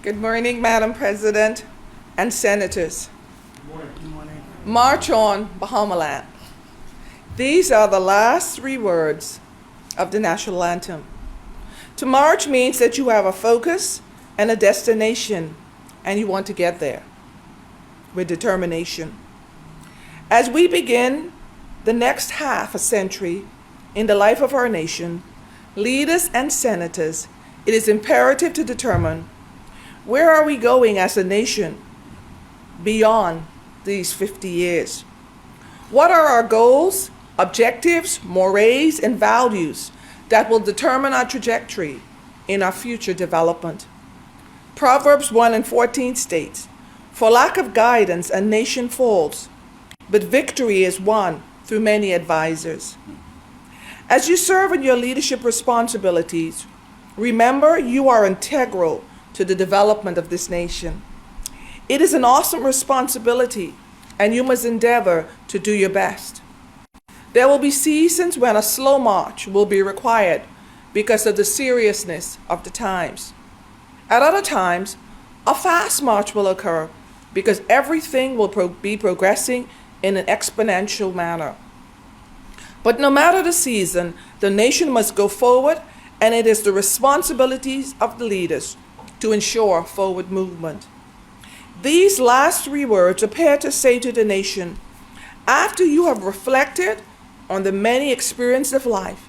Good morning, Madam President and Senators. Good morning. Good morning. March on, Bahamaland. These are the last three words of the national anthem. To march means that you have a focus and a destination, and you want to get there with determination. As we begin the next half a century in the life of our nation, leaders and senators, it is imperative to determine where are we going as a nation beyond these 50 years. What are our goals, objectives, mores, and values that will determine our trajectory in our future development? Proverbs 1:14 states, "For lack of guidance, a nation falls, but victory is won through many advisors." As you serve in your leadership responsibilities, remember you are integral to the development of this nation. It is an awesome responsibility, and you must endeavor to do your best. There will be seasons when a slow march will be required because of the seriousness of the times. At other times, a fast march will occur because everything will be progressing in an exponential manner. But no matter the season, the nation must go forward, and it is the responsibilities of the leaders to ensure forward movement. These last three words appear to say to the nation, after you have reflected on the many experiences of life,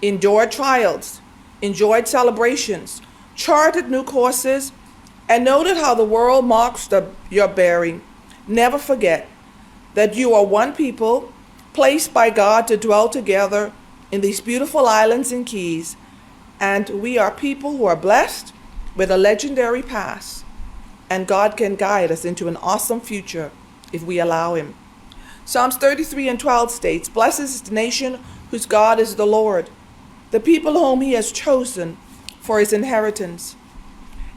endured trials, enjoyed celebrations, charted new courses, and noted how the world marks your bearing, never forget that you are one people placed by God to dwell together in these beautiful islands and keys, and we are people who are blessed with a legendary past, and God can guide us into an awesome future if we allow Him. Psalms 33:12 states, "Blessed is the nation whose God is the Lord, the people whom He has chosen for His inheritance."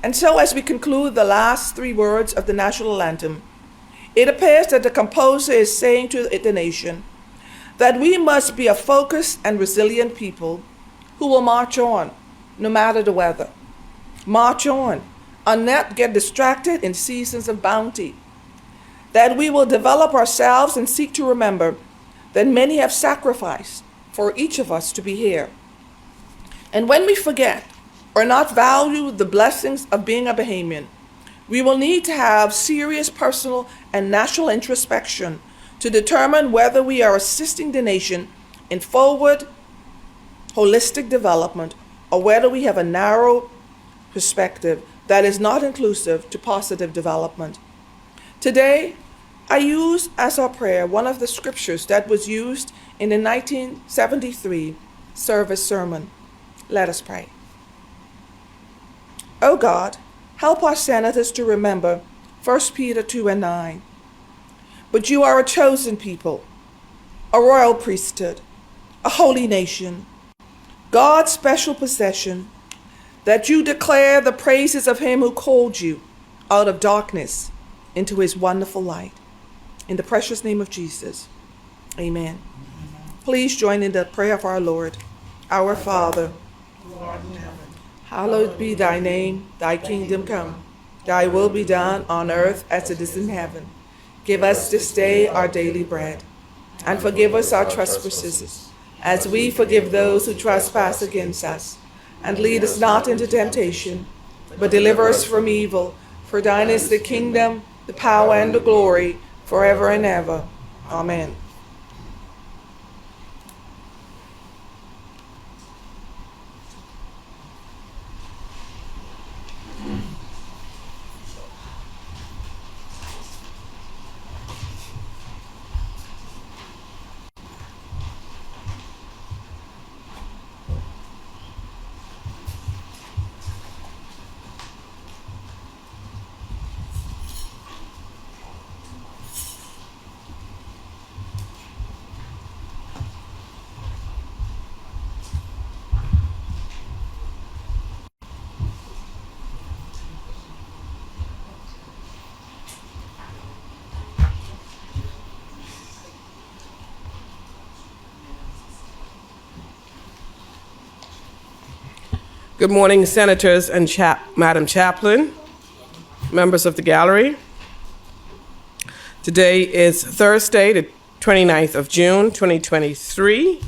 And so as we conclude the last three words of the national anthem, it appears that the composer is saying to the nation that we must be a focused and resilient people who will march on no matter the weather. March on and not get distracted in seasons of bounty. That we will develop ourselves and seek to remember that many have sacrificed for each of us to be here. And when we forget or not value the blessings of being a Bahamian, we will need to have serious personal and national introspection to determine whether we are assisting the nation in forward, holistic development, or whether we have a narrow perspective that is not inclusive to positive development. Today, I use as our prayer one of the scriptures that was used in the 1973 service sermon. Let us pray. O God, help our senators to remember 1 Peter 2:9. But you are a chosen people, a royal priesthood, a holy nation, God's special possession, that you declare the praises of Him who called you out of darkness into His wonderful light. In the precious name of Jesus, amen. Please join in the prayer of our Lord. Our Father, who art in heaven, hallowed be thy name, thy kingdom come. Thy will be done on earth as it is in heaven. Give us this day our daily bread, and forgive us our trespasses, as we forgive those who trespass against us. And lead us not into temptation, but deliver us from evil. For thine is the kingdom, the power, and the glory, forever and ever. Amen. Good morning, Senators and Madam Chaplain. members of the gallery. Today is Thursday, the 29th of June, 2023.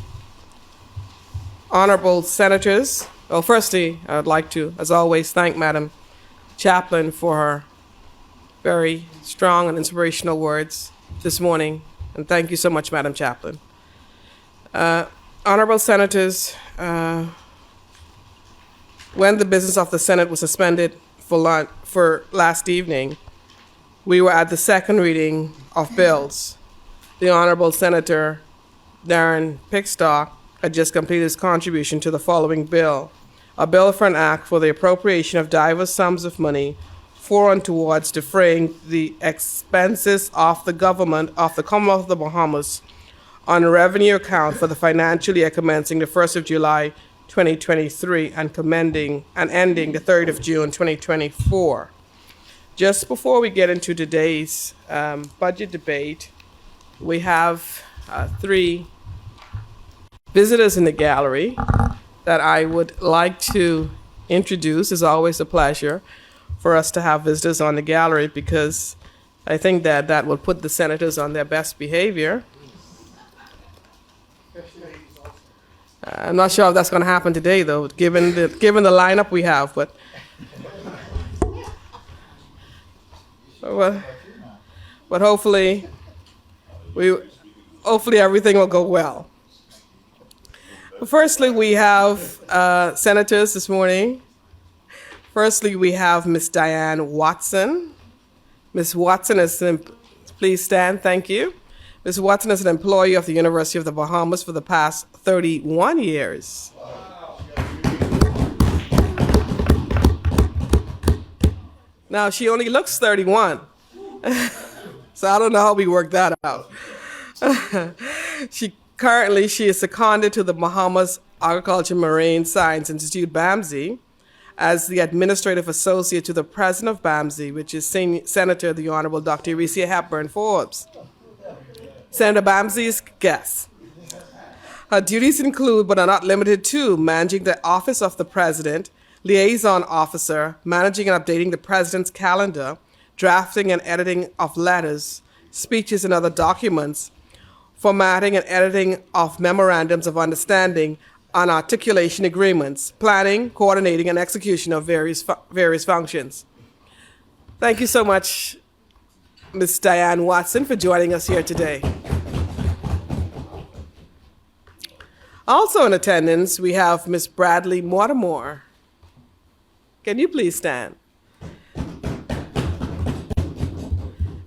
Honorable Senators, well, firstly, I would like to, as always, thank Madam Chaplain for her very strong and inspirational words this morning. And thank you so much, Madam Chaplain. Honorable Senators, when the business of the Senate was suspended for last evening, we were at the second reading of bills. The Honorable Senator Darren Pickstock had just completed his contribution to the following bill, a bill for an act for the appropriation of diverse sums of money for and towards defraying the expenses of the government of the Commonwealth of the Bahamas on a revenue account for the financial year commencing the 1st of July 2023 and ending the 3rd of June 2024. Just before we get into today's budget debate, we have three visitors in the gallery that I would like to introduce. It's always a pleasure for us to have visitors on the gallery because I think that will put the senators on their best behavior. I'm not sure if that's going to happen today, though, given the lineup we have. But hopefully everything will go well. But firstly, we have senators this morning. Firstly, we have Ms. Diane Watson. Ms. Watson please stand. Thank you. Ms. Watson is an employee of the University of the Bahamas for the past 31 years. Now, she only looks 31, so I don't know how we work that out. She is seconded to the Bahamas Agriculture Marine Science Institute, BAMSI, as the administrative associate to the president of BAMSI, which is Senator the Honorable Dr. Eresia Hepburn Forbes. Senator BAMSI's guest. Her duties include, but are not limited to, managing the office of the president, liaison officer, managing and updating the president's calendar, drafting and editing of letters, speeches and other documents, formatting and editing of memorandums of understanding and articulation agreements, planning, coordinating, and execution of various functions. Thank you so much, Ms. Diane Watson, for joining us here today. Also in attendance, we have Ms. Bradley Mortimer. Can you please stand?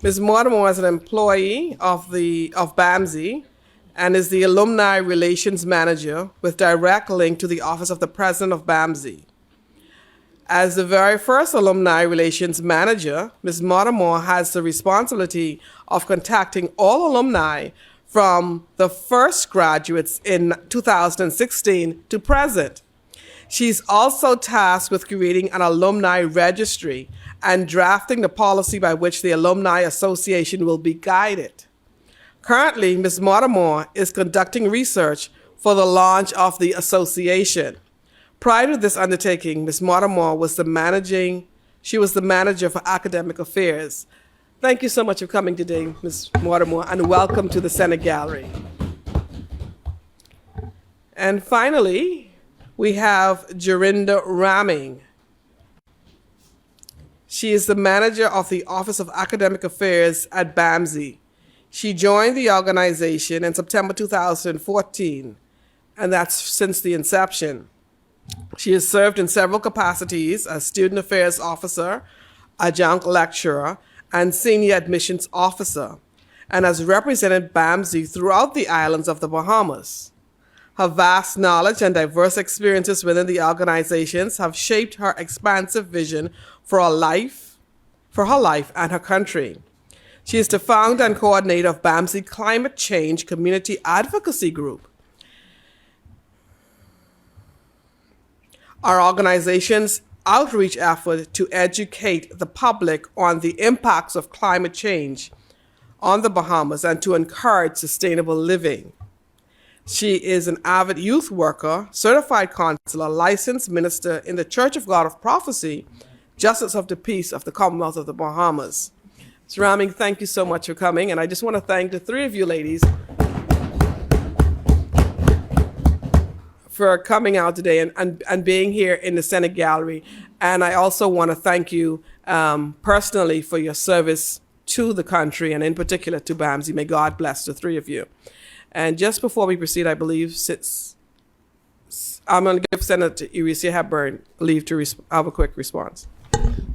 Ms. Mortimer is an employee of BAMSI and is the Alumni Relations Manager with direct link to the Office of the President of BAMSI. As the very first Alumni Relations Manager, Ms. Mortimer has the responsibility of contacting all alumni from the first graduates in 2016 to present. She's also tasked with creating an alumni registry and drafting the policy by which the Alumni Association will be guided. Currently, Ms. Mortimer is conducting research for the launch of the association. Prior to this undertaking, Ms. Mortimer was the manager for academic affairs. Thank you so much for coming today, Ms. Mortimer, and welcome to the Senate Gallery. And finally, we have Jorinda Ramming. She is the manager of the Office of Academic Affairs at BAMSI. She joined the organization in September 2014, and that's since the inception. She has served in several capacities as student affairs officer, adjunct lecturer, and senior admissions officer, and has represented BAMSI throughout the islands of the Bahamas. Her vast knowledge and diverse experiences within the organizations have shaped her expansive vision for her life and her country. She is the founder and coordinator of BAMSI Climate Change Community Advocacy Group. Our organization's outreach effort to educate the public on the impacts of climate change on the Bahamas and to encourage sustainable living. She is an avid youth worker, certified counselor, licensed minister in the Church of God of Prophecy, Justice of the Peace of the Commonwealth of the Bahamas. Ms. Raming, thank you so much for coming, and I just want to thank the three of you ladies for coming out today and being here in the Senate gallery. And I also want to thank you personally for your service to the country, and in particular to BAMSI. May God bless the three of you. And just before we proceed, I believe I'm going to give Senator Eresia Hepburn leave to have a quick response.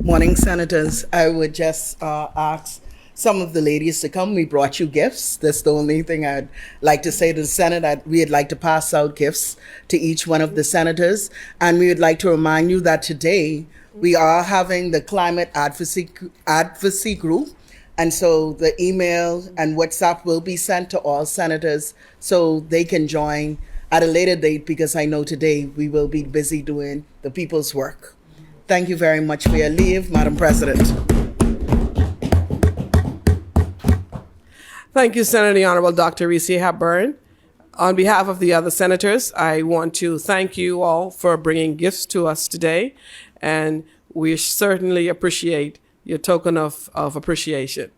Morning, Senators. I would just ask some of the ladies to come. We brought you gifts. That's the only thing I'd like to say to the Senate. We'd like to pass out gifts to each one of the senators. And we would like to remind you that today we are having the climate advocacy group. And so the email and WhatsApp will be sent to all senators so they can join at a later date, because I know today we will be busy doing the people's work. Thank you very much for your leave, Madam President. Thank you, Senator the Honorable Dr. Eresia Hepburn. On behalf of the other senators, I want to thank you all for bringing gifts to us today, and we certainly appreciate your token of appreciation.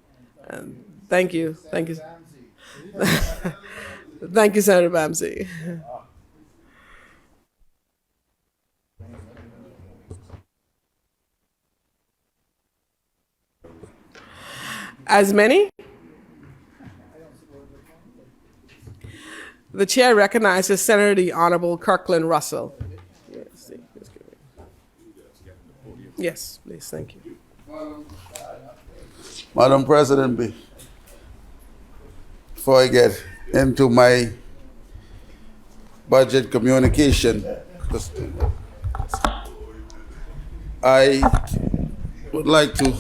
Thank you. Thank you. Thank you, Senator BAMSI. As many? The chair recognizes Senator the Honorable Kirkland Russell. Yes, please, thank you. Madam President, before I get into my budget communication, I would like to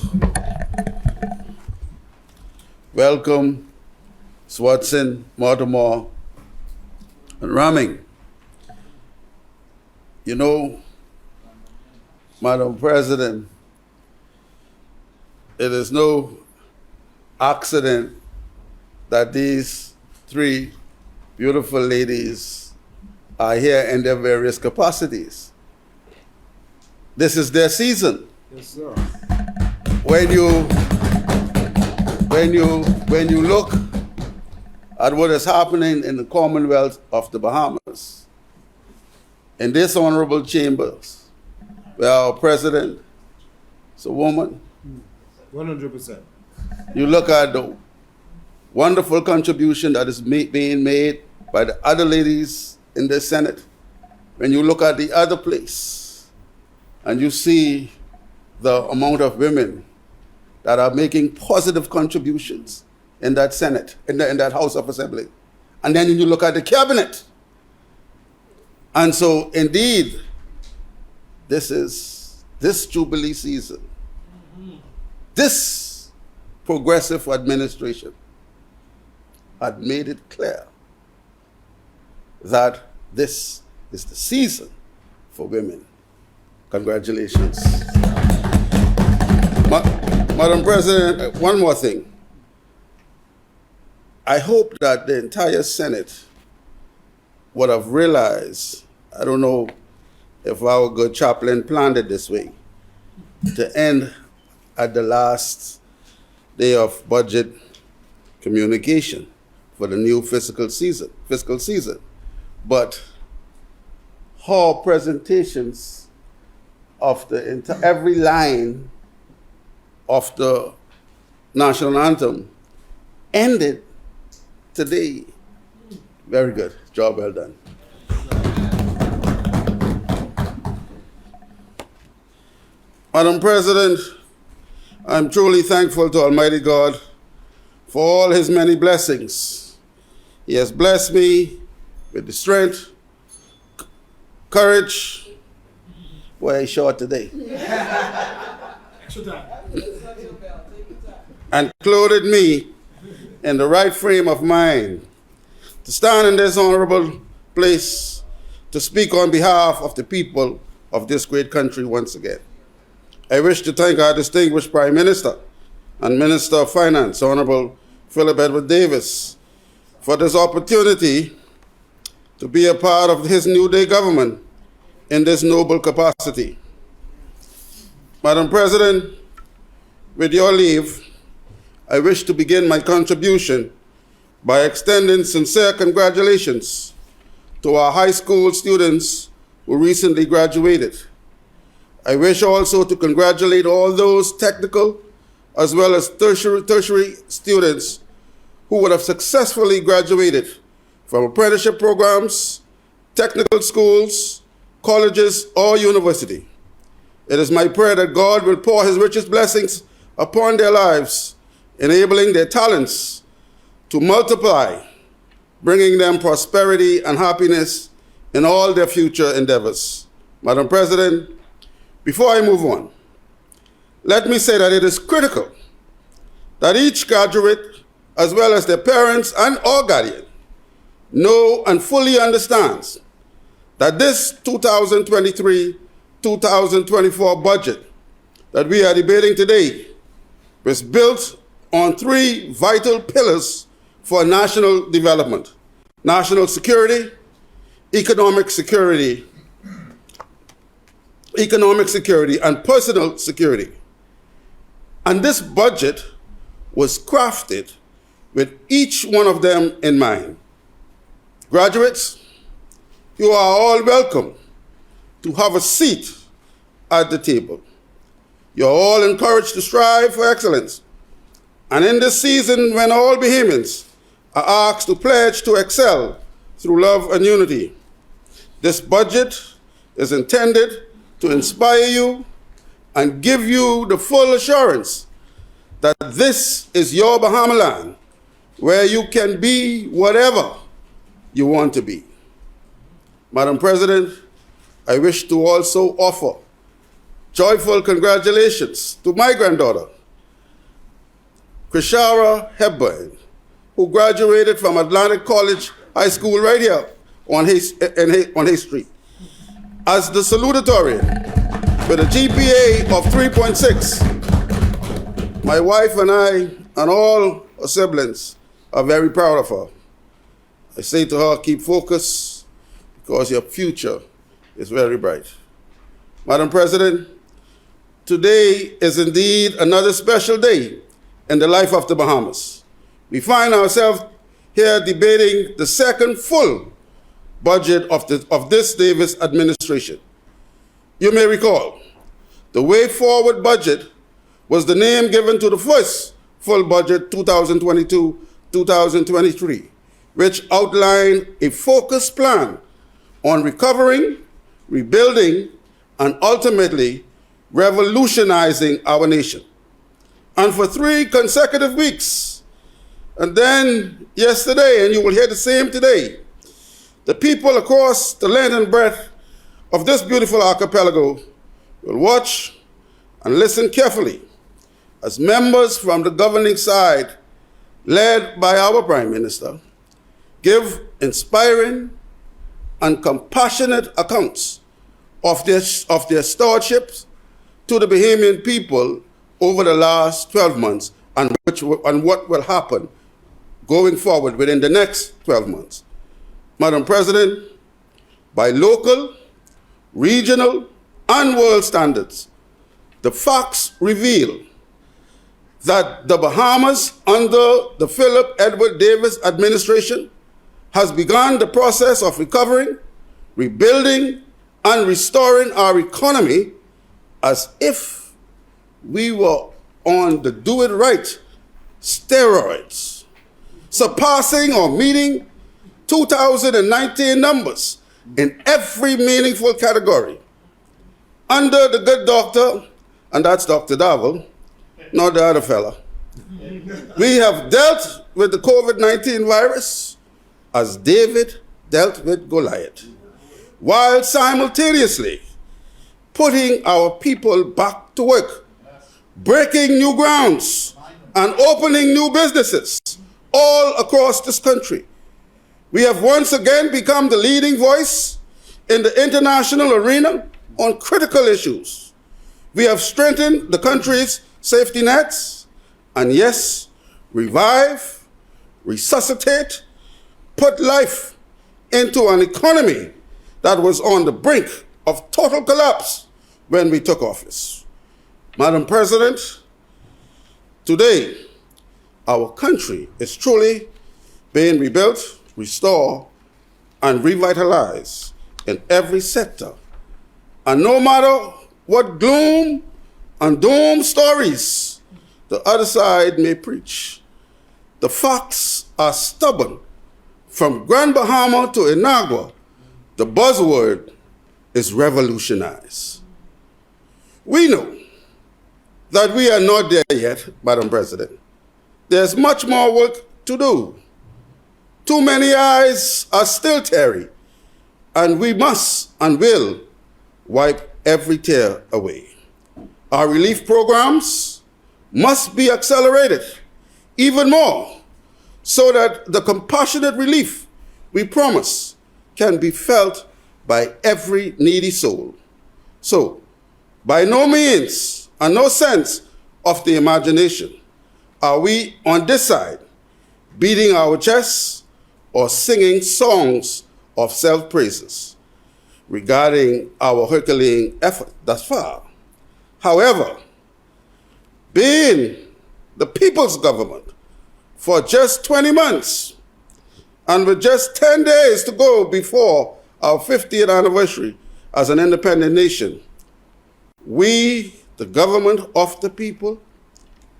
welcome Swatson, Mortimer, and Raming. You know, Madam President, it is no accident that these three beautiful ladies are here in their various capacities. This is their season. Yes, sir. When you look at what is happening in the Commonwealth of the Bahamas, in this honorable chambers, where our president is a woman, 100%. you look at the wonderful contribution that is being made by the other ladies in the Senate. When you look at the other place and you see the amount of women that are making positive contributions in that Senate, in that House of Assembly. And then you look at the cabinet. And so indeed, this Jubilee season, this progressive administration had made it clear that this is the season for women. Congratulations. Madam President, one more thing. I hope that the entire Senate would have realized, I don't know if our good chaplain planned it this way, to end at the last day of budget communication for the new fiscal season. But her presentations of every line of the national anthem ended today. Very good. Job well done. Madam President, I'm truly thankful to Almighty God for all his many blessings. He has blessed me with the strength, courage. Boy, he's short today. And clothed me in the right frame of mind to stand in this honorable place to speak on behalf of the people of this great country once again. I wish to thank our distinguished Prime Minister and Minister of Finance, Honorable Philip Edward Davis, for this opportunity to be a part of his New Day government in this noble capacity. Madam President, with your leave, I wish to begin my contribution by extending sincere congratulations to our high school students who recently graduated. I wish also to congratulate all those technical as well as tertiary students who would have successfully graduated from apprenticeship programs, technical schools, colleges, or university. It is my prayer that God will pour his richest blessings upon their lives, enabling their talents to multiply, bringing them prosperity and happiness in all their future endeavors. Madam President, before I move on, let me say that it is critical that each graduate, as well as their parents and or guardian, know and fully understands that this 2023-2024 budget that we are debating today was built on three vital pillars for national development: national security, economic security, and personal security. And this budget was crafted with each one of them in mind. Graduates, you are all welcome to have a seat at the table. You're all encouraged to strive for excellence. And in this season, when all Bahamians are asked to pledge to excel through love and unity, this budget is intended to inspire you and give you the full assurance that this is your Bahamaland, where you can be whatever you want to be. Madam President, I wish to also offer joyful congratulations to my granddaughter, Krishara Hepburn, who graduated from Atlantic College High School right here on Hay Street as the salutatorian with a GPA of 3.6. My wife and I and all her siblings are very proud of her. I say to her, keep focused because your future is very bright. Madam President, today is indeed another special day in the life of the Bahamas. We find ourselves here debating the second full budget of this Davis administration. You may recall, the Way Forward budget was the name given to the first full budget, 2022-2023, which outlined a focused plan on recovering, rebuilding, and ultimately revolutionizing our nation. And for 3 consecutive weeks, and then yesterday, and you will hear the same today, the people across the length and breadth of this beautiful archipelago will watch and listen carefully as members from the governing side, led by our Prime Minister, give inspiring and compassionate accounts of their stewardships to the Bahamian people over the last 12 months and what will happen going forward within the next 12 months. Madam President, by local, regional, and world standards, the facts reveal that the Bahamas, under the Philip Edward Davis administration, has begun the process of recovering, rebuilding, and restoring our economy as if we were on the do it right steroids, surpassing or meeting 2019 numbers in every meaningful category. Under the good doctor, and that's Dr. Davil, not the other fella, we have dealt with the COVID-19 virus as David dealt with Goliath, while simultaneously putting our people back to work, breaking new grounds, and opening new businesses all across this country. We have once again become the leading voice in the international arena on critical issues. We have strengthened the country's safety nets, and yes, revive, resuscitate, put life into an economy that was on the brink of total collapse when we took office. Madam President, today, our country is truly being rebuilt, restored, and revitalized in every sector. And no matter what gloom and doom stories the other side may preach, the facts are stubborn. From Grand Bahama to Inagua, the buzzword is revolutionize. We know that we are not there yet, Madam President. There's much more work to do. Too many eyes are still teary, and we must and will wipe every tear away. Our relief programs must be accelerated even more so that the compassionate relief we promise can be felt by every needy soul. So, by no means and no sense of the imagination are we on this side beating our chests or singing songs of self-praises regarding our Herculean effort thus far. However, being the people's government for just 20 months and with just 10 days to go before our 50th anniversary as an independent nation, we, the government of the people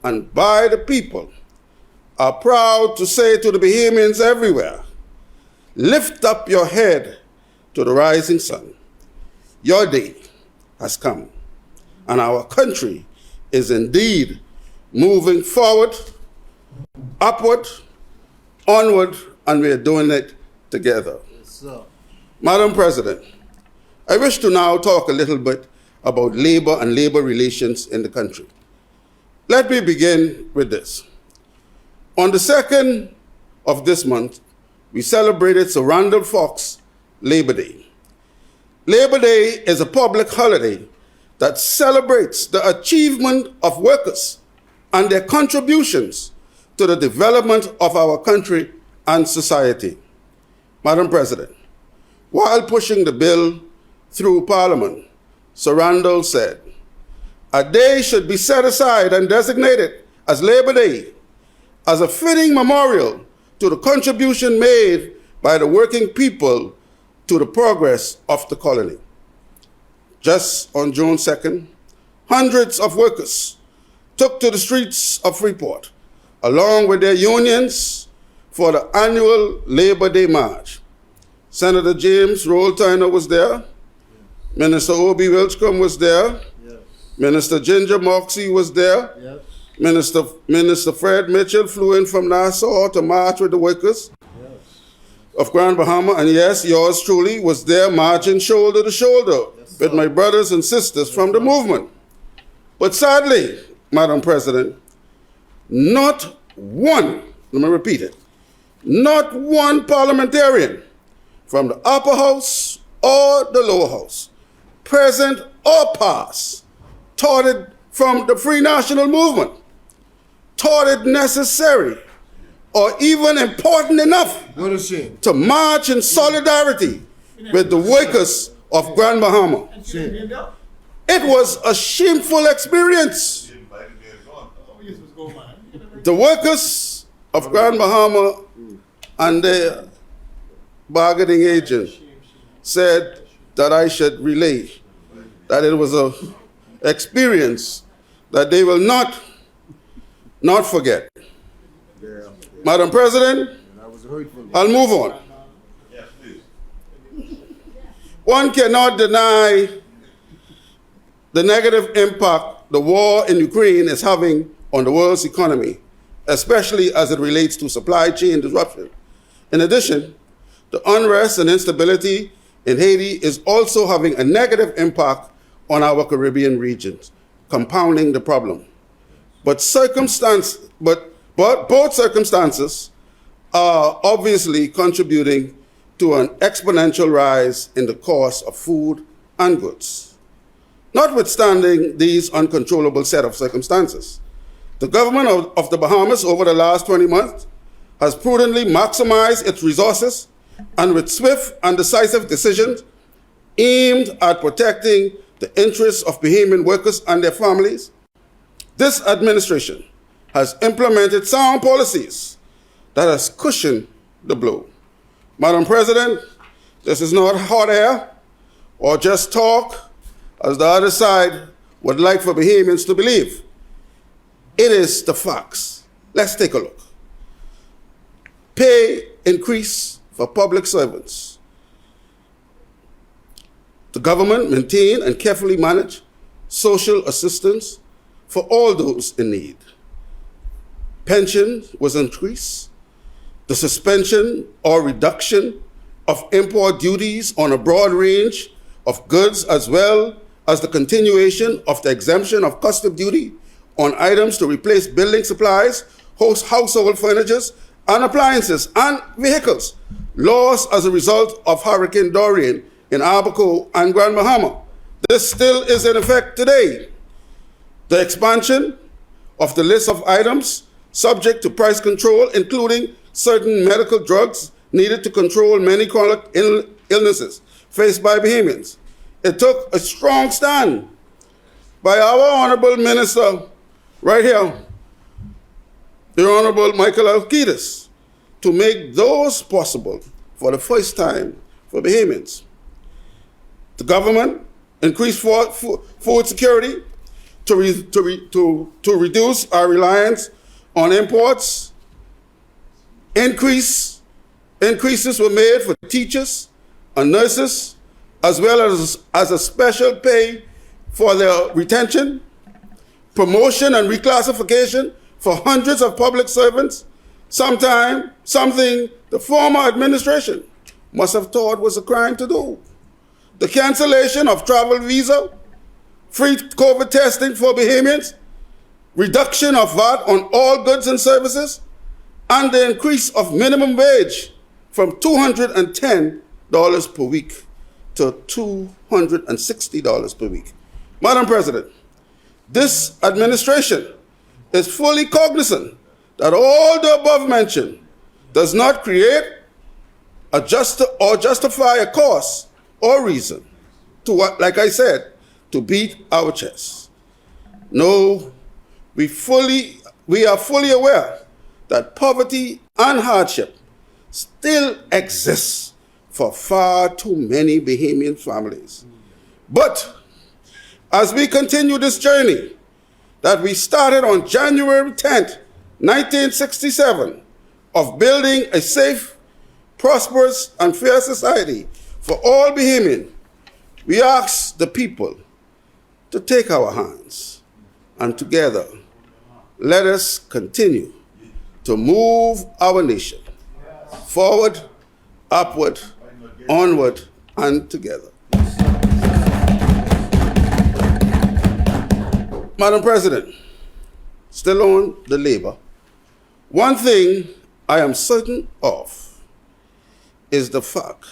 and by the people, are proud to say to the Bahamians everywhere, lift up your head to the rising sun. Your day has come, and our country is indeed moving forward, upward, onward, and we are doing it together. Yes, sir. Madam President, I wish to now talk a little bit about labor and labor relations in the country. Let me begin with this. On the 2nd of this month, we celebrated Sir Randall Fox Labor Day. Labor Day is a public holiday that celebrates the achievement of workers and their contributions to the development of our country and society. Madam President, while pushing the bill through Parliament, Sir Randall said, a day should be set aside and designated as Labor Day as a fitting memorial to the contribution made by the working people to the progress of the colony. Just on June 2nd, hundreds of workers took to the streets of Freeport, along with their unions, for the annual Labor Day March. Senator James Roll Turner was there, Minister Obie Wilchcombe was there, Yes. Minister Ginger Moxie was there, Yes. Minister Fred Mitchell flew in from Nassau to march with the workers of Grand Bahama, and yes, yours truly was there marching shoulder to shoulder with my brothers and sisters from the movement. But sadly, Madam President, not one, let me repeat it, not one parliamentarian from the upper house or the lower house, present or past, thought it from the Free National Movement, thought it necessary or even important enough What a shame. to march in solidarity with the workers of Grand Bahama. Shame. It was a shameful experience. The workers of Grand Bahama and their bargaining agent said that I should relay that it was an experience that they will not forget. Madam President, That was hurtful. I'll move on. One cannot deny the negative impact the war in Ukraine is having on the world's economy, especially as it relates to supply chain disruption. In addition, the unrest and instability in Haiti is also having a negative impact on our Caribbean regions, compounding the problem. But both circumstances are obviously contributing to an exponential rise in the cost of food and goods. Notwithstanding these uncontrollable set of circumstances, the government of the Bahamas over the last 20 months has prudently maximized its resources and with swift and decisive decisions aimed at protecting the interests of Bahamian workers and their families, This administration has implemented sound policies that has cushioned the blow. Madam President, this is not hot air or just talk, as the other side would like for Bahamians to believe. It is the facts. Let's take a look. Pay increase for public servants. The government maintain and carefully manage social assistance for all those in need. Pension was increased. The suspension or reduction of import duties on a broad range of goods, as well as the continuation of the exemption of custom duty on items to replace building supplies, household furniture, and appliances, and vehicles lost as a result of Hurricane Dorian in Abaco and Grand Bahama. This still is in effect today. The expansion of the list of items subject to price control, including certain medical drugs needed to control many chronic illnesses faced by Bahamians. It took a strong stand by our Honorable Minister right here, the Honorable Michael Alkides, to make those possible for the first time for Bahamians. The government increased food security to reduce our reliance on imports. Increases were made for teachers and nurses, as well as a special pay for their retention, promotion and reclassification for hundreds of public servants, something the former administration must have thought was a crime to do. The cancellation of travel visa, free COVID testing for Bahamians, reduction of VAT on all goods and services, and the increase of minimum wage from $210 per week to $260 per week. Madam President, this administration is fully cognizant that all the above mentioned does not create or justify a cause or reason to what, like I said, to beat our chests. No, we are fully aware that poverty and hardship still exists for far too many Bahamian families. But as we continue this journey that we started on January 10th, 1967, of building a safe, prosperous, and fair society for all Bahamians, we ask the people to take our hands, and together, let us continue to move our nation forward, upward, onward, and together. Madam President, still on the labor, one thing I am certain of is the fact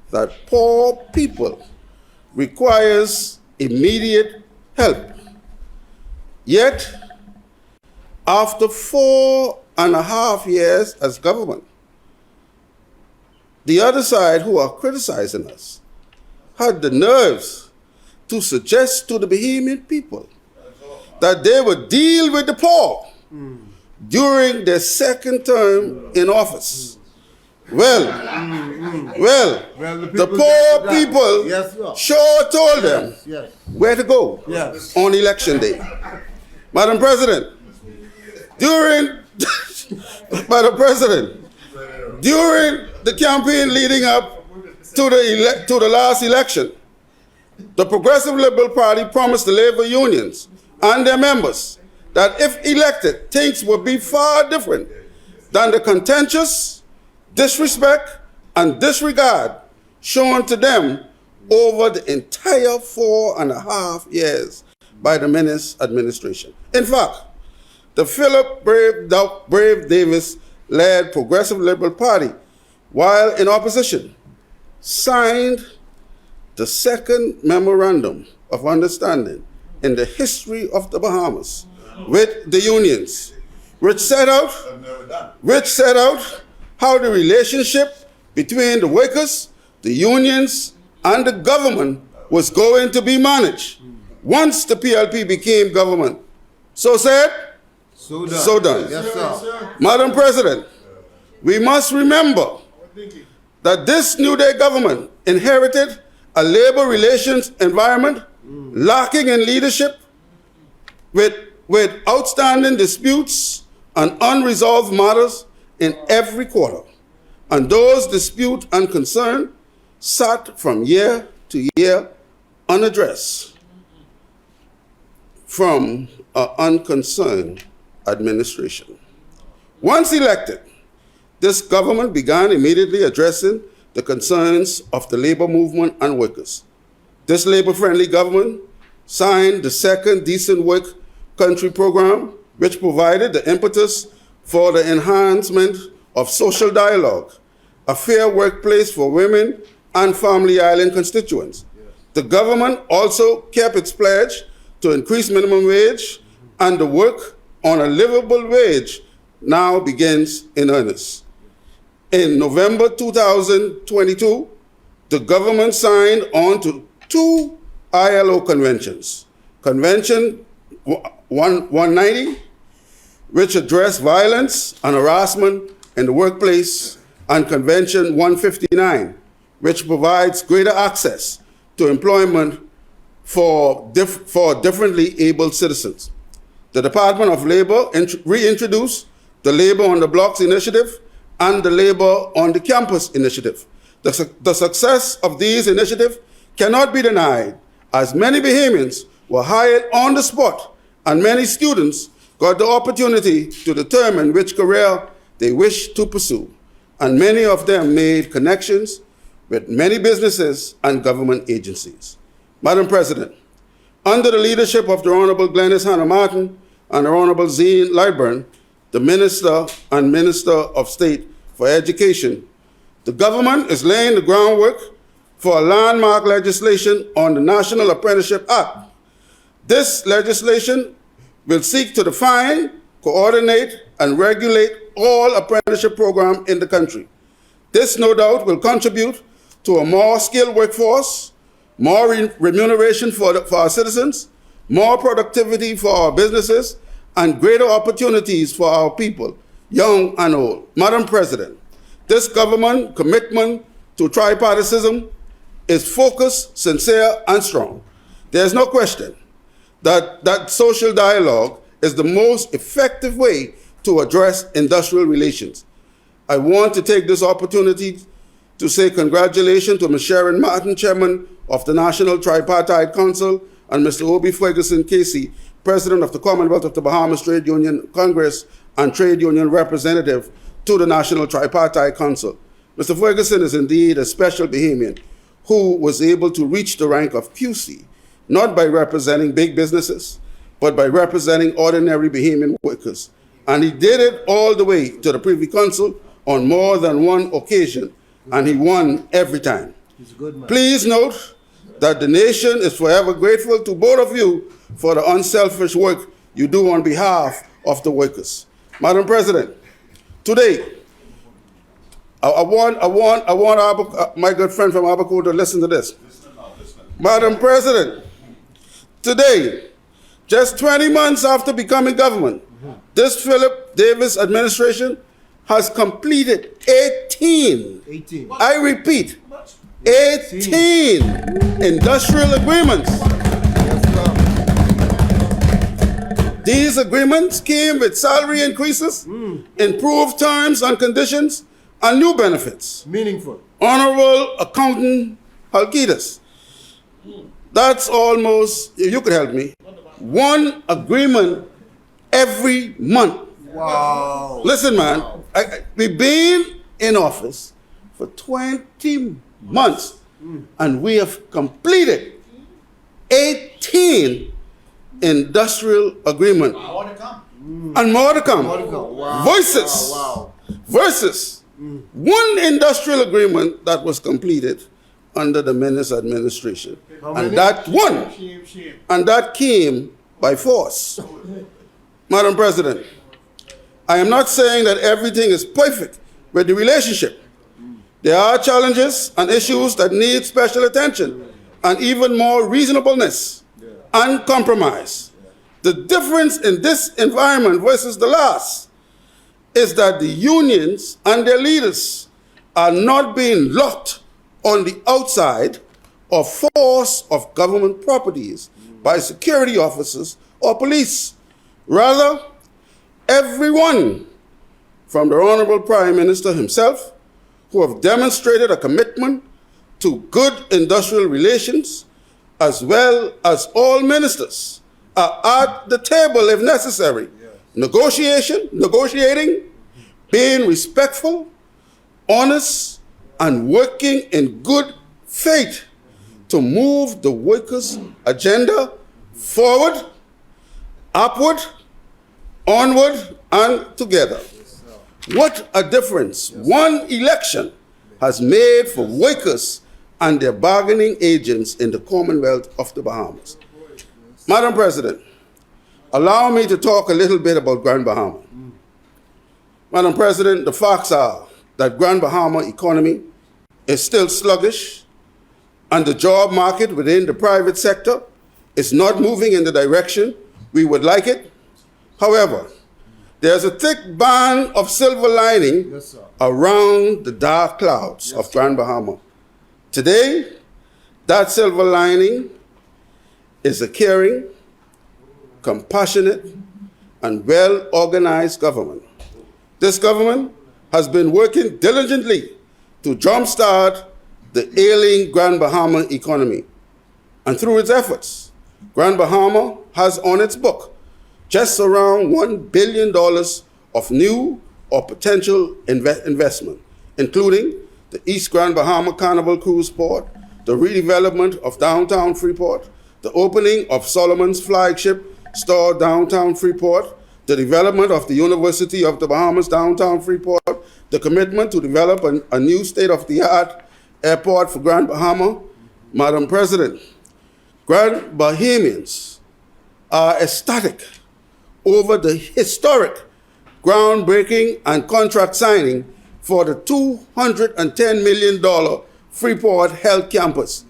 that poor people requires immediate help. Yet, after 4.5 years as government, the other side, who are criticizing us, had the nerves to suggest to the Bahamian people that they would deal with the poor during their second term in office. Well, the poor people sure told them where to go on election day. Madam President, during the campaign leading up to the last election, the Progressive Liberal Party promised the labor unions and their members that if elected, things would be far different than the contentious disrespect and disregard shown to them over the entire 4.5 years by the Menace administration. In fact, the Philip Brave Davis-led Progressive Liberal Party, while in opposition, signed the second memorandum of understanding in the history of the Bahamas with the unions, which set out how the relationship between the workers, the unions, and the government was going to be managed once the PLP became government So said, So done. so done. Yes, sir. Madam President, we must remember that this New Day government inherited a labor relations environment lacking in leadership, with outstanding disputes and unresolved matters in every quarter. And those disputes and concerns sat from year to year unaddressed from an unconcerned administration. Once elected, this government began immediately addressing the concerns of the labor movement and workers. This labor-friendly government signed the second Decent Work Country program, which provided the impetus for the enhancement of social dialogue, a fair workplace for women and family island constituents. The government also kept its pledge to increase minimum wage, and the work on a livable wage now begins in earnest. In November 2022, the government signed on to 2 ILO conventions. Convention 190, which address violence and harassment in the workplace, and Convention 159, which provides greater access to employment for differently abled citizens. The Department of Labor reintroduced the Labor on the Blocks initiative and the Labor on the Campus initiative. The success of these initiatives cannot be denied, as many Bahamians were hired on the spot and many students got the opportunity to determine which career they wish to pursue, and many of them made connections with many businesses and government agencies. Madam President, under the leadership of the Honorable Glenys Hannah Martin and the Honorable Zine Lightburn, the Minister and Minister of State for Education, the government is laying the groundwork for a landmark legislation on the National Apprenticeship Act. This legislation will seek to define, coordinate, and regulate all apprenticeship programs in the country. This, no doubt, will contribute to a more skilled workforce, more remuneration for our citizens, more productivity for our businesses, and greater opportunities for our people, young and old. Madam President, this government commitment to tripartitism is focused, sincere, and strong. There is no question that social dialogue is the most effective way to address industrial relations. I want to take this opportunity to say congratulations to Ms. Sharon Martin, Chairman of the National Tripartite Council, and Mr. Obi Ferguson Casey, President of the Commonwealth of the Bahamas Trade Union Congress and Trade Union Representative to the National Tripartite Council. Mr. Ferguson is indeed a special Bahamian who was able to reach the rank of QC, not by representing big businesses, but by representing ordinary Bahamian workers. And he did it all the way to the Privy Council on more than one occasion, and he won every time. He's a good man. Please note that the nation is forever grateful to both of you for the unselfish work you do on behalf of the workers. Madam President, today, I want my good friend from Abaco to listen to this. Madam President, today, just 20 months after becoming government, this Philip Davis administration has completed 18. I repeat, 18 industrial agreements. These agreements came with salary increases, improved terms and conditions, and new benefits. Meaningful. Honorable Accountant Halkidas, that's almost, you could help me, one agreement every month. Wow. Listen, man, we've been in office for 20 months, and we have completed 18 industrial agreements. More to come. And more to come. Wow. Versus, Wow. versus one industrial agreement that was completed under the Menace administration. And that one, and that came by force. Madam President, I am not saying that everything is perfect with the relationship. There are challenges and issues that need special attention and even more reasonableness and compromise. The difference in this environment versus the last is that the unions and their leaders are not being locked on the outside or force of government properties by security officers or police. Rather, everyone from the Honorable Prime Minister himself, who have demonstrated a commitment to good industrial relations, as well as all ministers, are at the table if necessary, negotiating, being respectful, honest, and working in good faith to move the workers' agenda forward, upward, onward, and together. What a difference one election has made for workers and their bargaining agents in the Commonwealth of the Bahamas. Madam President, allow me to talk a little bit about Grand Bahama. Madam President, the facts are that Grand Bahama economy is still sluggish, and the job market within the private sector is not moving in the direction we would like it. However, there's a thick band of silver lining around the dark clouds of Grand Bahama. Today, that silver lining is a caring, compassionate, and well-organized government. This government has been working diligently to jumpstart the ailing Grand Bahama economy. And through its efforts, Grand Bahama has on its book just around $1 billion of new or potential investment, including the East Grand Bahama Carnival Cruise Port, the redevelopment of downtown Freeport, the opening of Solomon's flagship store downtown Freeport, the development of the University of the Bahamas downtown Freeport, the commitment to develop a new state-of-the-art airport for Grand Bahama. Madam President, Grand Bahamians are ecstatic over the historic groundbreaking and contract signing for the $210 million Freeport Health Campus,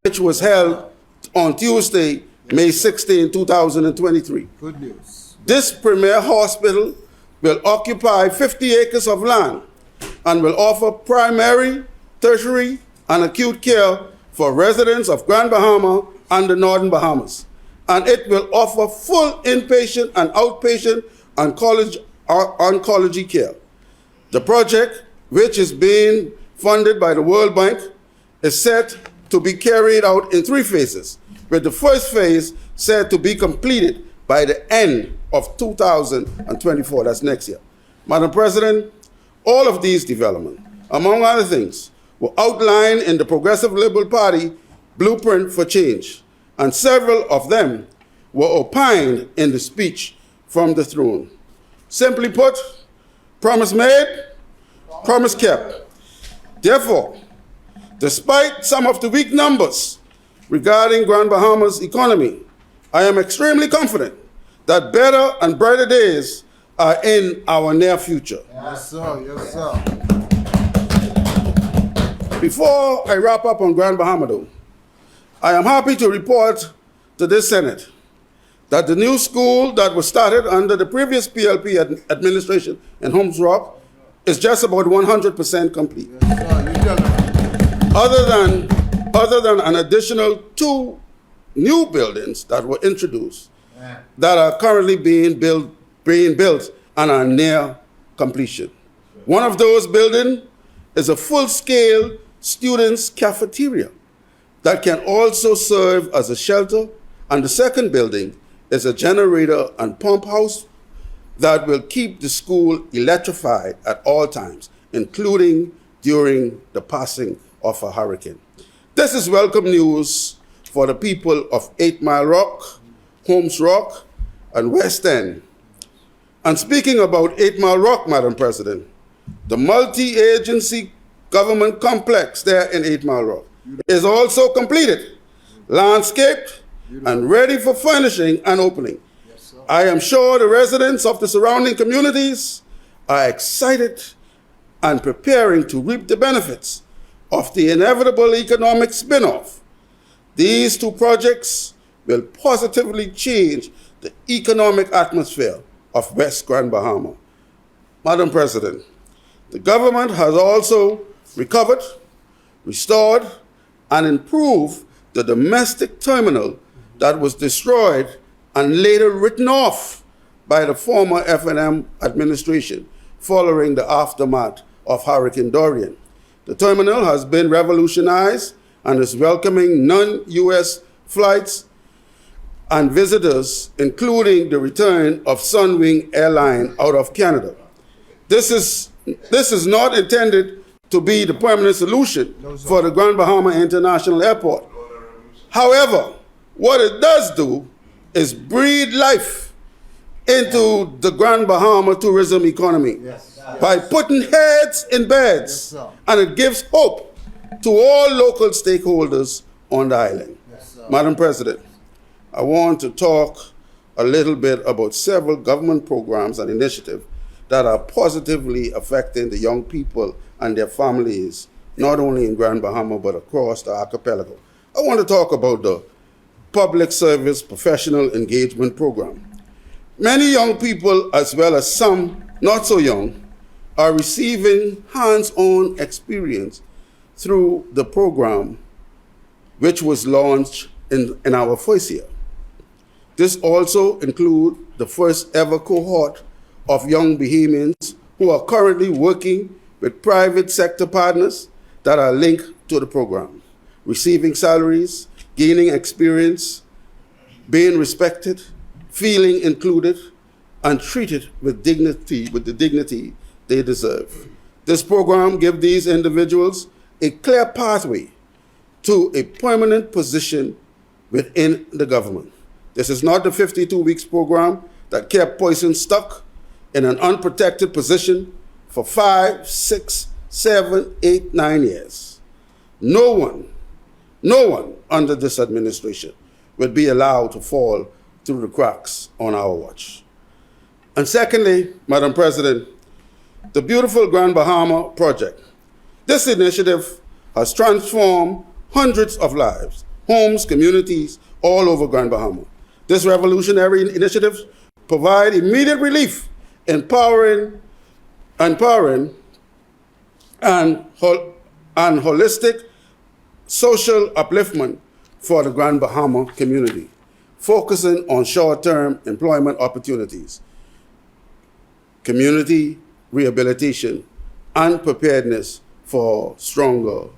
which was held on Tuesday, May 16, 2023. Good news. This premier hospital will occupy 50 acres of land and will offer primary, tertiary, and acute care for residents of Grand Bahama and the Northern Bahamas. And it will offer full inpatient and outpatient oncology care. The project, which is being funded by the World Bank, is set to be carried out in 3 phases, with the first phase set to be completed by the end of 2024, that's next year. Madam President, all of these developments, among other things, were outlined in the Progressive Liberal Party Blueprint for Change, and several of them were opined in the speech from the throne. Simply put, promise made, promise kept. Therefore, despite some of the weak numbers regarding Grand Bahama's economy, I am extremely confident that better and brighter days are in our near future. Yes, sir. Yes, sir. Before I wrap up on Grand Bahama, though, I am happy to report to this Senate that the new school that was started under the previous PLP administration in Holmes Rock is just about 100% complete. Yes, sir. You tell them. Other than an additional 2 new buildings that were introduced that are currently being built and are near completion. One of those buildings is a full-scale students' cafeteria that can also serve as a shelter, and the second building is a generator and pump house that will keep the school electrified at all times, including during the passing of a hurricane. This is welcome news for the people of 8 Mile Rock, Holmes Rock, and West End. And speaking about 8 Mile Rock, Madam President, the multi-agency government complex there in 8 Mile Rock is also completed, landscaped, and ready for furnishing and opening. I am sure the residents of the surrounding communities are excited and preparing to reap the benefits of the inevitable economic spin-off. These 2 projects will positively change the economic atmosphere of West Grand Bahama. Madam President, the government has also recovered, restored, and improved the domestic terminal that was destroyed and later written off by the former F&M administration following the aftermath of Hurricane Dorian. The terminal has been revolutionized and is welcoming non-U.S. flights and visitors, including the return of Sunwing Airline out of Canada. This is not intended to be the permanent solution for the Grand Bahama International Airport. However, what it does do is breathe life into the Grand Bahama tourism economy by putting heads in beds, and it gives hope to all local stakeholders on the island. Madam President, I want to talk a little bit about several government programs and initiatives that are positively affecting the young people and their families, not only in Grand Bahama, but across the archipelago. I want to talk about the Public Service Professional Engagement Program. Many young people, as well as some not so young, are receiving hands-on experience through the program, which was launched in our first year. This also includes the first ever cohort of young Bahamians who are currently working with private sector partners that are linked to the program, receiving salaries, gaining experience, being respected, feeling included, and treated with the dignity they deserve. This program gives these individuals a clear pathway to a permanent position within the government. This is not the 52 weeks program that kept persons stuck in an unprotected position for 5, 6, 7, 8, 9 years. No one under this administration would be allowed to fall through the cracks on our watch. And secondly, Madam President, the beautiful Grand Bahama project. This initiative has transformed hundreds of lives, homes, communities all over Grand Bahama. This revolutionary initiative provides immediate relief, empowering and holistic social upliftment for the Grand Bahama community, focusing on short-term employment opportunities, community rehabilitation, and preparedness for a stronger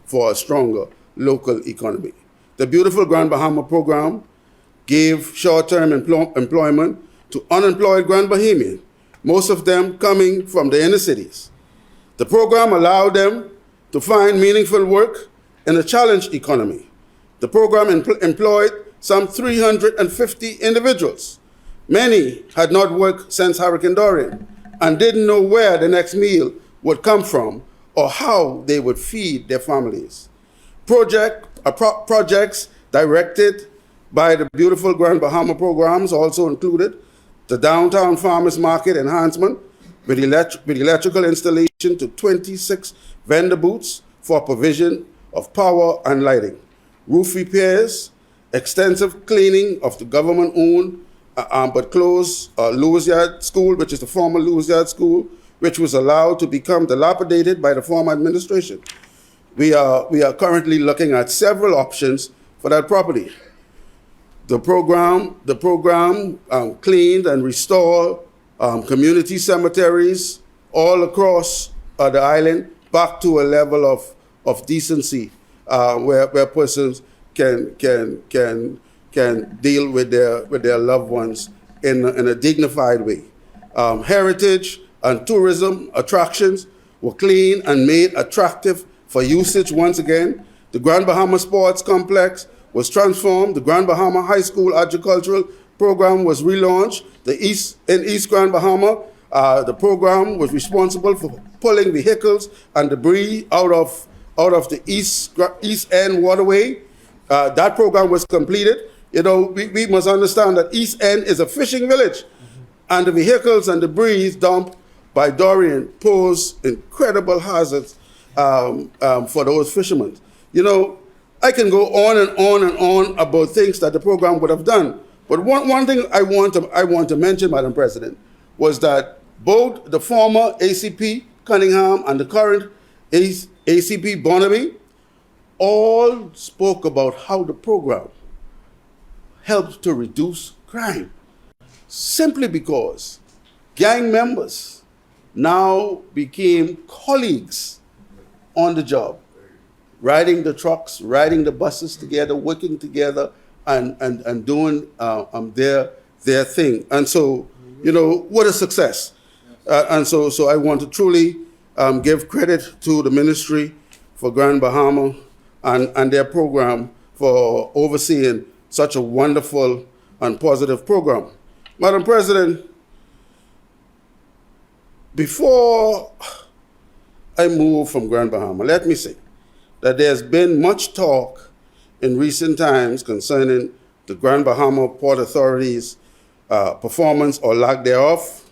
local economy. The beautiful Grand Bahama program gave short-term employment to unemployed Grand Bahamians, most of them coming from the inner cities. The program allowed them to find meaningful work in a challenged economy. The program employed some 350 individuals. Many had not worked since Hurricane Dorian and didn't know where the next meal would come from or how they would feed their families. Projects directed by the beautiful Grand Bahama programs also included the downtown farmers market enhancement with electrical installation to 26 vendor booths for provision of power and lighting, roof repairs, extensive cleaning of the government-owned but closed Lewis Yard School, which is the former Lewis Yard School, which was allowed to become dilapidated by the former administration. We are currently looking at several options for that property. The program cleaned and restored community cemeteries all across the island back to a level of decency where persons can deal with their loved ones in a dignified way. Heritage and tourism attractions were cleaned and made attractive for usage once again. The Grand Bahama Sports Complex was transformed. The Grand Bahama High School Agricultural Program was relaunched. In East Grand Bahama, the program was responsible for pulling vehicles and debris out of the East End waterway. That program was completed. You know, we must understand that East End is a fishing village, and the vehicles and debris dumped by Dorian pose incredible hazards for those fishermen. You know, I can go on and on and on about things that the program would have done, But one thing I want to mention, Madam President, was that both the former ACP Cunningham and the current ACP Bonamy all spoke about how the program helped to reduce crime, simply because gang members now became colleagues on the job, riding the trucks, riding the buses together, working together, and doing their thing. And so, you know, what a success. And so I want to truly give credit to the ministry for Grand Bahama and their program for overseeing such a wonderful and positive program. Madam President, before I move from Grand Bahama, let me say that there's been much talk in recent times concerning the Grand Bahama Port Authority's performance or lack thereof,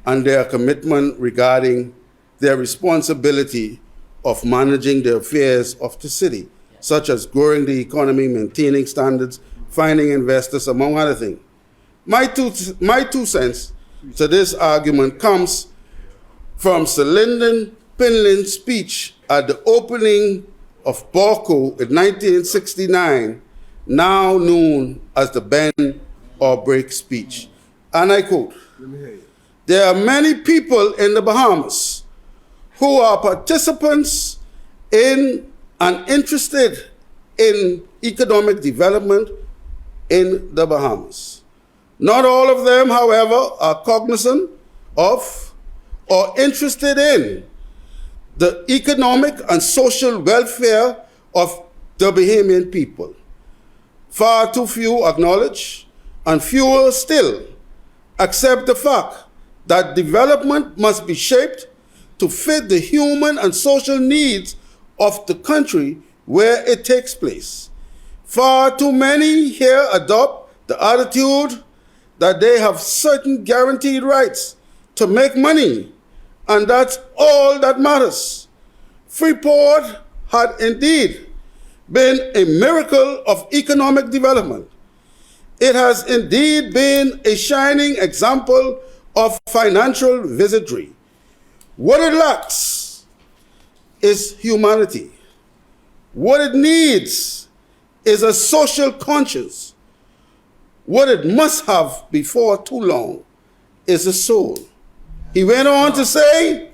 and their commitment regarding their responsibility of managing the affairs of the city, such as growing the economy, maintaining standards, finding investors, among other things. My two cents to this argument comes from Sir Lyndon Pinlin's speech at the opening of Borco in 1969, now known as the Bend or Break speech. And I quote, "There are many people in the Bahamas who are participants in and interested in economic development in the Bahamas. Not all of them, however, are cognizant of or interested in the economic and social welfare of the Bahamian people. Far too few acknowledge, and fewer still accept the fact that development must be shaped to fit the human and social needs of the country where it takes place. Far too many here adopt the attitude that they have certain guaranteed rights to make money, and that's all that matters. Freeport had indeed been a miracle of economic development. It has indeed been a shining example of financial wizardry. What it lacks is humanity. What it needs is a social conscience. What it must have before too long is a soul." He went on to say,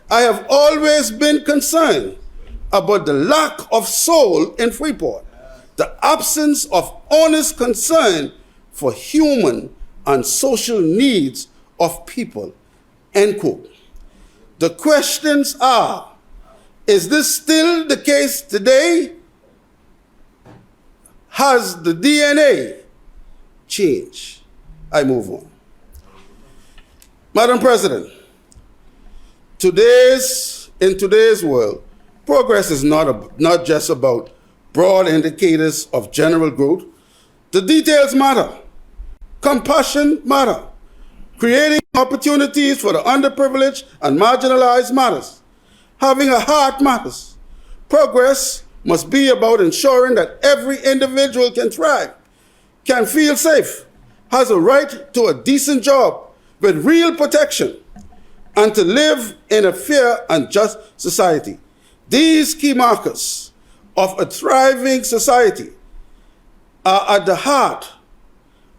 "I have always been concerned about the lack of soul in Freeport, the absence of honest concern for human and social needs of people," end quote. The questions are, is this still the case today? Has the DNA changed? I move on. Madam President, in today's world, progress is not just about broad indicators of general growth. The details matter. Compassion matter. Creating opportunities for the underprivileged and marginalized matters. Having a heart matters. Progress must be about ensuring that every individual can thrive, can feel safe, has a right to a decent job with real protection, and to live in a fair and just society. These key markers of a thriving society are at the heart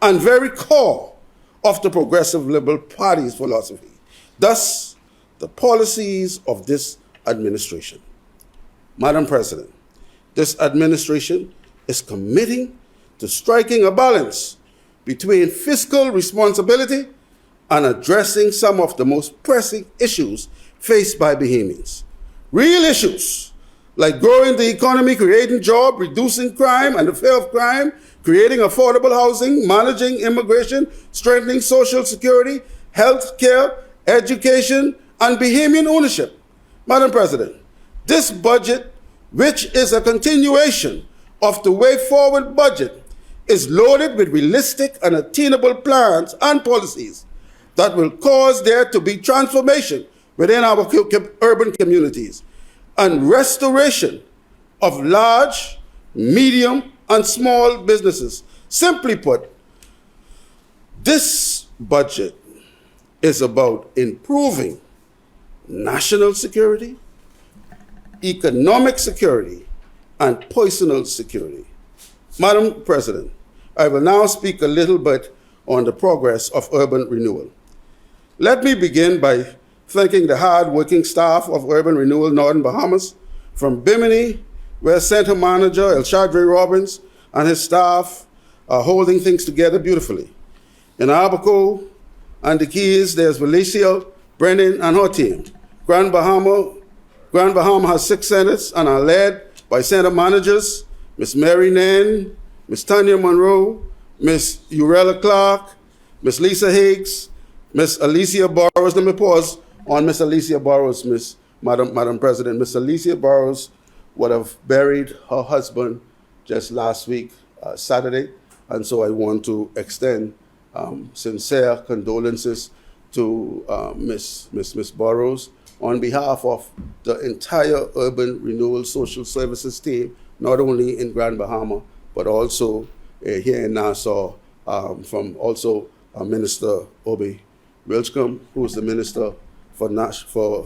and very core of the Progressive Liberal Party's philosophy, thus the policies of this administration. Madam President, this administration is committing to striking a balance between fiscal responsibility and addressing some of the most pressing issues faced by Bahamians. Real issues like growing the economy, creating jobs, reducing crime and the fear of crime, creating affordable housing, managing immigration, strengthening social security, health care, education, and Bahamian ownership. Madam President, this budget, which is a continuation of the Way Forward budget, is loaded with realistic and attainable plans and policies that will cause there to be transformation within our urban communities and restoration of large, medium, and small businesses. Simply put, This budget is about improving national security, economic security, and personal security. Madam President, I will now speak a little bit on the progress of urban renewal. Let me begin by thanking the hard-working staff of Urban Renewal Northern Bahamas, from Bimini, where Center Manager El Shadri Robbins and his staff are holding things together beautifully. In Abaco and the Keys, there's Valencia, Brennan, and her team. Grand Bahama has 6 centers and are led by center managers, Miss Mary Nan, Miss Tanya Monroe, Miss Urella Clark, Miss Lisa Higgs, Miss Alicia Burrows. Let me pause on Miss Alicia Burrows, Madam President. Miss Alicia Burrows would have buried her husband just last week, Saturday, and so I want to extend sincere condolences to Miss Burrows on behalf of the entire Urban Renewal Social Services team, not only in Grand Bahama, but also here in Nassau, from also Minister Obi Wilchcombe, who is the Minister for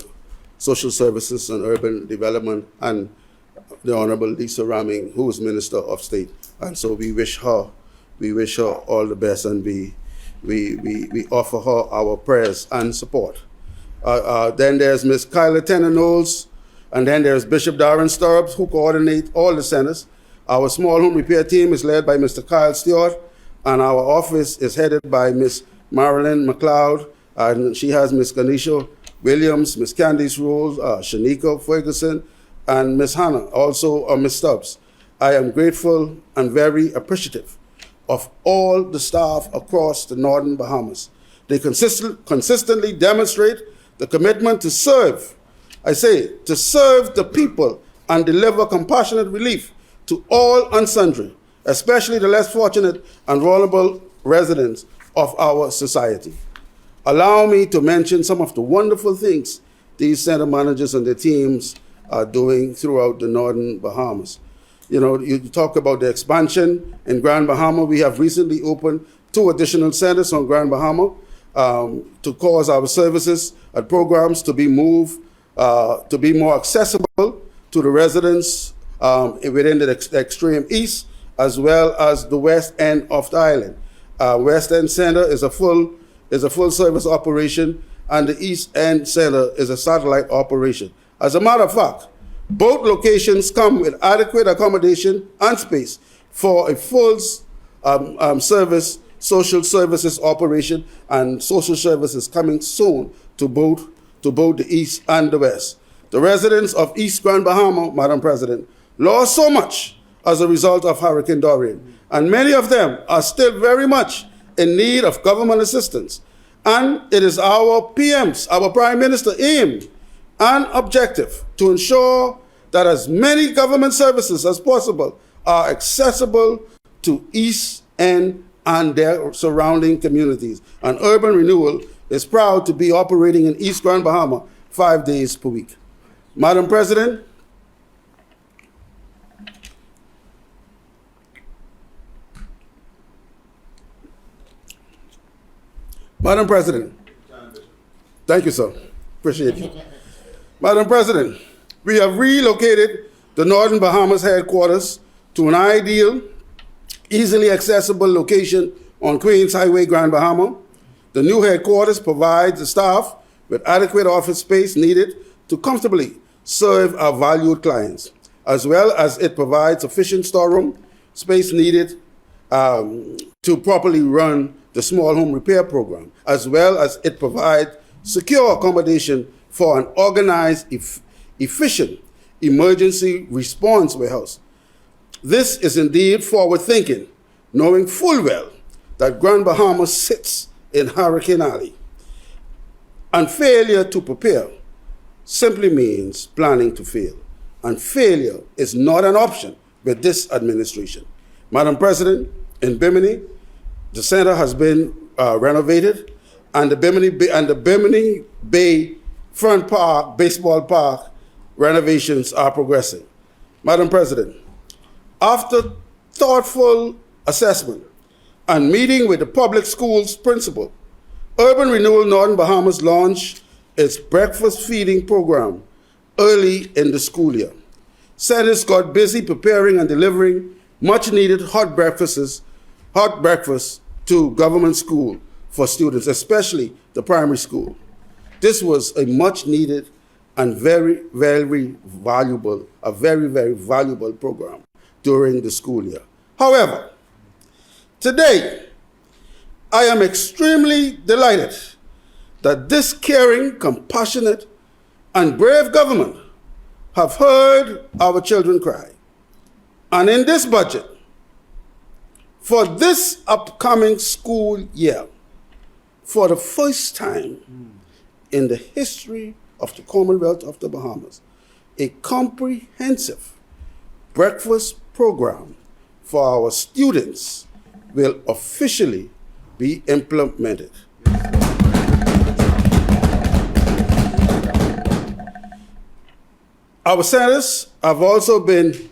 Social Services and Urban Development, and the Honorable Lisa Raming, who is Minister of State. And so we wish her all the best, and we offer her our prayers and support. Then there's Miss Kyla Tennant-Knowles, and then there's Bishop Darren Stubbs, who coordinate all the centers. Our small home repair team is led by Mr. Kyle Stewart, and our office is headed by Miss Marilyn McLeod, and she has Miss Ganesha Williams, Miss Candice Rose, Shanika Ferguson, and Miss Hannah, also Miss Stubbs. I am grateful and very appreciative of all the staff across the Northern Bahamas. They consistently demonstrate the commitment to serve, to serve the people and deliver compassionate relief to all and sundry, especially the less fortunate and vulnerable residents of our society. Allow me to mention some of the wonderful things these center managers and their teams are doing throughout the Northern Bahamas. You know, you talk about the expansion in Grand Bahama. We have recently opened 2 additional centers on Grand Bahama to cause our services and programs to be moved, to be more accessible to the residents within the extreme east, as well as the west end of the island. West End Center is a full service operation, and the East End Center is a satellite operation. As a matter of fact, both locations come with adequate accommodation and space for a full service social services operation, and social services coming soon to both the East and the West. The residents of East Grand Bahama, Madam President, lost so much as a result of Hurricane Dorian, and many of them are still very much in need of government assistance. And it is our PM's, our Prime Minister, aim and objective to ensure that as many government services as possible are accessible to East End and their surrounding communities. And Urban Renewal is proud to be operating in East Grand Bahama 5 days per week. Madam President, thank you, sir. Appreciate you. Madam President, we have relocated the Northern Bahamas headquarters to an ideal, easily accessible location on Queens Highway, Grand Bahama. The new headquarters provides the staff with adequate office space needed to comfortably serve our valued clients, as well as it provides sufficient storeroom space needed to properly run the small home repair program, as well as it provides secure accommodation for an organized, efficient emergency response warehouse. This is indeed forward-thinking, knowing full well that Grand Bahama sits in Hurricane Alley. And failure to prepare simply means planning to fail. And failure is not an option with this administration. Madam President, in Bimini, the center has been renovated, and the Bimini Bay Front Park, Baseball Park renovations are progressing. Madam President, after thoughtful assessment, and meeting with the public schools principal, Urban Renewal Northern Bahamas launched its breakfast feeding program early in the school year. Senators got busy preparing and delivering much needed hot breakfasts to government school for students, especially the primary school. This was a much needed and very, very valuable program during the school year. However, today, I am extremely delighted that this caring, compassionate, and brave government have heard our children cry. And in this budget, for this upcoming school year, for the first time in the history of the Commonwealth of the Bahamas, a comprehensive breakfast program for our students will officially be implemented. Our senators have also been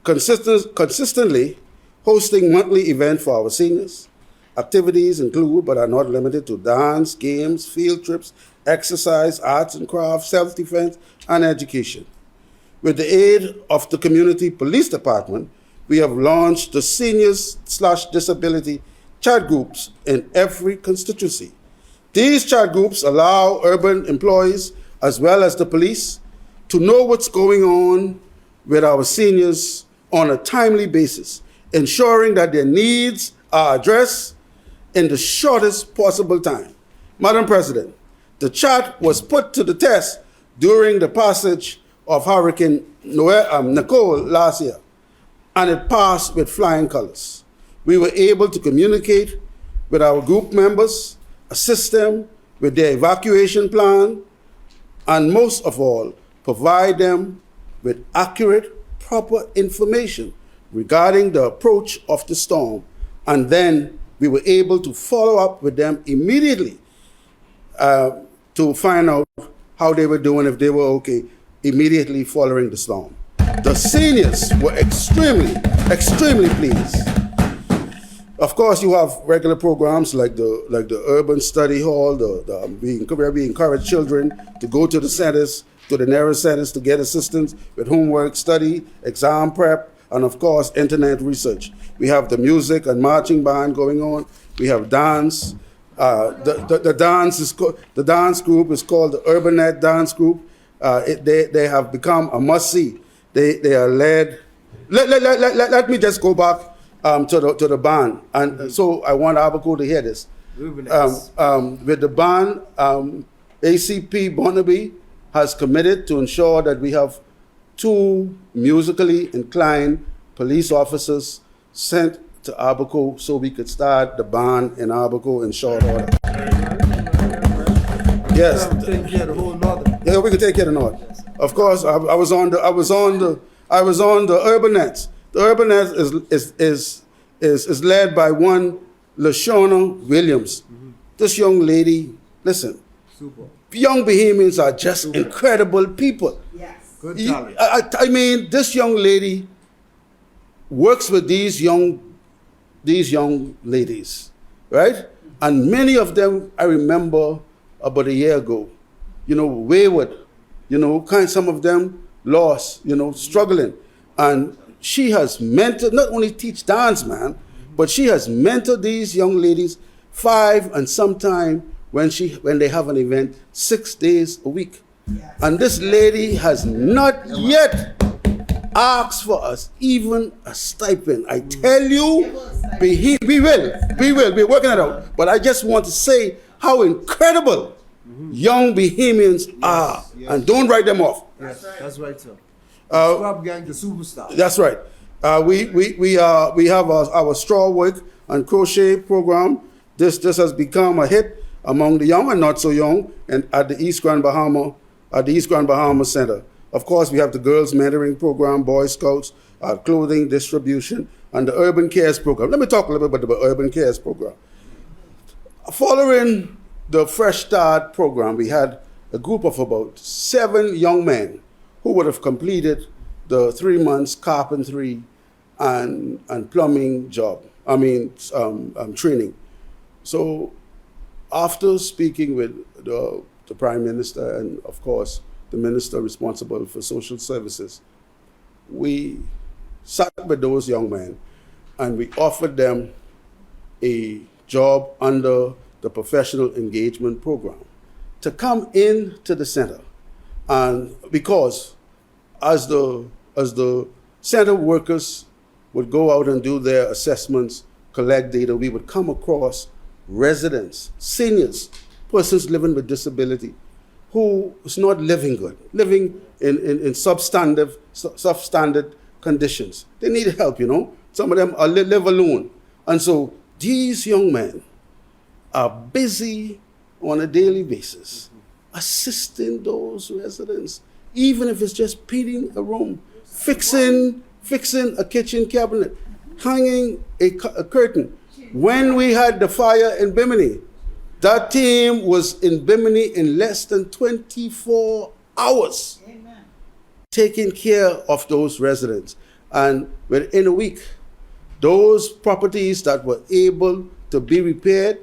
consistently hosting monthly events for our seniors. Activities include, but are not limited to, dance, games, field trips, exercise, arts and crafts, self-defense, and education. With the aid of the Community Police Department, we have launched the Seniors/Disability chat groups in every constituency. These chat groups allow urban employees as well as the police to know what's going on with our seniors on a timely basis, ensuring that their needs are addressed in the shortest possible time. Madam President, the chat was put to the test during the passage of Hurricane Nicole last year, and it passed with flying colors. We were able to communicate with our group members, assist them with their evacuation plan, and most of all, provide them with accurate, proper information regarding the approach of the storm. And then we were able to follow up with them immediately to find out how they were doing, if they were okay, immediately following the storm. The seniors were extremely pleased. Of course, you have regular programs like the Urban Study Hall, where we encourage children to go to the centers, to the nearest centers, to get assistance with homework, study, exam prep, and of course, internet research. We have the music and marching band going on. We have dance. The dance group is called the Urbanet Dance Group. They have become a must-see. They are led. Let me just go back to the band, and so I want Abaco to hear this. With the band, ACP Bonnaby has committed to ensure that we have 2 musically inclined police officers sent to Abaco so we could start the band in Abaco in short order. Yes. Take care of the whole northern. Yeah, we can take care of the north. Of course, I was on the Urbanet. The Urbanet is led by one Lashona Williams. This young lady, listen. Super. Young Bahamians are just incredible people. Good talent. I mean, this young lady works with these young ladies, right? And many of them I remember about a year ago, wayward, some of them lost, struggling. And she has mentored, not only teach dance, man, but she has mentored these young ladies 5 and sometime when they have an event 6 days a week. And this lady has not yet asked for us even a stipend. I tell you, we will. We're working it out. But I just want to say how incredible young Bahamians are. Yes. And don't write them off. Yes, that's right, sir. Scrub Gang, the superstar. That's right. We have our straw work and crochet program. This has become a hit among the young and not so young, and at the East Grand Bahama Center. Of course, we have the Girls Mentoring Program, Boy Scouts, clothing distribution, and the Urban Cares Program. Let me talk a little bit about the Urban Cares Program. Following the Fresh Start program, we had a group of about 7 young men who would have completed the 3 months carpentry and plumbing job. training. So after speaking with the Prime Minister and, of course, the Minister responsible for social services, we sat with those young men and we offered them a job under the professional engagement program to come into the center. And because as the center workers would go out and do their assessments, collect data, we would come across residents, seniors, persons living with disability, who is not living good, living in substandard conditions. They need help, you know. Some of them are live alone. And so these young men are busy on a daily basis assisting those residents, even if it's just painting a room, fixing a kitchen cabinet, hanging a curtain. When we had the fire in Bimini, that team was in Bimini in less than 24 hours. Amen. Taking care of those residents. And within a week, those properties that were able to be repaired,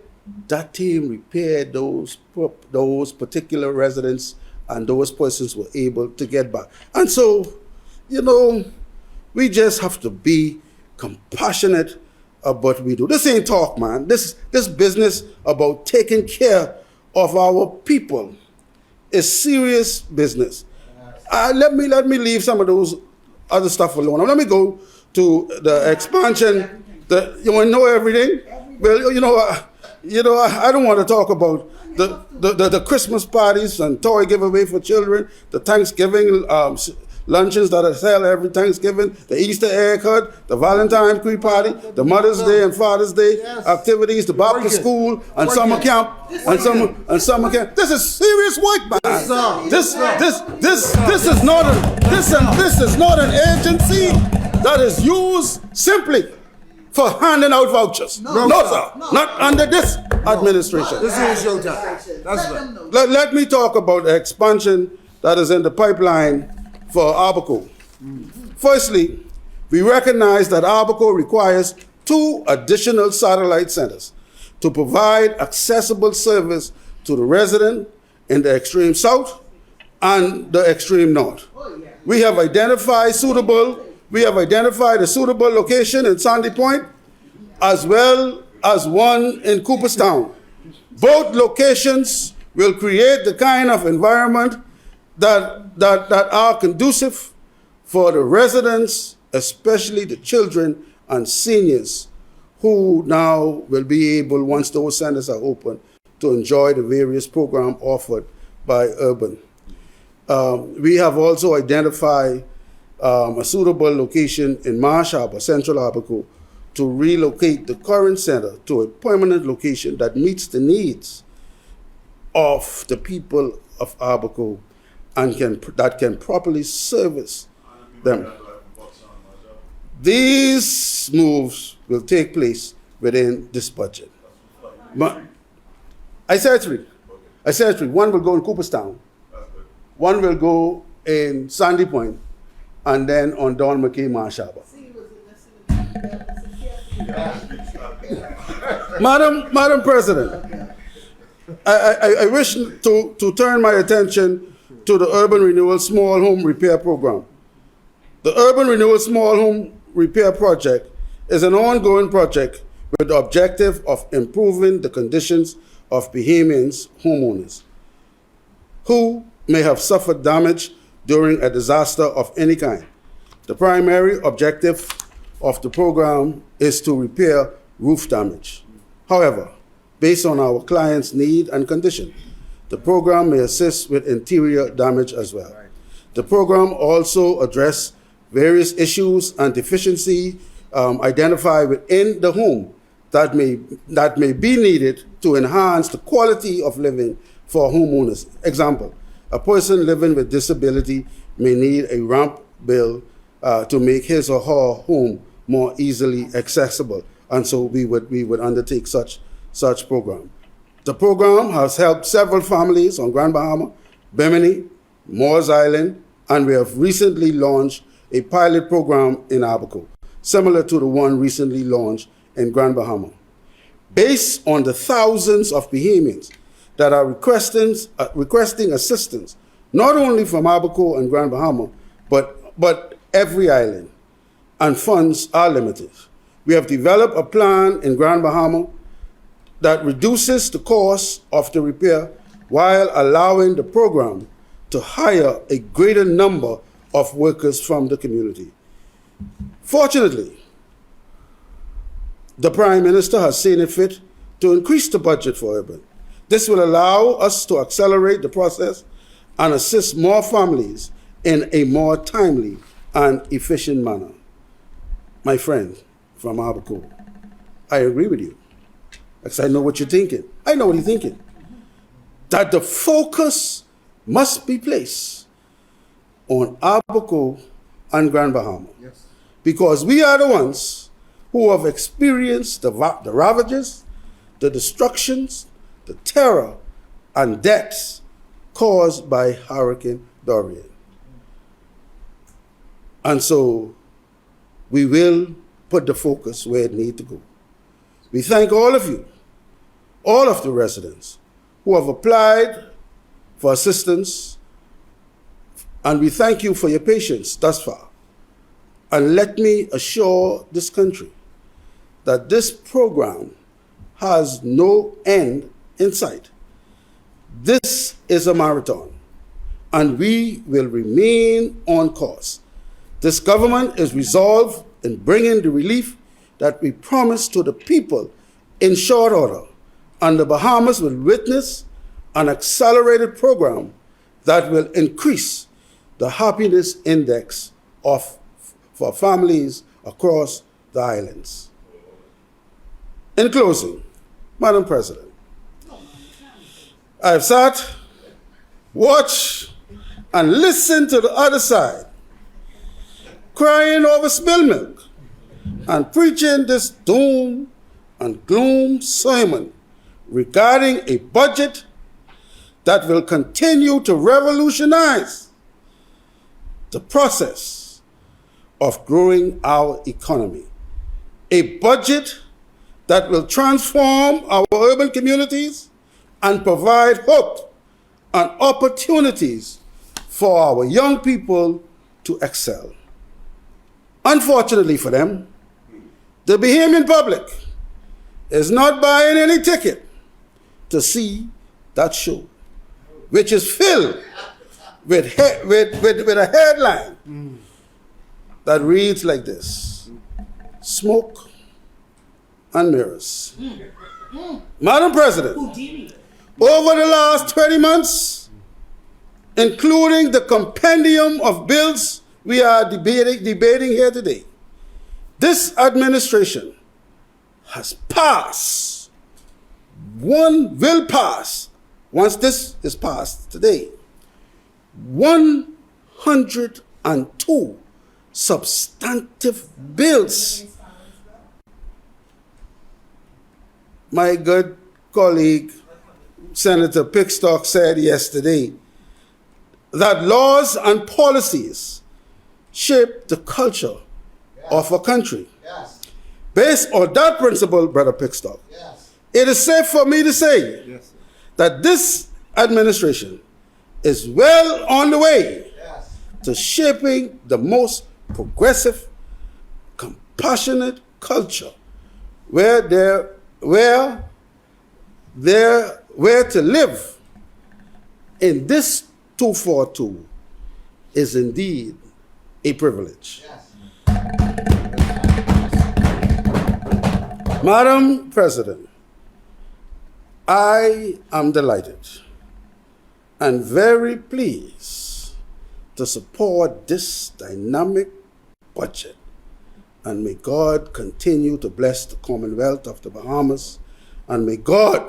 that team repaired those particular residents, and those persons were able to get back. And so, you know, we just have to be compassionate about what we do. This ain't talk, man. This business about taking care of our people is serious business. Let me leave some of those other stuff alone. Now, let me go to the expansion. You want to know everything? Well, I don't want to talk about the Christmas parties and toy giveaway for children, the Thanksgiving luncheons that are held every Thanksgiving, the Easter egg hunt, the Valentine's Tree party, the Mother's Day and Father's Day activities, the Baptist school and summer camp and summer camp. This is serious work, man. This is not an agency that is used simply for handing out vouchers. No, sir. Not under this administration. This is your time. That's right. Let me talk about the expansion that is in the pipeline for Abaco. Firstly, we recognize that Abaco requires 2 additional satellite centers to provide accessible service to the resident in the extreme south and the extreme north. We have identified a suitable location in Sandy Point, as well as one in Cooperstown. Both locations will create the kind of environment that are conducive for the residents, especially the children and seniors, who now will be able, once those centers are open, to enjoy the various programs offered by Urban. We have also identified a suitable location in Marsh Harbor, Central Abaco, to relocate the current center to a permanent location that meets the needs of the people of Abaco and that can properly service them. These moves will take place within this budget. I said three. One will go in Cooperstown, one will go in Sandy Point, and then on Don McKay Marsh Harbor. Madam President, I wish to turn my attention to the Urban Renewal Small Home Repair Program. The Urban Renewal Small Home Repair Project is an ongoing project with the objective of improving the conditions of Bahamians homeowners who may have suffered damage during a disaster of any kind. The primary objective of the program is to repair roof damage. However, based on our client's need and condition, the program may assist with interior damage as well. The program also addresses various issues and deficiencies identified within the home that may be needed to enhance the quality of living for homeowners. Example, a person living with disability may need a ramp built to make his or her home more easily accessible, and so we would undertake such program. The program has helped several families on Grand Bahama, Bimini, Moores Island, and we have recently launched a pilot program in Abaco, similar to the one recently launched in Grand Bahama, based on the thousands of Bahamians that are requesting assistance, not only from Abaco and Grand Bahama, but every island, and funds are limited. We have developed a plan in Grand Bahama that reduces the cost of the repair while allowing the program to hire a greater number of workers from the community. Fortunately, the Prime Minister has seen it fit to increase the budget for urban. This will allow us to accelerate the process and assist more families in a more timely and efficient manner. My friend from Abaco, I agree with you, because I know what you're thinking. I know what you're thinking. That the focus must be placed on Abaco and Grand Bahama. Yes. Because we are the ones who have experienced the ravages, the destructions, the terror, and deaths caused by Hurricane Dorian. And so we will put the focus where it needs to go. We thank all of you, all of the residents who have applied for assistance, and we thank you for your patience thus far. And let me assure this country that this program has no end in sight. This is a marathon, and we will remain on course. This government is resolved in bringing the relief that we promised to the people in short order, and the Bahamas will witness an accelerated program that will increase the happiness index for families across the islands. In closing, Madam President, I have sat, watched, and listened to the other side, crying over spilled milk and preaching this doom and gloom sermon regarding a budget that will continue to revolutionize the process of growing our economy. A budget that will transform our urban communities and provide hope and opportunities for our young people to excel. Unfortunately for them, the Bahamian public is not buying any ticket to see that show, which is filled with a headline that reads like this: Smoke and Mirrors. Madam President, over the last 20 months, including the compendium of bills we are debating here today, this administration has passed, will pass, once this is passed today, 102 substantive bills. My good colleague, Senator Pickstock, said yesterday that laws and policies shape the culture of a country. Yes. Based on that principle, Brother Pickstock, Yes. it is safe for me to say Yes. that this administration is well on the way Yes. to shaping the most progressive, compassionate culture where to live in this 242 is indeed a privilege. Yes. Madam President, I am delighted and very pleased to support this dynamic budget, and may God continue to bless the Commonwealth of the Bahamas, and may God,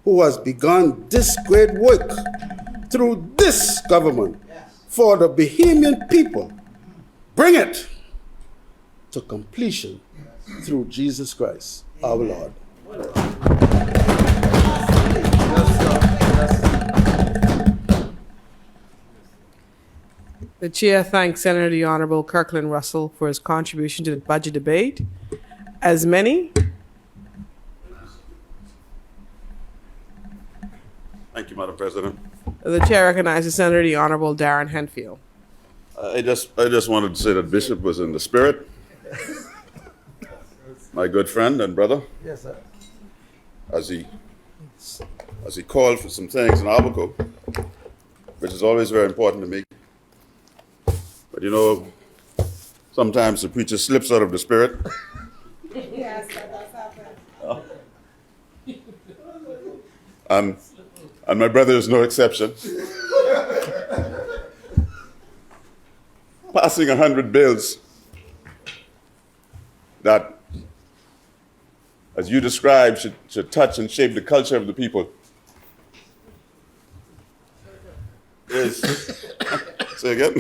who has begun this great work through this government for the Bahamian people, bring it to completion through Jesus Christ, our Lord. The Chair thanks Senator the Honorable Kirkland Russell for his contribution to the budget debate as many. Thank you, Madam President. The chair recognizes Senator the Honorable Darren Henfield. I just wanted to say that Bishop was in the spirit. My good friend and brother. Yes, sir. As he called for some things in Albuquerque, which is always very important to me. But you know, sometimes the preacher slips out of the spirit. Yes, that does happen. And my brother is no exception. Passing 100 bills that, as you described, should touch and shape the culture of the people is, say again,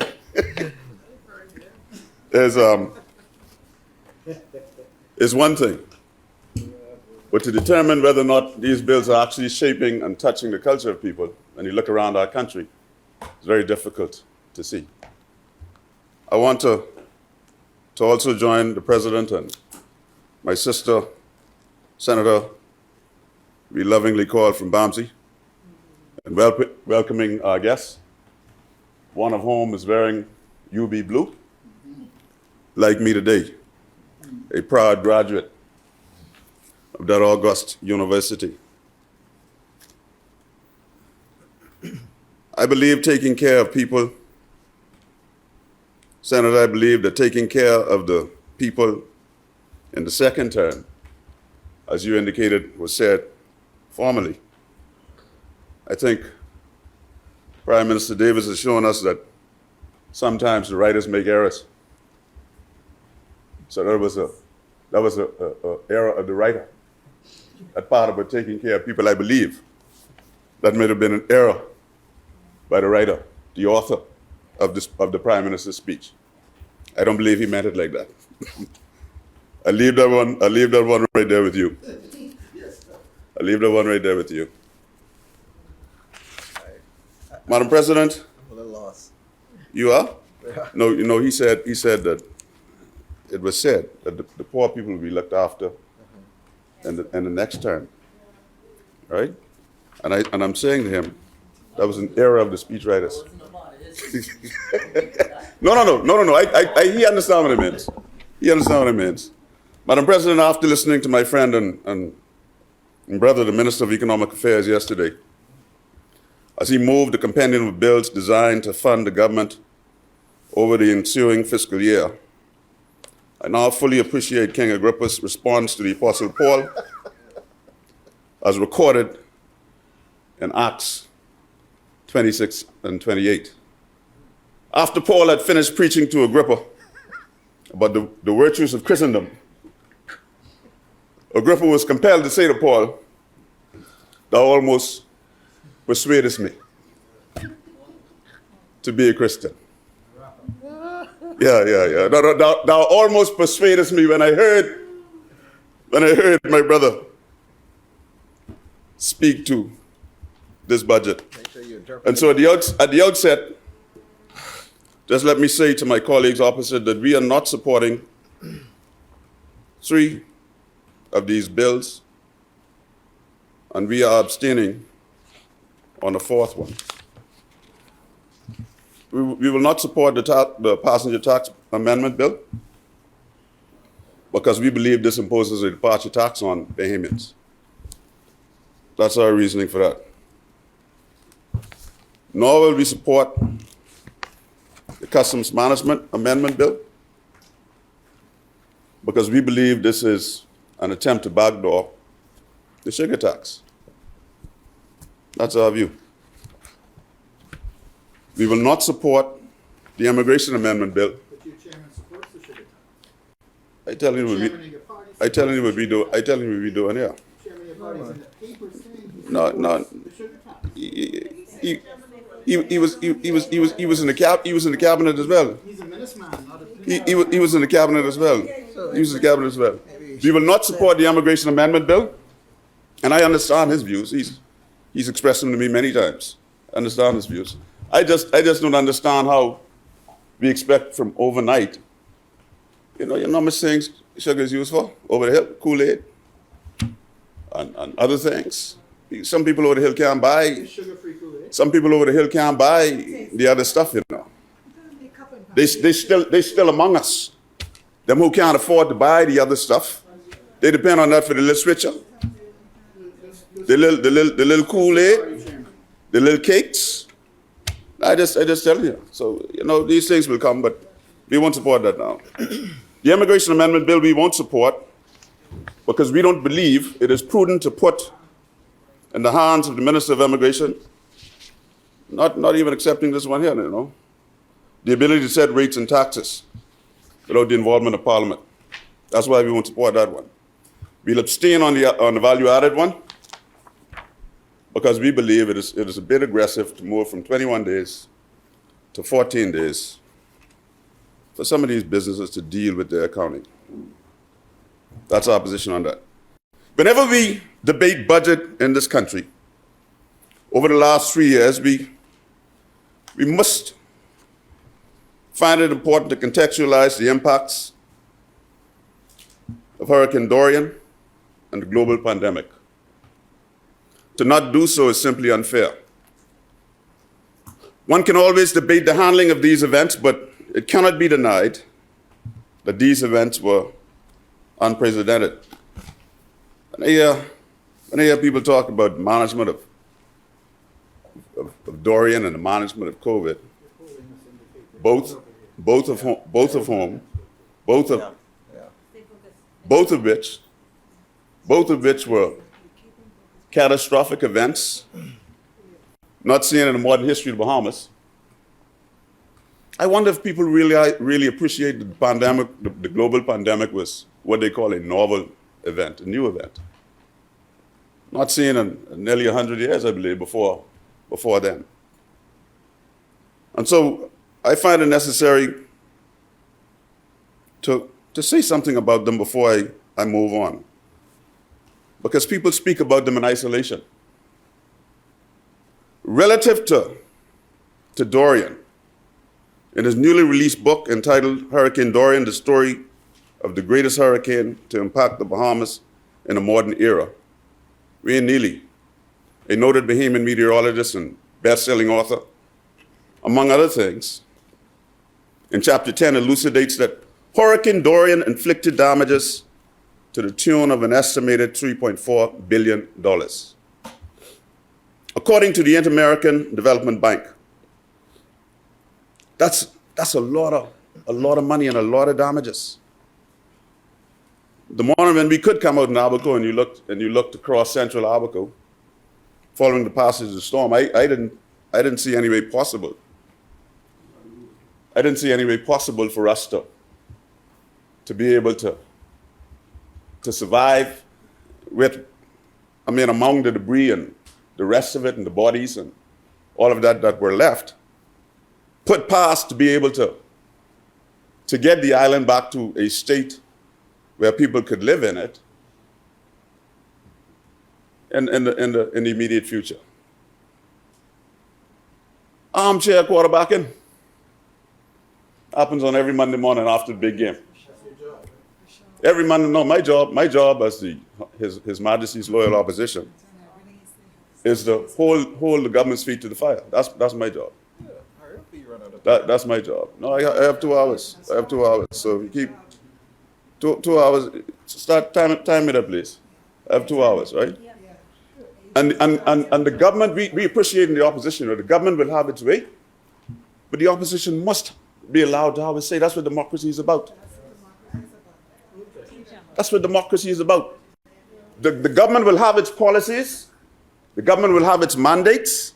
is one thing. But to determine whether or not these bills are actually shaping and touching the culture of people, when you look around our country, it's very difficult to see. I want to also join the President and my sister, Senator, we lovingly call from Bamsey, and welcoming our guests, one of whom is wearing UB blue, like me today, a proud graduate of that august university. I believe taking care of people, Senator, I believe that taking care of the people in the second term, as you indicated, was said formally. I think Prime Minister Davis has shown us that sometimes the writers make errors. So that was a error of the writer. That part about taking care of people, I believe, that may have been an error by the writer, the author of the Prime Minister's speech. I don't believe he meant it like that. I leave that one right there with you. I leave that one right there with you. Madam President, I'm a little lost. you are? Yeah. No, you know, he said that it was said that the poor people will be looked after in the next term, right? And I'm saying to him, that was an error of the speechwriters. No. He understands what it means. He understands what it means. Madam President, after listening to my friend and brother, the Minister of Economic Affairs yesterday, as he moved the compendium of bills designed to fund the government over the ensuing fiscal year, I now fully appreciate King Agrippa's response to the Apostle Paul as recorded in Acts 26 and 28. After Paul had finished preaching to Agrippa about the virtues of Christendom, Agrippa was compelled to say to Paul, "Thou almost persuadest me to be a Christian." Yeah. Thou almost persuadest me when I heard my brother speak to this budget. Make sure you interpret. And so at the outset, just let me say to my colleagues opposite that we are not supporting 3 of these bills, and we are abstaining on the 4th one. We will not support the passenger tax amendment bill because we believe this imposes a departure tax on Bahamians. That's our reasoning for that. Nor will we support the Customs Management Amendment Bill because we believe this is an attempt to backdoor the sugar tax. That's our view. We will not support the Immigration Amendment Bill. But your chairman supports the sugar tax. I tell you what Chairman we, of your party I tell you what we do. I tell you what we doing here. Chairman of your party is in the paper saying he No. supports the sugar tax. He was in the cabinet as well. He's a minister, not a He was in the cabinet as well. He was in the cabinet as well. We will not support the Immigration Amendment Bill, and I understand his views. He's expressed them to me many times. I understand his views. I just don't understand how we expect from overnight. You know, enormous things sugar is used for over the hill, Kool-Aid, and other things. Some people over the hill can't buy. Sugar-free Kool-Aid. Some people over the hill can't buy the other stuff, you know. They still among us. Them who can't afford to buy the other stuff, they depend on that for the little switcher, the little Kool-Aid, the little cakes. I just tell you. So, you know, these things will come, but we won't support that now. The Immigration Amendment Bill we won't support because we don't believe it is prudent to put in the hands of the Minister of Immigration, not even accepting this one here, you know, the ability to set rates and taxes without the involvement of Parliament. That's why we won't support that one. We'll abstain on the value-added one because we believe it is a bit aggressive to move from 21 days to 14 days for some of these businesses to deal with their accounting. That's our position on that. Whenever we debate budget in this country, over the last 3 years, we must find it important to contextualize the impacts of Hurricane Dorian and the global pandemic. To not do so is simply unfair. One can always debate the handling of these events, but it cannot be denied that these events were unprecedented. When I hear people talk about management of Dorian and the management of COVID, both of which were catastrophic events, not seen in the modern history of the Bahamas. I wonder if people really appreciate the pandemic, the global pandemic was what they call a novel event, a new event. Not seen in nearly 100 years, I believe, before then. And so I find it necessary to say something about them before I move on. Because people speak about them in isolation. Relative to Dorian, in his newly released book entitled Hurricane Dorian, The Story of the Greatest Hurricane to Impact the Bahamas in a Modern Era, Wayne Neely, a noted Bahamian meteorologist and best-selling author, among other things, in chapter 10 elucidates that Hurricane Dorian inflicted damages to the tune of an estimated $3.4 billion. According to the Inter-American Development Bank, that's a lot of money and a lot of damages. The morning when we could come out in Abaco and you looked across central Abaco, following the passage of the storm, I didn't see any way possible. I didn't see any way possible for us to be able to survive among the debris and the rest of it and the bodies and all of that were left, put past to be able to get the island back to a state where people could live in it in the immediate future. Armchair quarterbacking happens on every Monday morning after the big game. Every Monday, no, my job as His Majesty's loyal opposition is to hold the government's feet to the fire. That's my job. That's my job. No, I have 2 hours. So we keep 2 hours. Start time it up, please. I have 2 hours, right? And the government, we appreciate in the opposition, the government will have its way, but the opposition must be allowed to have its say. That's what democracy is about. That's what democracy is about. The government will have its policies, the government will have its mandates,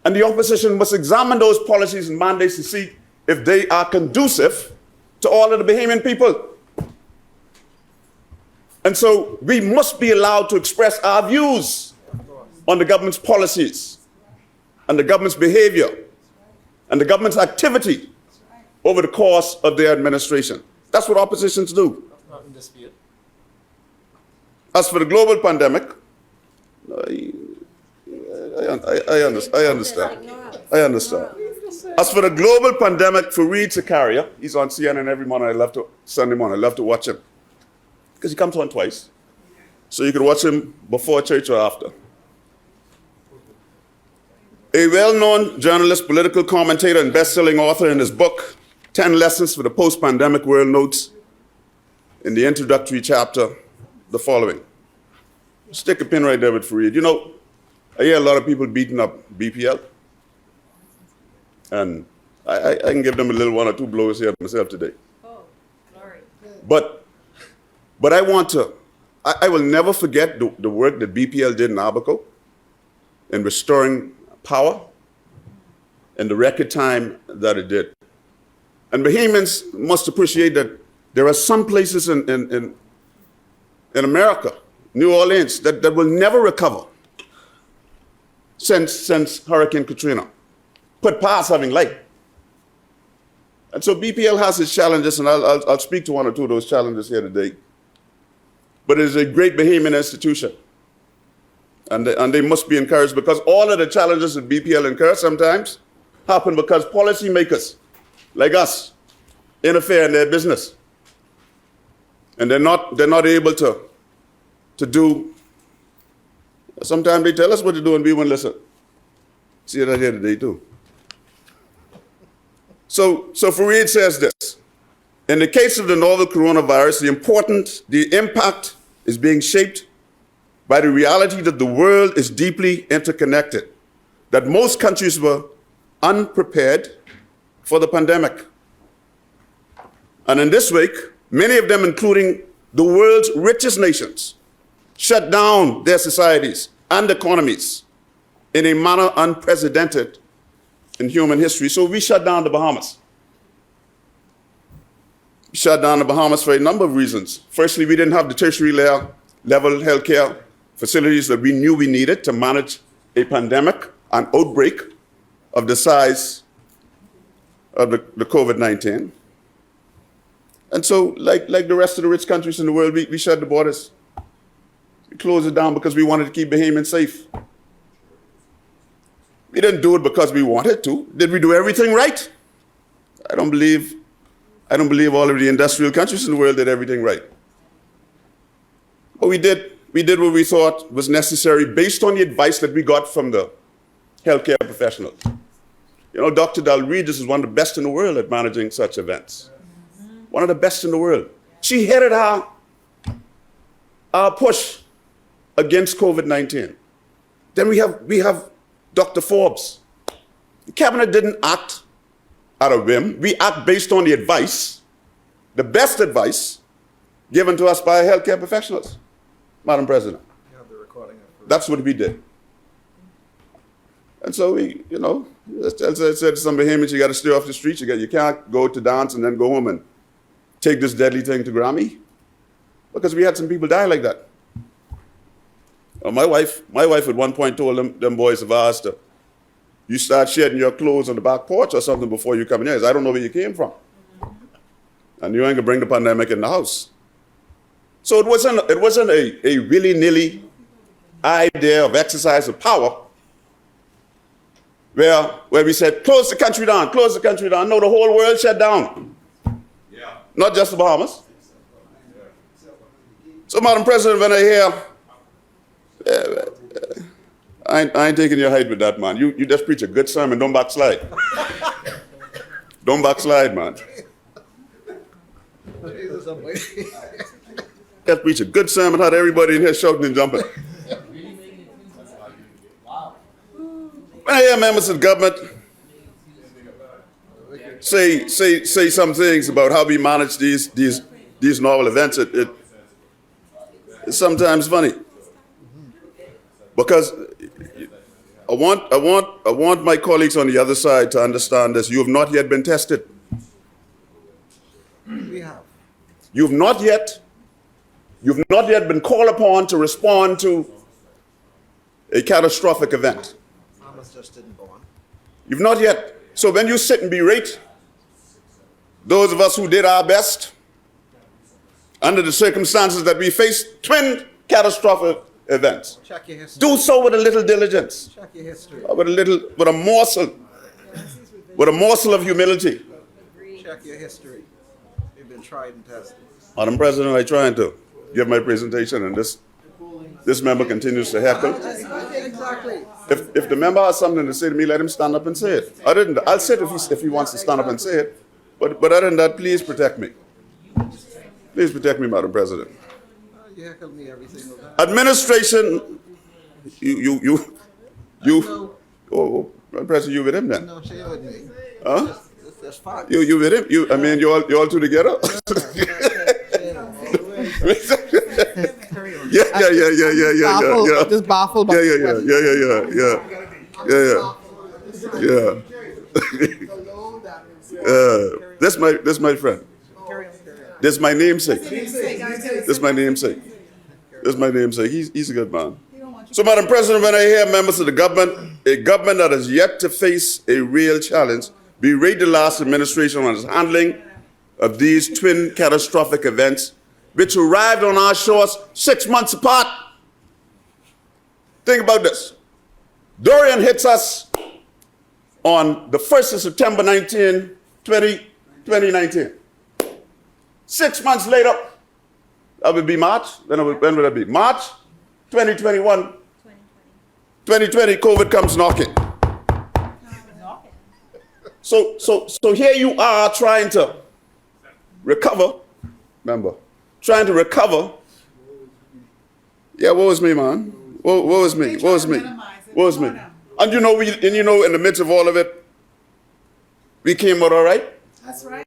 and the opposition must examine those policies and mandates to see if they are conducive to all of the Bahamian people. And so we must be allowed to express our views on the government's policies and the government's behavior and the government's activity over the course of their administration. That's what oppositions do. As for the global pandemic, I understand. As for the global pandemic, Fareed Zakaria, he's on CNN every morning. Sunday morning. I love to watch him because he comes on twice. So you can watch him before church or after. A well-known journalist, political commentator, and best-selling author in his book, 10 Lessons for the Post-Pandemic World, notes in the introductory chapter the following. Stick a pin right there with Fareed. You know, I hear a lot of people beating up BPL. And I can give them a little one or two blows here myself today. Oh, sorry. But I will never forget the work that BPL did in Abaco in restoring power in the record time that it did. And Bahamians must appreciate that there are some places in America, New Orleans, that will never recover since Hurricane Katrina. Put past having light. And so BPL has its challenges, and I'll speak to one or two of those challenges here today. But it is a great Bahamian institution. And they must be encouraged, because all of the challenges that BPL incurs sometimes happen because policymakers like us interfere in their business. And they're not able to do. Sometimes they tell us what to do and we won't listen. See that here today too. So Fareed says this: in the case of the novel coronavirus, the impact is being shaped by the reality that the world is deeply interconnected, that most countries were unprepared for the pandemic. And in this wake, many of them, including the world's richest nations, shut down their societies and economies in a manner unprecedented in human history. So we shut down the Bahamas. We shut down the Bahamas for a number of reasons. Firstly, we didn't have the tertiary level healthcare facilities that we knew we needed to manage a pandemic, an outbreak of the size of the COVID-19. And so, like the rest of the rich countries in the world, we shut the borders. We closed it down because we wanted to keep Bahamians safe. We didn't do it because we wanted to. Did we do everything right? I don't believe all of the industrial countries in the world did everything right. But we did what we thought was necessary based on the advice that we got from the healthcare professionals. You know, Dr. Dalreed is one of the best in the world at managing such events. One of the best in the world. She headed our push against COVID-19. Then we have Dr. Forbes. The cabinet didn't act out of whim. We act based on the advice, the best advice given to us by healthcare professionals, Madam President. You have the recording of That's what we did. And so we, as I said to some Bahamians, you got to stay off the streets. You can't go to dance and then go home and take this deadly thing to Grammy, because we had some people die like that. My wife at one point told them boys of ours to, you start shedding your clothes on the back porch or something before you come in here. I don't know where you came from. And you ain't gonna bring the pandemic in the house. So it wasn't a willy-nilly idea of exercise of power where we said, close the country down. No, the whole world shut down. Yeah. Not just the Bahamas. So, Madam President, when I hear, I ain't taking your height with that, man. You just preach a good sermon, don't backslide. Don't backslide, man. Just preach a good sermon, had everybody in here shouting and jumping. When I hear members of government say some things about how we manage these novel events, it's sometimes funny. Because I want my colleagues on the other side to understand this. You have not yet been tested. We have. You've not yet been called upon to respond to a catastrophic event. Thomas just didn't go on. You've not yet. So when you sit and berate those of us who did our best under the circumstances that we faced, twin catastrophic events, Check your history. do so with a little diligence, Check your history. with a morsel with a morsel of humility. Check your history. You've been tried and tested. Madam President, I trying to give my presentation, and this member continues to heckle. Exactly. If the member has something to say to me, let him stand up and say it. Other than that, I'll say it if he wants to stand up and say it. But other than that, please protect me. Please protect me, Madam President. You heckle me every single time. Administration, oh, Madam President, you with him then? No, share with me. Huh? That's fine. You with him? I mean, you all two together? Yeah. Just baffled by This my friend. This my namesake. This my namesake. He's a good man. So, Madam President, when I hear members of the government, a government that has yet to face a real challenge, berate the last administration on its handling of these twin catastrophic events, which arrived on our shores 6 months apart. Think about this. Dorian hits us on the 1st of September 2019. 6 months later, that would be March. When would that be? March 2021. 2020, COVID comes knocking. So here you are trying to recover. Remember, trying to recover. Yeah, what was me, man? What was me? And you know, in the midst of all of it, we came out all right. That's right.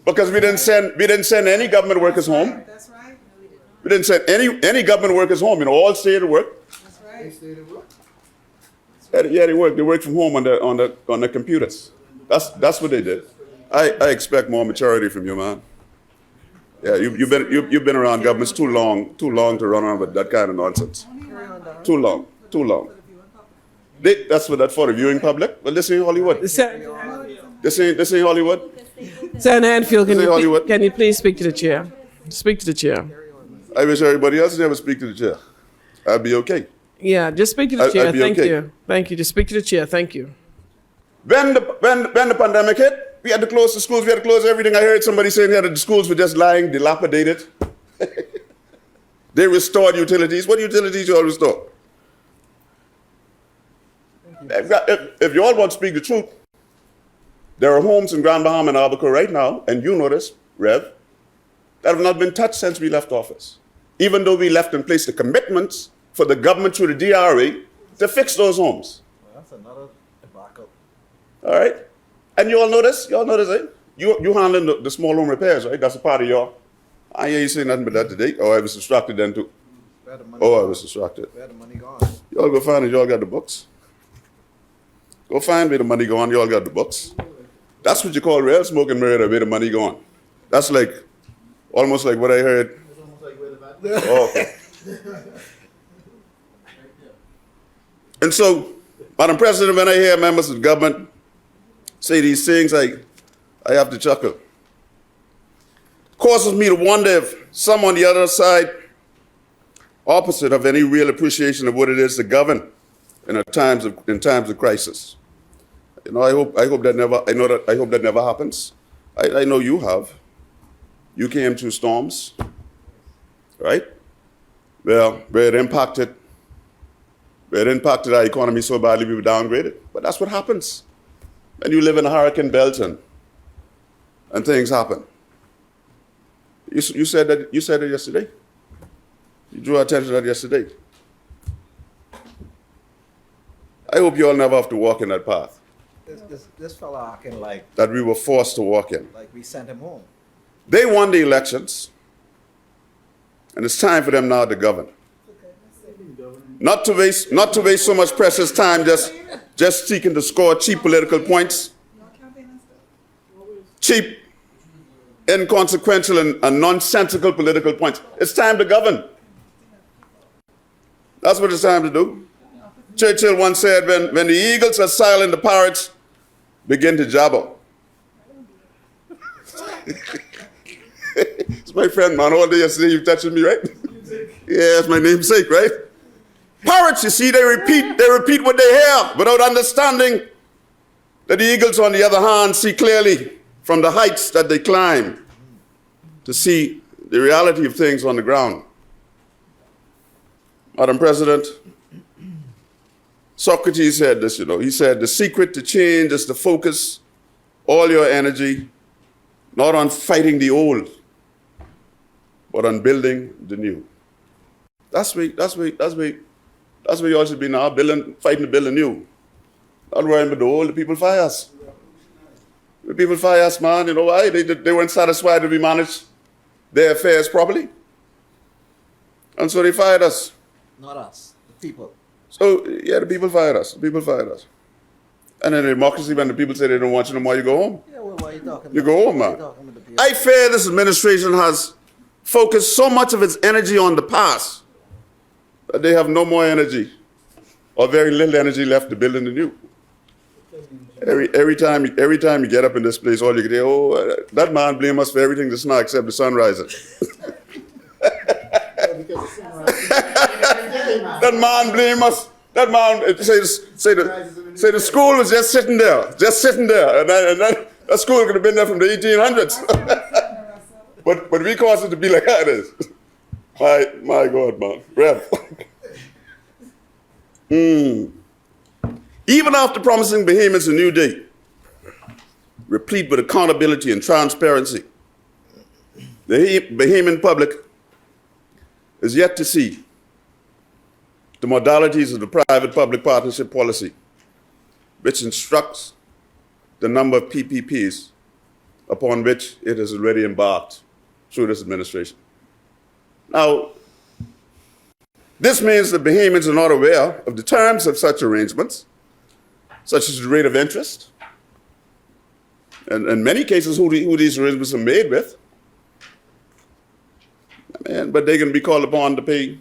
Because we didn't send any government workers home. That's right. No, we did not. We didn't send any government workers home. All stayed at work. That's right. Yeah, they work. They work from home on the computers. That's what they did. I expect more maturity from you, man. Yeah, you've been around governments too long to run around with that kind of nonsense. Too long. That's what for the viewing public. Well, this ain't Hollywood. This ain't Hollywood. Senator Enfield, Hollywood. can you please speak to the chair? Speak to the chair. I wish everybody else never speak to the chair. I'd be okay. Yeah, just speak to the chair. I'd be Thank okay. you. Thank you. Just speak to the chair. Thank you. When the pandemic hit, we had to close the schools. We had to close everything. I heard somebody saying that the schools were just lying, dilapidated. They restored utilities. What utilities you all restore? If you all want to speak the truth, there are homes in Grand Bahama and Albuquerque right now, and you know this, Rev, that have not been touched since we left office. Even though we left in place the commitments for the government through the DRA to fix those homes. Well, that's another debacle. All right? And you all know this? You all know this, right? You handling the small home repairs, right? That's a part of your... I hear you say nothing but that today. Oh, I was distracted then too. Where the money Oh, I gone? was distracted. Where the money gone? You all go find it. You all got the books. Go find where the money gone. You all got the books. That's what you call real smoke and mirror, where the money gone. That's like, almost like what I heard. Oh, okay. And so, Madam President, when I hear members of the government say these things, I have to chuckle. Causes me to wonder if some on the other side, opposite of any real appreciation of what it is to govern in times of crisis. You know, I hope that never happens. I know you have. You came through storms, right? Well, where it impacted our economy so badly we were downgraded. But that's what happens when you live in a hurricane belt and things happen. You said that yesterday. You drew attention to that yesterday. I hope you all never have to walk in that path This fella acting like that we were forced to walk in. we sent him home. They won the elections, and it's time for them now to govern. Not to waste so much precious time just seeking to score cheap political points, cheap, inconsequential, and nonsensical political points. It's time to govern. That's what it's time to do. Churchill once said, when the eagles are silent, the parrots begin to jabber. It's my friend, man. All day yesterday, you touching me, right? Yeah, it's my namesake, right? Parrots, you see, they repeat what they hear without understanding That the eagles, on the other hand, see clearly from the heights that they climb to see the reality of things on the ground. Madam President, Socrates said this, he said, the secret to change is to focus all your energy not on fighting the old, but on building the new. That's where you all should be now, fighting to build the new. Not worrying about the old, the people fire us. The people fire us, man, you know why? They weren't satisfied that we managed their affairs properly. And so they fired us. Not us, the people. So, yeah, the people fired us. The people fired us. And in a democracy, when the people say they don't want you no more, you go home. Yeah, well, why are you talking You about? go home, Why are you man. talking about the people? I fear this administration has focused so much of its energy on the past that they have no more energy or very little energy left to build in the new. Every time you get up in this place, all you can hear, oh, that man blame us for everything that's not except the sun rising. That man blame us. That man say the school was just sitting there, and then that school could have been there from the 1800s. but we caused it to be like that it is. My God, man, Rev. Even after promising Bahamians a new day, replete with accountability and transparency, the Bahamian public is yet to see the modalities of the private-public partnership policy, which instructs the number of PPPs upon which it has already embarked through this administration. Now, this means that Bahamians are not aware of the terms of such arrangements, such as the rate of interest, and in many cases who these arrangements are made with. But they can be called upon to pay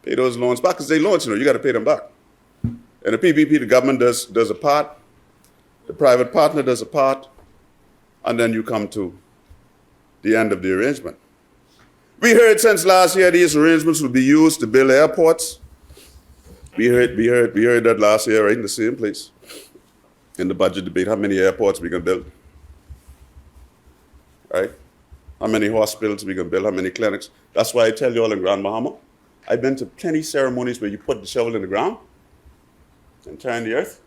those loans back, because they loans, you got to pay them back. And the PPP, the government does a part, the private partner does a part, and then you come to the end of the arrangement. We heard since last year these arrangements will be used to build airports. We heard that last year, right, in the same place, in the budget debate, how many airports we can build, right? How many hospitals we can build, how many clinics. That's why I tell you all in Grand Bahama, I've been to plenty ceremonies where you put the shovel in the ground and turn the earth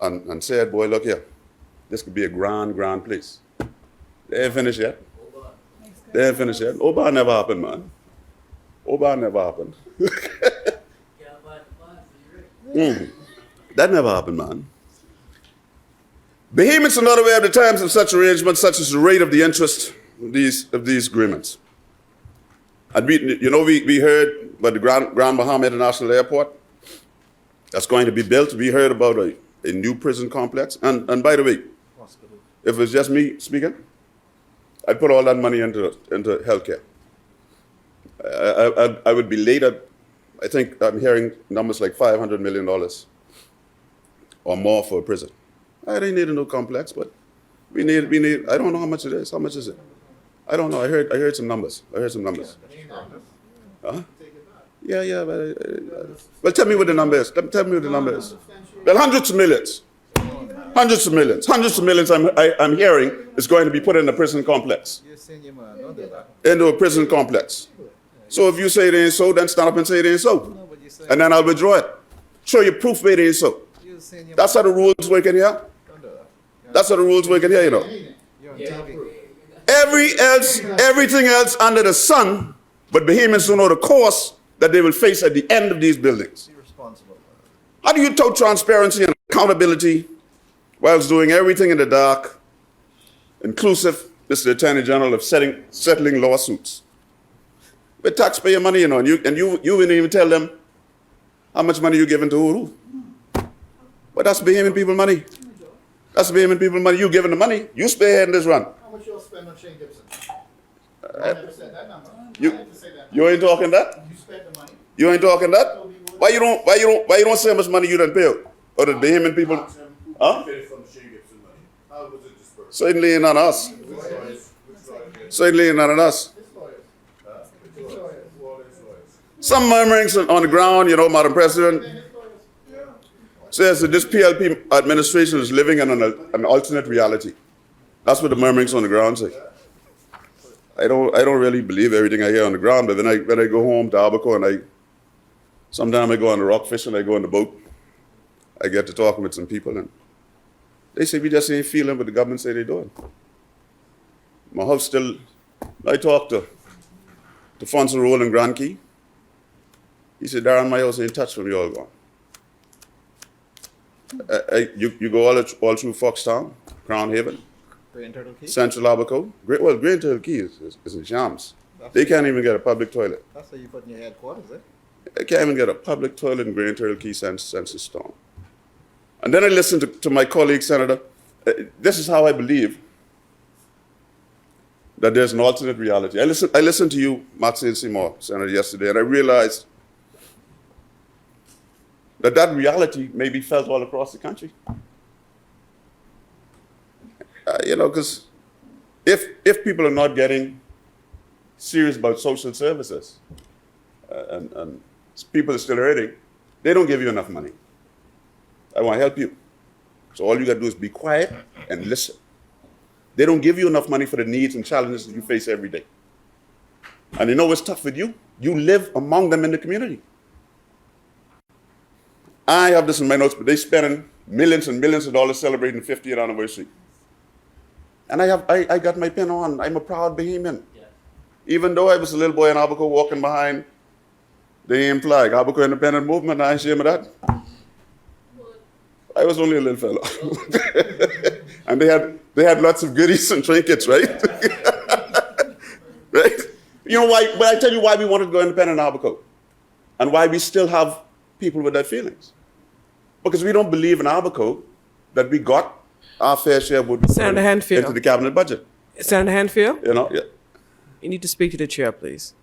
and said, boy, look here, this could be a grand place. They ain't finished yet. They ain't finished yet. Oba never happened, man. Oba never happened. That never happened, man. Bahamians are not aware of the terms of such arrangements, such as the rate of the interest of these agreements. And we heard about the Grand Bahama International Airport that's going to be built. We heard about a new prison complex. And by the way, if it was just me speaking, I'd put all that money into healthcare. I would be late at, I think I'm hearing numbers like $500 million or more for a prison. I didn't need a new complex, but we need, I don't know how much it is. How much is it? I don't know. I heard some numbers. Huh? Yeah, well, tell me what the number is. Tell me what the number is. Well, hundreds of millions. Hundreds of millions I'm hearing is going to be put in a prison complex. Into a prison complex. So if you say it ain't so, then stand up and say it ain't so. And then I'll withdraw it. Show you proof it ain't so. That's how the rules work in here. That's how the rules work in here, you know. Everything else under the sun, but Bahamians don't know the cost that they will face at the end of these buildings. How do you tout transparency and accountability whilst doing everything in the dark, inclusive, Mr. Attorney General, of settling lawsuits with taxpayer money, you know, and you wouldn't even tell them how much money you're giving to who? But that's Bahamian people money. That's Bahamian people money. You giving the money, you spearheading this run. How much y'all spend on Shane Gibson? I never said that number. You ain't talking that? You spent the money. You ain't talking that? Why you don't say how much money you done pay? Or the Bahamian people? Huh? Certainly ain't on us. Certainly ain't on us. Some murmurings on the ground, you know, Madam President. says that this PLP administration is living in an alternate reality. That's what the murmurings on the ground say. I don't really believe everything I hear on the ground, but when I go home to Abaco and sometimes I go on the rockfish and I go on the boat, I get to talking with some people and they say we just ain't feeling what the government say they're doing. My house still, I talked to Fonso Roll in Grand Key. He said, Darren, my house ain't touched when we all gone. You go all through Foxtown, Crown Haven, Green Turtle Key? Central Abaco. Green Turtle Key is in shams. They can't even get a public toilet. That's where you put in your headquarters, eh? They can't even get a public toilet in Green Turtle Key since the storm. And then I listened to my colleague, Senator. This is how I believe that there's an alternate reality. I listened to you, Maxine Seymour, Senator, yesterday, and I realized that reality may be felt all across the country. Because if people are not getting serious about social services and people are still hurting, they don't give you enough money. I want to help you. So all you got to do is be quiet and listen. They don't give you enough money for the needs and challenges that you face every day. And you know what's tough with you? You live among them in the community. I have this in my notes, but they're spending millions and millions of dollars celebrating the 50th anniversary. And I got my pin on. I'm a proud Bahamian. Yeah. Even though I was a little boy in Abaco walking behind the AIM flag, Abaco Independent Movement, I ain't ashamed of that. I was only a little fellow. And they had lots of goodies and trinkets, right? Right? You know why? But I tell you why we wanted to go independent in Abaco and why we still have people with that feelings. Because we don't believe in Abaco that we got our fair share would be Senator Hanfield. into the cabinet budget. Senator Hanfield, Yeah. you need to speak to the chair, please.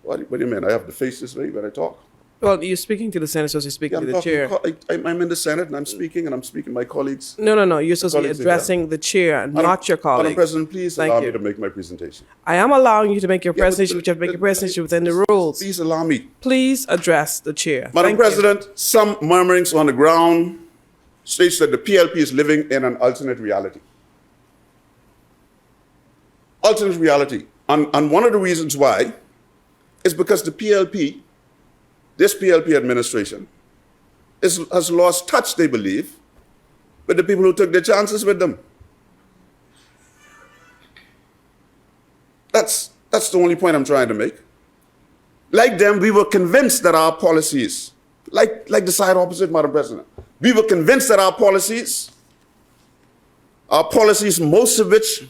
What do you mean? I have to face this way when I talk? Well, you're speaking to the Senate, so you're speaking to the chair. I'm in the Senate and I'm speaking to my colleagues. No. You're supposed to be Colleagues, addressing the chair, not your Madam colleague. President, please Thank allow you. me to make my presentation. I am allowing you to make your Yeah, but presentation, but you have to make your presentation within the rules. Please allow me. Please address the chair. Madam Thank you. President, some murmurings on the ground states that the PLP is living in an alternate reality. Alternate reality. And one of the reasons why is because the PLP, this PLP administration, has lost touch, they believe, with the people who took their chances with them. That's the only point I'm trying to make. Like them, we were convinced that our policies, like the side opposite, Madam President, we were convinced that our policies, most of which,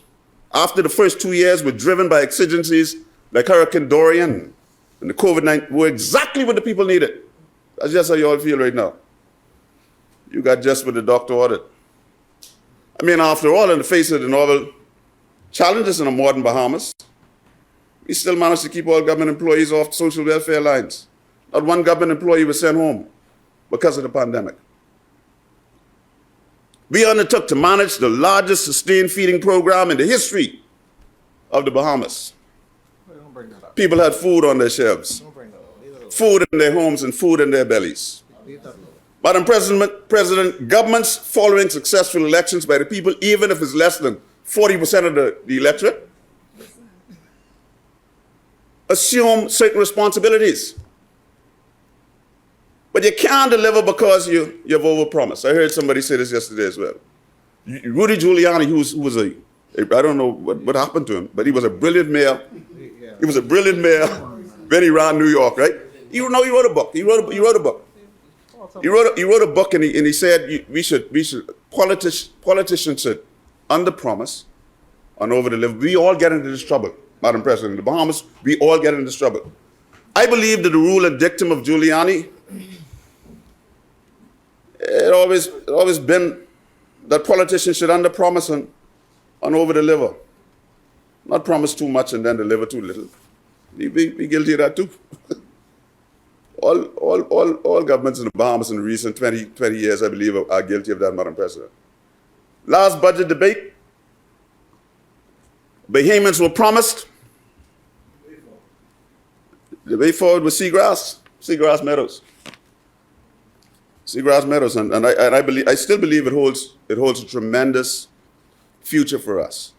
after the first 2 years, were driven by exigencies like Hurricane Dorian and the COVID-19, were exactly what the people needed. That's just how you all feel right now. You got just what the doctor ordered. I mean, after all, in the face of the novel challenges in the modern Bahamas, we still managed to keep all government employees off social welfare lines. Not one government employee was sent home because of the pandemic. We undertook to manage the largest sustained feeding program in the history of the Bahamas. Don't bring that up. People had food on their shelves, Don't bring that up. Leave it alone. food in their homes and food in their bellies. Leave that alone. Madam President, governments following successful elections by the people, even if it's less than 40% of the electorate, assume certain responsibilities. But you can't deliver because you've overpromised. I heard somebody say this yesterday as well. Rudy Giuliani, who was I don't know what happened to him, but he was a brilliant mayor. Yeah. He was a brilliant mayor when he ran New York, right? He wrote a book. He wrote a book. He wrote a book and he said politicians should underpromise and overdeliver. We all get into this trouble, Madam President. In the Bahamas, we all get into this trouble. I believe that the rule and dictum of Giuliani, it always been that politicians should underpromise and overdeliver. Not promise too much and then deliver too little. We guilty of that too. All governments in the Bahamas in the recent 20 years, I believe, are guilty of that, Madam President. Last budget debate, Bahamians were promised the way forward was seagrass meadows. Seagrass Meadows, and I still believe it holds a tremendous future for us.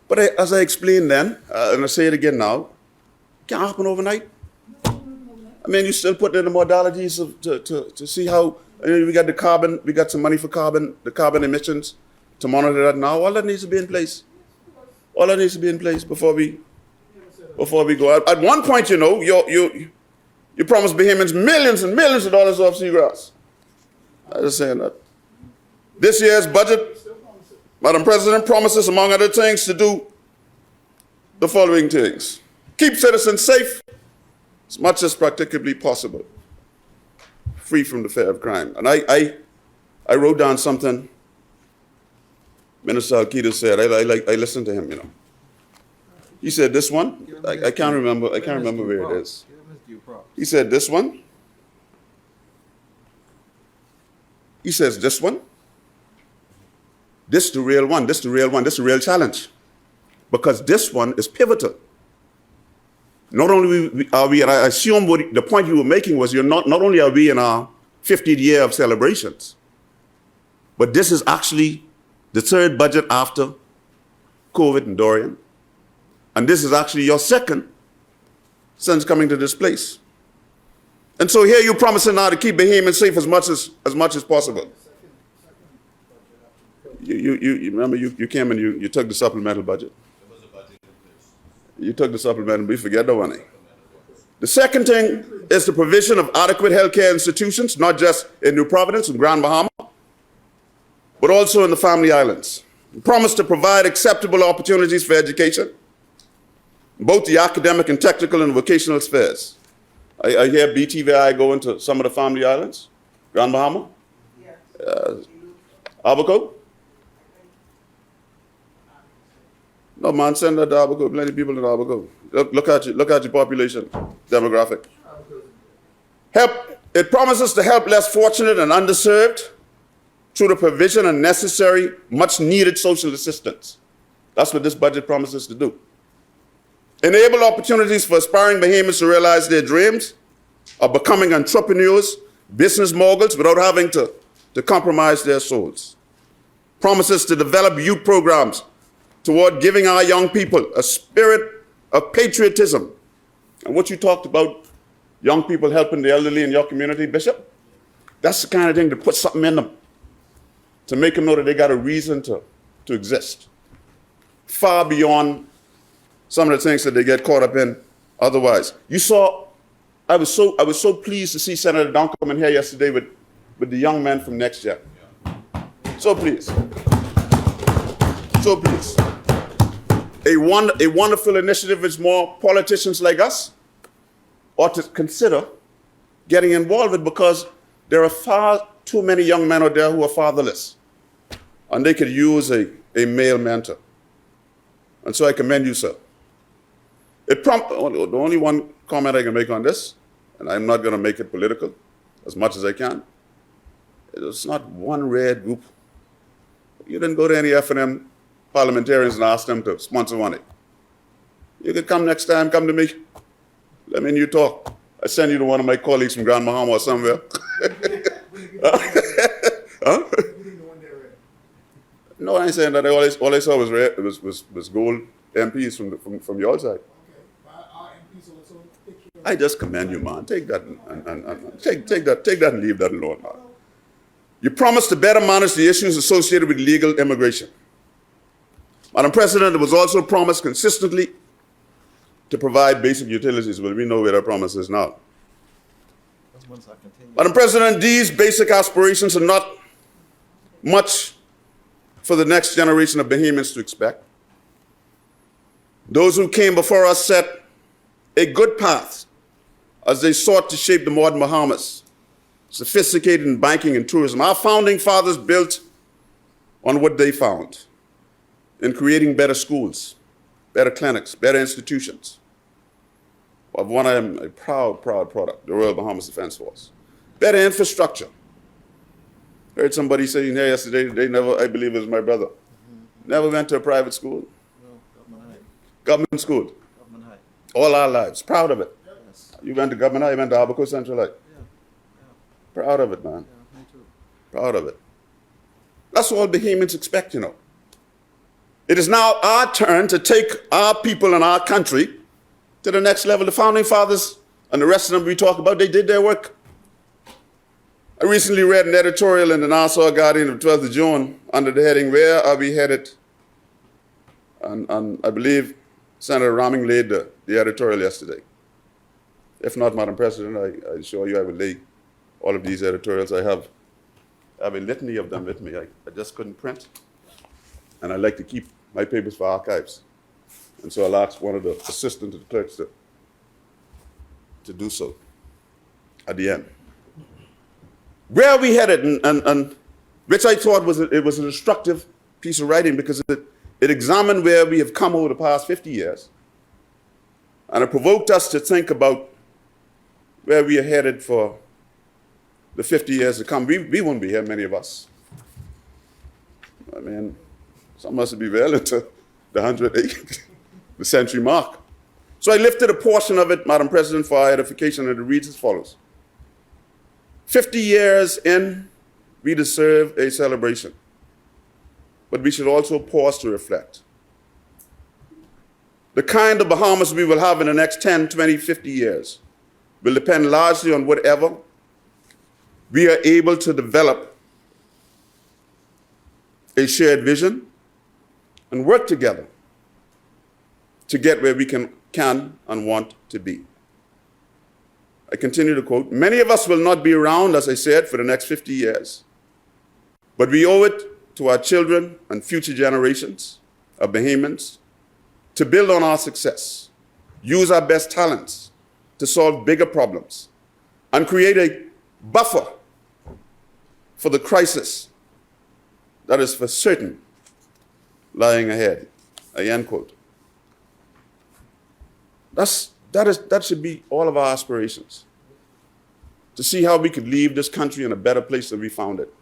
But as I explained then, and I say it again now, it can't happen overnight. I mean, you still put in the modalities to see how, we got the carbon, we got some money for the carbon emissions to monitor that now. All that needs to be in place. All that needs to be in place before we go. At one point, you promised Bahamians millions and millions of dollars off seagrass. I'm just saying that. This year's budget, Madam President, promises, among other things, to do the following things. Keep citizens safe as much as practically possible, free from the fear of crime. And I wrote down something Minister Alkita said. I listened to him, He said this one. I can't remember where it is. He said this one. He says this one. This is the real one. This is the real one. This is the real challenge. Because this one is pivotal. Not only are we, and I assume the point you were making was not only are we in our 50th year of celebrations, but this is actually the third budget after COVID and Dorian. And this is actually your second since coming to this place. And so here you're promising now to keep Bahamians safe as much as possible. You remember you came and you took the supplemental budget. You took the supplemental, we forget the money. The second thing is the provision of adequate healthcare institutions, not just in New Providence and Grand Bahama, but also in the Family Islands. We promise to provide acceptable opportunities for education, both the academic and technical and vocational spheres. I hear BTVI go into some of the Family Islands, Grand Bahama, Abaco. No, man, send that to Abaco. Plenty of people in Abaco. Look at your population demographic. It promises to help less fortunate and underserved through the provision of necessary, much-needed social assistance. That's what this budget promises to do. Enable opportunities for aspiring Bahamians to realize their dreams of becoming entrepreneurs, business moguls, without having to compromise their souls. Promises to develop youth programs toward giving our young people a spirit of patriotism. And what you talked about, young people helping the elderly in your community, Bishop, that's the kind of thing to put something in them, to make them know that they got a reason to exist, far beyond some of the things that they get caught up in otherwise. You saw, I was so pleased to see Senator Dunn come in here yesterday with the young men from Next Gen. So pleased. So pleased. A wonderful initiative which more politicians like us ought to consider getting involved with, because there are far too many young men out there who are fatherless, and they could use a male mentor. And so I commend you, sir. The only one comment I can make on this, and I'm not going to make it political as much as I can, it's not one red group. You didn't go to any F&M parliamentarians and ask them to sponsor money. You could come next time, come to me. Let me and you talk. I send you to one of my colleagues from Grand Bahama or somewhere. Huh? No, I ain't saying that. All I saw was red, was gold MPs from your side. I just commend you, man. Take that and take that and leave that alone, man. You promised to better manage the issues associated with illegal immigration. Madam President, it was also promised consistently to provide basic utilities. Well, we know where that promise is now. Madam President, these basic aspirations are not much for the next generation of Bahamians to expect. Those who came before us set a good path as they sought to shape the modern Bahamas, sophisticated in banking and tourism. Our founding fathers built on what they found in creating better schools, better clinics, better institutions. Of one I am a proud product, the Royal Bahamas Defense Force. Better infrastructure. I heard somebody saying here yesterday, they never, I believe it was my brother, never went to a private school. No, Government school. government high. All our lives, proud of it. Yes. You went to government high, you went to Abaco Central High. Proud of it, man. Proud of it. That's all Bahamians expect, you know. It is now our turn to take our people and our country to the next level. The founding fathers and the rest of them we talk about, they did their work. I recently read an editorial in the Nassau Guardian of 12th of June under the heading, "Where Are We Headed?" And I believe Senator Raming laid the editorial yesterday. If not, Madam President, I assure you I will lay all of these editorials. I have a litany of them with me. I just couldn't print. And I like to keep my papers for archives. And so I'll ask one of the assistants to the clerks to do so at the end. Where are we headed? And which I thought was it was an instructive piece of writing because it examined where we have come over the past 50 years. And it provoked us to think about where we are headed for the 50 years to come. We won't be here, many of us. I mean, some of us will be well into the 108th, the century mark. So I lifted a portion of it, Madam President, for our edification, and it reads as follows. 50 years in, we deserve a celebration. But we should also pause to reflect. The kind of Bahamas we will have in the next 10, 20, 50 years will depend largely on whatever we are able to develop a shared vision and work together to get where we can and want to be. I continue to quote, "Many of us will not be around, as I said, for the next 50 years, but we owe it to our children and future generations of Bahamians to build on our success, use our best talents to solve bigger problems, and create a buffer for the crisis that is for certain lying ahead." End quote. That should be all of our aspirations, to see how we could leave this country in a better place than we found it,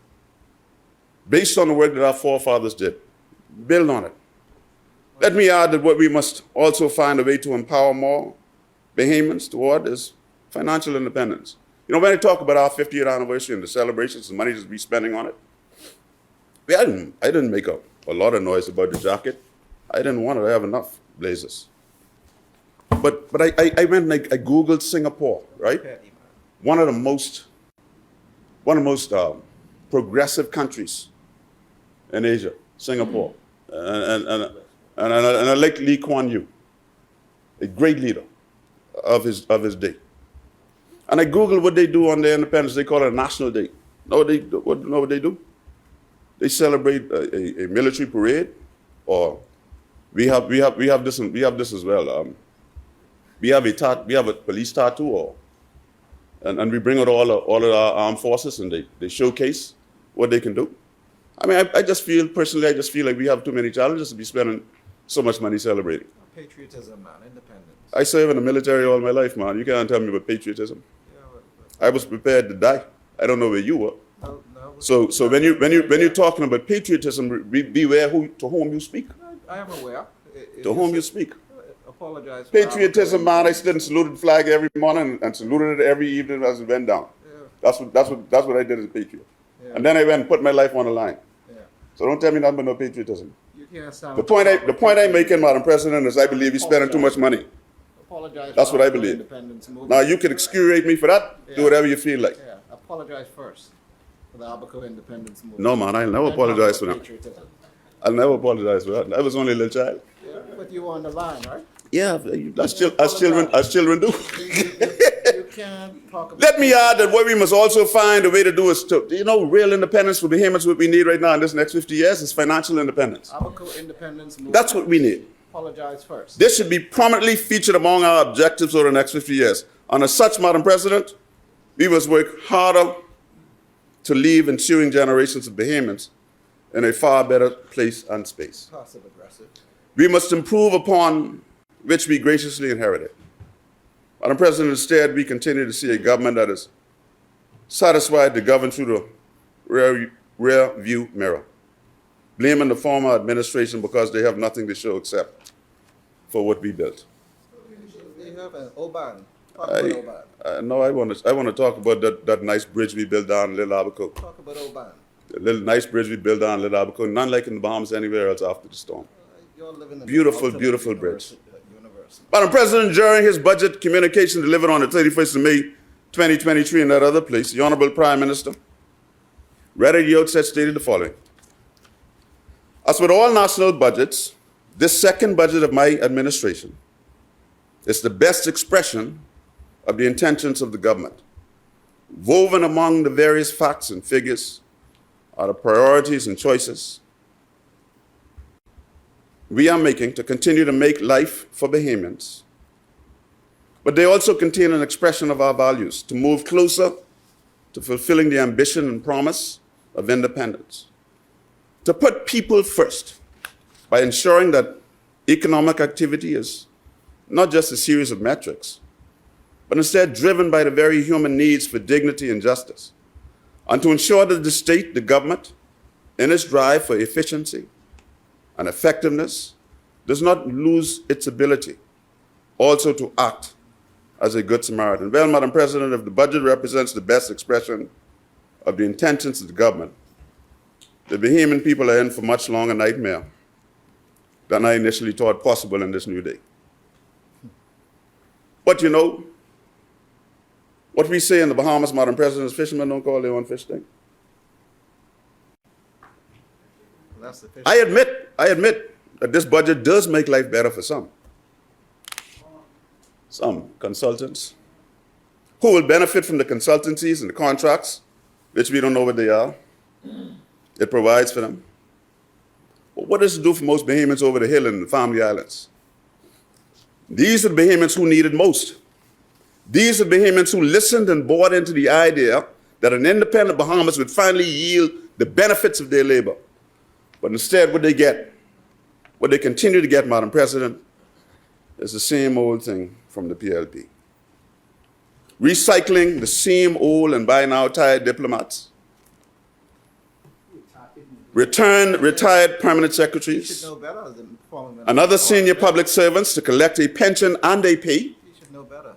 based on the work that our forefathers did. Build on it. Let me add that what we must also find a way to empower more Bahamians toward is financial independence. You know, when I talk about our 50th anniversary and the celebrations, the money that we're spending on it, I didn't make a lot of noise about the jacket. I didn't want to have enough blazers. But I went and I Googled Singapore, right? One of the most progressive countries in Asia, Singapore. And I like Lee Kuan Yew, a great leader of his day. And I Googled what they do on their independence. They call it a national day. Know what they do? They celebrate a military parade, or we have this as well. We have a police tattoo, and we bring out all of our armed forces, and they showcase what they can do. I mean, I just feel like we have too many challenges to be spending so much money celebrating. Patriotism, man, independence. I served in the military all my life, man. You can't tell me about patriotism. Yeah, I was prepared to die. I don't know where you were. no, So when you're talking about patriotism, beware to whom you speak. I am aware. To whom you speak. Apologize. For Patriotism, man. I stood and saluted the flag every morning and saluted it every evening as it went down. Yeah. That's what I did as a patriot. Yeah. And then I went and put my life on the line. Yeah. So don't tell me nothing about no patriotism. You can't sound. The point I'm making, Madam President, is I believe you're spending too much money. Apologize. That's for what I the believe. Independence movement. Now you can excoriate me for that. Do Yeah. whatever you feel like. Yeah. Apologize first for the Abaco independence movement. No, man. I'll never Then apologize for talk that. about patriotism. I'll never apologize for that. I was only a little child. Yeah, but you were on the line, right? Yeah, as children do. You can't talk about. Let me add that what we must also find a way to do is to, real independence for Bahamians. What we need right now in this next 50 years is financial independence. Abaco independence movement. That's what we need. Apologize first. This should be prominently featured among our objectives over the next 50 years. And as such, Madam President, we must work harder to leave ensuing generations of Bahamians in a far better place and space. Passive aggressive. We must improve upon which we graciously inherited. Madam President, instead, we continue to see a government that is satisfied to govern through the rear view mirror, blaming the former administration because they have nothing to show except for what we built. They have an Oban Talk about Oban. No, I want to talk about that nice bridge we built down in Little Abaco. Talk about Oban. The little nice bridge we built down in Little Abaco, none like in the Bahamas anywhere else after the storm. You're living in the Beautiful, ultimate beautiful bridge. universe. Madam President, during his budget communication delivered on the 31st of May, 2023 in that other place, the Honorable Prime Minister read at the outset stated the following. As with all national budgets, this second budget of my administration is the best expression of the intentions of the government. Woven among the various facts and figures are the priorities and choices we are making to continue to make life for Bahamians. But they also contain an expression of our values to move closer to fulfilling the ambition and promise of independence. To put people first by ensuring that economic activity is not just a series of metrics, but instead driven by the very human needs for dignity and justice. And to ensure that the state, the government, in its drive for efficiency and effectiveness, does not lose its ability also to act as a good Samaritan. Well, Madam President, if the budget represents the best expression of the intentions of the government, the Bahamian people are in for much longer nightmare than I initially thought possible in this new day. But you know, what we say in the Bahamas, Madam President, is fishermen don't call their own fish thing. That's the fish. I admit that this budget does make life better for some. Some consultants who will benefit from the consultancies and the contracts, which we don't know what they are. It provides for them. But what does it do for most Bahamians over the hill in the Family Islands? These are the Bahamians who need it most. These are the Bahamians who listened and bought into the idea that an independent Bahamas would finally yield the benefits of their labor. But instead, what they get, what they continue to get, Madam President, is the same old thing from the PLP. Recycling the same old and by now tired diplomats. Retired permanent You secretaries should know better than performing. and other senior public servants to collect a pension and a pay, You should know better.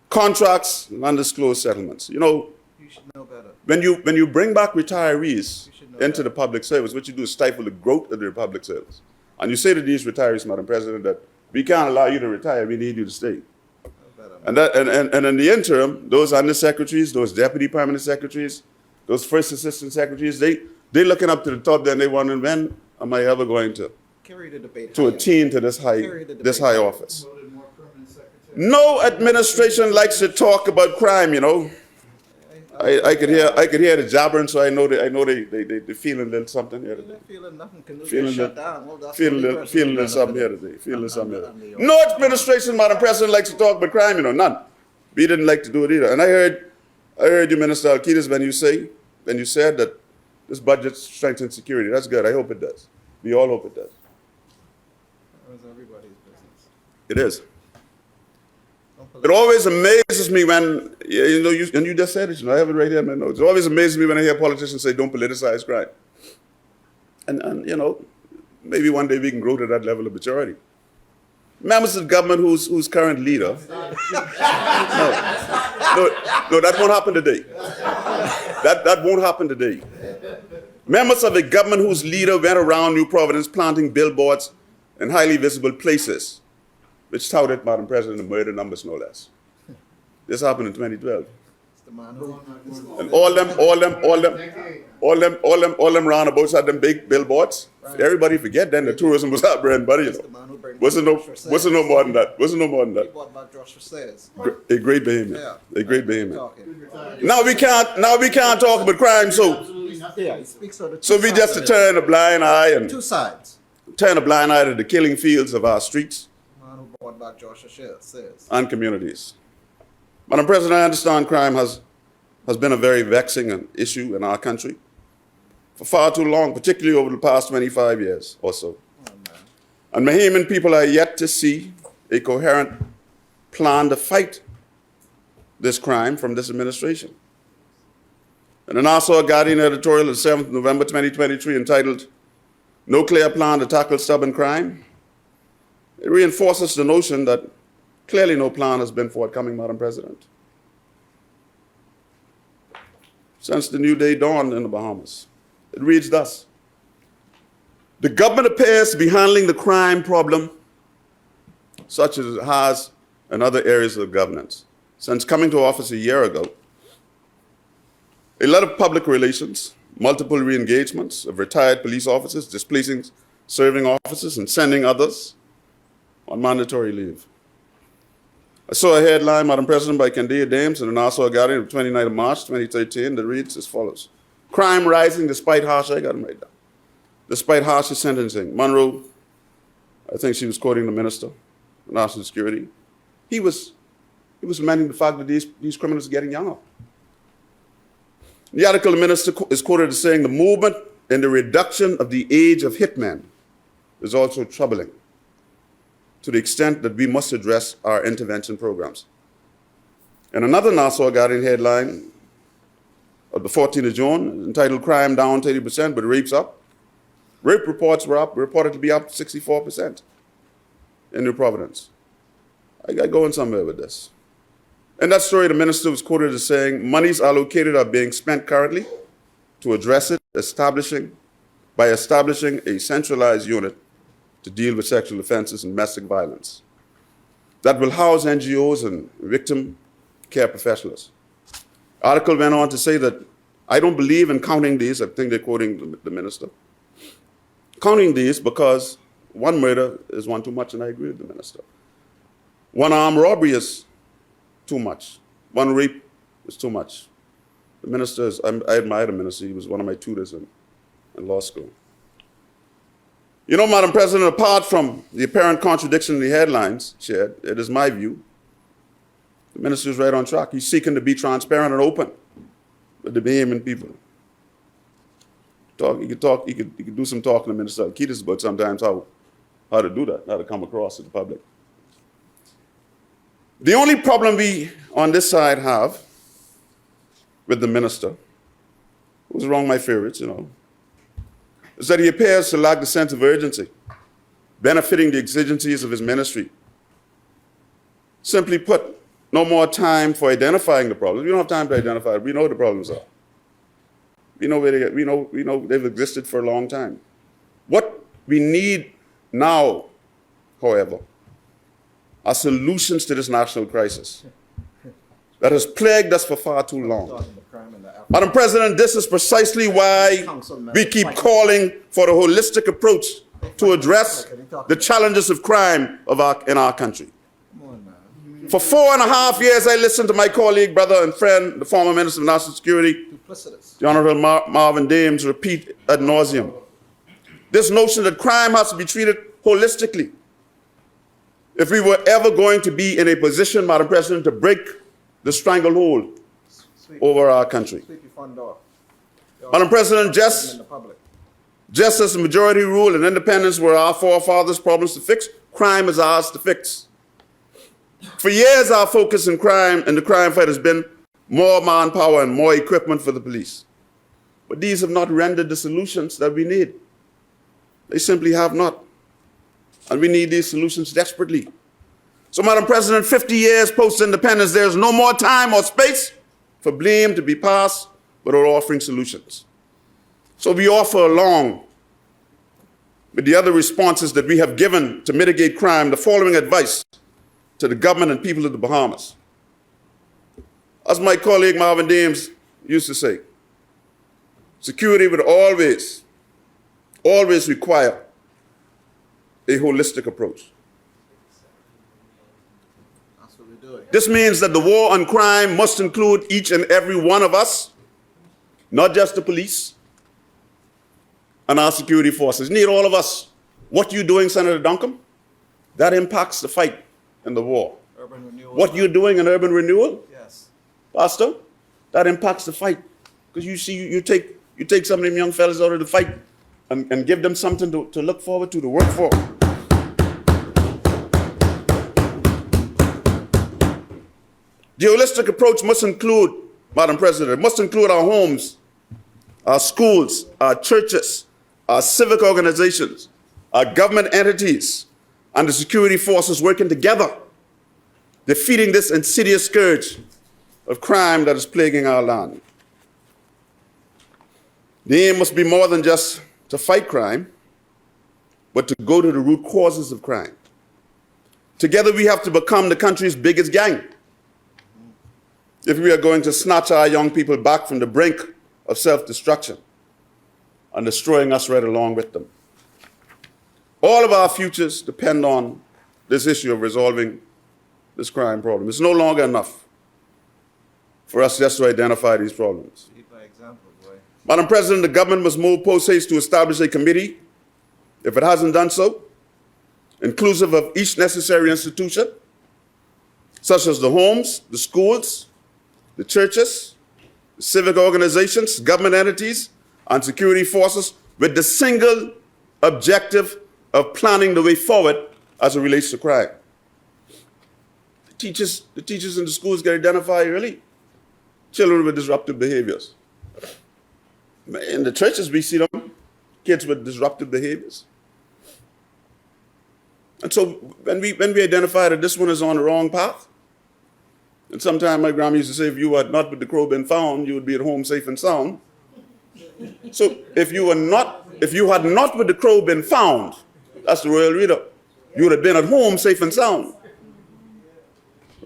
contracts, and undisclosed settlements. You know, You should know better. when you bring back retirees You should know into that. the public service, what you do is stifle the growth of the public service. And you say to these retirees, Madam President, that we can't allow you to retire, we need you to stay. Know better. And in the interim, those undersecretaries, those deputy permanent secretaries, those first assistant secretaries, they're looking up to the top there and they wondering, when am I ever going to Carry the debate. to higher. attain to this Carry the debate high higher. office? No administration likes to talk about crime, you know. I could hear the jabbering, so I know they feeling a little something here You're today. not feeling nothing. Can you Feeling shut the- down? Well, that's Feeling the a only little, person feeling a who little something here benefit. today. Feeling something here. I'm the- No administration, Madam President, likes to talk about crime, you know, none. We didn't like to do it either. And I heard you, Minister Alcides, when you said that this budget strengthens security. That's good. I hope it does. We all hope it does. It's everybody's business. It is. Don't It always amazes me when, you know, and you just said it, you know, I have it right here in my notes. It always amazes me when I hear politicians say, don't politicize crime. And you know, maybe one day we can grow to that level of maturity. Members of the government whose current leader, no, that won't happen today. That won't happen today. Members of a government whose leader went around New Providence planting billboards in highly visible places, which touted, Madam President, the murder numbers no less. This happened in 2012. It's the man who. And all them roundabouts had them big billboards. Right. Everybody forget then the tourism was our bread and butter, you It's the know. man who brings Wasn't no more than that. Wasn't no more than He that. bought back Joshua Sayers. A great Bahamian. Yeah. A great Bahamian. Talking. Now we can't talk about crime, so Yeah, he speaks of the so two we sides just of it. turn a blind eye and Two sides. turn a blind eye to the killing fields of our streets Man who bought back Joshua Sayers. and communities. Madam President, I understand crime has been a very vexing issue in our country for far too long, particularly over the past 25 years or so. Oh, man. And Bahamian people are yet to see a coherent plan to fight this crime from this administration. In the Nassau Guardian editorial of 7th November 2023 entitled, "No Clear Plan to Tackle Stubborn Crime," it reinforces the notion that Clearly no plan has been forthcoming, Madam President, since the new day dawned in the Bahamas. It reads thus: the government appears to be handling the crime problem such as it has in other areas of governance. Since coming to office a year ago, a lot of public relations, multiple re-engagements of retired police officers, displacing serving officers and sending others on mandatory leave. I saw a headline, Madam President, by Candida Dames in the Nassau Guardian of 29th of March 2013 that reads as follows: crime rising despite harsh, I got them right down, despite harsher sentencing. Monroe, I think she was quoting the Minister of National Security. He was lamenting the fact that these criminals are getting younger. In the article, the Minister is quoted as saying the movement in the reduction of the age of hitmen is also troubling, to the extent that we must address our intervention programs. In another Nassau Guardian headline of the 14th of June, entitled Crime Down 30%, but Rapes Up, rape reports were reported to be up 64% in New Providence. I got going somewhere with this. In that story, the Minister was quoted as saying, monies allocated are being spent currently to address it, by establishing a centralized unit to deal with sexual offenses and domestic violence that will house NGOs and victim care professionals. The article went on to say that I don't believe in counting these. I think they're quoting the Minister. Counting these because one murder is one too much, and I agree with the Minister. One armed robbery is too much. One rape is too much. The Minister I admire the Minister. He was one of my tutors in law school. You know, Madam President, apart from the apparent contradiction in the headlines shared, it is my view, the Minister is right on track. He's seeking to be transparent and open with the Bahamian people. He could do some talking to Minister Alcides about sometimes how to do that, how to come across to the public. The only problem we on this side have with the Minister, who's wrong my favorites, is that he appears to lack the sense of urgency, benefiting the exigencies of his ministry. Simply put, no more time for identifying the problems. We don't have time to identify it. We know what the problems are. We know they've existed for a long time. What we need now, however, are solutions to this national crisis that has plagued us for far too long. Madam President, this is precisely why we keep calling for a holistic approach to address the challenges of crime in our country. For 4.5 years, I listened to my colleague, brother, and friend, the former Minister of National Security, the Honorable Marvin Dames, repeat ad nauseum this notion that crime has to be treated holistically. If we were ever going to be in a position, Madam President, to break the stranglehold over our country. Madam President, just as the majority rule and independence were our forefathers' problems to fix, crime is ours to fix. For years, our focus in crime and the crime fight has been more manpower and more equipment for the police. But these have not rendered the solutions that we need. They simply have not. And we need these solutions desperately. So, Madam President, 50 years post-independence, there is no more time or space for blame to be passed without offering solutions. So we offer, along with the other responses that we have given to mitigate crime, the following advice to the government and people of the Bahamas. As my colleague Marvin Dames used to say, security would always require a holistic approach. That's what we're doing. This means that the war on crime must include each and every one of us, not just the police and our security forces. Need all of us. What you're doing, Senator Duncombe, that impacts the fight in the war. Urban renewal. What you're doing in urban renewal, Yes. Pastor, that impacts the fight. Because you see, you take some of them young fellas out of the fight and give them something to look forward to work for. The holistic approach must include, Madam President, must include our homes, our schools, our churches, our civic organizations, our government entities, and the security forces working together defeating this insidious scourge of crime that is plaguing our land. The aim must be more than just to fight crime, but to go to the root causes of crime. Together we have to become the country's biggest gang if we are going to snatch our young people back from the brink of self-destruction and destroying us right along with them. All of our futures depend on this issue of resolving this crime problem. It's no longer enough for us just to identify these problems. Madam President, the government must move post-haste to establish a committee, if it hasn't done so, inclusive of each necessary institution, such as the homes, the schools, the churches, the civic organizations, government entities, and security forces, with the single objective of planning the way forward as it relates to crime. The teachers in the schools get identified early. Children with disruptive behaviors. In the churches, we see them, kids with disruptive behaviors. And so when we identify that this one is on the wrong path, and sometimes my grandma used to say, if you had not with the crow been found, you would be at home safe and sound. So if you had not with the crow been found, that's the royal reader, you would have been at home safe and sound.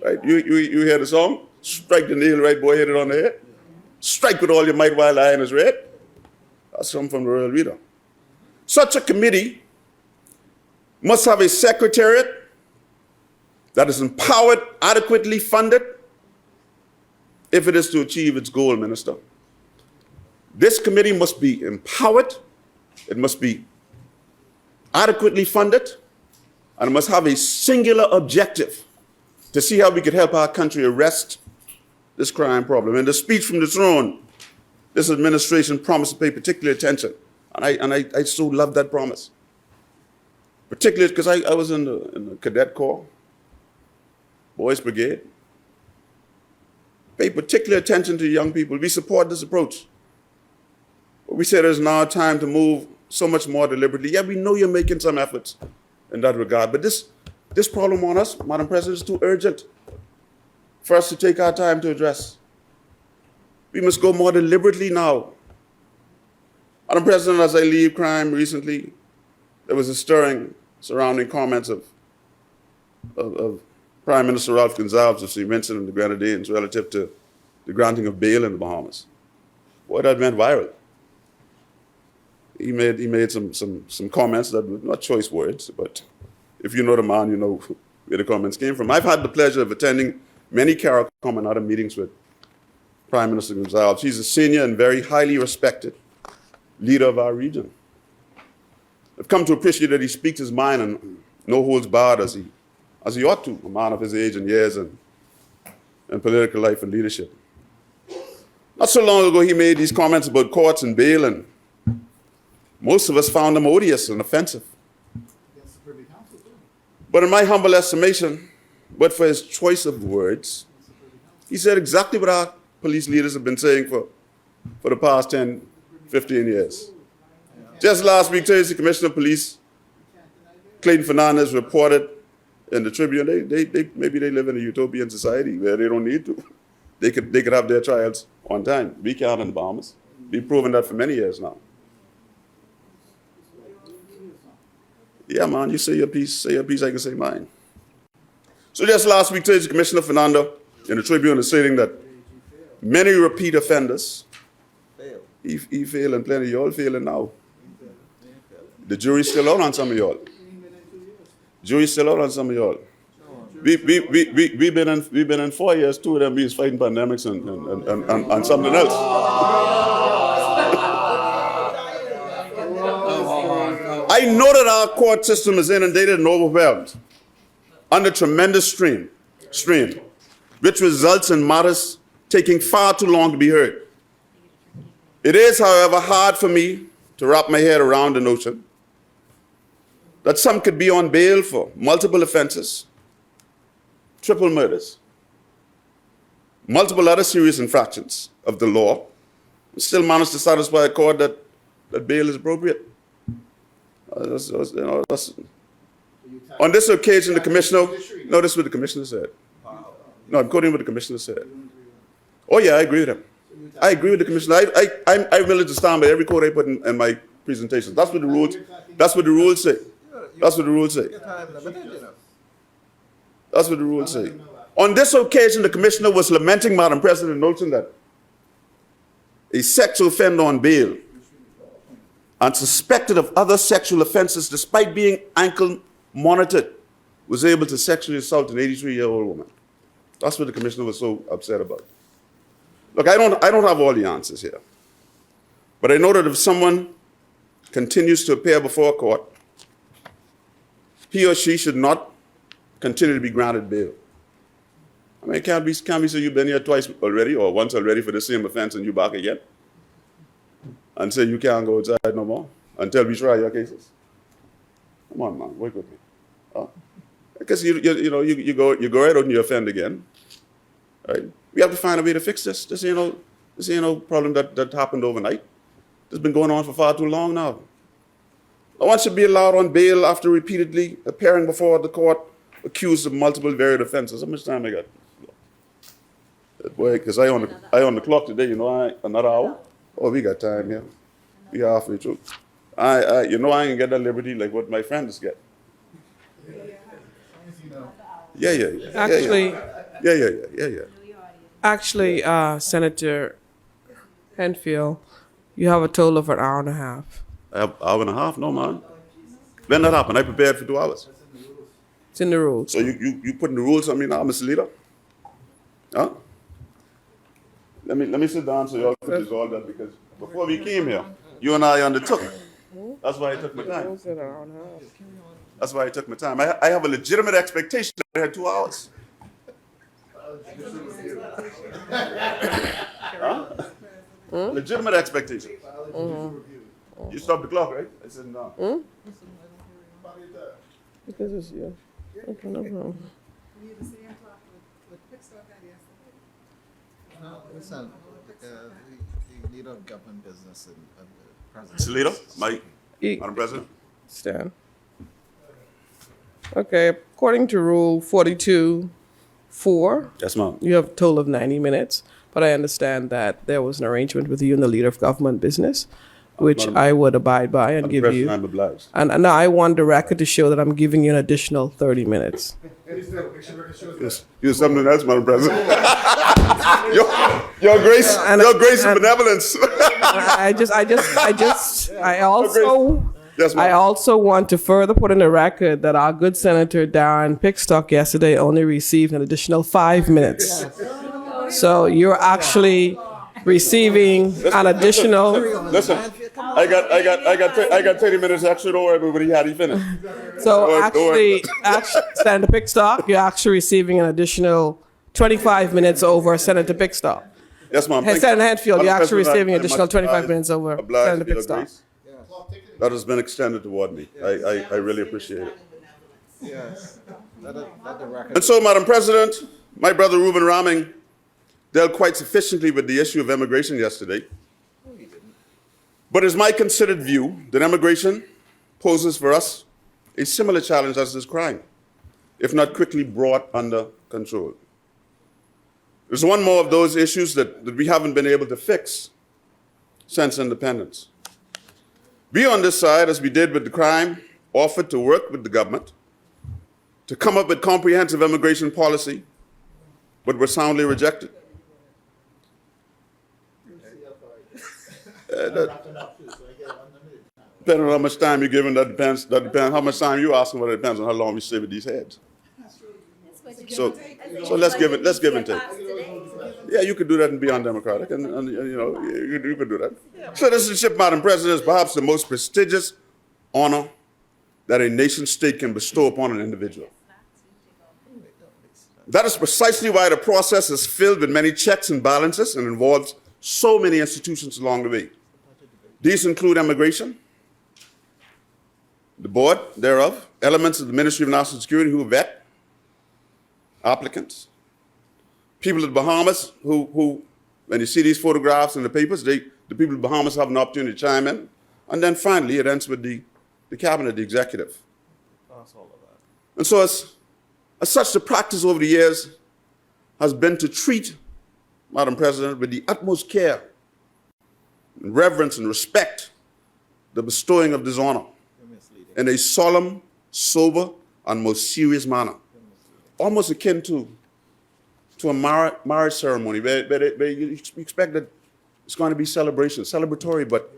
Right? You hear the song? Strike the nail right, boy, hit it on the head. Strike with all your might while the iron is red. That's come from the royal reader. Such a committee must have a secretariat that is empowered, adequately funded, if it is to achieve its goal, Minister. This committee must be empowered, it must be adequately funded, and it must have a singular objective to see how we could help our country arrest this crime problem. In the speech from the throne, this administration promised to pay particular attention, and I so love that promise. Particularly because I was in the cadet corps, Boys Brigade. Pay particular attention to young people. We support this approach. But we say there's now time to move so much more deliberately. Yeah, we know you're making some efforts in that regard, but this problem on us, Madam President, is too urgent for us to take our time to address. We must go more deliberately now. Madam President, as I leave crime recently, there was a stirring surrounding comments of Prime Minister Ralph Gonsalves of St. Vincent and the Grenadines relative to the granting of bail in the Bahamas. Boy, that went viral. He made some comments that were not choice words, but if you know the man, you know where the comments came from. I've had the pleasure of attending many CARICOM and other meetings with Prime Minister Gonsalves. He's a senior and very highly respected leader of our region. I've come to appreciate that he speaks his mind and no holds barred as he ought to, a man of his age and years and political life and leadership. Not so long ago, he made these comments about courts and bail, and most of us found them odious and offensive. But in my humble estimation, but for his choice of words, he said exactly what our police leaders have been saying for the past 10, 15 years. Just last week, Thursday, Commissioner of Police Clayton Fernandez reported in the Tribune, maybe they live in a utopian society where they don't need to. They could have their trials on time. We can't in the Bahamas. We've proven that for many years now. Yeah, man, you say your piece, I can say mine. So just last week, Thursday, Commissioner Fernando in the Tribune is stating that many repeat offenders, he failed and plenty of y'all failing now. The jury's still out on some of y'all. Jury's still out on some of y'all. We've been in 4 years, 2 of them being fighting pandemics and something else. I know that our court system is inundated and overwhelmed under tremendous strain, which results in matters taking far too long to be heard. It is, however, hard for me to wrap my head around the notion that some could be on bail for multiple offenses, triple murders, multiple other serious infractions of the law, and still manage to satisfy a court that bail is appropriate. On this occasion, the commissioner, notice what the commissioner said. No, I'm quoting what the commissioner said. Oh yeah, I agree with him. I agree with the commissioner. I'm willing to stand by every quote I put in my presentation. That's what the rules. That's what the rules say. That's what the rules say. Time limited, you know. That's what the rules say. On this occasion, the commissioner was lamenting, Madam President, noting that a sexual offender on bail and suspected of other sexual offenses, despite being ankle monitored, was able to sexually assault an 83-year-old woman. That's what the commissioner was so upset about. Look, I don't have all the answers here. But I know that if someone continues to appear before a court, he or she should not continue to be granted bail. I mean, it can't be so you've been here twice already or once already for the same offense and you back again and say you can't go outside no more until we try your cases. Come on, man, work with me. Because you go right out and you offend again. Right? We have to find a way to fix this. This ain't no problem that happened overnight. This has been going on for far too long now. No one should be allowed on bail after repeatedly appearing before the court accused of multiple varied offenses. How much time I got? Boy, because I on the clock today, another hour. Oh, we got time here. We halfway through. I ain't gonna get that liberty like what my friends get. Yeah. Actually, Senator Henfield, you have a total of an hour and a half. I have hour and a half? No, man. When that happened, I prepared for 2 hours. It's in the rules. So you putting the rules on me now, Mr. Leader? Huh? Let me sit down so y'all can resolve that, because before we came here, you and I undertook. That's why I took my time. That's why I took my time. I have a legitimate expectation that I had 2 hours. Huh? Legitimate expectation. You stopped the clock, right? I said no. Because it's you. Okay, no problem. No, listen, the leader of government business and the president. Mr. Leader, Madam President. Stan. Okay, according to Rule 42(4), Yes, ma'am. you have a total of 90 minutes, but I understand that there was an arrangement with you and the leader of government business, which Madam- I would abide by and Madam give President, you. I'm obliged. And now I want the record to show that I'm giving you an additional 30 minutes. Yes. You're something else, Madam President. your grace and benevolence. Yes, ma'am. I also want to further put in the record that our good Senator Darren Pickstock yesterday only received an additional 5 minutes. So you're actually receiving an additional. Listen, I got 30 minutes extra. Don't worry about what he had. He finished. So Don't worry. actually, Senator Pickstock, you're actually receiving an additional 25 minutes over Senator Pickstock. Yes, ma'am. Hey, Thank Senator you. Henfield, you're Madam actually President, receiving I'm additional much 25 minutes over obliged Senator for your Pickstock. grace. That has been extended toward me. I really appreciate it. Yes. Let the record. And so, Madam President, my brother Reuben Raming dealt quite sufficiently with the issue of immigration yesterday. But it's my considered view that immigration poses for us a similar challenge as this crime, if not quickly brought under control. There's one more of those issues that we haven't been able to fix since independence. We on this side, as we did with the crime, offered to work with the government to come up with comprehensive immigration policy, but were soundly rejected. Depending on how much time you're giving, that depends how much time you're asking, well, it depends on how long we stay with these heads. So let's give and take. Yeah, you could do that and be undemocratic, and you could do that. Citizenship, Madam President, is perhaps the most prestigious honor that a nation state can bestow upon an individual. That is precisely why the process is filled with many checks and balances and involves so many institutions along the way. These include immigration, the board thereof, elements of the Ministry of National Security who vet applicants, people of the Bahamas who when you see these photographs in the papers, the people of the Bahamas have an opportunity to chime in, and then finally it ends with the cabinet, the executive. And so as such, the practice over the years has been to treat, Madam President, with the utmost care, and reverence, and respect the bestowing of this honor in a solemn, sober, and most serious manner, almost akin to a marriage ceremony where you expect that it's going to be celebration, celebratory, but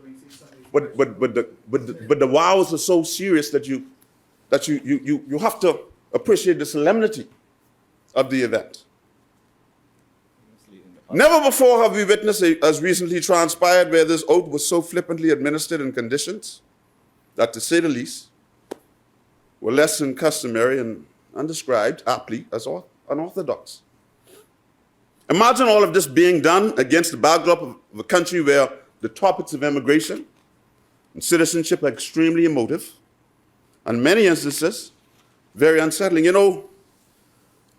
the vows are so serious that you have to appreciate the solemnity of the event. Never before have we witnessed, as recently transpired, where this oath was so flippantly administered in conditions that, to say the least, were less than customary and described aptly as unorthodox. Imagine all of this being done against the backdrop of a country where the topics of immigration and citizenship are extremely emotive, and in many instances, very unsettling. You know,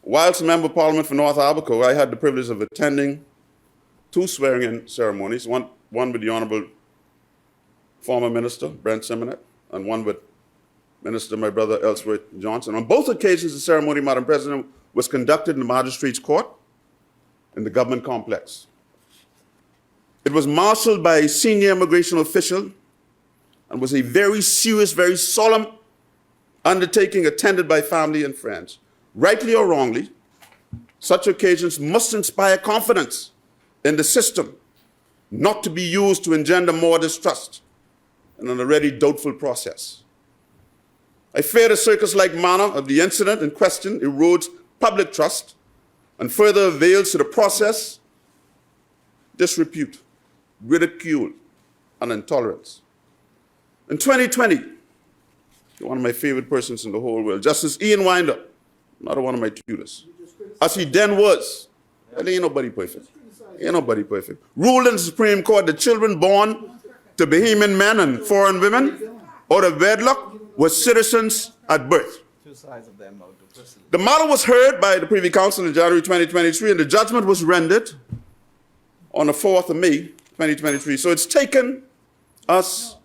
whilst a member of Parliament for North Abaco, I had the privilege of attending 2 swearing-in ceremonies, one with the Honourable former Minister, Brent Simonet, and one with Minister, my brother, Ellsworth Johnson. On both occasions, the ceremony, Madam President, was conducted in the Magistrates' Court in the government complex. It was marshaled by a senior immigration official and was a very serious, very solemn undertaking attended by family and friends. Rightly or wrongly, such occasions must inspire confidence in the system, not to be used to engender more distrust in an already doubtful process. I fear the circus-like manner of the incident in question erodes public trust and further avails to the process disrepute, ridicule, and intolerance. In 2020, one of my favorite persons in the whole world, Justice Ian Winder, another one of my tutors, as he then was, well, ain't nobody perfect. Ain't nobody perfect. Ruled in the Supreme Court that children born to Bahamian men and foreign women out of wedlock were citizens at birth. Two sides of them. The matter was heard by the Privy Council in January 2023, and the judgment was rendered on the 4th of May 2023. So it's taken us,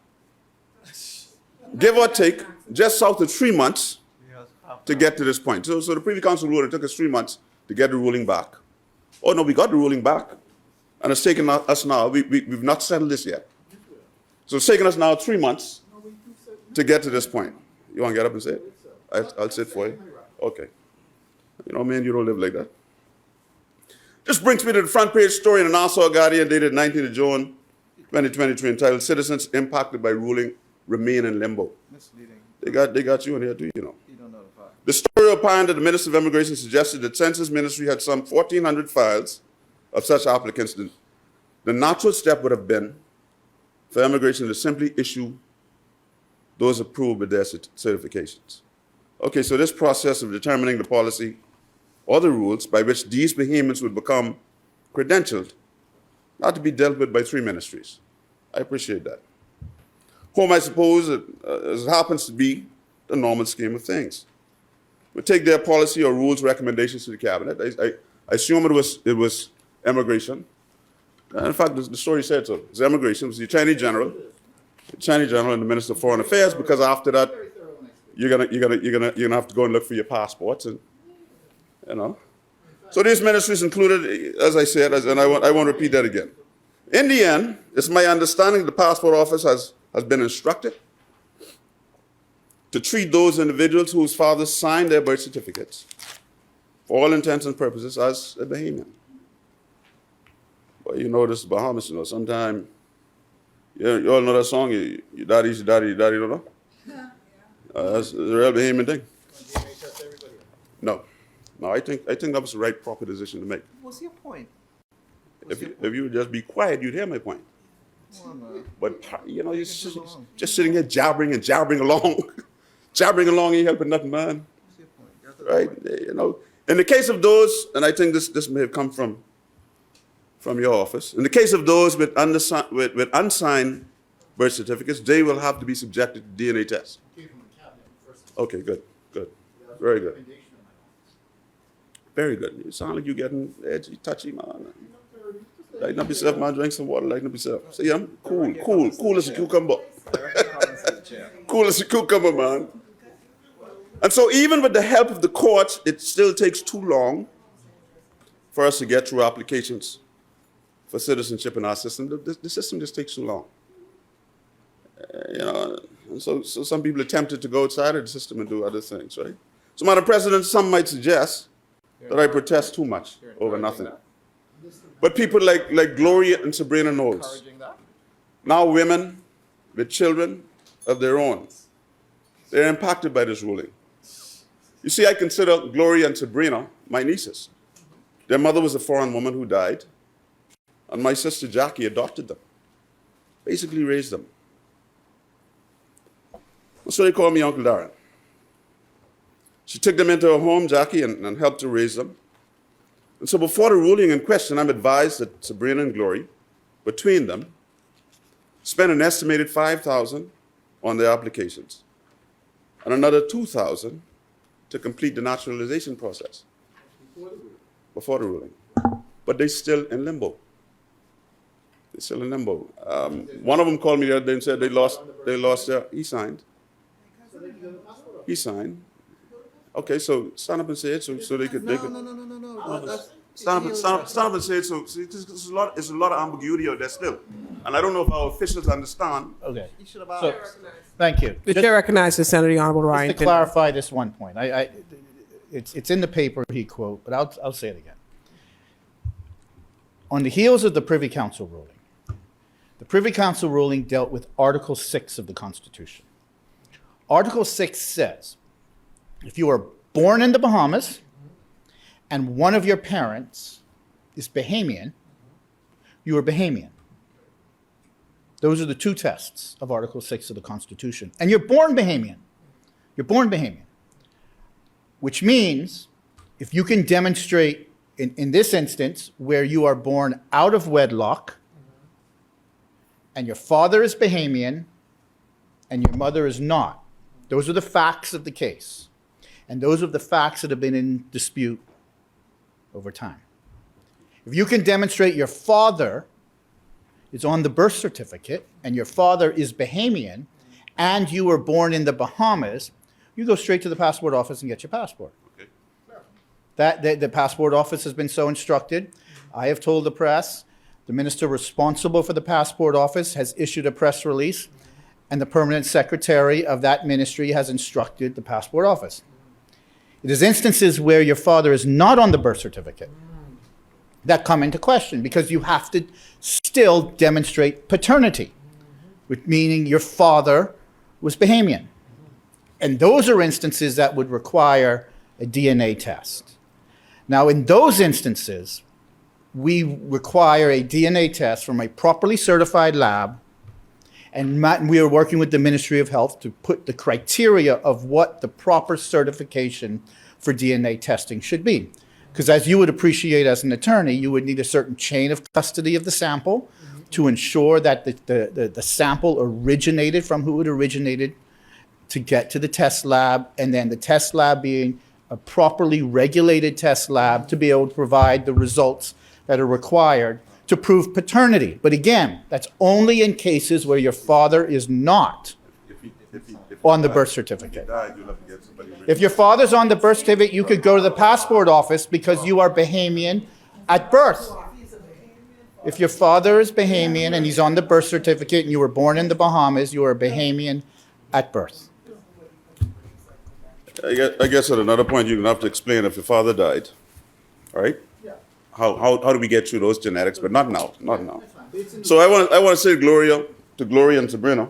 give or take, just south of 3 months to get to this point. So the Privy Council ruled it took us 3 months to get the ruling back. Oh no, we got the ruling back, and it's taken us now, we've not settled this yet. So it's taken us now 3 months to get to this point. You want to get up and say it? I'll sit for you. Okay. You know, man, you don't live like that. This brings me to the front page story in the Nassau Guardian dated 19th of June 2023 entitled Citizens Impacted by Ruling Remain in Limbo. Misleading. They got you in here too, you know. You don't know the fact. The story opined that the Minister of Immigration suggested that Census Ministry had some 1,400 files of such applicants. The natural step would have been for immigration to simply issue those approved with their certifications. Okay, so this process of determining the policy or the rules by which these Bahamians would become credentialed, not to be dealt with by 3 ministries. I appreciate that. Whom I suppose as it happens to be the normal scheme of things. We take their policy or rules recommendations to the cabinet. I assume it was immigration. In fact, the story said so. It was immigration. It was the Attorney General and the Minister of Foreign Affairs, because after that, you're gonna have to go and look for your passports, and you know. So these ministries included, as I said, and I won't repeat that again. In the end, it's my understanding the Passport Office has been instructed to treat those individuals whose fathers signed their birth certificates, for all intents and purposes, as a Bahamian. Well, you know, this is Bahamas, you know, sometimes, you all know that song, your daddy's your daddy, don't know? That's a real Bahamian thing. No, I think that was the right proper decision to make. What's your point? If you would just be quiet, you'd hear my point. But, you know, you're just sitting here jabbering along. Jabbering along ain't helping nothing, man. Right? You know, in the case of those, and I think this may have come from your office, in the case of those with unsigned birth certificates, they will have to be subjected to DNA tests. Okay, good. Very good. Very good. You sound like you're getting edgy, touchy, man. Lighten up yourself, man. Drink some water, lighten up yourself. See, I'm cool as a cucumber. Cool as a cucumber, man. And so even with the help of the courts, it still takes too long for us to get through applications for citizenship in our system. The system just takes too long. You know, and so some people are tempted to go outside of the system and do other things, right? So, Madam President, some might suggest that I protest too much over nothing. But people like Gloria and Sabrina Knowles, now women with children of their own, they're impacted by this ruling. You see, I consider Gloria and Sabrina my nieces. Their mother was a foreign woman who died, and my sister Jackie adopted them, basically raised them. So they call me Uncle Darren. She took them into her home, Jackie, and helped to raise them. And so before the ruling in question, I'm advised that Sabrina and Glory, between them, spent an estimated $5,000 on their applications and another $2,000 to complete the naturalization process before the ruling. But they're still in limbo. They're still in limbo. One of them called me the other day and said they lost their, he signed. He signed. Okay, so stand up and say it so they could. No. Stand up and say it. So see, there's a lot of ambiguity out there still, and I don't know if our officials understand. Okay. So, thank you. The chair recognizes Senator the Honorable Just to Ryan. clarify this one point, it's in the paper he quote, but I'll say it again. On the heels of the Privy Council ruling, the Privy Council ruling dealt with Article 6 of the Constitution. Article 6 says, if you are born in the Bahamas and one of your parents is Bahamian, you are Bahamian. Those are the two tests of Article 6 of the Constitution. And you're born Bahamian. You're born Bahamian. Which means if you can demonstrate, in this instance, where you are born out of wedlock and your father is Bahamian and your mother is not, those are the facts of the case. And those are the facts that have been in dispute over time. If you can demonstrate your father is on the birth certificate and your father is Bahamian and you were born in the Bahamas, you go straight to the passport office and get your passport. Okay. The passport office has been so instructed. I have told the press, the minister responsible for the passport office has issued a press release, and the permanent secretary of that ministry has instructed the passport office. It is instances where your father is not on the birth certificate that come into question because you have to still demonstrate paternity, which meaning your father was Bahamian. And those are instances that would require a DNA test. Now, in those instances, we require a DNA test from a properly certified lab, and we are working with the Ministry of Health to put the criteria of what the proper certification for DNA testing should be. Because as you would appreciate as an attorney, you would need a certain chain of custody of the sample to ensure that the sample originated from who it originated to get to the test lab, and then the test lab being a properly regulated test lab to be able to provide the results that are required to prove paternity. But again, that's only in cases where your father is not on the birth certificate. If your father's on the birth certificate, you could go to the passport office because you are Bahamian at birth. If your father is Bahamian and he's on the birth certificate and you were born in the Bahamas, you are Bahamian at birth. I guess at another point you're gonna have to explain if your father died, all right? How do we get through those genetics? But not now, not now. So I want to say to Gloria and Sabrina,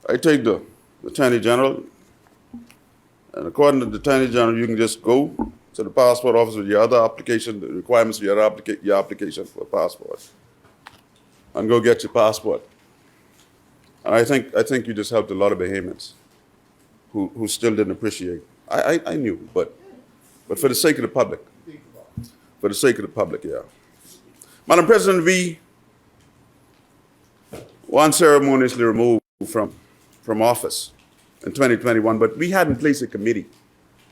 I take the Attorney General, and according to the Attorney General, you can just go to the passport office with your other application, the requirements for your application for a passport, and go get your passport. And I think you just helped a lot of Bahamians who still didn't appreciate. I knew, but for the sake of the public. For the sake of the public, yeah. Madam President, we were unceremoniously removed from office in 2021, but we had in place a committee.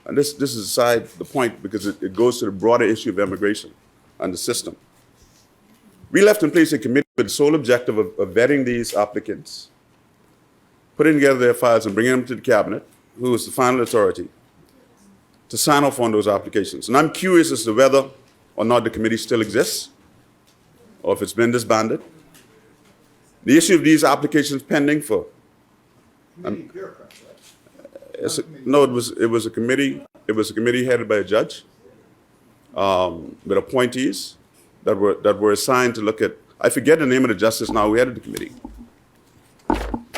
And this is aside the point because it goes to the broader issue of immigration and the system. We left in place a committee with the sole objective of vetting these applicants, putting together their files and bringing them to the cabinet, who is the final authority, to sign off on those applications. And I'm curious as to whether or not the committee still exists, or if it's been disbanded. The issue of these applications pending for, no, it was a committee. It was a committee headed by a judge, with appointees that were assigned to look at. I forget the name of the justice now who headed the committee.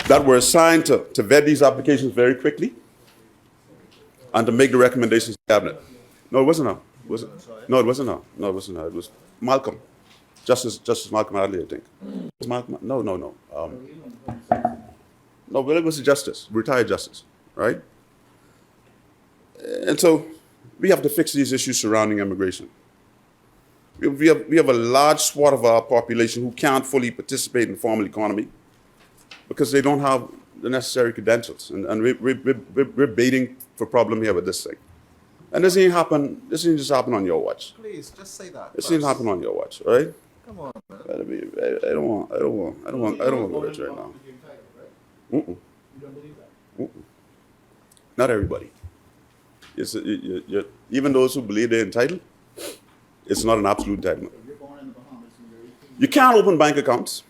That were assigned to vet these applications very quickly and to make the recommendations to the cabinet. No, it wasn't her. Was it? No, it wasn't her. No, it wasn't her. It was Malcolm. Justice Malcolm Hadley, I think. Was Malcolm? No. No, well, it was a justice, retired justice, right? And so we have to fix these issues surrounding immigration. We have a large swath of our population who can't fully participate in the formal economy because they don't have the necessary credentials. And we're baiting for problem here with this thing. And this ain't just happen on your watch. Please, just say that. This ain't happen on your watch, right? Come on, man. I don't want to go there right now. Mm-mm. Mm-mm. Not everybody. Even those who believe they're entitled, it's not an absolute entitlement. You can't open bank accounts.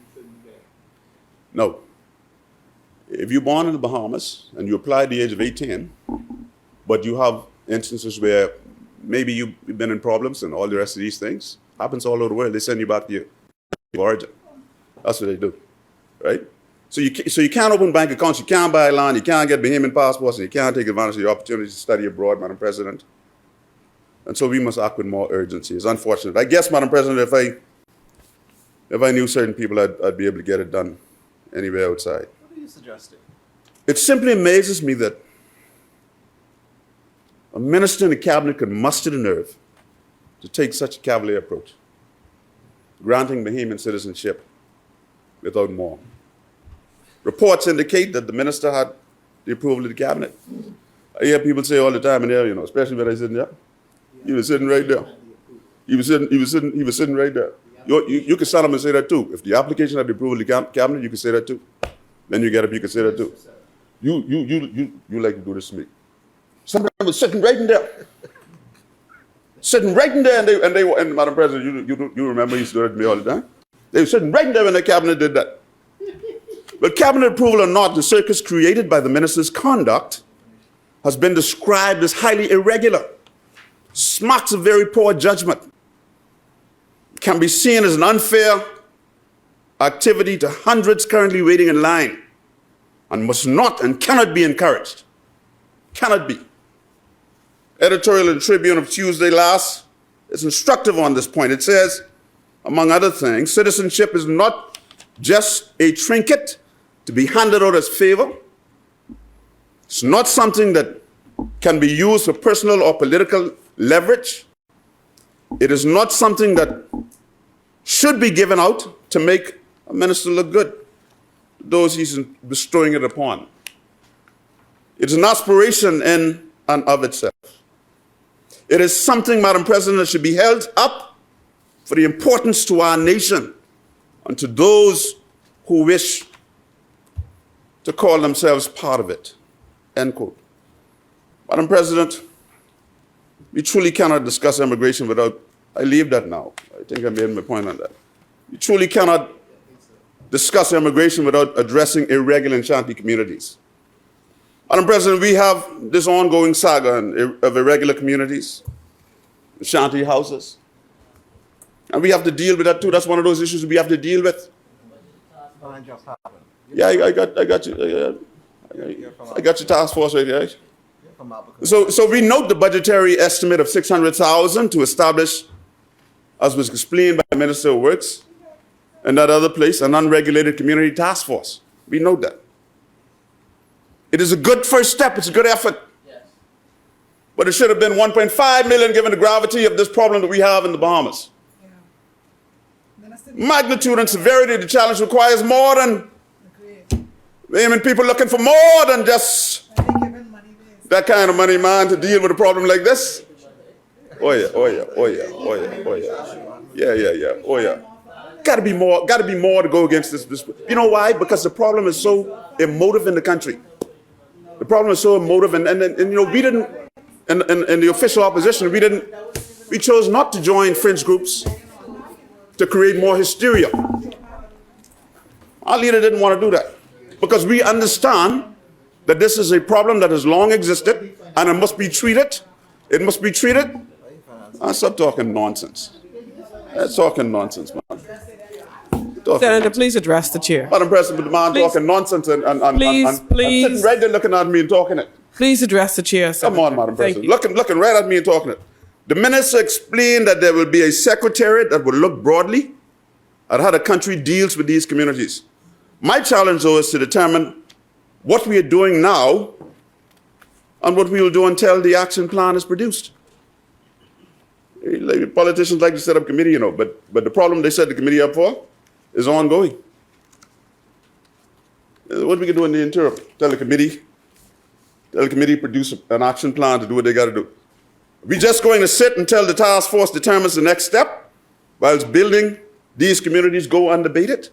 No. If you're born in the Bahamas and you apply at the age of 18, but you have instances where maybe you've been in problems and all the rest of these things, happens all over the world, they send you back to your origin. That's what they do, right? So you can't open bank accounts, you can't buy land, you can't get Bahamian passports, and you can't take advantage of the opportunity to study abroad, Madam President. And so we must act with more urgency. It's unfortunate. I guess, Madam President, if I knew certain people, I'd be able to get it done anywhere outside. What are you suggesting? It simply amazes me that a minister in the cabinet could muster the nerve to take such a cavalier approach, granting Bahamian citizenship without more. Reports indicate that the minister had the approval of the cabinet. I hear people say all the time in there, especially when I sit there. He was sitting right there. He was sitting right there. You can stand up and say that too. If the application had the approval of the cabinet, you can say that too. Then you get up, you can say that too. You like to do this to me. Somebody was sitting right in there. Sitting right in there, and Madam President, you remember he stood at me all the time? They were sitting right in there when the cabinet did that. But cabinet approval or not, the circus created by the minister's conduct has been described as highly irregular, smacks of very poor judgment, can be seen as an unfair activity to hundreds currently waiting in line, and must not and cannot be encouraged. Cannot be. Editorial in Tribune of Tuesday last is instructive on this point. It says, among other things, citizenship is not just a trinket to be handed out as favor. It's not something that can be used for personal or political leverage. It is not something that should be given out to make a minister look good to those he's bestowing it upon. It is an aspiration in and of itself. It is something, Madam President, that should be held up for the importance to our nation and to those who wish to call themselves part of it. End quote. Madam President, we truly cannot discuss immigration without, I leave that now. I think I made my point on that. We truly cannot discuss immigration without addressing irregular and shanty communities. Madam President, we have this ongoing saga of irregular communities, shanty houses. And we have to deal with that too. That's one of those issues we have to deal with. Yeah, I got you. I got your task force right here. So we note the budgetary estimate of $600,000 to establish, as was explained by the Minister of Works, and that other place, an unregulated community task force. We note that. It is a good first step. It's a good effort. Yes. But it should have been 1.5 million given the gravity of this problem that we have in the Bahamas. Yeah. Magnitude and severity of the challenge requires more than, people looking for more than just that kind of money, man, to deal with a problem like this. Oh yeah. Yeah. Got to be more to go against this. You know why? Because the problem is so emotive in the country. The problem is so emotive, and we didn't, in the official opposition, we didn't We chose not to join fringe groups to create more hysteria. Our leader didn't want to do that because we understand that this is a problem that has long existed and it must be treated. It must be treated. Stop talking nonsense. That's talking nonsense, man. Senator, please address the chair. Madam President, the man talking nonsense and sitting right there looking at me and talking it. Please address the chair, Senator. Come on, Madam Thank President. you. Looking right at me and talking it. The minister explained that there will be a secretariat that will look broadly at how the country deals with these communities. My challenge, though, is to determine what we are doing now and what we will do until the action plan is produced. Politicians like to set up committee, but the problem they set the committee up for is ongoing. What we can do in the interim? Tell the committee produce an action plan to do what they got to do. We're just going to sit until the task force determines the next step whilst building these communities go undebated?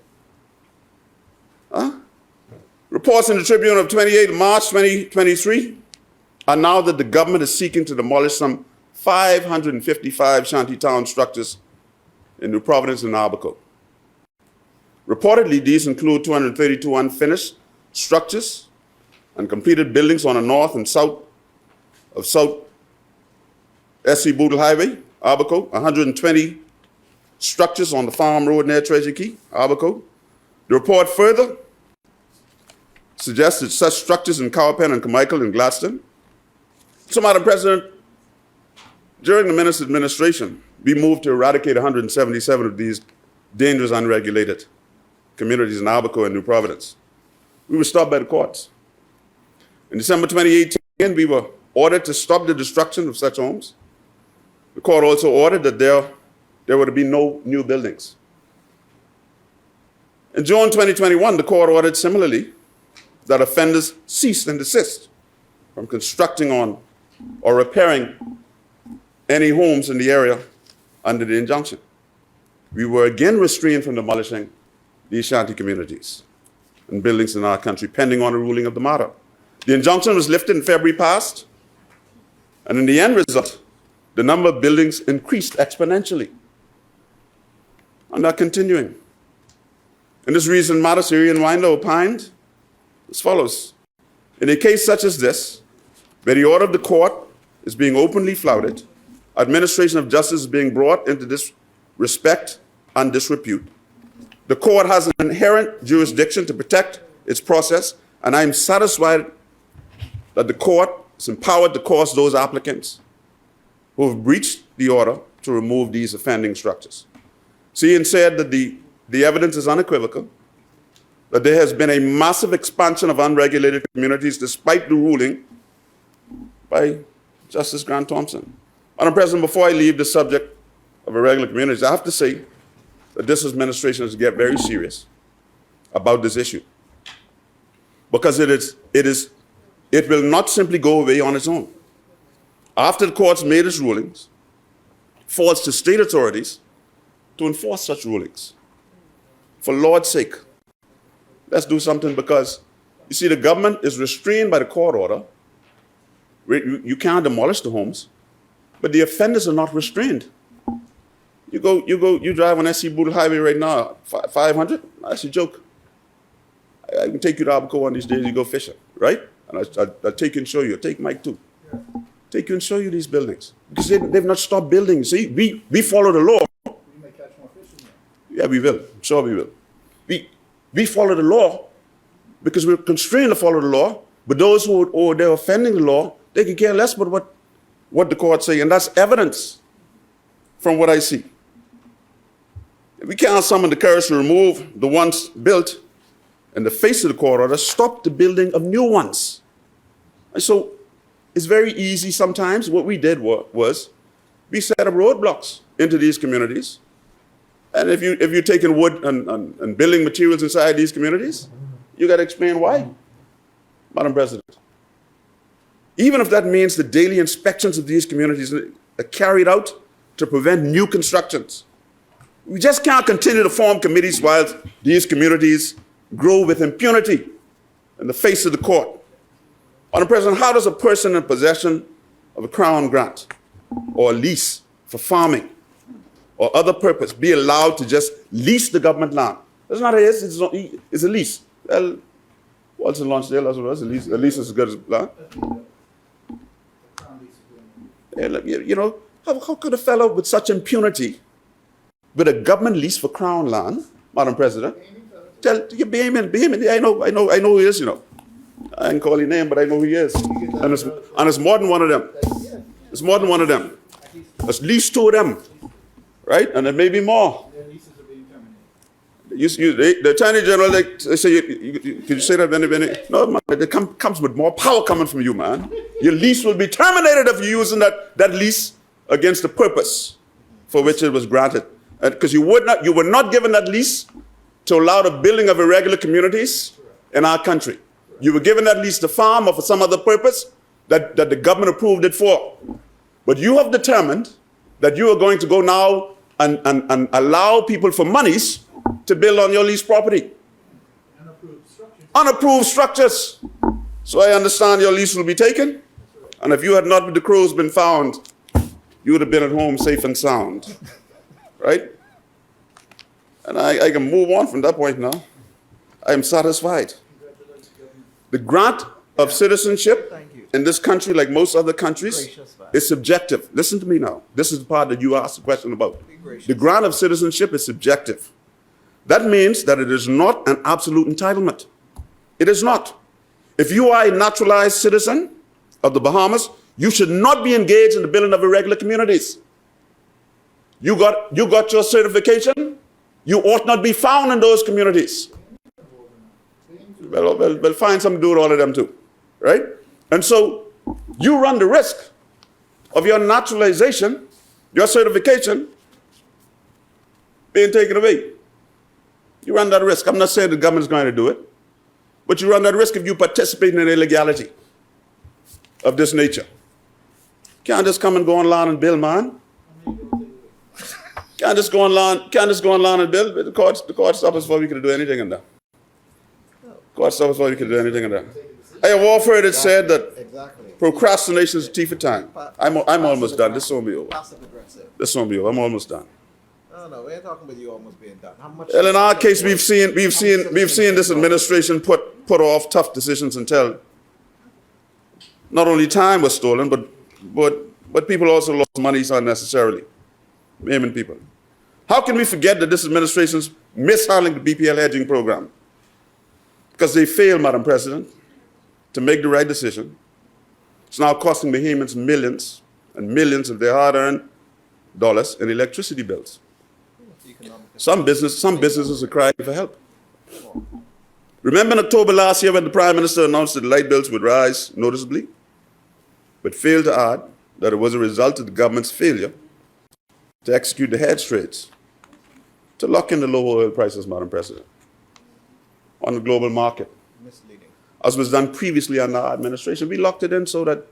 Reports in the Tribune of 28 March 2023 are now that the government is seeking to demolish some 555 shantytown structures in New Providence and Abaco. Reportedly, these include 232 unfinished structures and completed buildings on the north and south of South SC Bootle Highway, Abaco, 120 structures on the Farm Road near Treasure Key, Abaco. The report further suggests that such structures in Cowpen and Carmichael and Gladstone. So, Madam President, during the minister's administration, we moved to eradicate 177 of these dangerous, unregulated communities in Abaco and New Providence. We were stopped by the courts. In December 2018, we were ordered to stop the destruction of such homes. The court also ordered that there were to be no new buildings. In June 2021, the court ordered similarly that offenders cease and desist from constructing on or repairing any homes in the area under the injunction. We were again restrained from demolishing these shanty communities and buildings in our country, pending on a ruling of the matter. The injunction was lifted in February past, and in the end result, the number of buildings increased exponentially. And are continuing. In this recent matter, Syrian Winder opined as follows. In a case such as this, where the order of the court is being openly flouted, administration of justice is being brought into disrespect and disrepute, the court has an inherent jurisdiction to protect its process, and I am satisfied that the court is empowered to cause those applicants who have breached the order to remove these offending structures. Cian said that the evidence is unequivocal, that there has been a massive expansion of unregulated communities despite the ruling by Justice Grant Thompson. Madam President, before I leave the subject of irregular communities, I have to say that this administration has to get very serious about this issue, because it will not simply go away on its own. After the courts made its rulings, it falls to state authorities to enforce such rulings. For Lord's sake, let's do something, because you see, the government is restrained by the court order. You can't demolish the homes, but the offenders are not restrained. You drive on SC Bootle Highway right now, 500, that's a joke. I can take you to Abaco one of these days, you go fishing, right? And I'll take you and show you. I'll take Mike too. Take you and show you these buildings. Because they've not stopped building. See, we follow the law. You may catch more fish in there. Yeah, we will. I'm sure we will. We follow the law because we're constrained to follow the law. But those who they're offending the law, they can care less about what the courts say. And that's evidence from what I see. If we can't summon the courage to remove the ones built in the face of the court order, stop the building of new ones. And so it's very easy sometimes. What we did was we set up roadblocks into these communities. And if you're taking wood and building materials inside these communities, you got to explain why, Madam President. Even if that means the daily inspections of these communities are carried out to prevent new constructions. We just can't continue to form committees while these communities grow with impunity in the face of the court. Madam President, how does a person in possession of a crown grant or a lease for farming or other purpose be allowed to just lease the government land. It's not his, it's a lease. Well, what's in Lonsdale as well? A lease is as good as land. You know, how could a fellow with such impunity, with a government lease for Crown land, Madam President, tell you Beeman, I know who he is, you know. I didn't call his name, but I know who he is. And it's more than one of them. It's more than one of them. There's at least two of them, right? And there may be more. The Attorney General, they say, could you say that, Benny? No, man, it comes with more power coming from you, man. Your lease will be terminated if you're using that lease against the purpose for which it was granted. Because you were not given that lease to allow the building of irregular communities in our country. You were given that lease to farm or for some other purpose that the government approved it for. But you have determined that you are going to go now and allow people for monies to build on your leased property. Unapproved structures. So I understand your lease will be taken. And if you had not with the crows been found, you would have been at home safe and sound. Right? And I can move on from that point now. I am satisfied. The grant of citizenship in this country, like most other countries, is subjective. Listen to me now. This is the part that you asked the question about. The grant of citizenship is subjective. That means that it is not an absolute entitlement. It is not. If you are a naturalized citizen of the Bahamas, you should not be engaged in the building of irregular communities. You got your certification, you ought not be found in those communities. We'll find something to do with all of them too, right? And so you run the risk of your naturalization, your certification being taken away. You run that risk. I'm not saying the government's going to do it, but you run that risk if you participate in an illegality of this nature. Can't just come and go online and build, man. Can't just go online and build. The court stops us before we can do anything in that. Court stops us before we can do anything in that. I have often heard it said that procrastination is a thief of time. I'm almost done. This won't be over. This won't be over. I'm almost done. No, we ain't talking about you almost being done. How much? Well, in our case, we've seen this administration put off tough decisions until not only time was stolen, but people also lost money unnecessarily. Payment people. How can we forget that this administration's mishandling the BPL hedging program? Because they failed, Madam President, to make the right decision. It's now costing Bahamians millions and millions of their hard-earned dollars in electricity bills. Some businesses are crying for help. Remember in October last year when the Prime Minister announced that the light bills would rise noticeably, but failed to add that it was a result of the government's failure to execute the hedge trades to lock in the low oil prices, Madam President, on the global market. Misleading. As was done previously under our administration. We locked it in so that,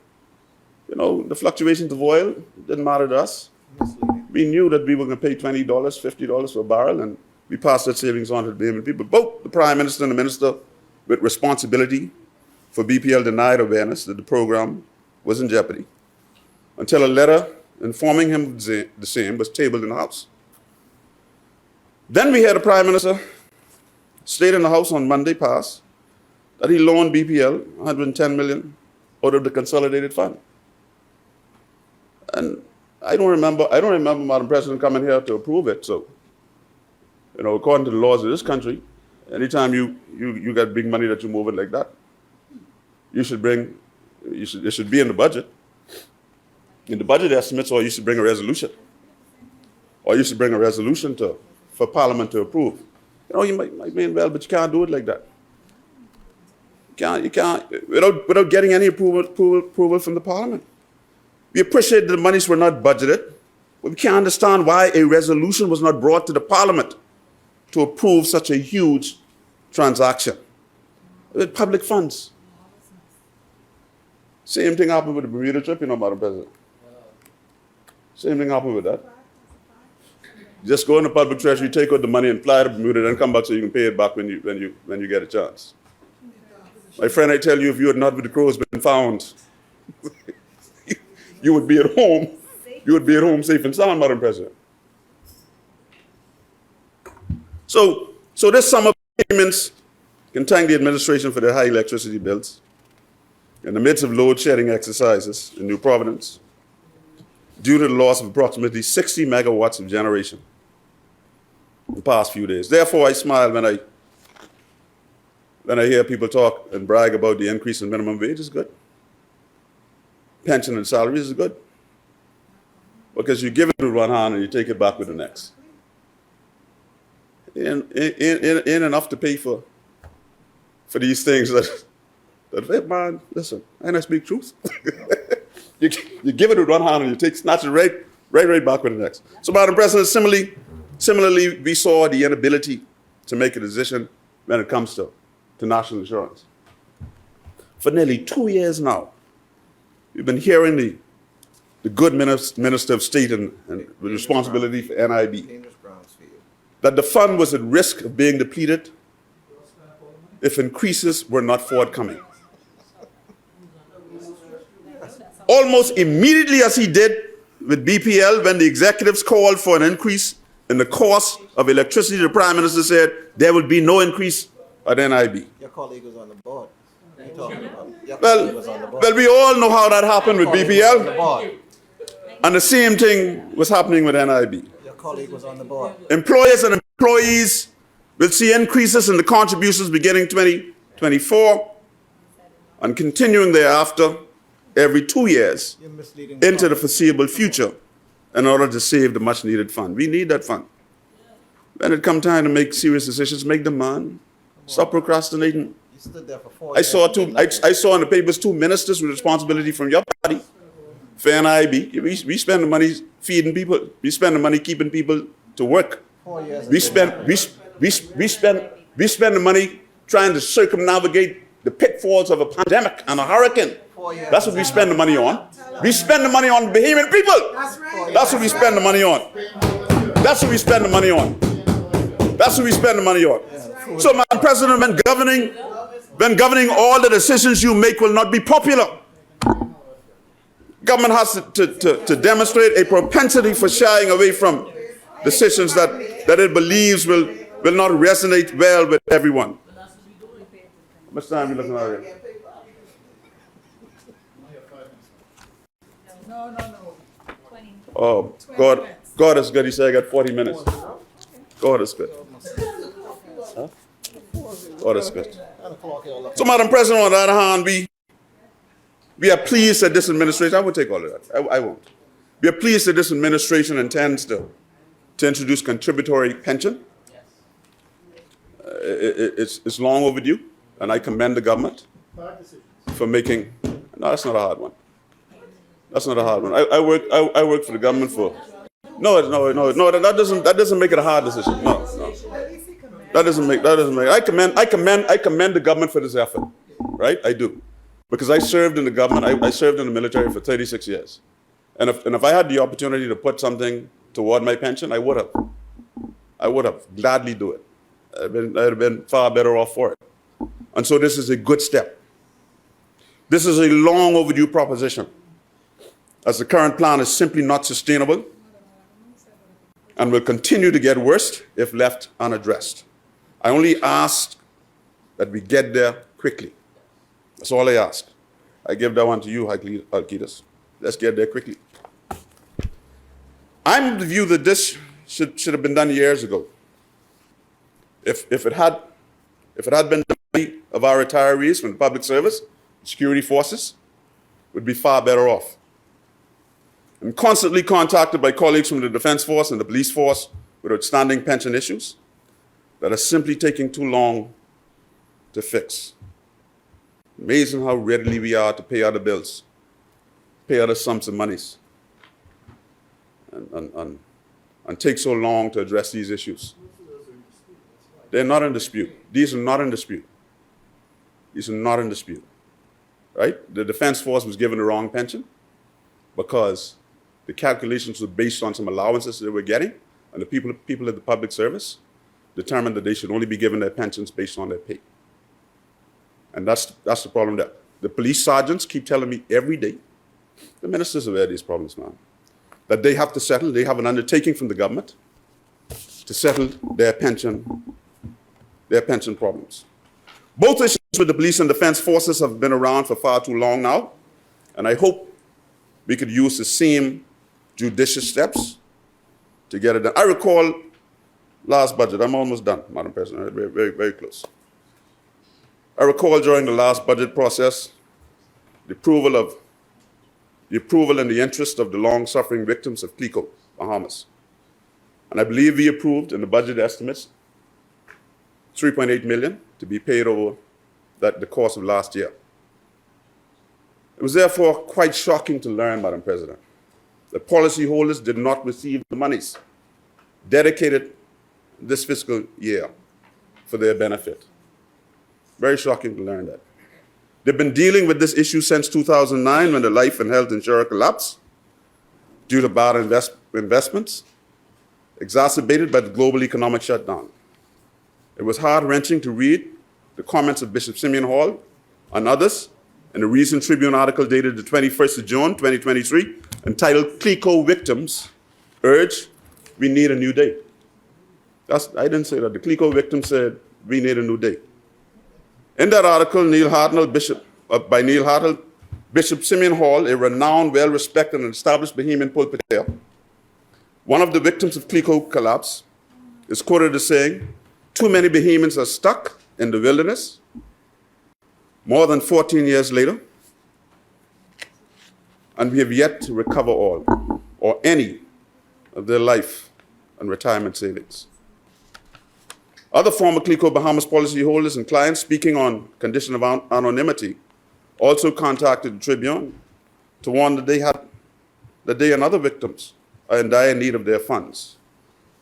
the fluctuations of oil didn't matter to us. Misleading. We knew that we were going to pay $20, $50 for a barrel, and we passed that savings on to the Bahamian people. Both the Prime Minister and the Minister with responsibility for BPL denied awareness that the program was in jeopardy until a letter informing him of the same was tabled in the House. Then we had the Prime Minister state in the House on Monday past that he loaned BPL $110 million out of the consolidated fund. And I don't remember, Madam President, coming here to approve it. So, according to the laws of this country, anytime you got big money that you move it like that, it should be in the budget. In the budget estimates, or you should bring a resolution. Or you should bring a resolution for Parliament to approve. You might mean well, but you can't do it like that. You can't without getting any approval from the Parliament. We appreciate that the monies were not budgeted, but we can't understand why a resolution was not brought to the Parliament to approve such a huge transaction with public funds. Same thing happened with the Bermuda trip, Madam President. Same thing happened with that. Just go in the public treasury, take out the money and fly to Bermuda, then come back so you can pay it back when you get a chance. My friend, I tell you, if you had not with the crows been found, you would be at home you would be at home safe and sound, Madam President. So this summer payments can thank the administration for their high electricity bills in the midst of load shedding exercises in New Providence due to the loss of approximately 60 megawatts of generation in the past few days. Therefore, I smile when I hear people talk and brag about the increase in minimum wage. Is good. Pension and salaries is good. Because you give it with one hand and you take it back with the next. Ain't enough to pay for these things that hey, man, listen, and I speak truth. you give it with one hand and you snatch it right back with the next. So, Madam President, similarly, we saw the inability to make a decision when it comes to national insurance. For nearly 2 years now, we've been hearing the good Minister of State and with responsibility for NIB that the fund was at risk of being depleted if increases were not forthcoming. Almost immediately as he did with BPL, when the executives called for an increase in the cost of electricity, the Prime Minister said there would be no increase at NIB. Your colleague was on the board. What are you talking about? Your colleague was on the board. Well, we all know how that happened with On the BPL, board. and the same thing was happening with NIB. Your colleague was on the board. Employers and employees will see increases in the contributions beginning 2024 and continuing thereafter every 2 years You're misleading into the foreseeable future in order to save the much needed fund. We need that fund. When it comes time to make serious decisions, make them, man. Stop procrastinating. You stood there for 4 I years. I saw in the papers 2 ministers with responsibility from your party for NIB. We spend the money feeding people. We spend the money keeping people to work. 4 years. We spend the money trying to circumnavigate the pitfalls of a pandemic and a hurricane. 4 years. That's what we spend the money on. We spend the money on the Bahamian people. That's what we spend the money on. That's what we spend the money on. That's what we spend the money on. So, Madam President, when governing, all the decisions you make will not be popular. Government has to demonstrate a propensity for shying away from decisions that it believes will not resonate well with everyone. How much time are you looking at here? Oh, God is good. He said I got 40 minutes. God is good. Huh? God is good. So, Madam President, on the other hand, we are pleased that this administration, I will take all of that. I won't. We are pleased that this administration intends to introduce contributory pension. It's long overdue, and I commend the government for making. No, that's not a hard one. That's not a hard one. I work for the government for. No. That doesn't make it a hard decision. No. That doesn't make. I commend the government for this effort, right? I do, because I served in the government. I served in the military for 36 years, and if I had the opportunity to put something toward my pension, I would have. I would have gladly do it. I'd have been far better off for it. And so this is a good step. This is a long overdue proposition, as the current plan is simply not sustainable and will continue to get worse if left unaddressed. I only ask that we get there quickly. That's all I ask. I give that one to you, Alcides. Let's get there quickly. I'm of the view that this should have been done years ago. If it had been the money of our retirees from the public service, security forces would be far better off. I'm constantly contacted by colleagues from the Defense Force and the Police Force with outstanding pension issues that are simply taking too long to fix. Amazing how readily we are to pay other bills, pay other sums of monies, and take so long to address these issues. They're not in dispute. These are not in dispute. These are not in dispute, right? The Defense Force was given the wrong pension because the calculations were based on some allowances they were getting, and the people at the public service determined that they should only be given their pensions based on their pay. And that's the problem there. The police sergeants keep telling me every day, the minister's aware of these problems, man. that they have to settle. They have an undertaking from the government to settle their pension problems. Both issues with the police and defense forces have been around for far too long now, and I hope we could use the same judicious steps to get it done. I recall last budget, I'm almost done, Madam President, very, very, very close. I recall during the last budget process, the approval in the interest of the long-suffering victims of CLICO, Bahamas. And I believe we approved in the budget estimates $3.8 million to be paid over the course of last year. It was therefore quite shocking to learn, Madam President, that policyholders did not receive the monies dedicated this fiscal year for their benefit. Very shocking to learn that. They've been dealing with this issue since 2009 when the life and health insurer collapsed due to bad investments, exacerbated by the global economic shutdown. It was heart-wrenching to read the comments of Bishop Simeon Hall and others in a recent Tribune article dated the 21st of June, 2023, entitled "CLICO Victims Urge We Need a New Day." I didn't say that. The CLICO victims said, we need a new day. In that article, by Neil Hartnell, Bishop Simeon Hall, a renowned, well-respected and established Bahamian pulpiteer, one of the victims of CLICO collapse, is quoted as saying, "Too many Bahamians are stuck in the wilderness more than 14 years later, and we have yet to recover all or any of their life and retirement savings." Other former CLICO Bahamas policyholders and clients, speaking on condition of anonymity, also contacted the Tribune to warn that they and other victims are in dire need of their funds,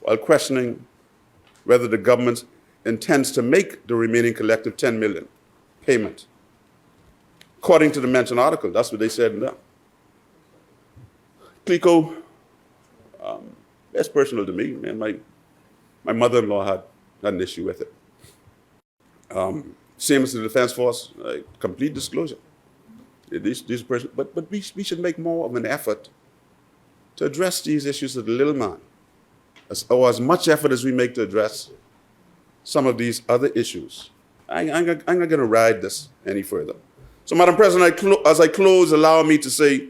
while questioning whether the government intends to make the remaining collective $10 million payment. According to the mentioned article, that's what they said in there. CLICO, that's personal to me, man. My mother-in-law had an issue with it. Same as the Defense Force, complete disclosure. But we should make more of an effort to address these issues of the little man, as much effort as we make to address some of these other issues. I'm not going to ride this any further. So, Madam President, as I close, allow me to say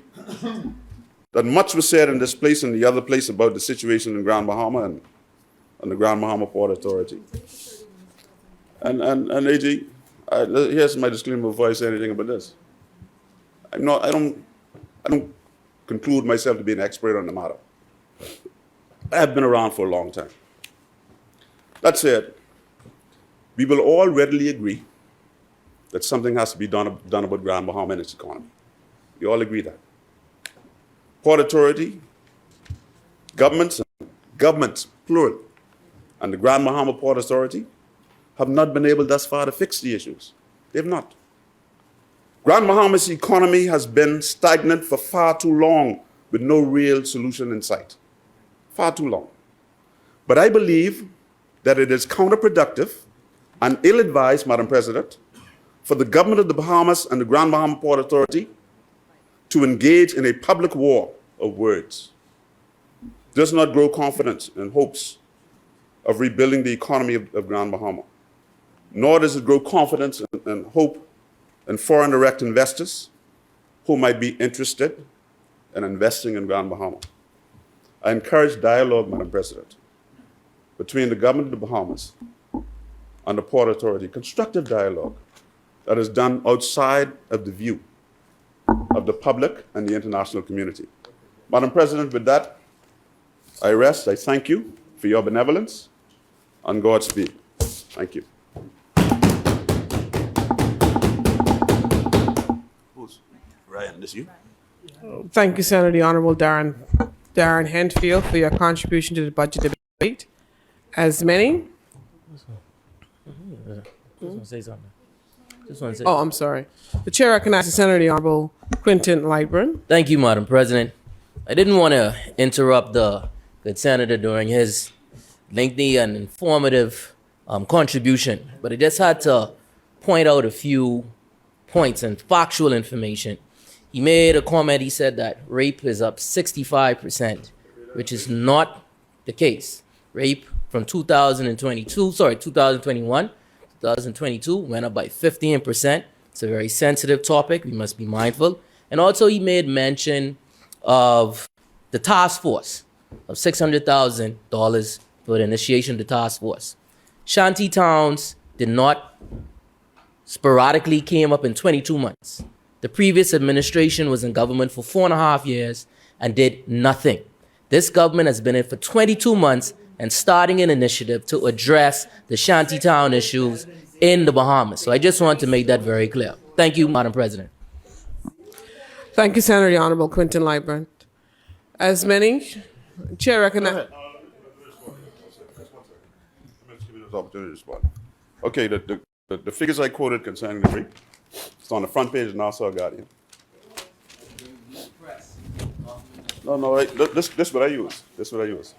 that much was said in this place and the other place about the situation in Grand Bahama and the Grand Bahama Port Authority. And AG, here's my disclaimer before I say anything about this. I don't conclude myself to be an expert on the matter. I have been around for a long time. That said, we will all readily agree that something has to be done about Grand Bahama and its economy. We all agree that. Port Authority, governments, plural, and the Grand Bahama Port Authority have not been able thus far to fix the issues. They have not. Grand Bahama's economy has been stagnant for far too long with no real solution in sight. Far too long. But I believe that it is counterproductive and ill-advised, Madam President, for the government of the Bahamas and the Grand Bahama Port Authority to engage in a public war of words. Does not grow confidence and hopes of rebuilding the economy of Grand Bahama, nor does it grow confidence and hope in foreign direct investors who might be interested in investing in Grand Bahama. I encourage dialogue, Madam President, between the government of the Bahamas and the Port Authority, constructive dialogue that is done outside of the view of the public and the international community. Madam President, with that, I rest. I thank you for your benevolence and Godspeed. Thank you. Ryan, this you? Thank you, Senator the Honorable Darren Henfield, for your contribution to the budget debate. As many? Oh, I'm sorry. The chair recognizes Senator the Honorable Quinton Lightburn. Thank you, Madam President. I didn't want to interrupt the good senator during his lengthy and informative contribution, but I just had to point out a few points and factual information. He made a comment. He said that rape is up 65%, which is not the case. Rape from 2021, 2022 went up by 15%. It's a very sensitive topic. We must be mindful. And also he made mention of the task force of $600,000 for the initiation of the task force. Shanty towns did not sporadically came up in 22 months. The previous administration was in government for 4.5 years and did nothing. This government has been in for 22 months and starting an initiative to address the shantytown issues in the Bahamas. So I just want to make that very clear. Thank you, Madam President. Thank you, Senator. The Honorable Quinton Lightburn. As many, Chair recognizes. Opportunity to respond. Okay, the figures I quoted concerning the rape, it's on the front page of Nassau Guardian. No, this is what I use. This is what I use.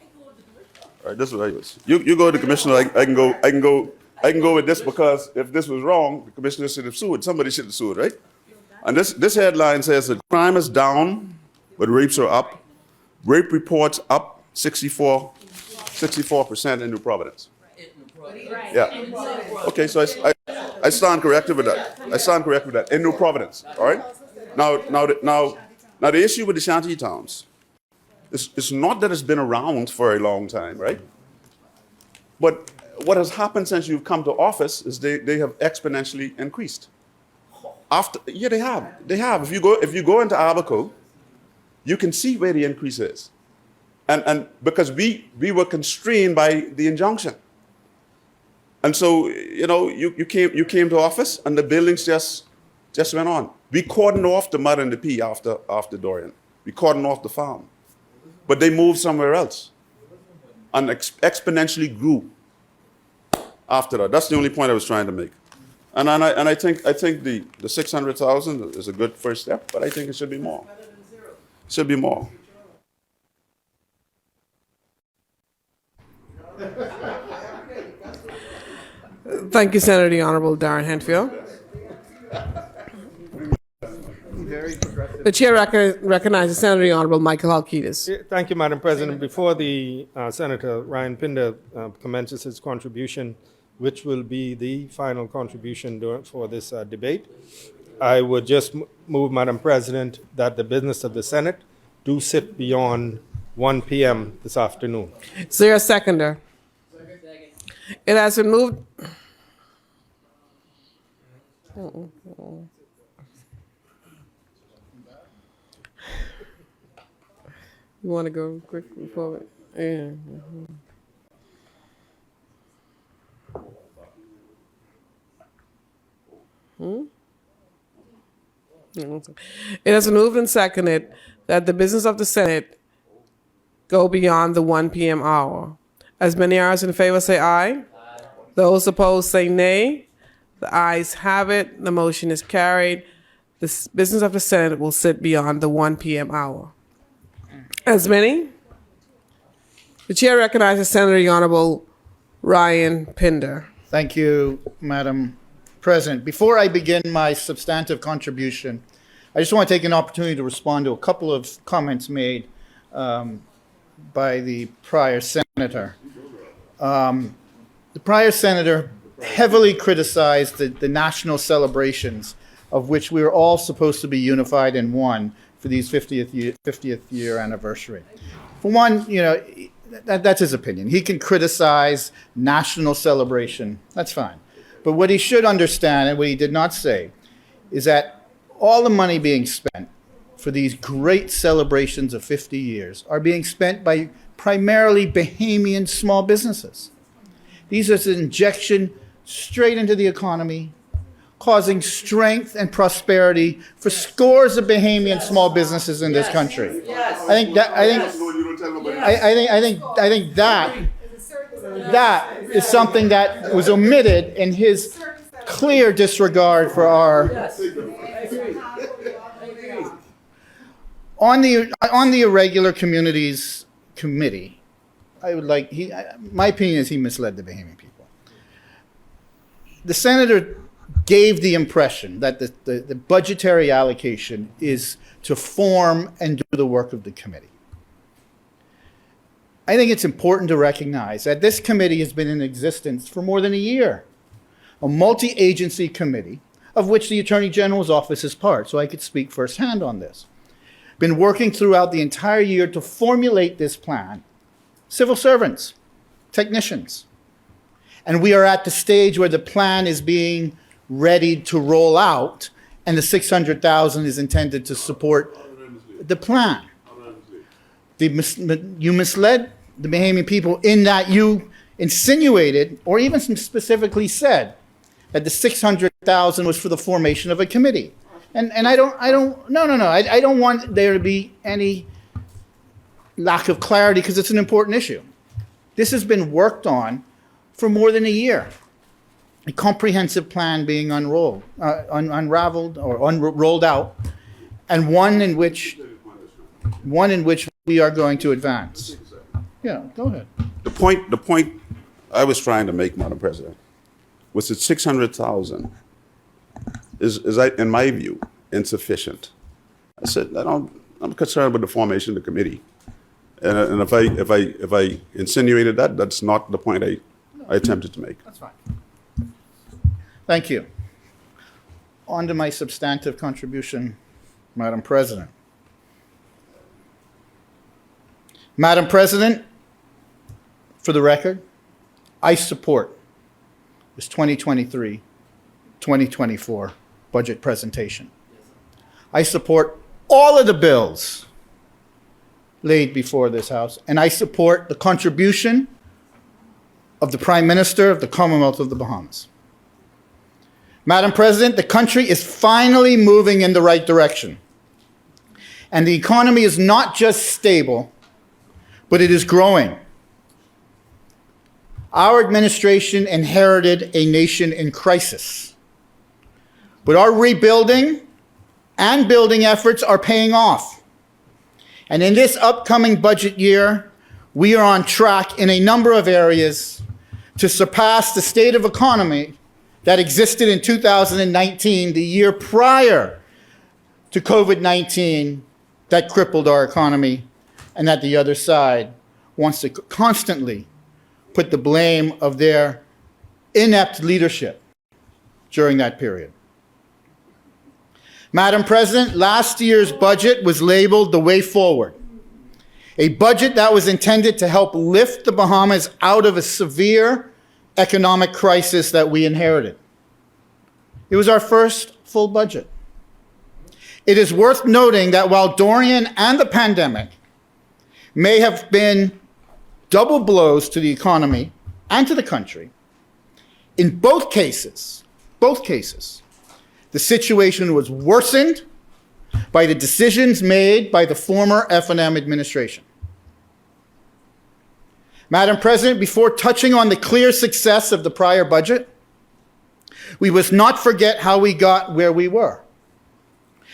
All right, this is what I use. You go to the commissioner. I can go with this because if this was wrong, the commissioner should have sued. Somebody should have sued, right? And this headline says that crime is down, but rapes are up. Rape reports up 64% in New Providence. Yeah. Okay, so I stand corrected with that. I stand corrected with that in New Providence. All right. Now the issue with the shanty towns is not that it's been around for a long time, right? But what has happened since you've come to office is they have exponentially increased. They have. If you go into Abaco, you can see where the increase is, and because we were constrained by the injunction. And so, you came to office and the buildings just went on. We cordoned off the mud and the pea after Dorian. We cordoned off the farm. But they moved somewhere else and exponentially grew after that. That's the only point I was trying to make. And I think the 600,000 is a good first step, but I think it should be more. It should be more. Thank you, Senator. The Honorable Darren Henfield. The chair recognizes Senator the Honorable Michael Halkitis. Thank you, Madam President. Before the Senator Ryan Pinder commences his contribution, which will be the final contribution for this debate, I would just move, Madam President, that the business of the Senate do sit beyond 1 p.m. this afternoon. Is there a seconder? It has been moved. You want to go quick before? Yeah. It has been moved and seconded that the business of the Senate go beyond the 1 p.m. hour. As many as in favor say aye. Those opposed say nay. The ayes have it. The motion is carried. The business of the Senate will sit beyond the 1 p.m. hour. As many? The chair recognizes Senator the Honorable Ryan Pinder. Thank you, Madam President. Before I begin my substantive contribution, I just want to take an opportunity to respond to a couple of comments made by the prior senator. The prior senator heavily criticized the national celebrations of which we were all supposed to be unified in one for these 50th year anniversary. For one, that's his opinion. He can criticize national celebration. That's fine. But what he should understand, and what he did not say, is that all the money being spent for these great celebrations of 50 years are being spent by primarily Bahamian small businesses. These are an injection straight into the economy, causing strength and prosperity for scores of Bahamian small businesses in this country. I think that is something that was omitted in his clear disregard for our. On the Irregular Communities Committee, my opinion is he misled the Bahamian people. The senator gave the impression that the budgetary allocation is to form and do the work of the committee. I think it's important to recognize that this committee has been in existence for more than a year, a multi-agency committee of which the Attorney General's office is part, so I could speak firsthand on this. Been working throughout the entire year to formulate this plan. Civil servants, technicians. And we are at the stage where the plan is being readied to roll out, and the 600,000 is intended to support the plan. You misled the Bahamian people in that you insinuated, or even specifically said, that the 600,000 was for the formation of a committee. And I don't want there to be any lack of clarity because it's an important issue. This has been worked on for more than a year. A comprehensive plan being unrolled or rolled out, and one in which we are going to advance. Yeah, go ahead. The point I was trying to make, Madam President, was that 600,000 is, in my view, insufficient. I said, I'm concerned with the formation of the committee. And if I insinuated that, that's not the point I attempted to make. That's fine. Thank you. On to my substantive contribution, Madam President. Madam President, for the record, I support this 2023-2024 budget presentation. I support all of the bills laid before this House, and I support the contribution of the Prime Minister of the Commonwealth of the Bahamas. Madam President, the country is finally moving in the right direction. And the economy is not just stable, but it is growing. Our administration inherited a nation in crisis. But our rebuilding and building efforts are paying off. And in this upcoming budget year, we are on track in a number of areas to surpass the state of economy that existed in 2019, the year prior to COVID-19 that crippled our economy, and that the other side wants to constantly put the blame of their inept leadership during that period. Madam President, last year's budget was labeled the way forward, a budget that was intended to help lift the Bahamas out of a severe economic crisis that we inherited. It was our first full budget. It is worth noting that while Dorian and the pandemic may have been double blows to the economy and to the country, in both cases, the situation was worsened by the decisions made by the former F&M administration. Madam President, before touching on the clear success of the prior budget, we must not forget how we got where we were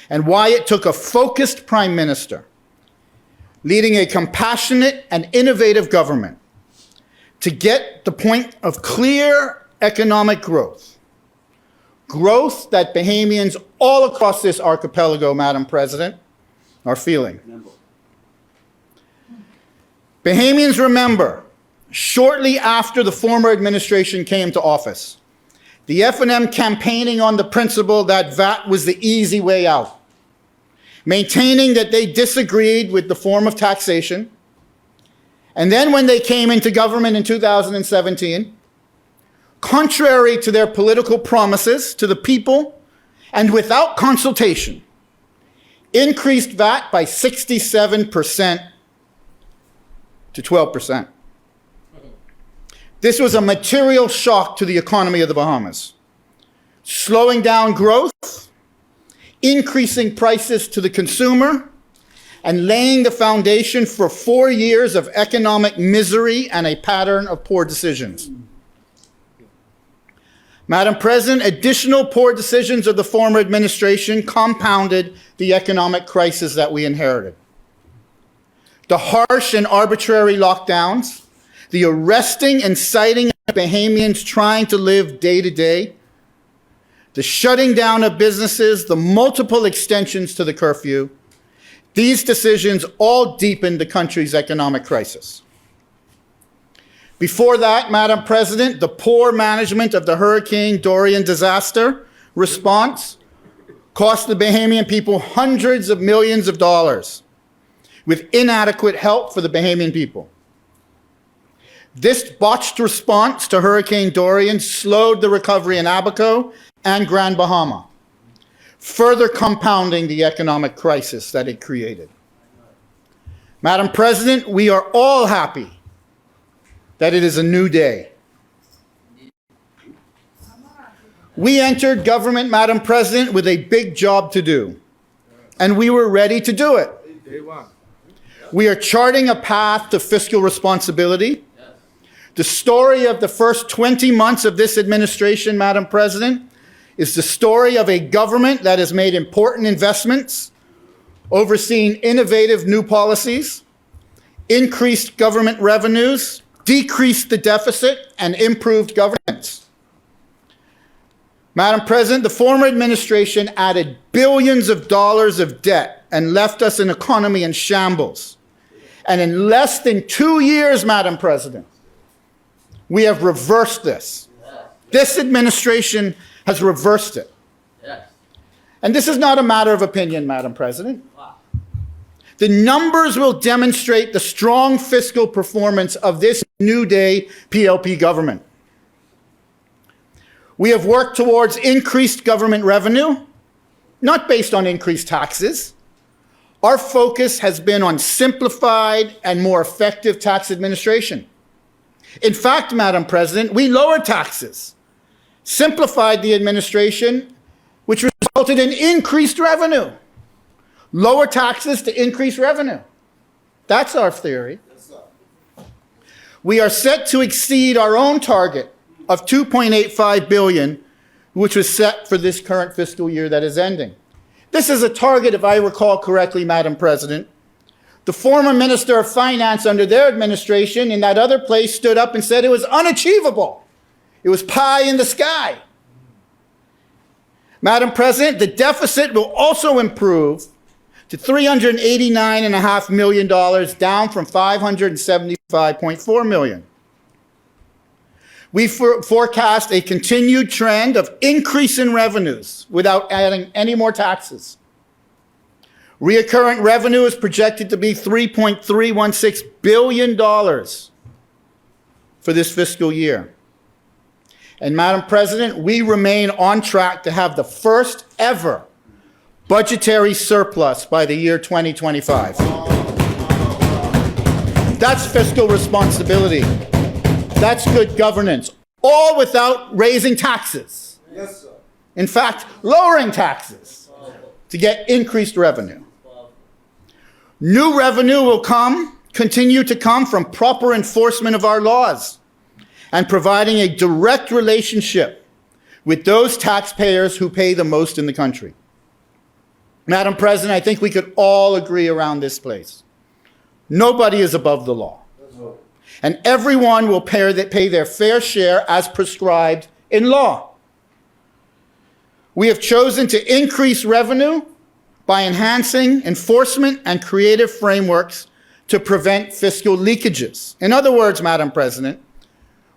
and why it took a focused Prime Minister leading a compassionate and innovative government to get the point of clear economic growth. Growth that Bahamians all across this archipelago, Madam President, are feeling. Bahamians remember, shortly after the former administration came to office, the F&M campaigning on the principle that VAT was the easy way out, maintaining that they disagreed with the form of taxation. And then when they came into government in 2017, contrary to their political promises to the people and without consultation, increased VAT by 67% to 12%. This was a material shock to the economy of the Bahamas, slowing down growth, increasing prices to the consumer, and laying the foundation for 4 years of economic misery and a pattern of poor decisions. Madam President, additional poor decisions of the former administration compounded the economic crisis that we inherited. The harsh and arbitrary lockdowns, the arresting and citing of Bahamians trying to live day to day, the shutting down of businesses, the multiple extensions to the curfew, these decisions all deepened the country's economic crisis. Before that, Madam President, the poor management of the Hurricane Dorian disaster response cost the Bahamian people hundreds of millions of dollars with inadequate help for the Bahamian people. This botched response to Hurricane Dorian slowed the recovery in Abaco and Grand Bahama, further compounding the economic crisis that it created. Madam President, we are all happy that it is a new day. We entered government, Madam President, with a big job to do, and we were ready to do it. We are charting a path to fiscal responsibility. The story of the first 20 months of this administration, Madam President, is the story of a government that has made important investments, overseen innovative new policies, increased government revenues, decreased the deficit, and improved governance. Madam President, the former administration added billions of dollars of debt and left us an economy in shambles. And in less than 2 years, Madam President, we have reversed this. This administration has reversed it. And this is not a matter of opinion, Madam President. The numbers will demonstrate the strong fiscal performance of this new day PLP government. We have worked towards increased government revenue, not based on increased taxes. Our focus has been on simplified and more effective tax administration. In fact, Madam President, we lowered taxes, simplified the administration, which resulted in increased revenue. Lower taxes to increase revenue. That's our theory. We are set to exceed our own target of $2.85 billion, which was set for this current fiscal year that is ending. This is a target, if I recall correctly, Madam President. The former Minister of Finance under their administration in that other place stood up and said it was unachievable. It was pie in the sky. Madam President, the deficit will also improve to $389.5 million, down from $575.4 million. We forecast a continued trend of increase in revenues without adding any more taxes. Reoccurring revenue is projected to be $3.316 billion for this fiscal year. And Madam President, we remain on track to have the first ever budgetary surplus by the year 2025. That's fiscal responsibility. That's good governance, all without raising taxes. Yes, sir. In fact, lowering taxes to get increased revenue. New revenue will continue to come from proper enforcement of our laws and providing a direct relationship with those taxpayers who pay the most in the country. Madam President, I think we could all agree around this place. Nobody is above the law. And everyone will pay their fair share as prescribed in law. We have chosen to increase revenue by enhancing enforcement and creative frameworks to prevent fiscal leakages. In other words, Madam President,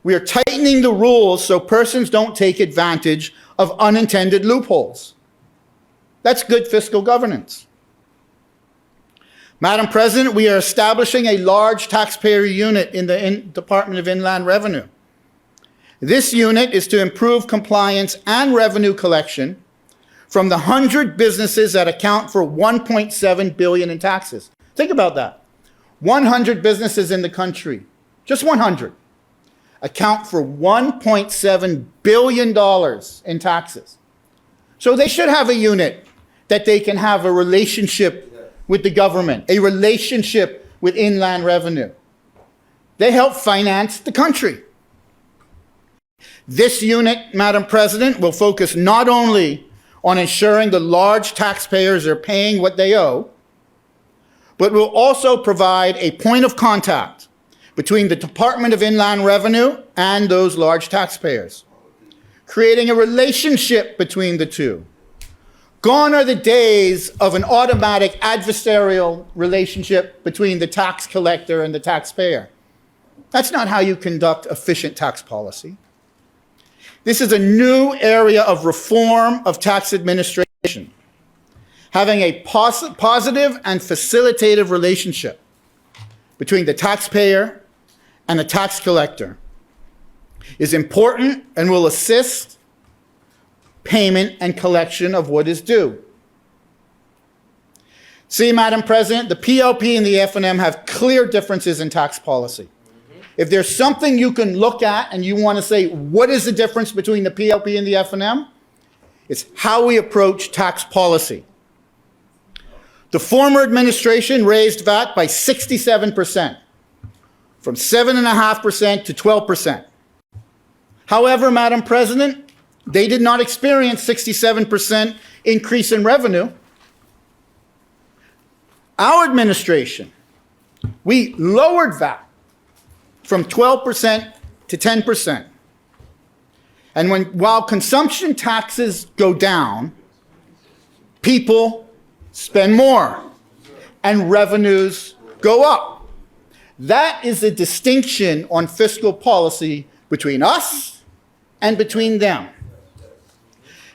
we are tightening the rules so persons don't take advantage of unintended loopholes. That's good fiscal governance. Madam President, we are establishing a large taxpayer unit in the Department of Inland Revenue. This unit is to improve compliance and revenue collection from the 100 businesses that account for $1.7 billion in taxes. Think about that. 100 businesses in the country, just 100, account for $1.7 billion in taxes. So they should have a unit that they can have a relationship with the government, a relationship with Inland Revenue. They help finance the country. This unit, Madam President, will focus not only on ensuring the large taxpayers are paying what they owe, but will also provide a point of contact between the Department of Inland Revenue and those large taxpayers, creating a relationship between the two. Gone are the days of an automatic adversarial relationship between the tax collector and the taxpayer. That's not how you conduct efficient tax policy. This is a new area of reform of tax administration, having a positive and facilitative relationship between the taxpayer and the tax collector is important and will assist payment and collection of what is due. See, Madam President, the PLP and the F&M have clear differences in tax policy. If there's something you can look at and you want to say, what is the difference between the PLP and the F&M? It's how we approach tax policy. The former administration raised VAT by 67%, from 7.5% to 12%. However, Madam President, they did not experience 67% increase in revenue. Our administration, we lowered VAT from 12% to 10%. And while consumption taxes go down, people spend more and revenues go up. That is the distinction on fiscal policy between us and between them.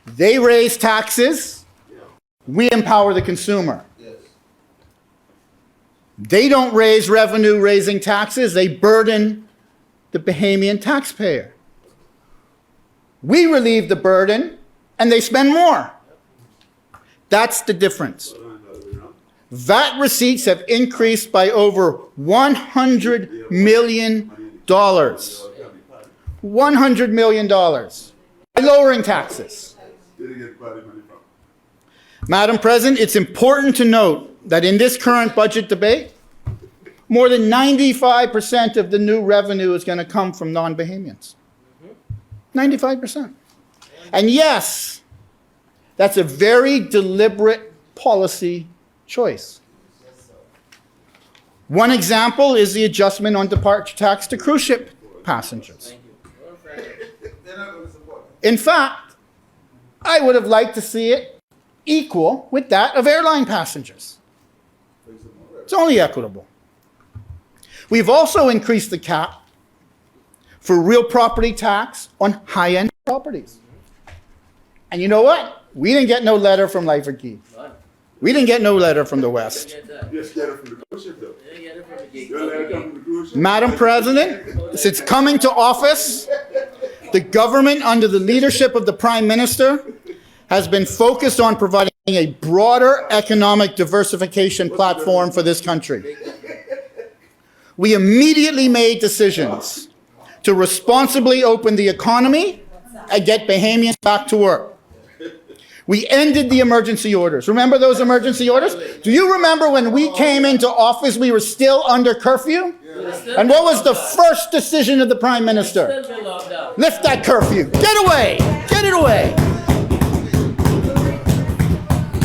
They raise taxes, we empower the consumer. They don't raise revenue raising taxes, they burden the Bahamian taxpayer. We relieve the burden and they spend more. That's the difference. VAT receipts have increased by over $100 million. $100 million by lowering taxes. Madam President, it's important to note that in this current budget debate, more than 95% of the new revenue is going to come from non-Bahamians. 95%. And yes, that's a very deliberate policy choice. One example is the adjustment on departure tax to cruise ship passengers. In fact, I would have liked to see it equal with that of airline passengers. It's only equitable. We've also increased the cap for real property tax on high-end properties. And you know what? We didn't get no letter from Lyford Key. We didn't get no letter from the West. Madam President, since coming to office, the government under the leadership of the Prime Minister has been focused on providing a broader economic diversification platform for this country. We immediately made decisions to responsibly open the economy and get Bahamians back to work. We ended the emergency orders. Remember those emergency orders? Do you remember when we came into office, we were still under curfew? And what was the first decision of the Prime Minister? Lift that curfew. Get away. Get it away.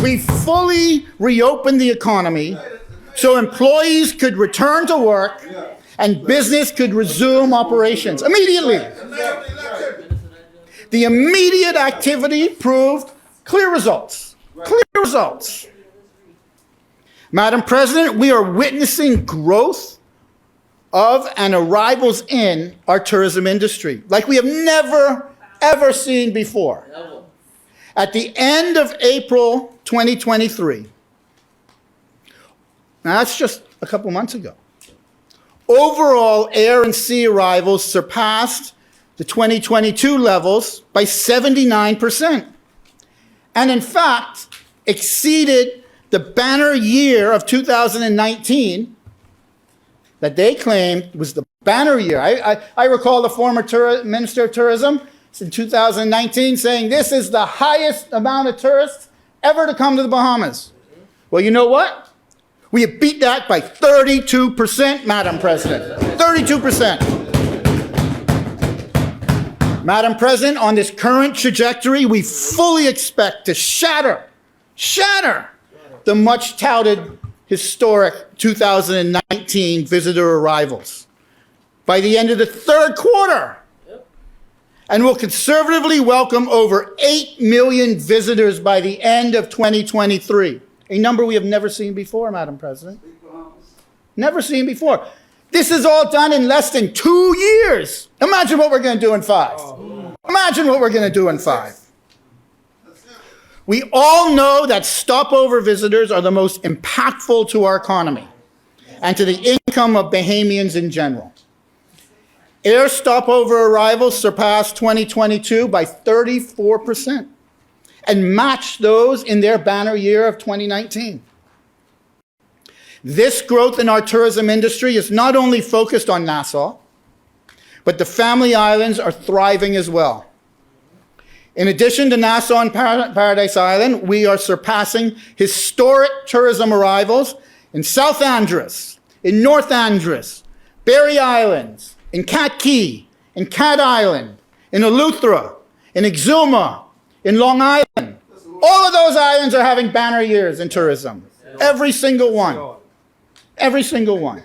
We fully reopened the economy so employees could return to work and business could resume operations immediately. The immediate activity proved clear results. Clear results. Madam President, we are witnessing growth of and arrivals in our tourism industry like we have never, ever seen before. At the end of April 2023, now that's just a couple months ago, overall air and sea arrivals surpassed the 2022 levels by 79%. And in fact, exceeded the banner year of 2019 that they claimed was the banner year. I recall the former Minister of Tourism in 2019 saying this is the highest amount of tourists ever to come to the Bahamas. Well, you know what? We have beat that by 32%, Madam President. 32%. Madam President, on this current trajectory, we fully expect to shatter the much touted historic 2019 visitor arrivals by the end of the third quarter. and will conservatively welcome over 8 million visitors by the end of 2023, a number we have never seen before, Madam President. Never seen before. This is all done in less than 2 years. Imagine what we're going to do in 5. Imagine what we're going to do in 5. We all know that stopover visitors are the most impactful to our economy and to the income of Bahamians in general. Air stopover arrivals surpassed 2022 by 34% and matched those in their banner year of 2019. This growth in our tourism industry is not only focused on Nassau, but the Family Islands are thriving as well. In addition to Nassau and Paradise Island, we are surpassing historic tourism arrivals in South Andros, in North Andros, Berry Islands, in Cat Key, in Cat Island, in Eleuthera, in Exuma, in Long Island. All of those islands are having banner years in tourism. Every single one. Every single one.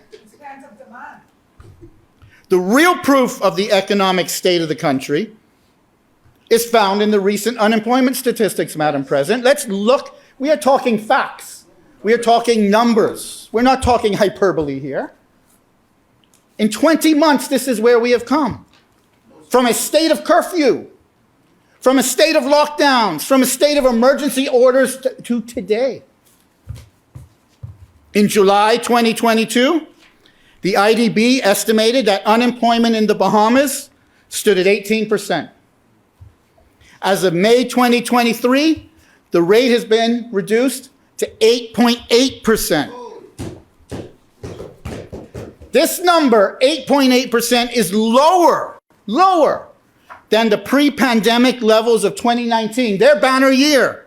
The real proof of the economic state of the country is found in the recent unemployment statistics, Madam President. Let's look. We are talking facts. We are talking numbers. We're not talking hyperbole here. In 20 months, this is where we have come. From a state of curfew, from a state of lockdowns, from a state of emergency orders to today. In July 2022, the IDB estimated that unemployment in the Bahamas stood at 18%. As of May 2023, the rate has been reduced to 8.8%. This number, 8.8%, is lower than the pre-pandemic levels of 2019, their banner year,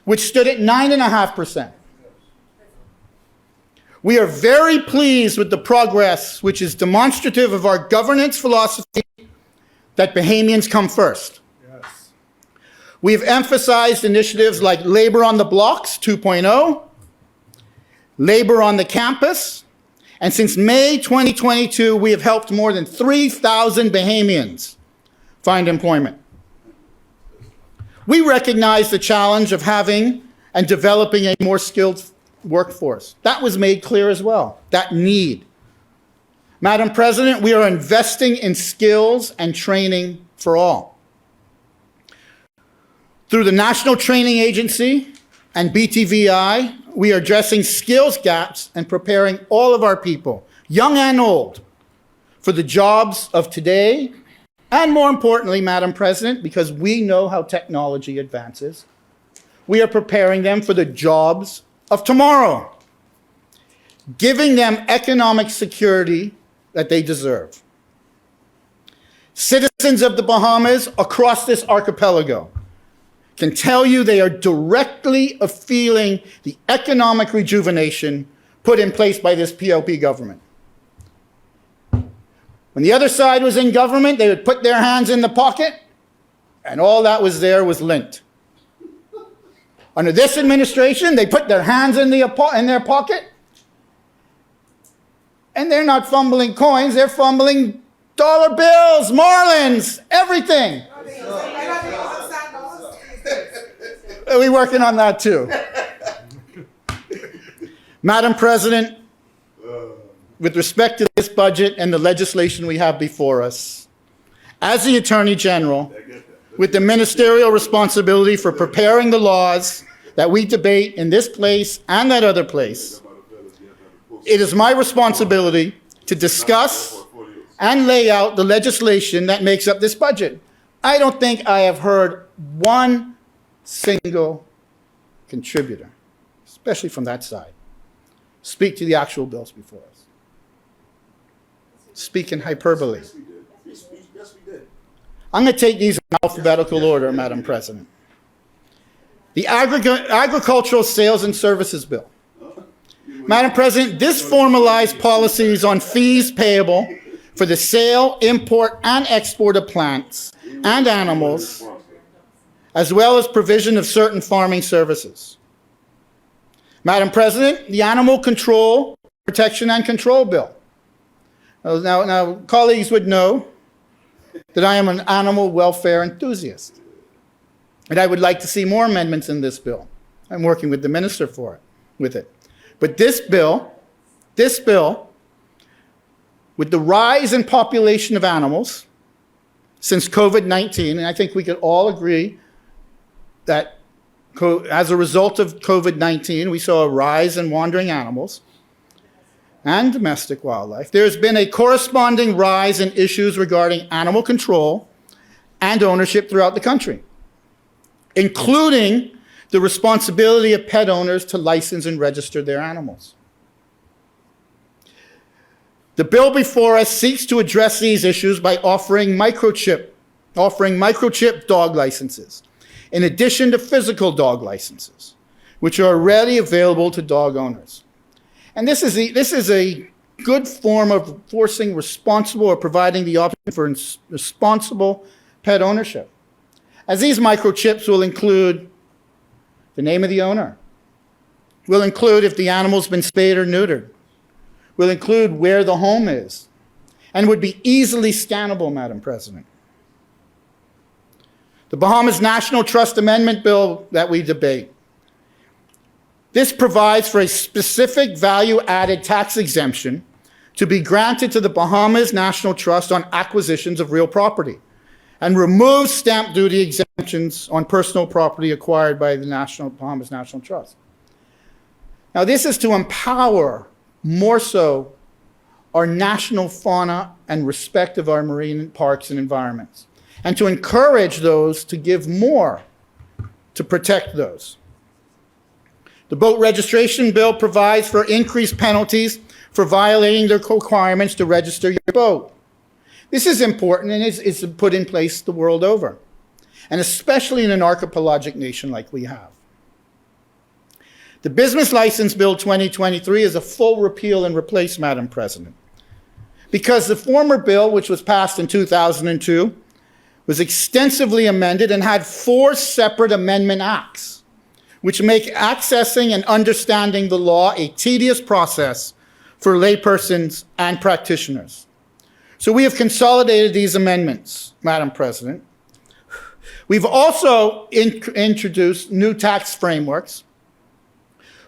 which stood at 9.5%. We are very pleased with the progress, which is demonstrative of our governance philosophy that Bahamians come first. Yes. We have emphasized initiatives like Labor on the Blocks 2.0, Labor on the Campus, and since May 2022, we have helped more than 3,000 Bahamians find employment. We recognize the challenge of having and developing a more skilled workforce. That was made clear as well, that need. Madam President, we are investing in skills and training for all. Through the National Training Agency and BTVI, we are addressing skills gaps and preparing all of our people, young and old, for the jobs of today, and more importantly, Madam President, because we know how technology advances, we are preparing them for the jobs of tomorrow, giving them economic security that they deserve. Citizens of the Bahamas across this archipelago can tell you they are directly feeling the economic rejuvenation put in place by this PLP government. When the other side was in government, they would put their hands in the pocket, and all that was there was lint. Under this administration, they put their hands in their pocket, and they're not fumbling coins, they're fumbling dollar bills, marlins, everything. We're working on that too. Madam President, with respect to this budget and the legislation we have before us, as the Attorney General, with the ministerial responsibility for preparing the laws that we debate in this place and that other place, it is my responsibility to discuss and lay out the legislation that makes up this budget. I don't think I have heard one single contributor, especially from that side, speak to the actual bills before us. Speak in hyperbole. Yes, we did. I'm going to take these in alphabetical order, Madam President. The Agricultural Sales and Services Bill. Madam President, this formalized policies on fees payable for the sale, import, and export of plants and animals, as well as provision of certain farming services. Madam President, the Animal Control, Protection and Control Bill. Now, colleagues would know that I am an animal welfare enthusiast. And I would like to see more amendments in this bill. I'm working with the minister with it. But this bill, with the rise in population of animals since COVID-19, and I think we could all agree that as a result of COVID-19, we saw a rise in wandering animals and domestic wildlife. There's been a corresponding rise in issues regarding animal control and ownership throughout the country, including the responsibility of pet owners to license and register their animals. The bill before us seeks to address these issues by offering microchip dog licenses, in addition to physical dog licenses, which are already available to dog owners. And this is a good form of forcing responsible or providing the option for responsible pet ownership, as these microchips will include the name of the owner, will include if the animal's been spayed or neutered, will include where the home is, and would be easily scannable, Madam President. The Bahamas National Trust Amendment Bill that we debate. This provides for a specific value-added tax exemption to be granted to the Bahamas National Trust on acquisitions of real property, and removes stamp duty exemptions on personal property acquired by the Bahamas National Trust. Now, this is to empower more so our national fauna and respect of our marine parks and environments, and to encourage those to give more to protect those. The boat registration bill provides for increased penalties for violating the requirements to register your boat. This is important and is put in place the world over, and especially in an archipelagic nation like we have. The Business License Bill 2023 is a full repeal and replace, Madam President, because the former bill, which was passed in 2002, was extensively amended and had 4 separate amendment acts, which make accessing and understanding the law a tedious process for laypersons and practitioners. So we have consolidated these amendments, Madam President. We've also introduced new tax frameworks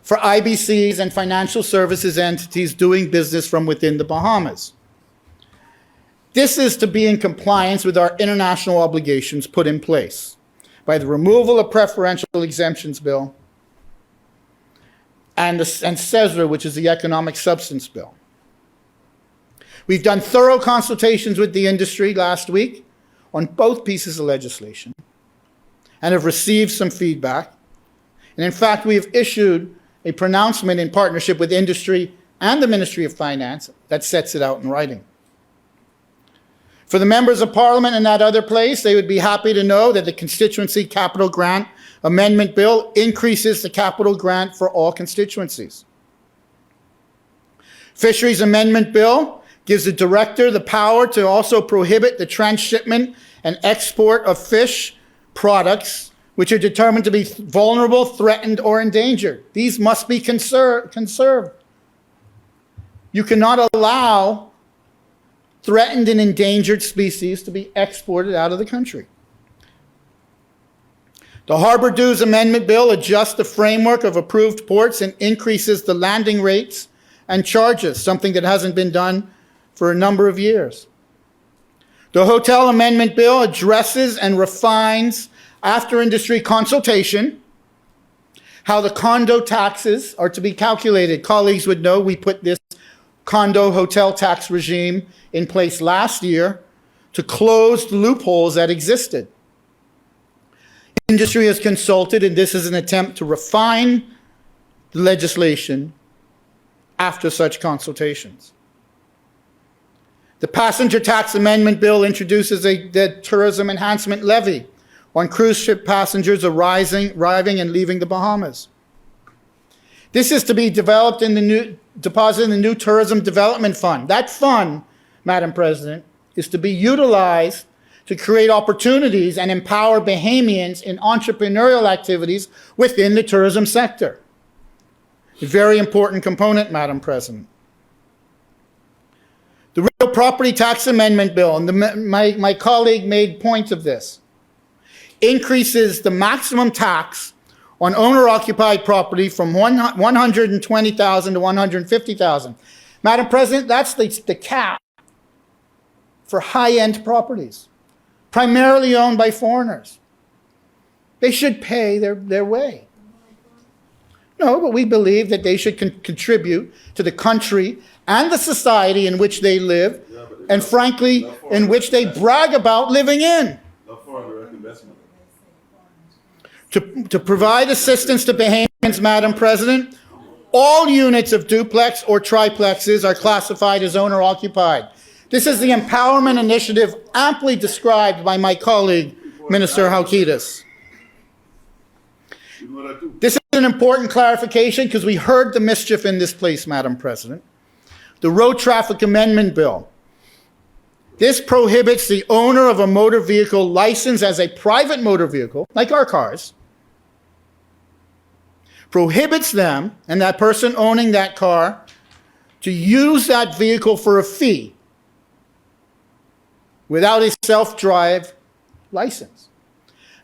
for IBCs and financial services entities doing business from within the Bahamas. This is to be in compliance with our international obligations put in place by the removal of preferential exemptions bill and CESRA, which is the economic substance bill. We've done thorough consultations with the industry last week on both pieces of legislation and have received some feedback. And in fact, we have issued a pronouncement in partnership with industry and the Ministry of Finance that sets it out in writing. For the members of Parliament in that other place, they would be happy to know that the Constituency Capital Grant Amendment Bill increases the capital grant for all constituencies. Fisheries Amendment Bill gives the director the power to also prohibit the transshipment and export of fish products which are determined to be vulnerable, threatened, or endangered. These must be conserved. You cannot allow threatened and endangered species to be exported out of the country. The Harbor Dues Amendment Bill adjusts the framework of approved ports and increases the landing rates and charges, something that hasn't been done for a number of years. The Hotel Amendment Bill addresses and refines, after industry consultation, how the condo taxes are to be calculated. Colleagues would know we put this condo hotel tax regime in place last year to close the loopholes that existed. Industry has consulted, and this is an attempt to refine the legislation after such consultations. The Passenger Tax Amendment Bill introduces the Tourism Enhancement Levy on cruise ship passengers arriving and leaving the Bahamas. This is to be deposited in the new Tourism Development Fund. That fund, Madam President, is to be utilized to create opportunities and empower Bahamians in entrepreneurial activities within the tourism sector. A very important component, Madam President. The real property tax amendment bill, and my colleague made points of this, increases the maximum tax on owner-occupied property from $120,000 to $150,000. Madam President, that's the cap for high-end properties, primarily owned by foreigners. They should pay their way. No, but we believe that they should contribute to the country and the society in which they live, and frankly, in which they brag about living in. To provide assistance to Bahamians, Madam President, all units of duplex or triplexes are classified as owner-occupied. This is the empowerment initiative amply described by my colleague, Minister Halkitis. This is an important clarification because we heard the mischief in this place, Madam President. The Road Traffic Amendment Bill. This prohibits the owner of a motor vehicle licensed as a private motor vehicle, like our cars, prohibits them and that person owning that car to use that vehicle for a fee without a self-drive license.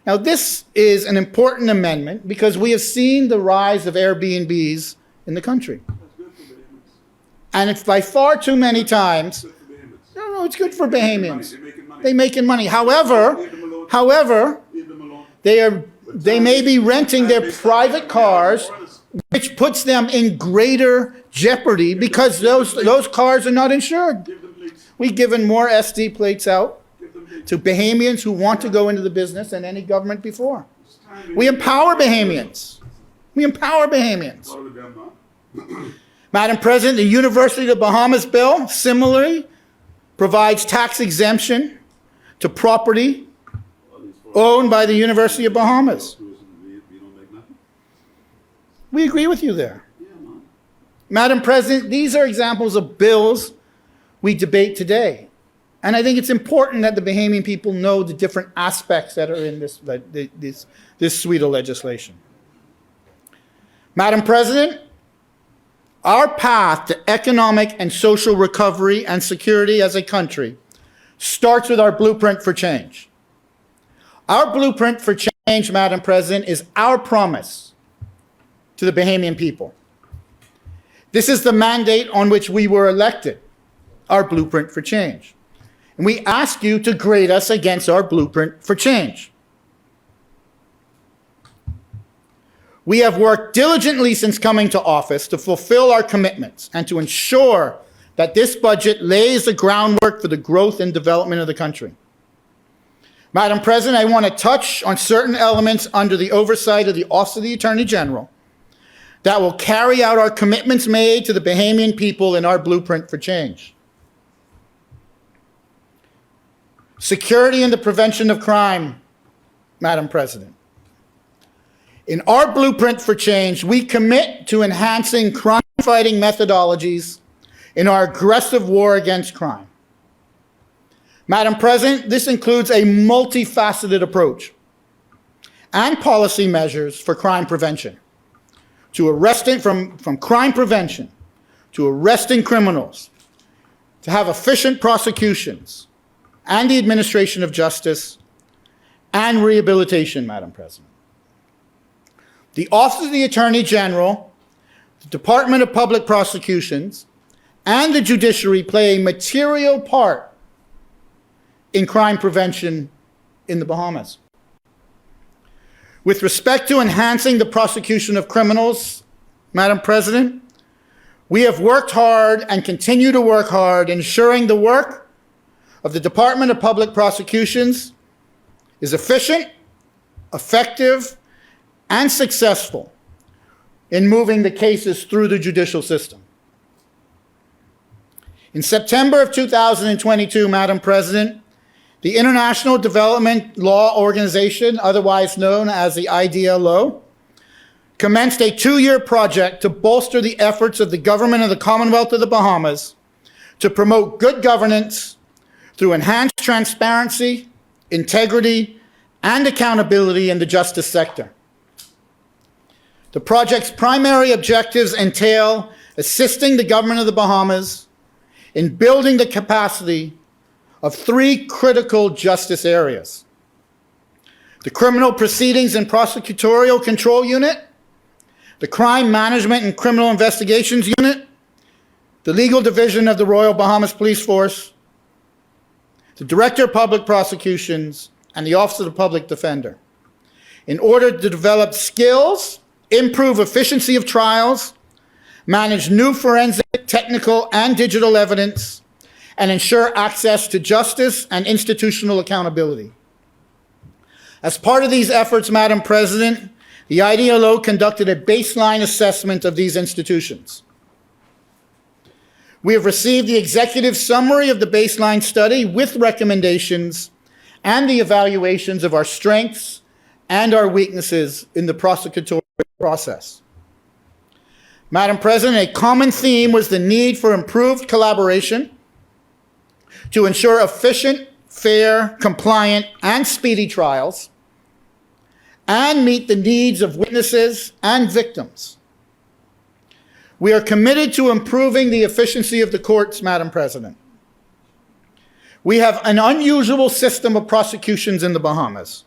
Now, this is an important amendment because we have seen the rise of Airbnbs in the country. And it's by far too many times, no, it's good for Bahamians. They're making money. However, they may be renting their private cars, which puts them in greater jeopardy because those cars are not insured. We've given more SD plates out to Bahamians who want to go into the business than any government before. We empower Bahamians. We empower Bahamians. Madam President, the University of the Bahamas bill similarly provides tax exemption to property owned by the University of Bahamas. We agree with you there. Madam President, these are examples of bills we debate today. And I think it's important that the Bahamian people know the different aspects that are in this suite of legislation. Madam President, our path to economic and social recovery and security as a country starts with our blueprint for change. Our blueprint for change, Madam President, is our promise to the Bahamian people. This is the mandate on which we were elected, our blueprint for change. And we ask you to grade us against our blueprint for change. We have worked diligently since coming to office to fulfill our commitments and to ensure that this budget lays the groundwork for the growth and development of the country. Madam President, I want to touch on certain elements under the oversight of the Office of the Attorney General that will carry out our commitments made to the Bahamian people in our blueprint for change. Security and the prevention of crime, Madam President. In our blueprint for change, we commit to enhancing crime-fighting methodologies in our aggressive war against crime. Madam President, this includes a multifaceted approach and policy measures for crime prevention, to arresting from crime prevention, to arresting criminals, to have efficient prosecutions, and the administration of justice, and rehabilitation, Madam President. The Office of the Attorney General, the Department of Public Prosecutions, and the judiciary play a material part in crime prevention in the Bahamas. With respect to enhancing the prosecution of criminals, Madam President, we have worked hard and continue to work hard ensuring the work of the Department of Public Prosecutions is efficient, effective, and successful in moving the cases through the judicial system. In September of 2022, Madam President, the International Development Law Organization, otherwise known as the IDLO, commenced a 2-year project to bolster the efforts of the government of the Commonwealth of the Bahamas to promote good governance through enhanced transparency, integrity, and accountability in the justice sector. The project's primary objectives entail assisting the government of the Bahamas in building the capacity of three critical justice areas: the Criminal Proceedings and Prosecutorial Control Unit, the Crime Management and Criminal Investigations Unit, the Legal Division of the Royal Bahamas Police Force, the Director of Public Prosecutions, and the Office of the Public Defender, in order to develop skills, improve efficiency of trials, manage new forensic, technical, and digital evidence, and ensure access to justice and institutional accountability. As part of these efforts, Madam President, the IDLO conducted a baseline assessment of these institutions. We have received the executive summary of the baseline study with recommendations and the evaluations of our strengths and our weaknesses in the prosecutorial process. Madam President, a common theme was the need for improved collaboration to ensure efficient, fair, compliant, and speedy trials, and meet the needs of witnesses and victims. We are committed to improving the efficiency of the courts, Madam President. We have an unusual system of prosecutions in the Bahamas,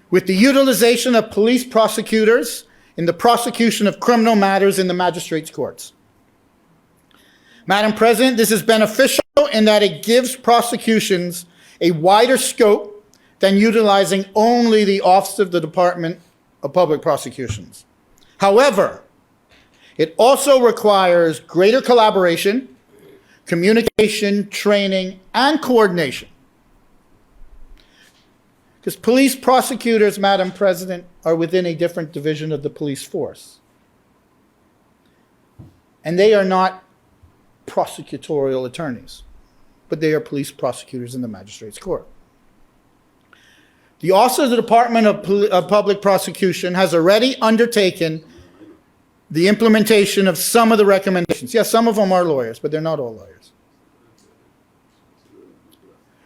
with the utilization of police prosecutors in the prosecution of criminal matters in the magistrates' courts. Madam President, this is beneficial in that it gives prosecutions a wider scope than utilizing only the Office of the Department of Public Prosecutions. However, it also requires greater collaboration, communication, training, and coordination. Because police prosecutors, Madam President, are within a different division of the police force. And they are not prosecutorial attorneys, but they are police prosecutors in the magistrates' court. The Office of the Department of Public Prosecution has already undertaken the implementation of some of the recommendations. Yes, some of them are lawyers, but they're not all lawyers.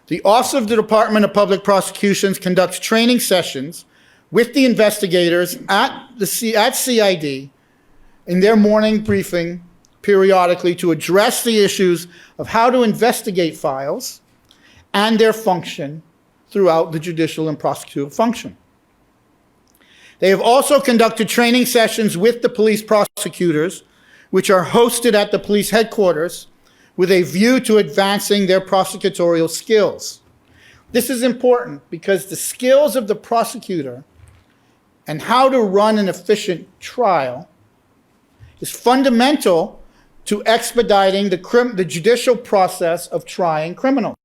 The Office of the Department of Public Prosecutions conducts training sessions with the investigators at CID in their morning briefing periodically to address the issues of how to investigate files and their function throughout the judicial and prosecutorial function. They have also conducted training sessions with the police prosecutors, which are hosted at the police headquarters, with a view to advancing their prosecutorial skills. This is important because the skills of the prosecutor and how to run an efficient trial is fundamental to expediting the judicial process of trying criminals.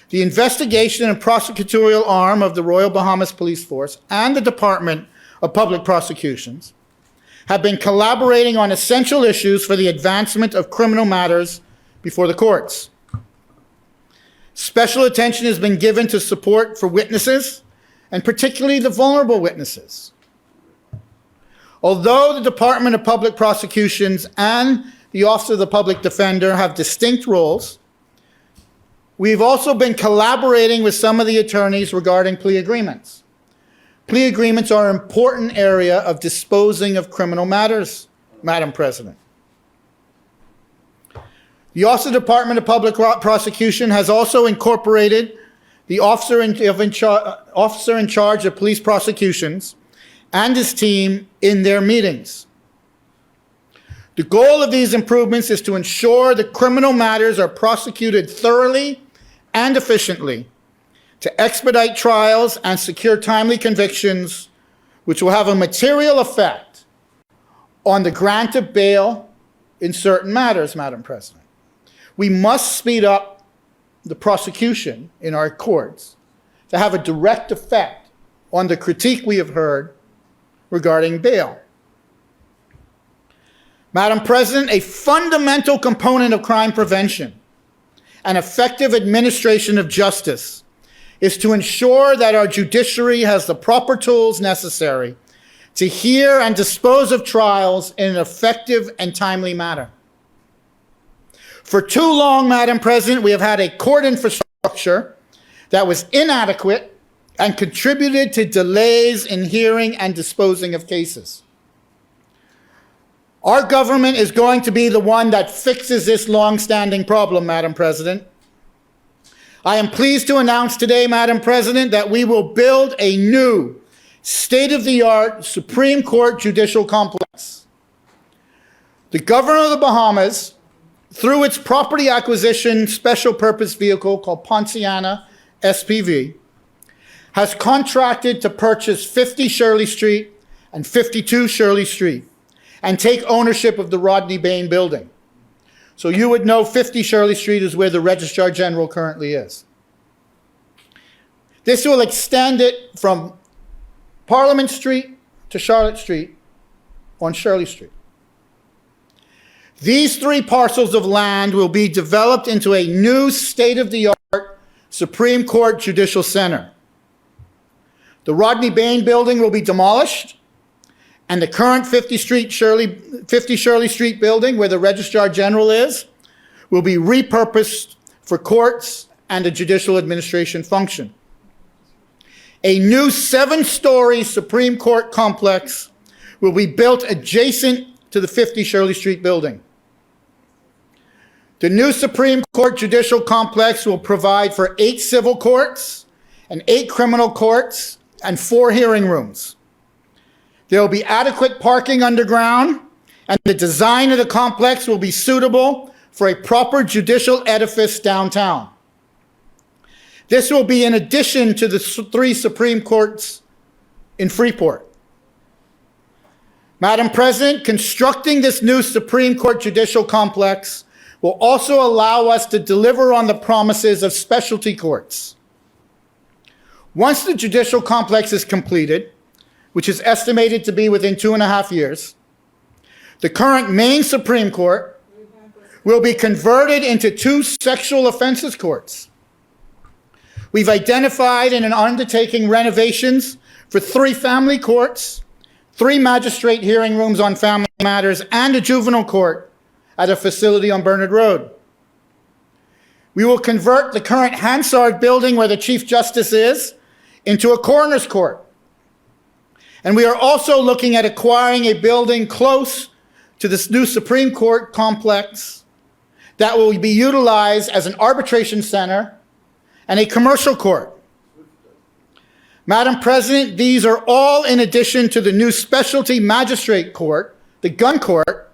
The investigation and prosecutorial arm of the Royal Bahamas Police Force and the Department of Public Prosecutions have been collaborating on essential issues for the advancement of criminal matters before the courts. Special attention has been given to support for witnesses, and particularly the vulnerable witnesses. Although the Department of Public Prosecutions and the Office of the Public Defender have distinct roles, we've also been collaborating with some of the attorneys regarding plea agreements. Plea agreements are an important area of disposing of criminal matters, Madam President. The Office of the Department of Public Prosecution has also incorporated the officer in charge of police prosecutions and his team in their meetings. The goal of these improvements is to ensure that criminal matters are prosecuted thoroughly and efficiently, to expedite trials and secure timely convictions, which will have a material effect on the grant of bail in certain matters, Madam President. We must speed up the prosecution in our courts to have a direct effect on the critique we have heard regarding bail. Madam President, a fundamental component of crime prevention and effective administration of justice is to ensure that our judiciary has the proper tools necessary to hear and dispose of trials in an effective and timely manner. For too long, Madam President, we have had a court infrastructure that was inadequate and contributed to delays in hearing and disposing of cases. Our government is going to be the one that fixes this long-standing problem, Madam President. I am pleased to announce today, Madam President, that we will build a new state-of-the-art Supreme Court judicial complex. The governor of the Bahamas, through its property acquisition special purpose vehicle called Ponciana SPV, has contracted to purchase 50 Shirley Street and 52 Shirley Street and take ownership of the Rodney Bain building. So you would know 50 Shirley Street is where the Registrar General currently is. This will extend it from Parliament Street to Charlotte Street on Shirley Street. These 3 parcels of land will be developed into a new state-of-the-art Supreme Court Judicial Center. The Rodney Bain building will be demolished, and the current 50 Shirley Street building, where the Registrar General is, will be repurposed for courts and a judicial administration function. A new 7-story Supreme Court complex will be built adjacent to the 50 Shirley Street building. The new Supreme Court judicial complex will provide for 8 civil courts and 8 criminal courts and 4 hearing rooms. There will be adequate parking underground, and the design of the complex will be suitable for a proper judicial edifice downtown. This will be in addition to the 3 Supreme Courts in Freeport. Madam President, constructing this new Supreme Court judicial complex will also allow us to deliver on the promises of specialty courts. Once the judicial complex is completed, which is estimated to be within 2.5 years, the current main Supreme Court will be converted into 2 sexual offenses courts. We've identified and are undertaking renovations for 3 family courts, 3 magistrate hearing rooms on family matters, and a juvenile court at a facility on Bernard Road. We will convert the current Hansard building where the Chief Justice is into a coroner's court. And we are also looking at acquiring a building close to this new Supreme Court complex that will be utilized as an arbitration center and a commercial court. Madam President, these are all in addition to the new specialty magistrate court, the gun court,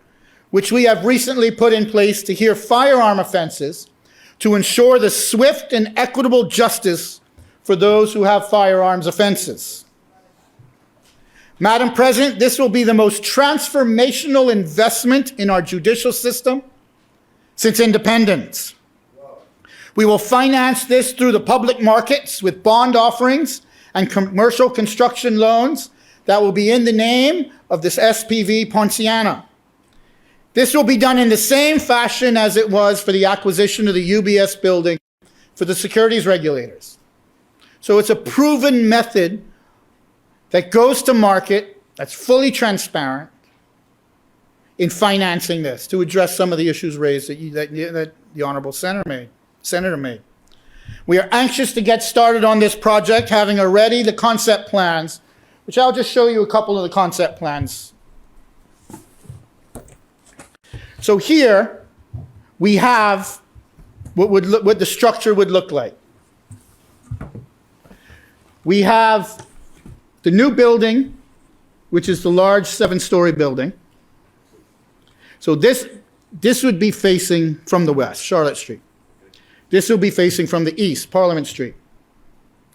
which we have recently put in place to hear firearm offenses to ensure the swift and equitable justice for those who have firearms offenses. Madam President, this will be the most transformational investment in our judicial system since independence. We will finance this through the public markets with bond offerings and commercial construction loans that will be in the name of this SPV Ponciana. This will be done in the same fashion as it was for the acquisition of the UBS building for the securities regulators. So it's a proven method that goes to market, that's fully transparent in financing this to address some of the issues raised that the Honorable Senator made. We are anxious to get started on this project, having already the concept plans, which I'll just show you a couple of the concept plans. So here we have what the structure would look like. We have the new building, which is the large 7-story building. So this would be facing from the west, Charlotte Street. This will be facing from the east, Parliament Street.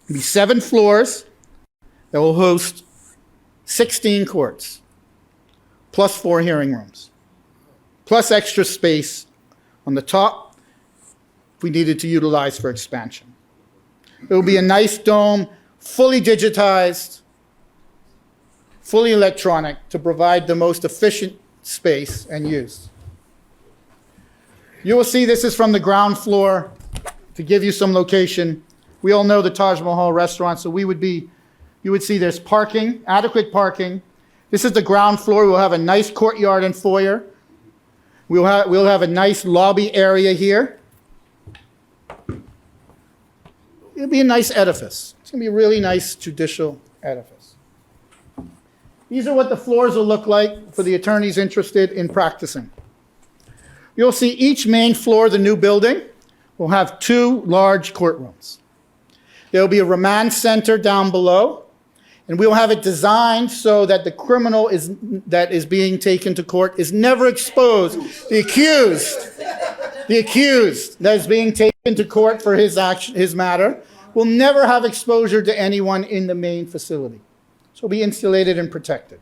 It'll be 7 floors that will host 16 courts, plus 4 hearing rooms, plus extra space on the top if we needed to utilize for expansion. It will be a nice dome, fully digitized, fully electronic, to provide the most efficient space and use. You will see this is from the ground floor to give you some location. We all know the Taj Mahal restaurant, so you would see there's parking, adequate parking. This is the ground floor. We'll have a nice courtyard and foyer. We'll have a nice lobby area here. It'll be a nice edifice. It's going to be a really nice judicial edifice. These are what the floors will look like for the attorneys interested in practicing. You'll see each main floor of the new building will have 2 large courtrooms. There will be a remand center down below, and we'll have it designed so that the criminal that is being taken to court is never exposed. The accused that is being taken to court for his matter will never have exposure to anyone in the main facility. So it'll be insulated and protected.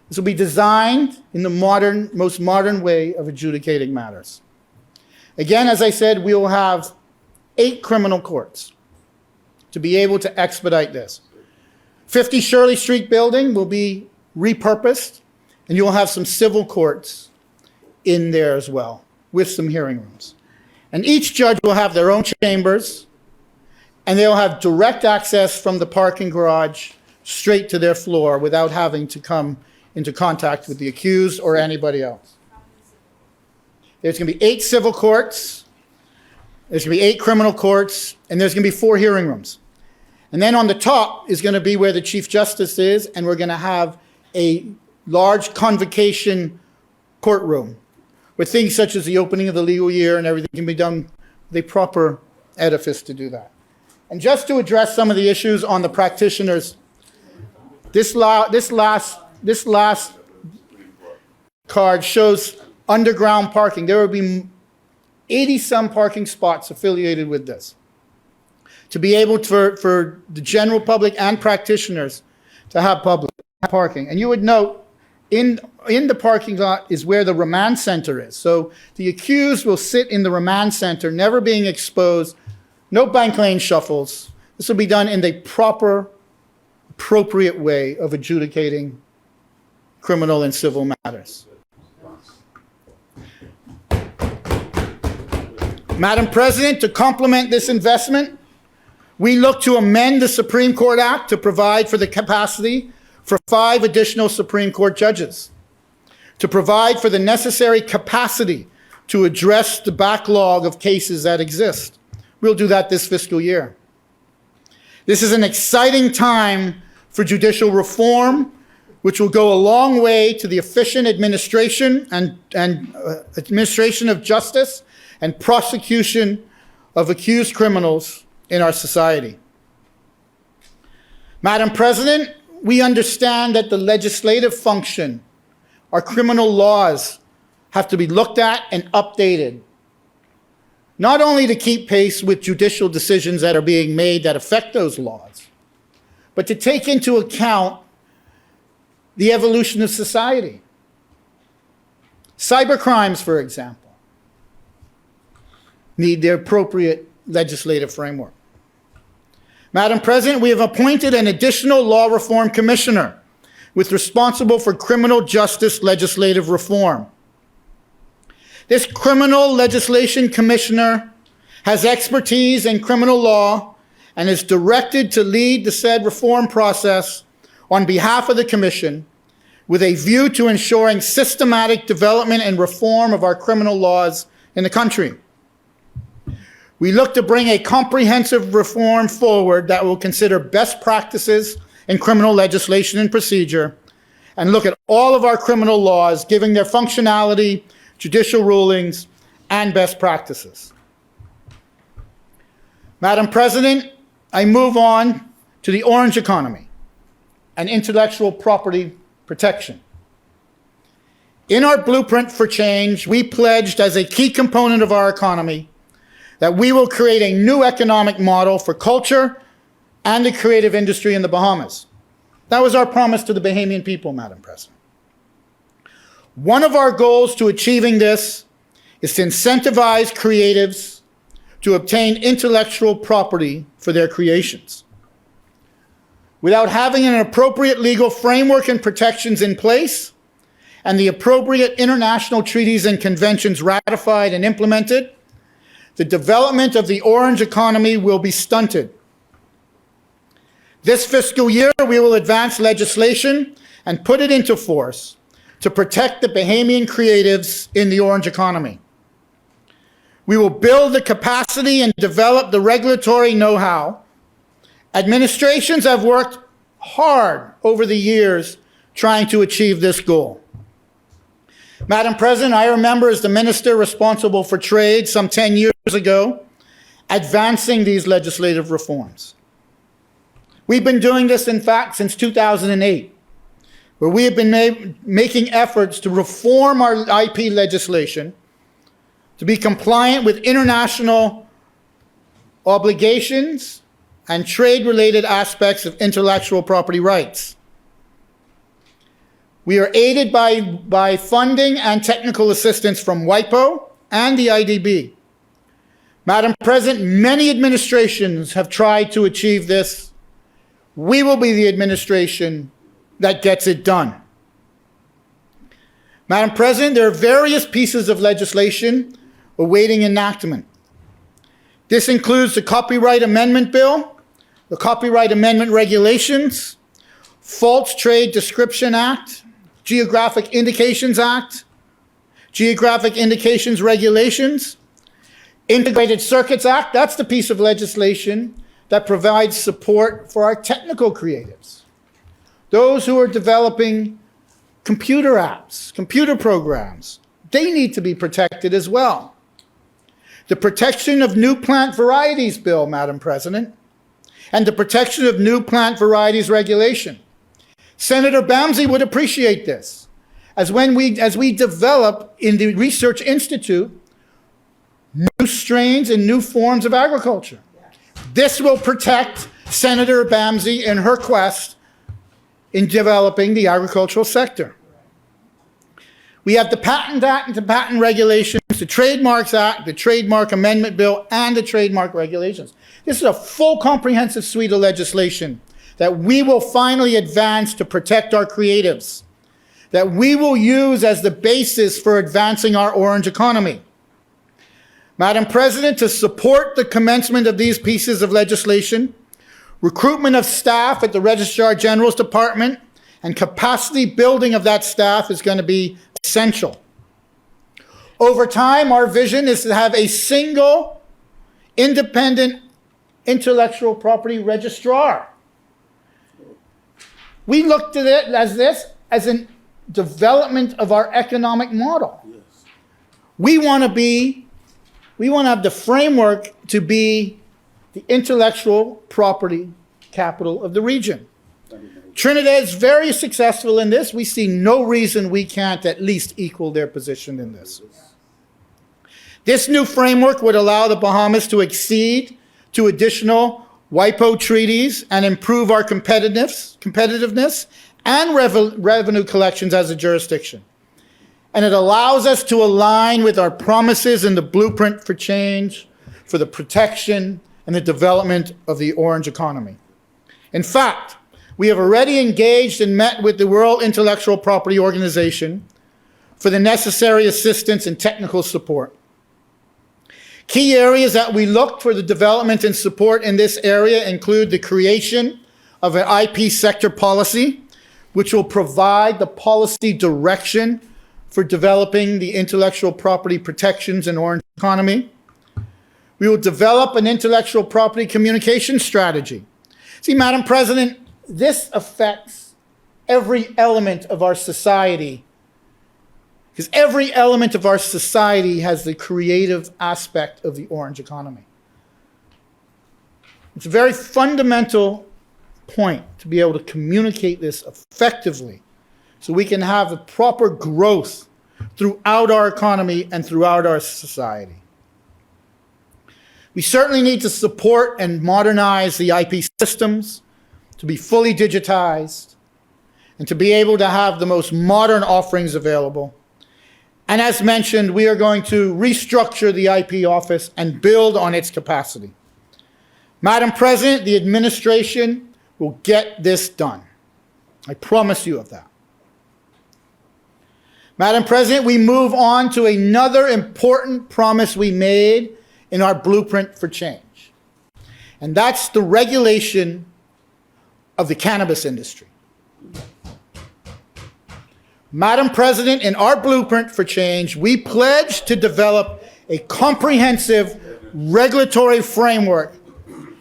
This will be designed in the most modern way of adjudicating matters. Again, as I said, we will have 8 criminal courts to be able to expedite this. 50 Shirley Street building will be repurposed, and you'll have some civil courts in there as well, with some hearing rooms. And each judge will have their own chambers, and they'll have direct access from the parking garage straight to their floor without having to come into contact with the accused or anybody else. There's going to be 8 civil courts, there's going to be 8 criminal courts, and there's going to be 4 hearing rooms. And then on the top is going to be where the Chief Justice is, and we're going to have a large convocation courtroom where things such as the opening of the legal year and everything can be done with a proper edifice to do that. And just to address some of the issues on the practitioners, this last card shows underground parking. There will be 80-some parking spots affiliated with this, to be able for the general public and practitioners to have public parking. And you would note, in the parking lot is where the remand center is. So the accused will sit in the remand center, never being exposed, no bank lane shuffles. This will be done in the proper, appropriate way of adjudicating criminal and civil matters. Madam President, to complement this investment, we look to amend the Supreme Court Act to provide for the capacity for 5 additional Supreme Court judges, to provide for the necessary capacity to address the backlog of cases that exist. We'll do that this fiscal year. This is an exciting time for judicial reform, which will go a long way to the efficient administration and administration of justice and prosecution of accused criminals in our society. Madam President, we understand that the legislative function, our criminal laws, have to be looked at and updated, not only to keep pace with judicial decisions that are being made that affect those laws, but to take into account the evolution of society. Cybercrimes, for example, need the appropriate legislative framework. Madam President, we have appointed an additional law reform commissioner with responsible for criminal justice legislative reform. This criminal legislation commissioner has expertise in criminal law and is directed to lead the said reform process on behalf of the commission with a view to ensuring systematic development and reform of our criminal laws in the country. We look to bring a comprehensive reform forward that will consider best practices in criminal legislation and procedure and look at all of our criminal laws, giving their functionality, judicial rulings, and best practices. Madam President, I move on to the orange economy and intellectual property protection. In our blueprint for change, we pledged as a key component of our economy that we will create a new economic model for culture and the creative industry in the Bahamas. That was our promise to the Bahamian people, Madam President. One of our goals to achieving this is to incentivize creatives to obtain intellectual property for their creations. Without having an appropriate legal framework and protections in place, and the appropriate international treaties and conventions ratified and implemented, the development of the orange economy will be stunted. This fiscal year, we will advance legislation and put it into force to protect the Bahamian creatives in the orange economy. We will build the capacity and develop the regulatory know-how. Administrations have worked hard over the years trying to achieve this goal. Madam President, I remember as the minister responsible for trade some 10 years ago, advancing these legislative reforms. We've been doing this, in fact, since 2008, where we have been making efforts to reform our IP legislation to be compliant with international obligations and trade-related aspects of intellectual property rights. We are aided by funding and technical assistance from WIPO and the IDB. Madam President, many administrations have tried to achieve this. We will be the administration that gets it done. Madam President, there are various pieces of legislation awaiting enactment. This includes the Copyright Amendment Bill, the Copyright Amendment Regulations, False Trade Description Act, Geographic Indications Act, Geographic Indications Regulations, Integrated Circuits Act. That's the piece of legislation that provides support for our technical creatives. Those who are developing computer apps, computer programs, they need to be protected as well. The Protection of New Plant Varieties Bill, Madam President, and the Protection of New Plant Varieties Regulation. Senator Bamsey would appreciate this, as we develop in the Research Institute new strains and new forms of agriculture. This will protect Senator Bamsey in her quest in developing the agricultural sector. We have the Patent Act and the Patent Regulations, the Trademarks Act, the Trademark Amendment Bill, and the Trademark Regulations. This is a full comprehensive suite of legislation that we will finally advance to protect our creatives, that we will use as the basis for advancing our orange economy. Madam President, to support the commencement of these pieces of legislation, recruitment of staff at the Registrar General's Department and capacity building of that staff is going to be essential. Over time, our vision is to have a single, independent intellectual property registrar. We looked at it as a development of our economic model. Yes. We want to have the framework to be the intellectual property capital of the region. Trinidad is very successful in this. We see no reason we can't at least equal their position in this. This new framework would allow the Bahamas to accede to additional WIPO treaties and improve our competitiveness and revenue collections as a jurisdiction. And it allows us to align with our promises in the Blueprint for Change for the protection and the development of the orange economy. In fact, we have already engaged and met with the World Intellectual Property Organization for the necessary assistance and technical support. Key areas that we look for the development and support in this area include the creation of an IP sector policy, which will provide the policy direction for developing the intellectual property protections in orange economy. We will develop an intellectual property communication strategy. See, Madam President, this affects every element of our society, because every element of our society has the creative aspect of the orange economy. It's a very fundamental point to be able to communicate this effectively so we can have the proper growth throughout our economy and throughout our society. We certainly need to support and modernize the IP systems to be fully digitized and to be able to have the most modern offerings available. And as mentioned, we are going to restructure the IP office and build on its capacity. Madam President, the administration will get this done. I promise you of that. Madam President, we move on to another important promise we made in our Blueprint for Change. And that's the regulation of the cannabis industry. Madam President, in our Blueprint for Change, we pledge to develop a comprehensive regulatory framework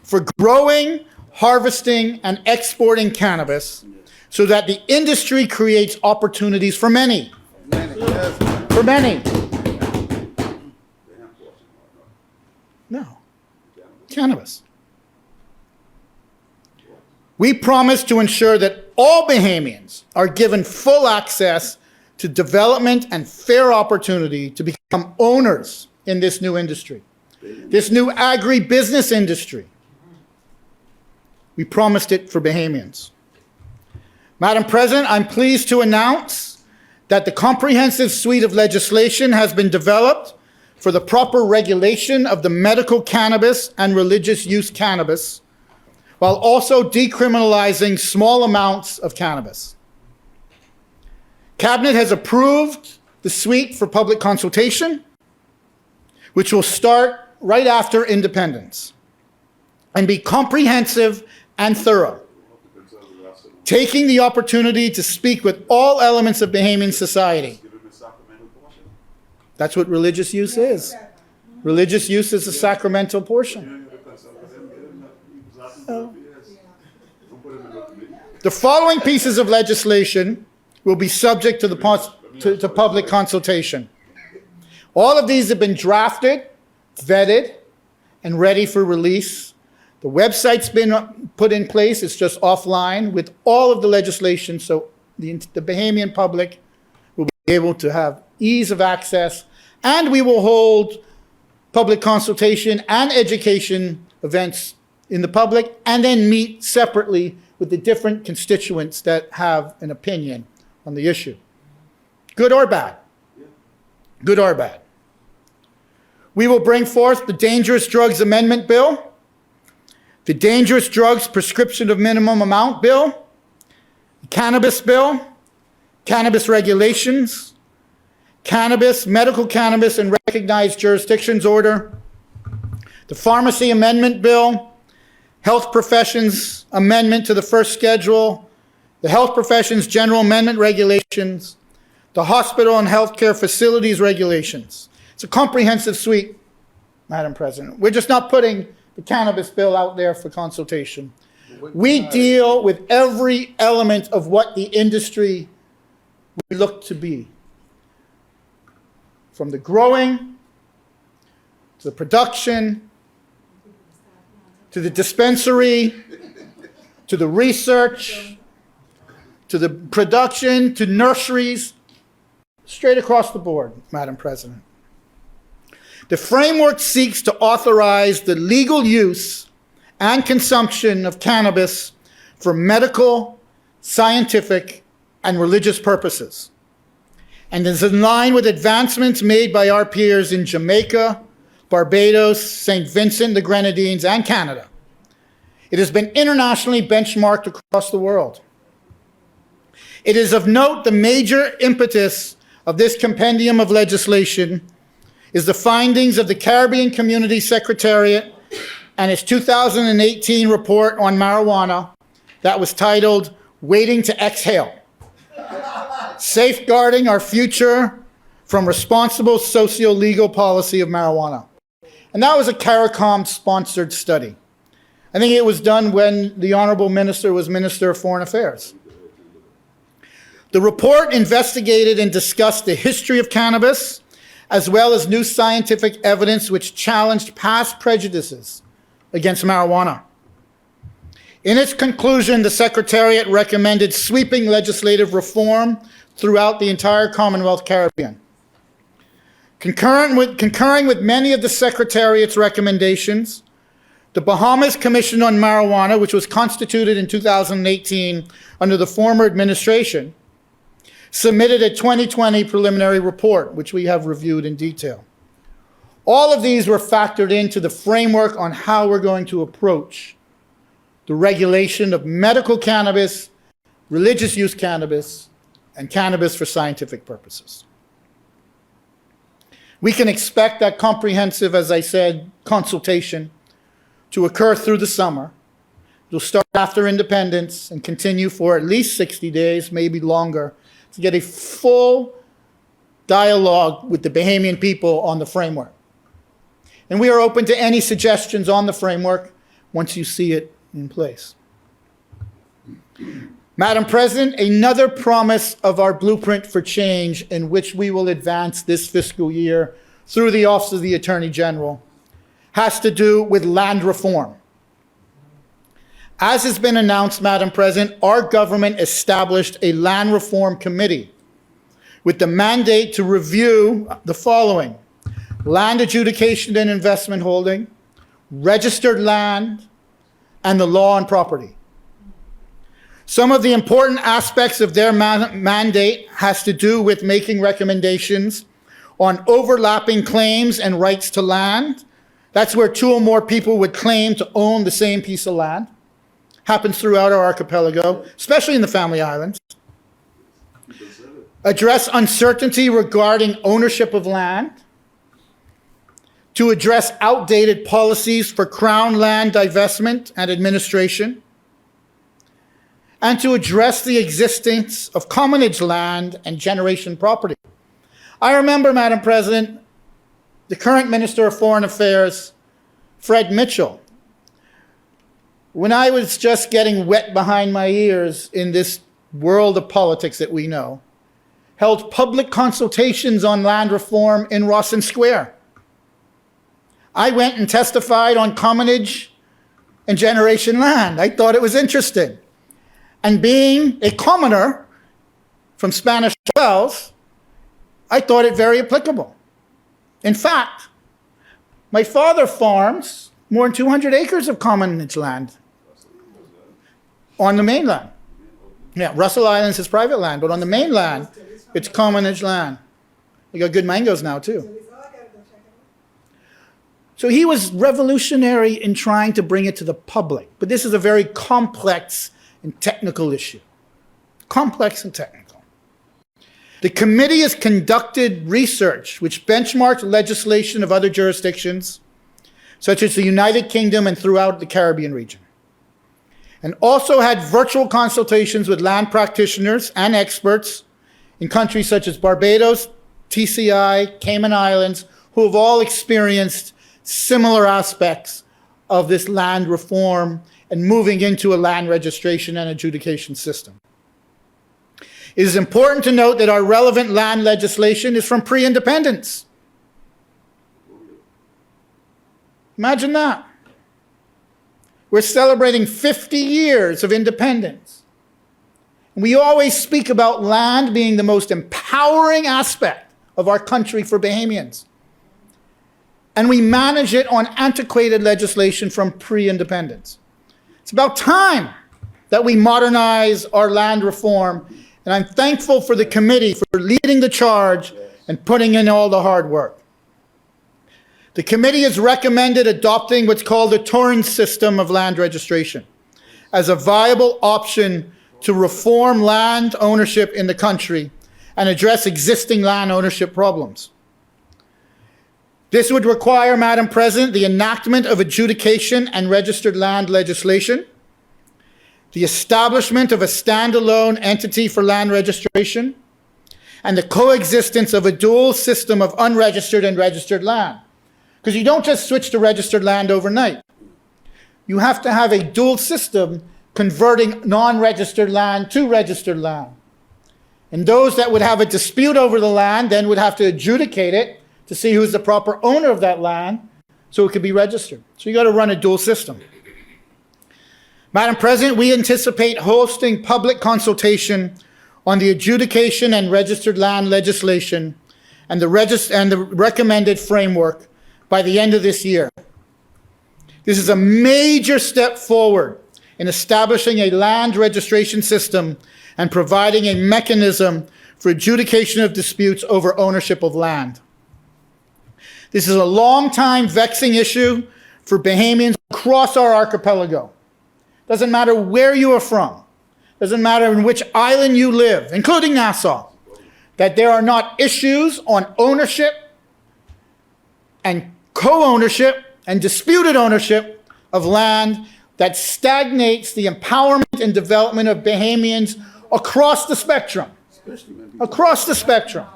for growing, harvesting, and exporting cannabis so that the industry creates opportunities for many. For many. No. Cannabis. We promise to ensure that all Bahamians are given full access to development and fair opportunity to become owners in this new industry, this new agribusiness industry. We promised it for Bahamians. Madam President, I'm pleased to announce that the comprehensive suite of legislation has been developed for the proper regulation of the medical cannabis and religious use cannabis, while also decriminalizing small amounts of cannabis. Cabinet has approved the suite for public consultation, which will start right after independence and be comprehensive and thorough, taking the opportunity to speak with all elements of Bahamian society. That's what religious use is. Religious use is a sacramental portion. The following pieces of legislation will be subject to the public consultation. All of these have been drafted, vetted, and ready for release. The website's been put in place. It's just offline with all of the legislation, so the Bahamian public will be able to have ease of access, and we will hold public consultation and education events in the public, and then meet separately with the different constituents that have an opinion on the issue. Good or bad? Good or bad? We will bring forth the Dangerous Drugs Amendment Bill, the Dangerous Drugs Prescription of Minimum Amount Bill, the Cannabis Bill, Cannabis Regulations, Cannabis, Medical Cannabis and Recognized Jurisdictions Order, the Pharmacy Amendment Bill, Health Professions Amendment to the First Schedule, the Health Professions General Amendment Regulations, the Hospital and Healthcare Facilities Regulations. It's a comprehensive suite, Madam President. We're just not putting the cannabis bill out there for consultation. We deal with every element of what the industry we look to be. From the growing, to the production, to the dispensary, to the research, to the production, to nurseries, straight across the board, Madam President. The framework seeks to authorize the legal use and consumption of cannabis for medical, scientific, and religious purposes, and is in line with advancements made by our peers in Jamaica, Barbados, St. Vincent, the Grenadines, and Canada. It has been internationally benchmarked across the world. It is of note the major impetus of this compendium of legislation is the findings of the Caribbean Community Secretariat and its 2018 report on marijuana that was titled Waiting to Exhale, Safeguarding Our Future from Responsible Socio-Legal Policy of Marijuana. And that was a CARICOM-sponsored study. I think it was done when the Honorable Minister was Minister of Foreign Affairs. The report investigated and discussed the history of cannabis, as well as new scientific evidence which challenged past prejudices against marijuana. In its conclusion, the Secretariat recommended sweeping legislative reform throughout the entire Commonwealth Caribbean. Concurring with many of the Secretariat's recommendations, the Bahamas Commission on Marijuana, which was constituted in 2018 under the former administration, submitted a 2020 preliminary report, which we have reviewed in detail. All of these were factored into the framework on how we're going to approach the regulation of medical cannabis, religious use cannabis, and cannabis for scientific purposes. We can expect that comprehensive, as I said, consultation to occur through the summer. It'll start after independence and continue for at least 60 days, maybe longer, to get a full dialogue with the Bahamian people on the framework. And we are open to any suggestions on the framework once you see it in place. Madam President, another promise of our blueprint for change in which we will advance this fiscal year through the Office of the Attorney General has to do with land reform. As has been announced, Madam President, our government established a land reform committee with the mandate to review the following: land adjudication and investment holding, registered land, and the law on property. Some of the important aspects of their mandate has to do with making recommendations on overlapping claims and rights to land. That's where two or more people would claim to own the same piece of land. Happens throughout our archipelago, especially in the Family Islands. Address uncertainty regarding ownership of land. To address outdated policies for Crown land divestment and administration. And to address the existence of commonage land and generation property. I remember, Madam President, the current Minister of Foreign Affairs, Fred Mitchell, when I was just getting wet behind my ears in this world of politics that we know, held public consultations on land reform in Rawson Square. I went and testified on commonage and generation land. I thought it was interesting. And being a commoner from Spanish Wells, I thought it very applicable. In fact, my father farms more than 200 acres of commonage land on the mainland. Yeah, Russell Islands is private land, but on the mainland, it's commonage land. We got good mangoes now, too. So he was revolutionary in trying to bring it to the public. But this is a very complex and technical issue. Complex and technical. The committee has conducted research which benchmarked legislation of other jurisdictions, such as the United Kingdom and throughout the Caribbean region, and also had virtual consultations with land practitioners and experts in countries such as Barbados, TCI, Cayman Islands, who have all experienced similar aspects of this land reform and moving into a land registration and adjudication system. It is important to note that our relevant land legislation is from pre-independence. Imagine that. We're celebrating 50 years of independence. We always speak about land being the most empowering aspect of our country for Bahamians. And we manage it on antiquated legislation from pre-independence. It's about time that we modernize our land reform, and I'm thankful for the committee for leading the charge and putting in all the hard work. The committee has recommended adopting what's called the Torrens system of land registration as a viable option to reform land ownership in the country and address existing land ownership problems. This would require, Madam President, the enactment of adjudication and registered land legislation, the establishment of a standalone entity for land registration, and the coexistence of a dual system of unregistered and registered land. Because you don't just switch to registered land overnight. You have to have a dual system converting non-registered land to registered land. And those that would have a dispute over the land then would have to adjudicate it to see who's the proper owner of that land so it could be registered. So you got to run a dual system. Madam President, we anticipate hosting public consultation on the adjudication and registered land legislation and the recommended framework by the end of this year. This is a major step forward in establishing a land registration system and providing a mechanism for adjudication of disputes over ownership of land. This is a long-time vexing issue for Bahamians across our archipelago. Doesn't matter where you are from, doesn't matter in which island you live, including Nassau, that there are not issues on ownership and co-ownership and disputed ownership of land that stagnates the empowerment and development of Bahamians across the spectrum. Across the spectrum.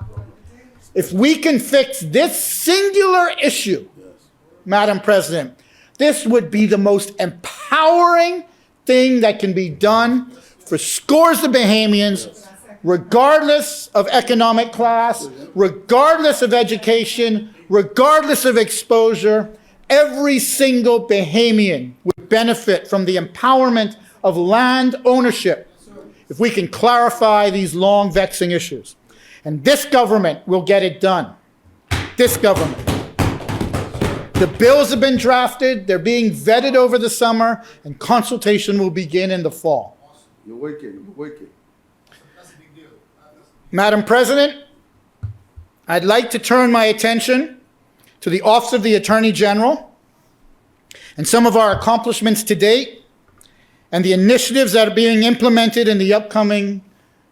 If we can fix this singular issue, Madam President, this would be the most empowering thing that can be done for scores of Bahamians, regardless of economic class, regardless of education, regardless of exposure. Every single Bahamian would benefit from the empowerment of land ownership if we can clarify these long, vexing issues. And this government will get it done. This government. The bills have been drafted, they're being vetted over the summer, and consultation will begin in the fall. You're wicked, you're wicked. Madam President, I'd like to turn my attention to the Office of the Attorney General and some of our accomplishments to date and the initiatives that are being implemented in the upcoming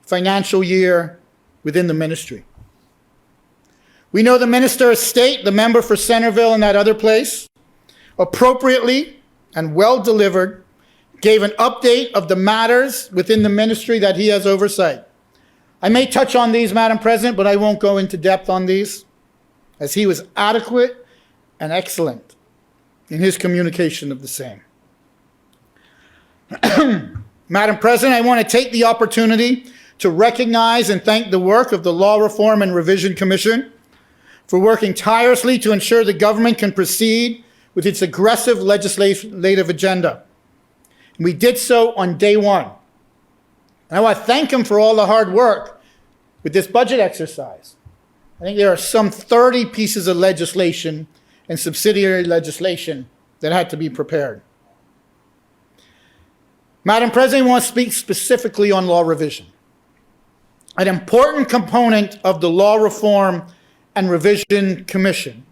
financial year within the ministry. We know the Minister of State, the member for Centerville and that other place, appropriately and well delivered, gave an update of the matters within the ministry that he has oversight. I may touch on these, Madam President, but I won't go into depth on these, as he was adequate and excellent in his communication of the same. Madam President, I want to take the opportunity to recognize and thank the work of the Law Reform and Revision Commission for working tirelessly to ensure the government can proceed with its aggressive legislative agenda. And we did so on day one. And I want to thank him for all the hard work with this budget exercise. I think there are some 30 pieces of legislation and subsidiary legislation that had to be prepared. Madam President, I want to speak specifically on law revision. An important component of the Law Reform and Revision Commission,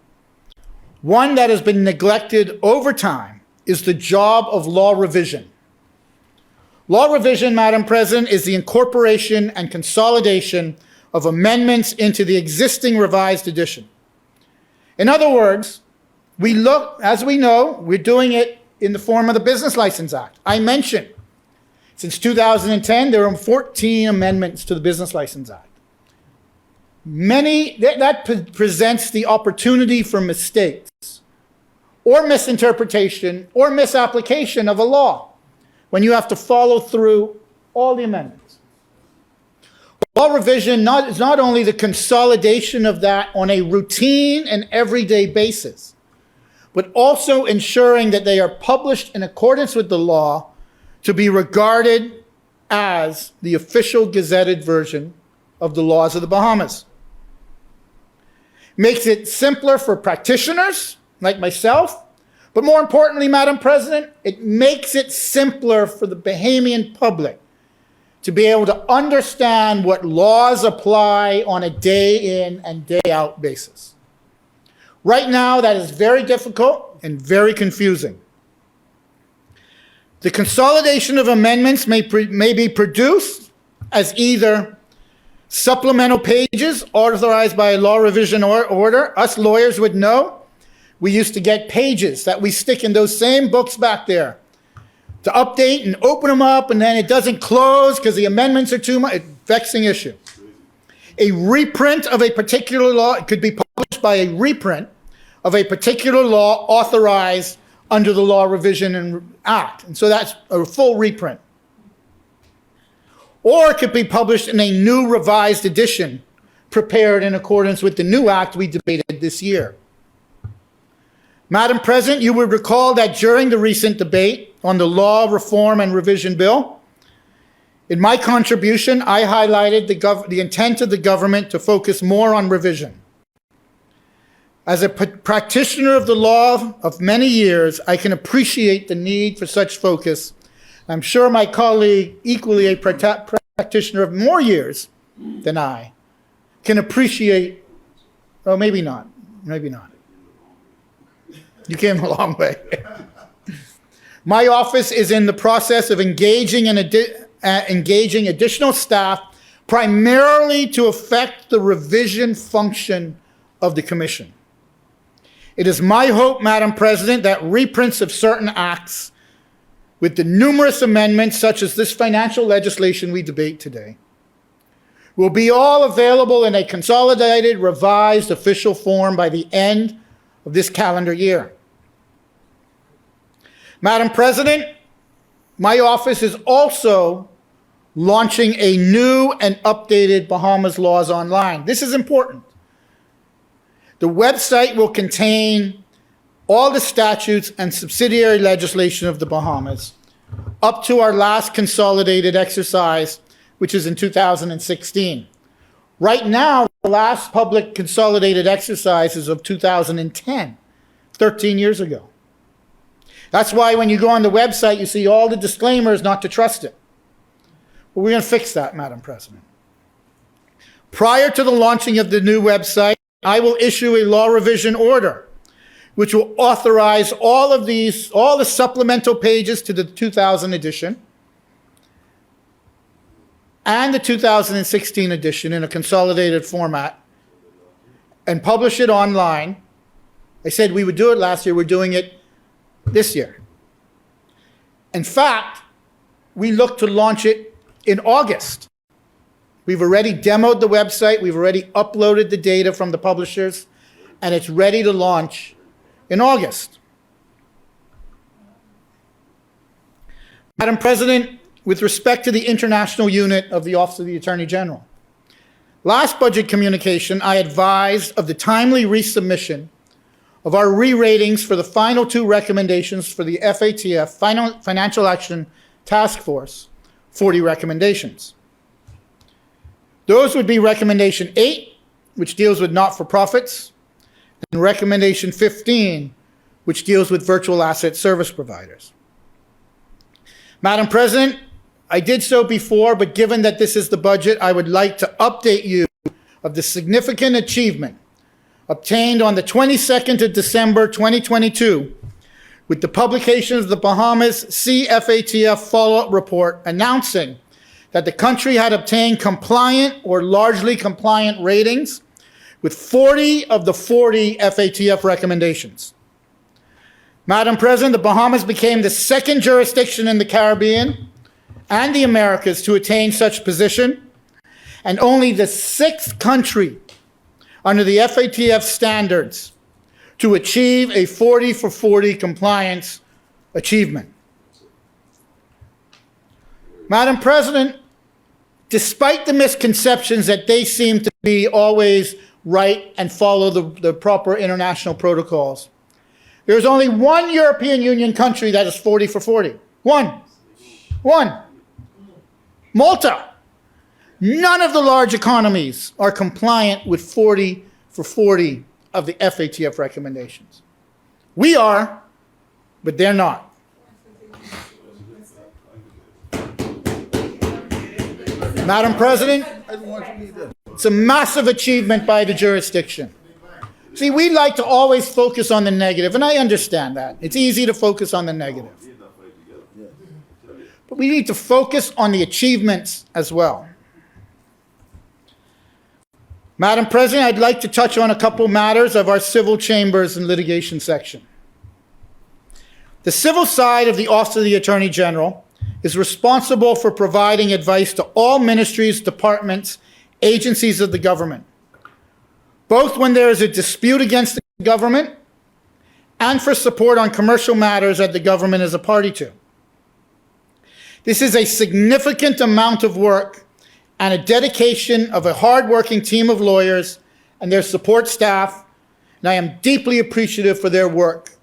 one that has been neglected over time, is the job of law revision. Law revision, Madam President, is the incorporation and consolidation of amendments into the existing revised edition. In other words, as we know, we're doing it in the form of the Business License Act. I mentioned, since 2010, there are 14 amendments to the Business License Act. That presents the opportunity for mistakes or misinterpretation or misapplication of a law when you have to follow through all the amendments. Law revision is not only the consolidation of that on a routine and everyday basis, but also ensuring that they are published in accordance with the law to be regarded as the official gazetted version of the laws of the Bahamas. Makes it simpler for practitioners like myself, but more importantly, Madam President, it makes it simpler for the Bahamian public to be able to understand what laws apply on a day in and day out basis. Right now, that is very difficult and very confusing. The consolidation of amendments may be produced as either supplemental pages authorized by a law revision order. Us lawyers would know. We used to get pages that we stick in those same books back there to update and open them up, and then it doesn't close because the amendments are too much. Vexing issue. A reprint of a particular law, it could be published by a reprint of a particular law authorized under the Law Revision Act. And so that's a full reprint. Or it could be published in a new revised edition prepared in accordance with the new act we debated this year. Madam President, you would recall that during the recent debate on the Law Reform and Revision Bill, in my contribution, I highlighted the intent of the government to focus more on revision. As a practitioner of the law of many years, I can appreciate the need for such focus. I'm sure my colleague, equally a practitioner of more years than I, can appreciate, oh, maybe not. You came a long way. My office is in the process of engaging additional staff primarily to affect the revision function of the Commission. It is my hope, Madam President, that reprints of certain acts with the numerous amendments such as this financial legislation we debate today will be all available in a consolidated, revised official form by the end of this calendar year. Madam President, my office is also launching a new and updated Bahamas Laws Online. This is important. The website will contain all the statutes and subsidiary legislation of the Bahamas up to our last consolidated exercise, which is in 2016. Right now, the last public consolidated exercise is of 2010, 13 years ago. That's why when you go on the website, you see all the disclaimers not to trust it. But we're going to fix that, Madam President. Prior to the launching of the new website, I will issue a law revision order, which will authorize all the supplemental pages to the 2000 edition and the 2016 edition in a consolidated format and publish it online. I said we would do it last year, we're doing it this year. In fact, we look to launch it in August. We've already demoed the website, we've already uploaded the data from the publishers, and it's ready to launch in August. Madam President, with respect to the international unit of the Office of the Attorney General, last budget communication, I advised of the timely resubmission of our re-ratings for the final two recommendations for the FATF, Financial Action Task Force, 40 recommendations. Those would be Recommendation 8, which deals with not-for-profits, and Recommendation 15, which deals with virtual asset service providers. Madam President, I did so before, but given that this is the budget, I would like to update you of the significant achievement obtained on the 22nd of December 2022 with the publication of the Bahamas CFATF follow-up report announcing that the country had obtained compliant or largely compliant ratings with 40 of the 40 FATF recommendations. Madam President, the Bahamas became the second jurisdiction in the Caribbean and the Americas to attain such position, and only the sixth country under the FATF standards to achieve a 40 for 40 compliance achievement. Madam President, despite the misconceptions that they seem to be always right and follow the proper international protocols, there's only one European Union country that is 40 for 40. One. Malta. None of the large economies are compliant with 40 for 40 of the FATF recommendations. We are, but they're not. Madam President, it's a massive achievement by the jurisdiction. See, we like to always focus on the negative, and I understand that. It's easy to focus on the negative. But we need to focus on the achievements as well. Madam President, I'd like to touch on a couple matters of our civil chambers and litigation section. The civil side of the Office of the Attorney General is responsible for providing advice to all ministries, departments, agencies of the government, both when there is a dispute against the government and for support on commercial matters that the government is a party to. This is a significant amount of work and a dedication of a hard-working team of lawyers and their support staff, and I am deeply appreciative for their work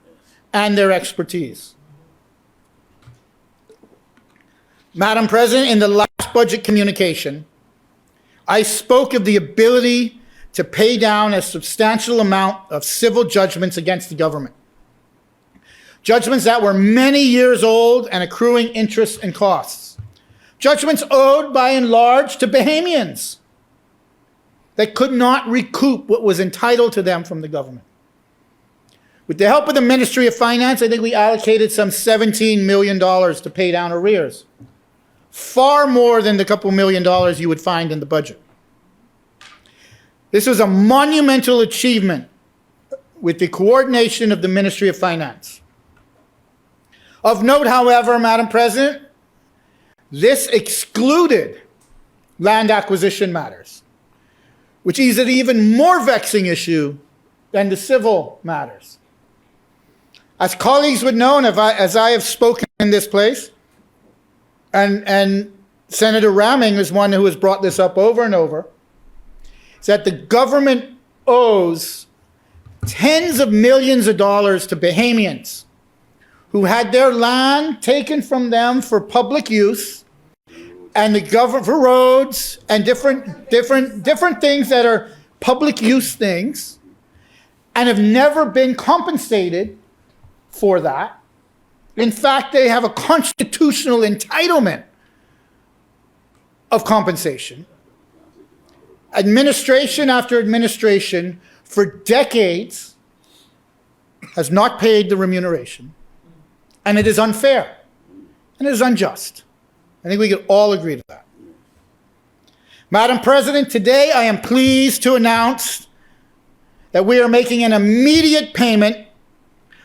and their expertise. Madam President, in the last budget communication, I spoke of the ability to pay down a substantial amount of civil judgments against the government. Judgments that were many years old and accruing interest and costs. Judgments owed by and large to Bahamians that could not recoup what was entitled to them from the government. With the help of the Ministry of Finance, I think we allocated some $17 million to pay down arrears. Far more than the couple $1 million you would find in the budget. This was a monumental achievement with the coordination of the Ministry of Finance. Of note, however, Madam President, this excluded land acquisition matters, which is an even more vexing issue than the civil matters. As colleagues would know, and as I have spoken in this place, and Senator Ramming is one who has brought this up over and over, is that the government owes tens of millions of dollars to Bahamians who had their land taken from them for public use, and the government for roads and different things that are public use things, and have never been compensated for that. In fact, they have a constitutional entitlement of compensation. Administration after administration for decades has not paid the remuneration, and it is unfair, and it is unjust. I think we can all agree to that. Madam President, today I am pleased to announce that we are making an immediate payment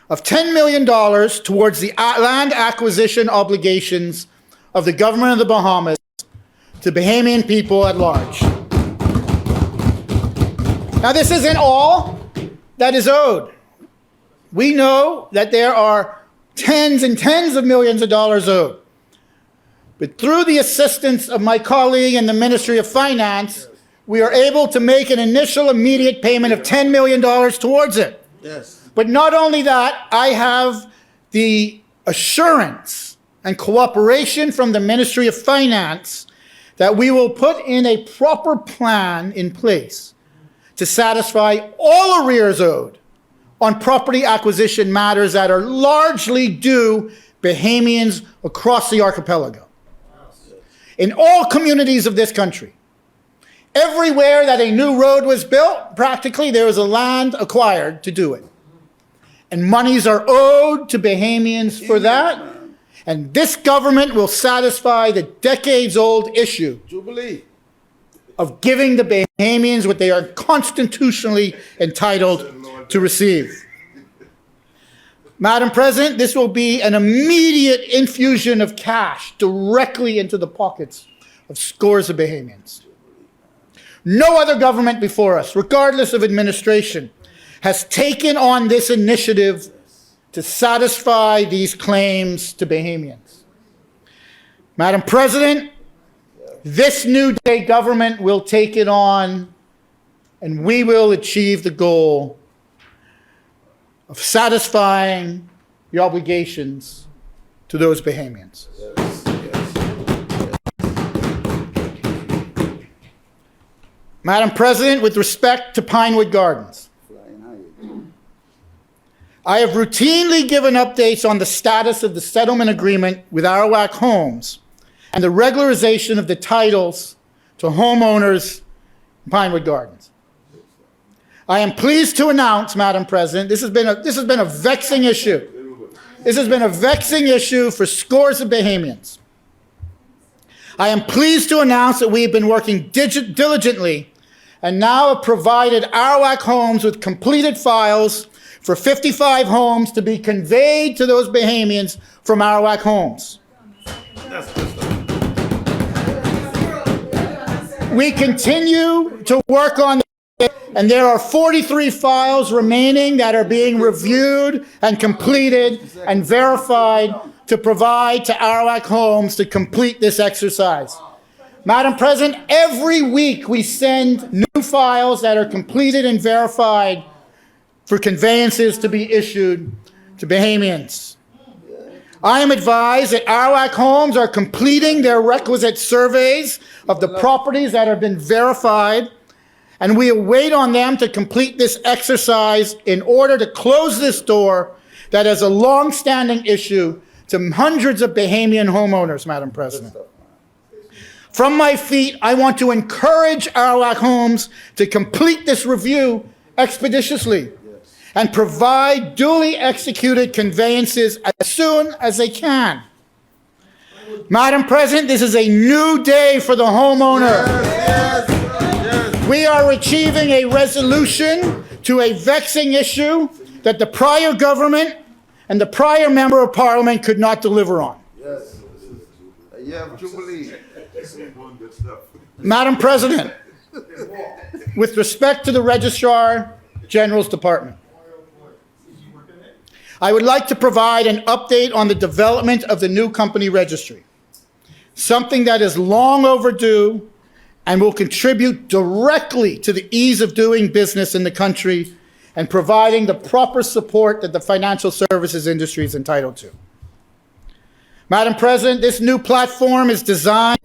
of $10 million towards the land acquisition obligations of the government of the Bahamas to Bahamian people at large. Now, this isn't all that is owed. We know that there are tens and tens of millions of dollars owed. But through the assistance of my colleague in the Ministry of Finance, we are able to make an initial immediate payment of $10 million towards it. Yes. But not only that, I have the assurance and cooperation from the Ministry of Finance that we will put in a proper plan in place to satisfy all arrears owed on property acquisition matters that are largely due Bahamians across the archipelago. In all communities of this country, everywhere that a new road was built, practically there was a land acquired to do it. And monies are owed to Bahamians for that. And this government will satisfy the decades-old issue Jubilee. of giving the Bahamians what they are constitutionally entitled to receive. Madam President, this will be an immediate infusion of cash directly into the pockets of scores of Bahamians. No other government before us, regardless of administration, has taken on this initiative to satisfy these claims to Bahamians. Madam President, this new day government will take it on, and we will achieve the goal of satisfying the obligations to those Bahamians. Madam President, with respect to Pinewood Gardens, I have routinely given updates on the status of the settlement agreement with Arawak Homes and the regularization of the titles to homeowners in Pinewood Gardens. I am pleased to announce, Madam President, this has been a vexing issue. This has been a vexing issue for scores of Bahamians. I am pleased to announce that we have been working diligently and now have provided Arawak Homes with completed files for 55 homes to be conveyed to those Bahamians from Arawak Homes. We continue to work on it, and there are 43 files remaining that are being reviewed and completed and verified to provide to Arawak Homes to complete this exercise. Madam President, every week we send new files that are completed and verified for conveyances to be issued to Bahamians. I am advised that Arawak Homes are completing their requisite surveys of the properties that have been verified, and we await on them to complete this exercise in order to close this door that is a long-standing issue to hundreds of Bahamian homeowners, Madam President. From my feet, I want to encourage Arawak Homes to complete this review expeditiously and provide duly executed conveyances as soon as they can. Madam President, this is a new day for the homeowner. We are achieving a resolution to a vexing issue that the prior government and the prior member of Parliament could not deliver on. Yes. Yeah, Jubilee. Madam President, with respect to the Registrar General's Department, I would like to provide an update on the development of the new company registry. something that is long overdue and will contribute directly to the ease of doing business in the country and providing the proper support that the financial services industry is entitled to. Madam President, this new platform is designed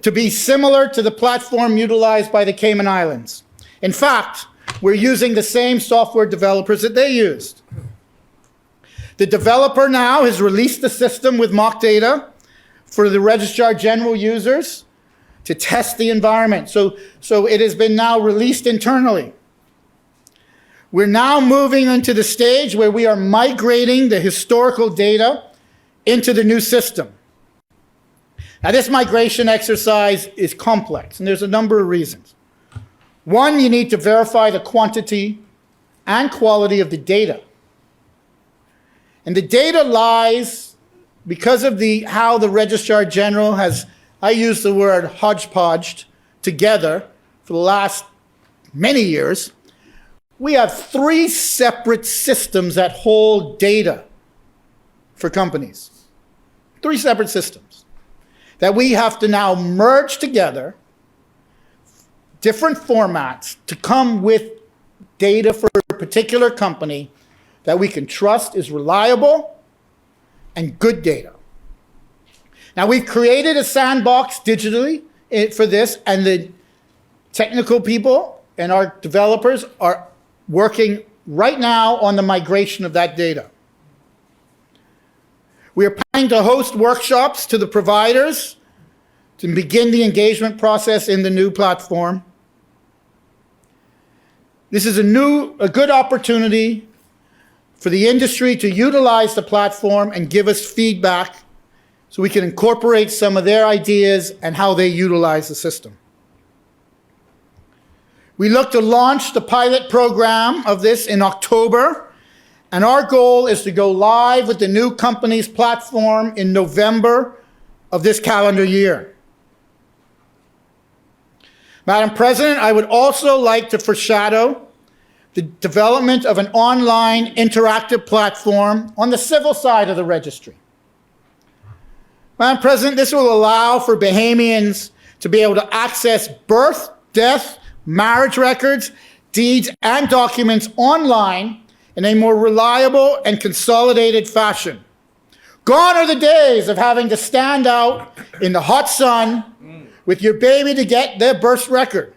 to be similar to the platform utilized by the Cayman Islands. In fact, we're using the same software developers that they used. The developer now has released the system with mock data for the Registrar General users to test the environment. So it has been now released internally. We're now moving into the stage where we are migrating the historical data into the new system. Now, this migration exercise is complex, and there's a number of reasons. One, you need to verify the quantity and quality of the data. And the data lies, because of how the Registrar General has, I use the word hodgepodged together for the last many years. We have 3 separate systems that hold data for companies. 3 separate systems that we have to now merge together, different formats, to come with data for a particular company that we can trust is reliable and good data. Now, we've created a sandbox digitally for this, and the technical people and our developers are working right now on the migration of that data. We are planning to host workshops to the providers to begin the engagement process in the new platform. This is a good opportunity for the industry to utilize the platform and give us feedback so we can incorporate some of their ideas and how they utilize the system. We look to launch the pilot program of this in October, and our goal is to go live with the new company's platform in November of this calendar year. Madam President, I would also like to foreshadow the development of an online interactive platform on the civil side of the registry. Madam President, this will allow for Bahamians to be able to access birth, death, marriage records, deeds, and documents online in a more reliable and consolidated fashion. Gone are the days of having to stand out in the hot sun with your baby to get their birth record.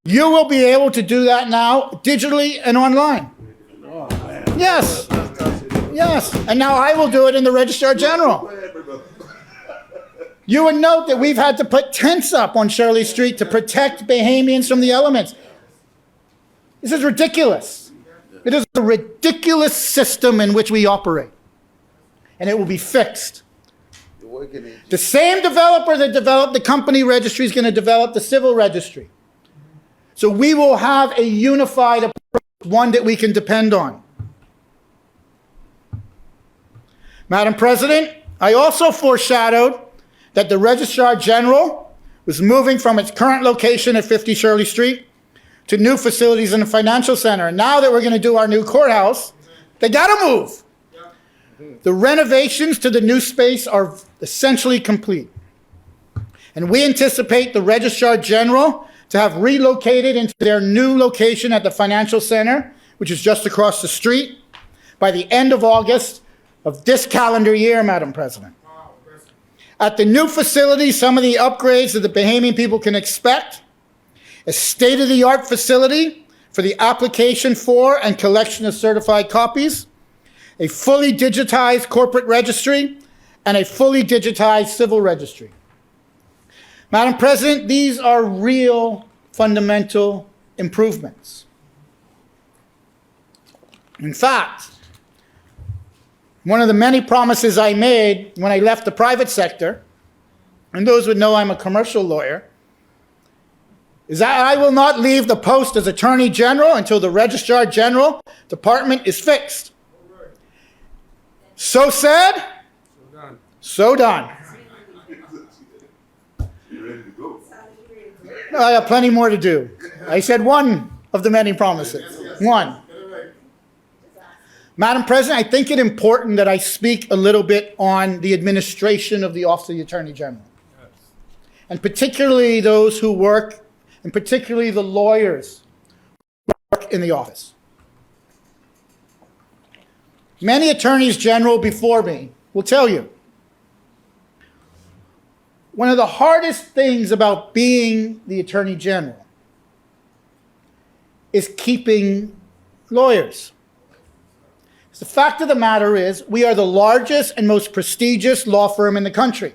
You will be able to do that now digitally and online. Yes. Yes. And now I will do it in the Registrar General. You would note that we've had to put tents up on Shirley Street to protect Bahamians from the elements. This is ridiculous. It is a ridiculous system in which we operate. And it will be fixed. The same developer that developed the company registry is going to develop the civil registry. So we will have a unified approach, one that we can depend on. Madam President, I also foreshadowed that the Registrar General was moving from its current location at 50 Shirley Street to new facilities in the financial center. And now that we're going to do our new courthouse, they got to move. The renovations to the new space are essentially complete. And we anticipate the Registrar General to have relocated into their new location at the financial center, which is just across the street, by the end of August of this calendar year, Madam President. At the new facility, some of the upgrades that the Bahamian people can expect: a state-of-the-art facility for the application for and collection of certified copies, a fully digitized corporate registry, and a fully digitized civil registry. Madam President, these are real fundamental improvements. In fact, one of the many promises I made when I left the private sector, and those would know I'm a commercial lawyer, is that I will not leave the post as Attorney General until the Registrar General Department is fixed. So said, so done. I have plenty more to do. I said one of the many promises. One. Madam President, I think it important that I speak a little bit on the administration of the Office of the Attorney General. And particularly those who work, and particularly the lawyers who work in the office. Many attorneys general before me will tell you, one of the hardest things about being the Attorney General is keeping lawyers. The fact of the matter is, we are the largest and most prestigious law firm in the country.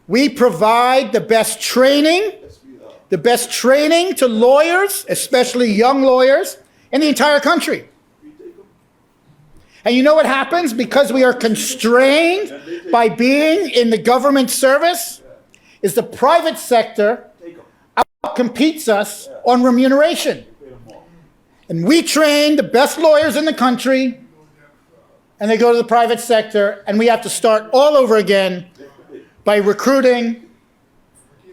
We provide the best training to lawyers, especially young lawyers, in the entire country. And you know what happens? Because we are constrained by being in the government service, is the private sector outcompetes us on remuneration. And we train the best lawyers in the country, and they go to the private sector, and we have to start all over again by recruiting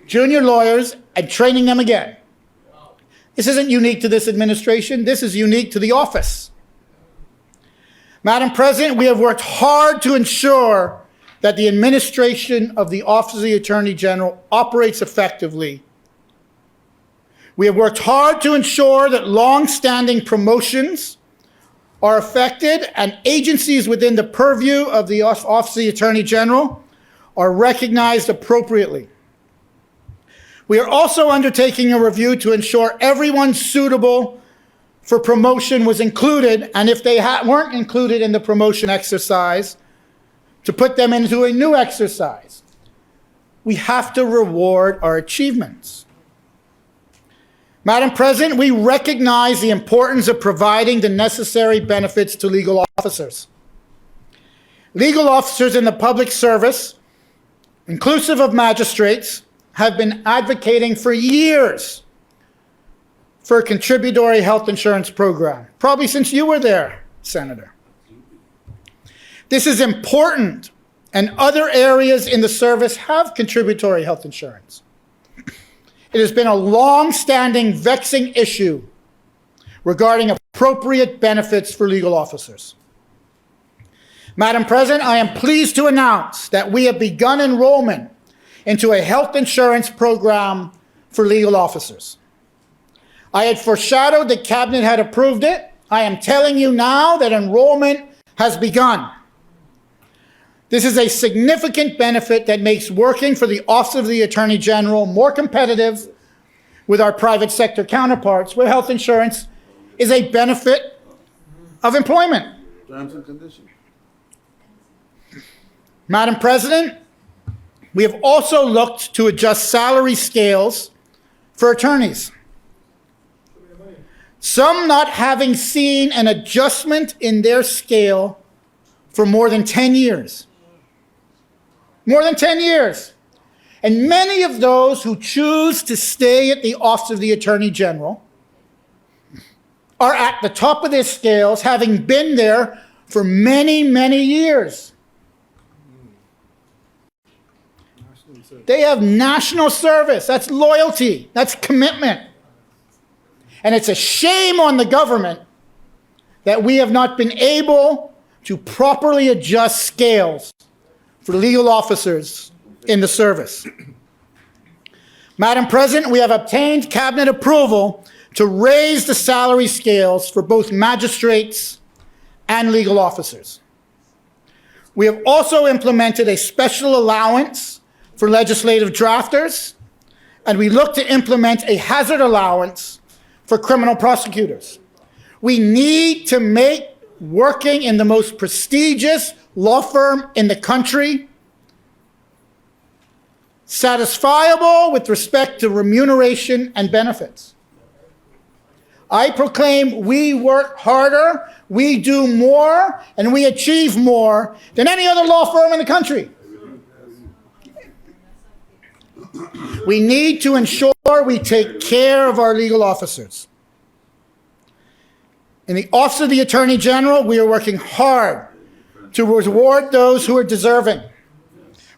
junior lawyers and training them again. This isn't unique to this administration. This is unique to the office. Madam President, we have worked hard to ensure that the administration of the Office of the Attorney General operates effectively. We have worked hard to ensure that long-standing promotions are effected and agencies within the purview of the Office of the Attorney General are recognized appropriately. We are also undertaking a review to ensure everyone suitable for promotion was included, and if they weren't included in the promotion exercise, to put them into a new exercise. We have to reward our achievements. Madam President, we recognize the importance of providing the necessary benefits to legal officers. Legal officers in the public service, inclusive of magistrates, have been advocating for years for a contributory health insurance program, probably since you were there, Senator. This is important, and other areas in the service have contributory health insurance. It has been a long-standing, vexing issue regarding appropriate benefits for legal officers. Madam President, I am pleased to announce that we have begun enrollment into a health insurance program for legal officers. I had foreshadowed that Cabinet had approved it. I am telling you now that enrollment has begun. This is a significant benefit that makes working for the Office of the Attorney General more competitive with our private sector counterparts, where health insurance is a benefit of employment. Terms and conditions. Madam President, we have also looked to adjust salary scales for attorneys. Some not having seen an adjustment in their scale for more than 10 years. More than 10 years. And many of those who choose to stay at the Office of the Attorney General are at the top of their scales, having been there for many, many years. They have national service. That's loyalty. That's commitment. And it's a shame on the government that we have not been able to properly adjust scales for legal officers in the service. Madam President, we have obtained Cabinet approval to raise the salary scales for both magistrates and legal officers. We have also implemented a special allowance for legislative drafters, and we look to implement a hazard allowance for criminal prosecutors. We need to make working in the most prestigious law firm in the country satisfiable with respect to remuneration and benefits. I proclaim we work harder, we do more, and we achieve more than any other law firm in the country. We need to ensure we take care of our legal officers. In the Office of the Attorney General, we are working hard to reward those who are deserving,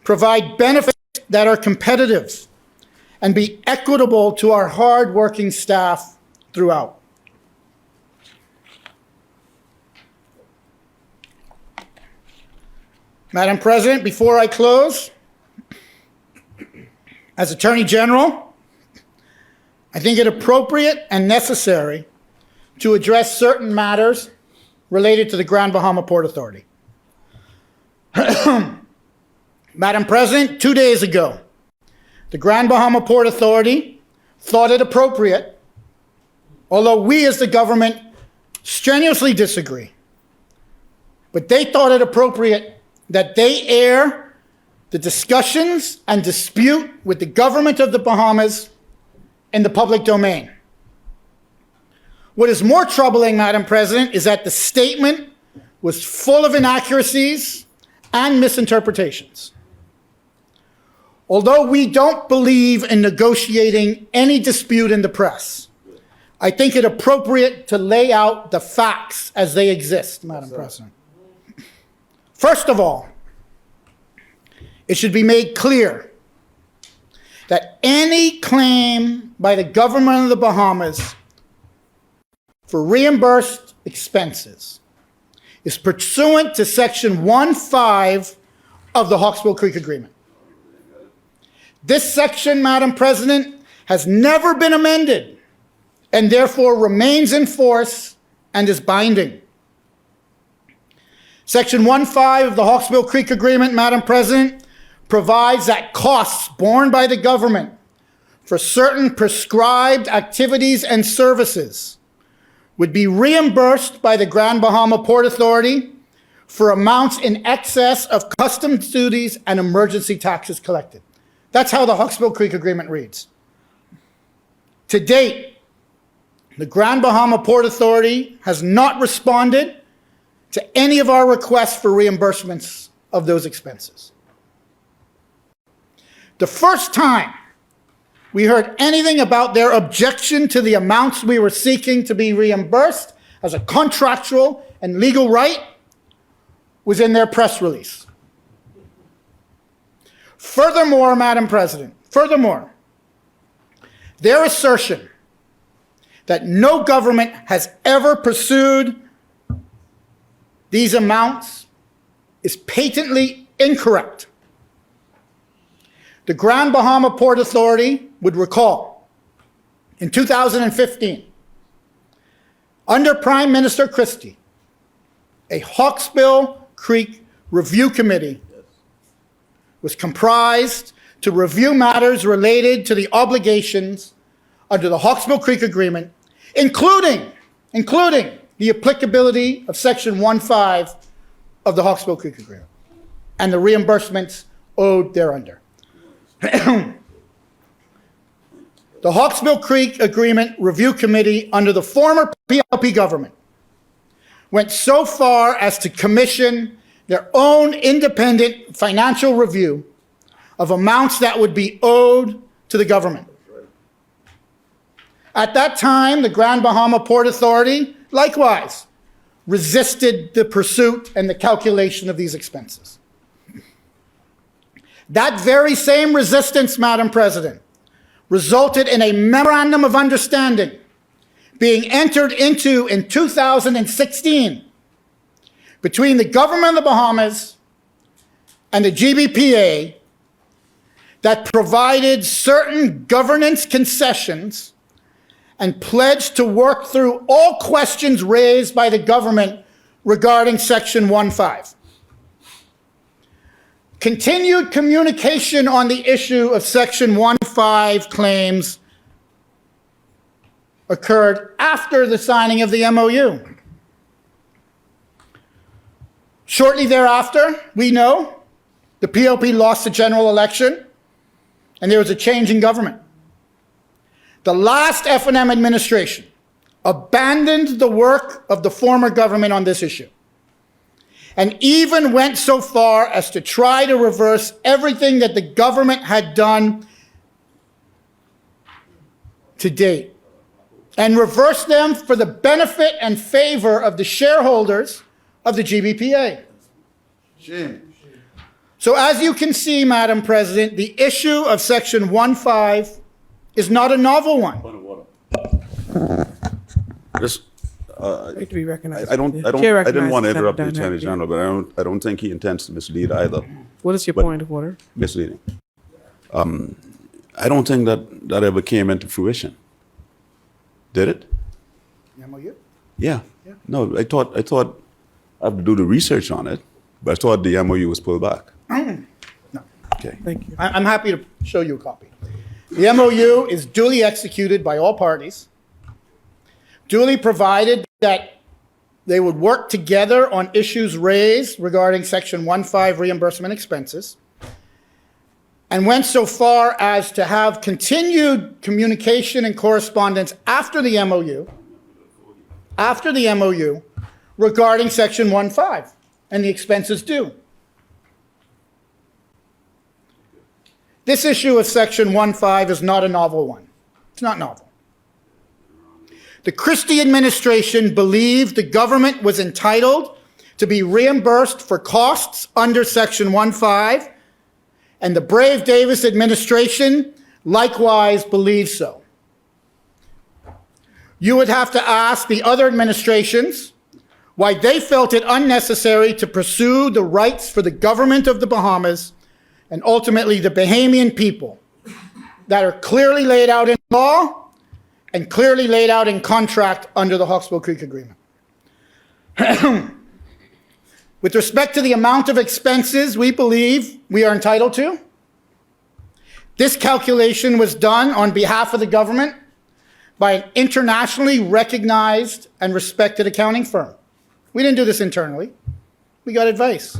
provide benefits that are competitive, and be equitable to our hard-working staff throughout. Madam President, before I close, as Attorney General, I think it appropriate and necessary to address certain matters related to the Grand Bahama Port Authority. Madam President, 2 days ago, the Grand Bahama Port Authority thought it appropriate, although we as the government strenuously disagree, but they thought it appropriate that they air the discussions and dispute with the government of the Bahamas in the public domain. What is more troubling, Madam President, is that the statement was full of inaccuracies and misinterpretations. Although we don't believe in negotiating any dispute in the press, I think it appropriate to lay out the facts as they exist, Madam President. First of all, it should be made clear that any claim by the government of the Bahamas for reimbursed expenses is pursuant to Section 1.5 of the Hawksbill Creek Agreement. This section, Madam President, has never been amended and therefore remains in force and is binding. Section 1.5 of the Hawksbill Creek Agreement, Madam President, provides that costs borne by the government for certain prescribed activities and services would be reimbursed by the Grand Bahama Port Authority for amounts in excess of customs duties and emergency taxes collected. That's how the Hawksbill Creek Agreement reads. To date, the Grand Bahama Port Authority has not responded to any of our requests for reimbursements of those expenses. The first time we heard anything about their objection to the amounts we were seeking to be reimbursed as a contractual and legal right was in their press release. Furthermore, Madam President, their assertion that no government has ever pursued these amounts is patently incorrect. The Grand Bahama Port Authority would recall, in 2015, under Prime Minister Christie, a Hawksbill Creek Review Committee was comprised to review matters related to the obligations under the Hawksbill Creek Agreement, including the applicability of Section 1.5 of the Hawksbill Creek Agreement and the reimbursements owed thereunder. The Hawksbill Creek Agreement Review Committee under the former PLP government went so far as to commission their own independent financial review of amounts that would be owed to the government. At that time, the Grand Bahama Port Authority, likewise, resisted the pursuit and the calculation of these expenses. That very same resistance, Madam President, resulted in a memorandum of understanding being entered into in 2016 between the government of the Bahamas and the GBPA that provided certain governance concessions and pledged to work through all questions raised by the government regarding Section 1.5. Continued communication on the issue of Section 1.5 claims occurred after the signing of the MOU. Shortly thereafter, we know, the PLP lost the general election and there was a change in government. The last F&M administration abandoned the work of the former government on this issue and even went so far as to try to reverse everything that the government had done to date and reverse them for the benefit and favor of the shareholders of the GBPA. Shame. So as you can see, Madam President, the issue of Section 1.5 is not a novel one. Like to be recognized. I don't, The chair I didn't want to recognizes interrupt the Senator Attorney Dunn. General, but I don't think he intends to mislead either. What is your But- point of order? Misleading. I don't think that ever came into fruition. Did it? MOU? Yeah. No, I thought I have to do the research on it, but I thought the MOU was pulled back. No. Okay. Thank you. I'm happy to show you a copy. The MOU is duly executed by all parties, duly provided that they would work together on issues raised regarding Section 1.5 reimbursement expenses, and went so far as to have continued communication and correspondence after the MOU regarding Section 1.5 and the expenses due. This issue of Section 1.5 is not a novel one. It's not novel. The Christie administration believed the government was entitled to be reimbursed for costs under Section 1.5, and the Brave Davis administration likewise believes so. You would have to ask the other administrations why they felt it unnecessary to pursue the rights for the government of the Bahamas and ultimately the Bahamian people that are clearly laid out in law and clearly laid out in contract under the Hawkesbury Creek Agreement. With respect to the amount of expenses we believe we are entitled to, this calculation was done on behalf of the government by an internationally recognized and respected accounting firm. We didn't do this internally. We got advice.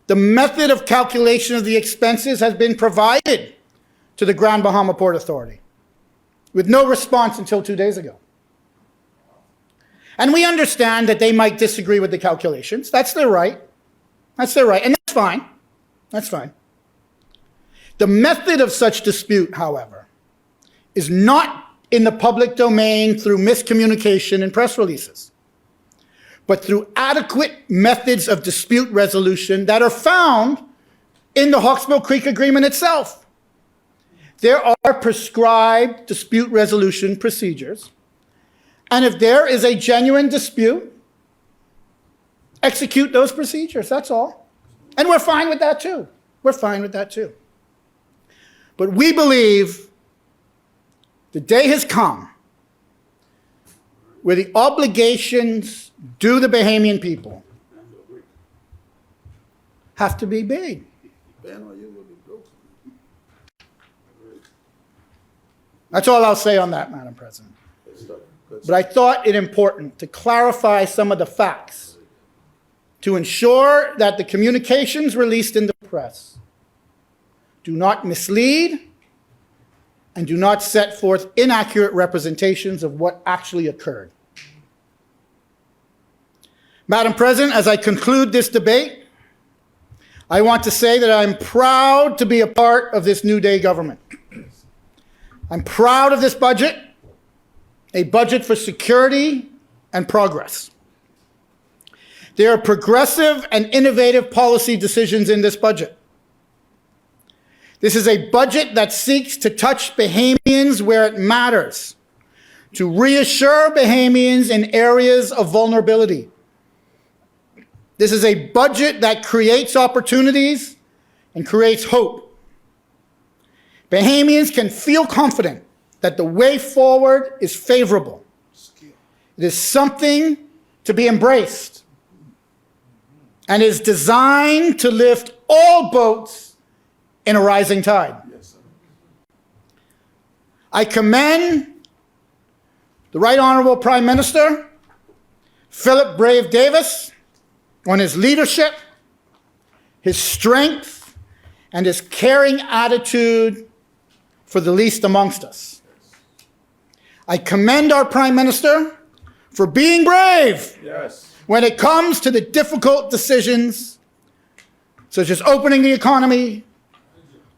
The method of calculation of the expenses has been provided to the Grand Bahama Port Authority with no response until 2 days ago. And we understand that they might disagree with the calculations. That's their right. That's their right. And that's fine. That's fine. The method of such dispute, however, is not in the public domain through miscommunication and press releases, but through adequate methods of dispute resolution that are found in the Hawkesbury Creek Agreement itself. There are prescribed dispute resolution procedures, and if there is a genuine dispute, execute those procedures, that's all. And we're fine with that too. We're fine with that too. But we believe the day has come where the obligations due the Bahamian people have to be paid. That's all I'll say on that, Madam President. But I thought it important to clarify some of the facts to ensure that the communications released in the press do not mislead and do not set forth inaccurate representations of what actually occurred. Madam President, as I conclude this debate, I want to say that I'm proud to be a part of this New Day government. I'm proud of this budget, a budget for security and progress. There are progressive and innovative policy decisions in this budget. This is a budget that seeks to touch Bahamians where it matters, to reassure Bahamians in areas of vulnerability. This is a budget that creates opportunities and creates hope. Bahamians can feel confident that the way forward is favorable. It is something to be embraced and is designed to lift all boats in a rising tide. I commend the Right Honorable Prime Minister, Philip Brave Davis, on his leadership, his strength, and his caring attitude for the least amongst us. I commend our Prime Minister for being brave when it comes to the difficult decisions, such as opening the economy,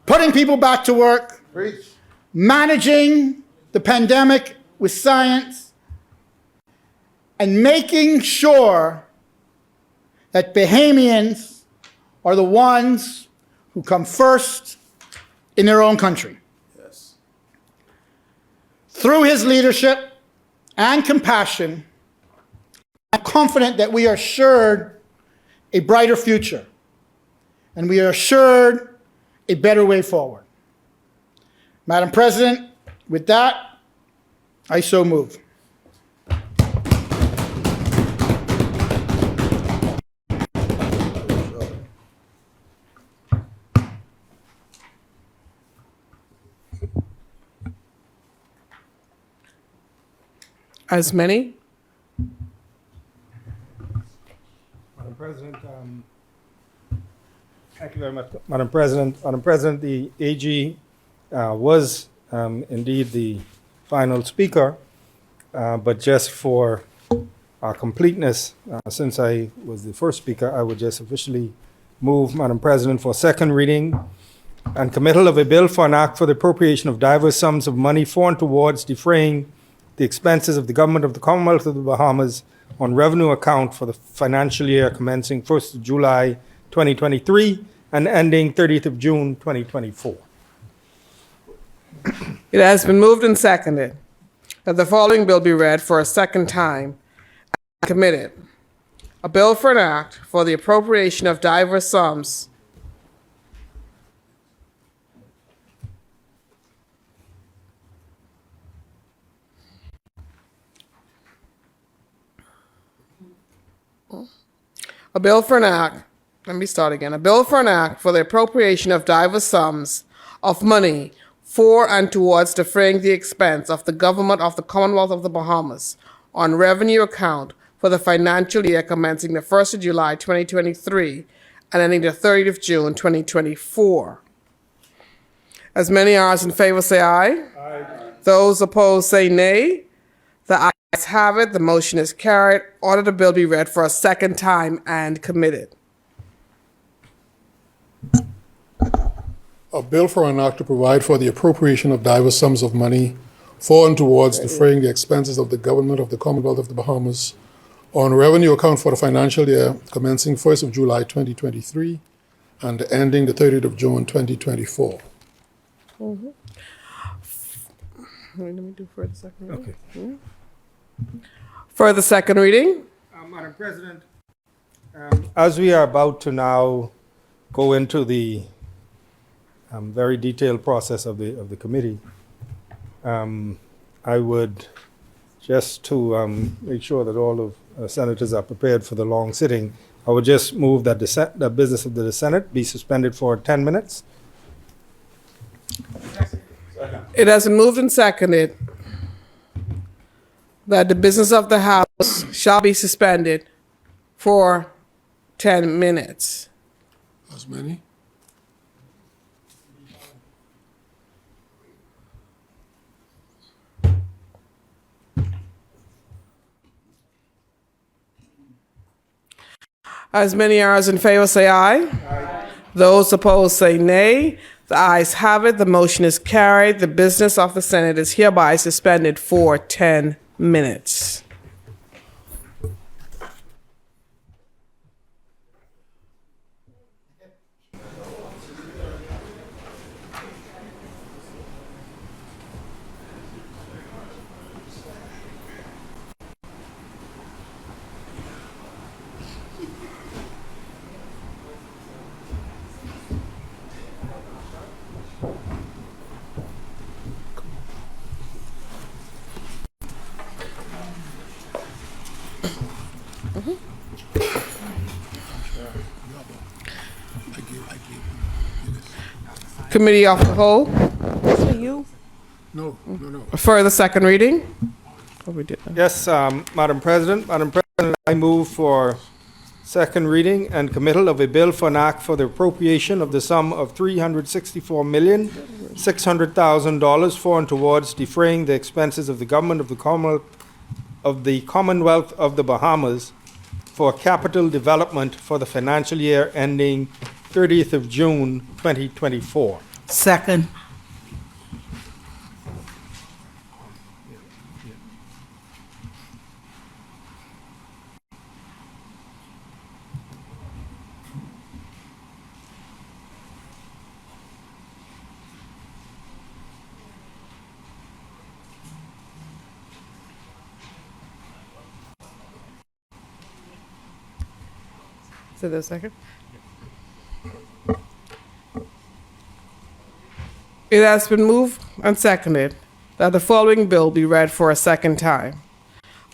putting people back to work, managing the pandemic with science, and making sure that Bahamians are the ones who come first in their own country. Through his leadership, and compassion, I'm confident that we are assured a brighter future, and we are assured a better way forward. Madam President, with that, I so move. As many? Madam President, thank you very much, Madam President. Madam President, the AG was indeed the final speaker, but just for completeness, since I was the first speaker, I would just officially move, Madam President, for second reading and committal of a bill for an act for the appropriation of diverse sums of money for and towards defraying the expenses of the government of the Commonwealth of the Bahamas on revenue account for the financial year commencing 1st of July 2023 and ending 30th of June 2024. It has been moved and seconded that the following bill be read for a second time and committed. A bill for an act for the appropriation of diverse sums A bill for an act for the appropriation of diverse sums of money for and towards defraying the expense of the government of the Commonwealth of the Bahamas on revenue account for the financial year commencing the 1st of July 2023 and ending the 30th of June 2024. As many as in favor say aye. Aye. Those opposed say nay. The ayes have it. The motion is carried. Order the bill be read for a second time and committed. A bill for an act to provide for the appropriation of diverse sums of money for and towards defraying the expenses of the government of the Commonwealth of the Bahamas on revenue account for the financial year commencing 1st of July 2023 and ending the 30th of June 2024. Mm-hmm. Let me do further second reading. Okay. Mm-hmm. Further second reading. Madam President, as we are about to now go into the very detailed process of the committee, I would, just to make sure that all of senators are prepared for the long sitting, I would just move that the business of the Senate be suspended for 10 minutes. It has been moved and seconded that the business of the House shall be suspended for 10 minutes. As many? As many as in favor say aye. Aye. Those opposed say nay. The ayes have it. The motion is carried. The business of the Senate is hereby suspended for 10 minutes. Committee of the Whole. No. Further second reading. Oh, we did that. Yes, Madam President. Madam President, I move for second reading and committal of a bill for an act for the appropriation of the sum of $364,600,000 for and towards defraying the expenses of the government of the Commonwealth of the Bahamas for capital development for the financial year ending 30th of June 2024. Second. So the second. It has been moved and seconded that the following bill be read for a second time.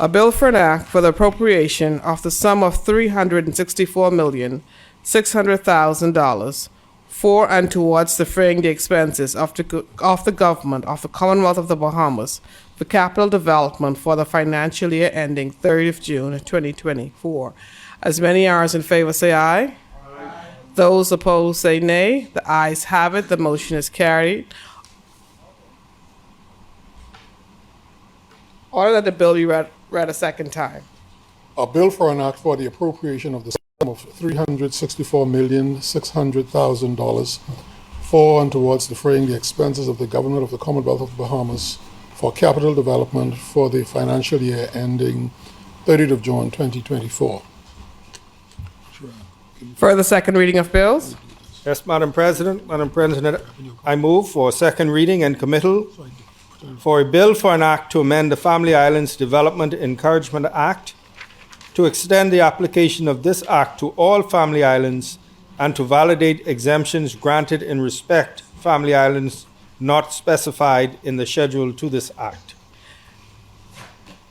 A bill for an act for the appropriation of the sum of $364,600,000 for and towards defraying the expenses of the government of the Commonwealth of the Bahamas for capital development for the financial year ending 30th June 2024. As many as in favor say aye. Those opposed say nay. The ayes have it. The motion is carried. Order that the bill be read a second time. A bill for an act for the appropriation of the sum of $364,600,000 for and towards defraying the expenses of the government of the Commonwealth of the Bahamas for capital development for the financial year ending 30th of June 2024. For the second reading of bills. Yes, Madam President. Madam President, I move for second reading and committal for a bill for an act to amend the Family Islands Development Encouragement Act to extend the application of this act to all family islands and to validate exemptions granted in respect family islands not specified in the schedule to this act.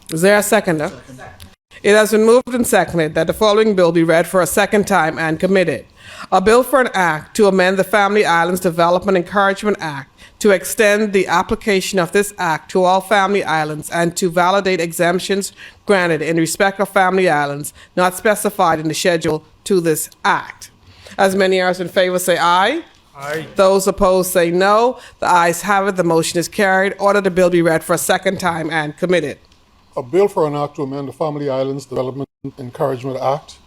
Is there a seconder? It has been moved and seconded that the following bill be read for a second time and committed. A bill for an act to amend the Family Islands Development Encouragement Act to extend the application of this act to all family islands and to validate exemptions granted in respect of family islands not specified in the schedule to this act. As many as in favor say aye. Aye. Those opposed say no. The ayes have it. The motion is carried. Order the bill be read for a second time and committed. A bill for an act to amend the Family Islands Development Encouragement Act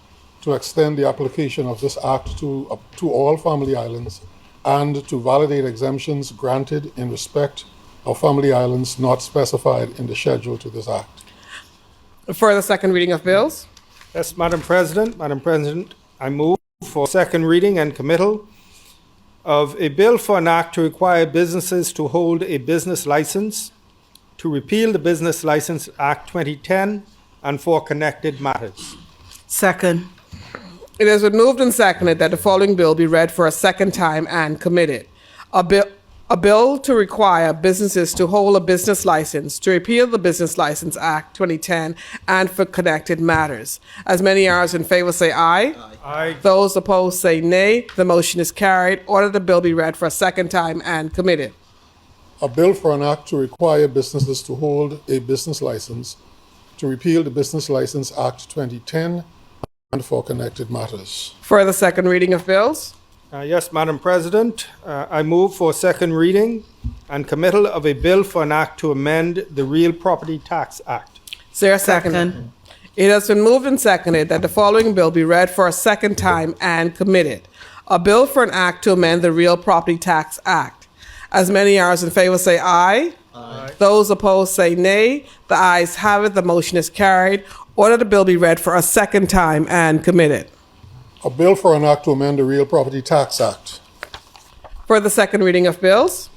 to extend the application of this act to all family islands and to validate exemptions granted in respect of family islands not specified in the schedule to this act. For the second reading of bills. Yes, Madam President. Madam President, I move for second reading and committal of a bill for an act to require businesses to hold a business license, to repeal the Business License Act 2010, and for connected matters. Second. It has been moved and seconded that the following bill be read for a second time and committed. A bill to require businesses to hold a business license, to repeal the Business License Act 2010, and for connected matters. As many as in favor say aye. Aye. Those opposed say nay. The motion is carried. Order the bill be read for a second time and committed. A bill for an act to require businesses to hold a business license, to repeal the Business License Act 2010, and for connected matters. For the second reading of bills. Yes, Madam President, I move for second reading and committal of a bill for an act to amend the Real Property Tax Act. Is there a second? It has been moved and seconded that the following bill be read for a second time and committed. A bill for an act to amend the Real Property Tax Act. As many as in favor say aye. Aye. Those opposed say nay. The ayes have it. The motion is carried. Order the bill be read for a second time and committed. A bill for an act to amend the Real Property Tax Act. For the second reading of bills.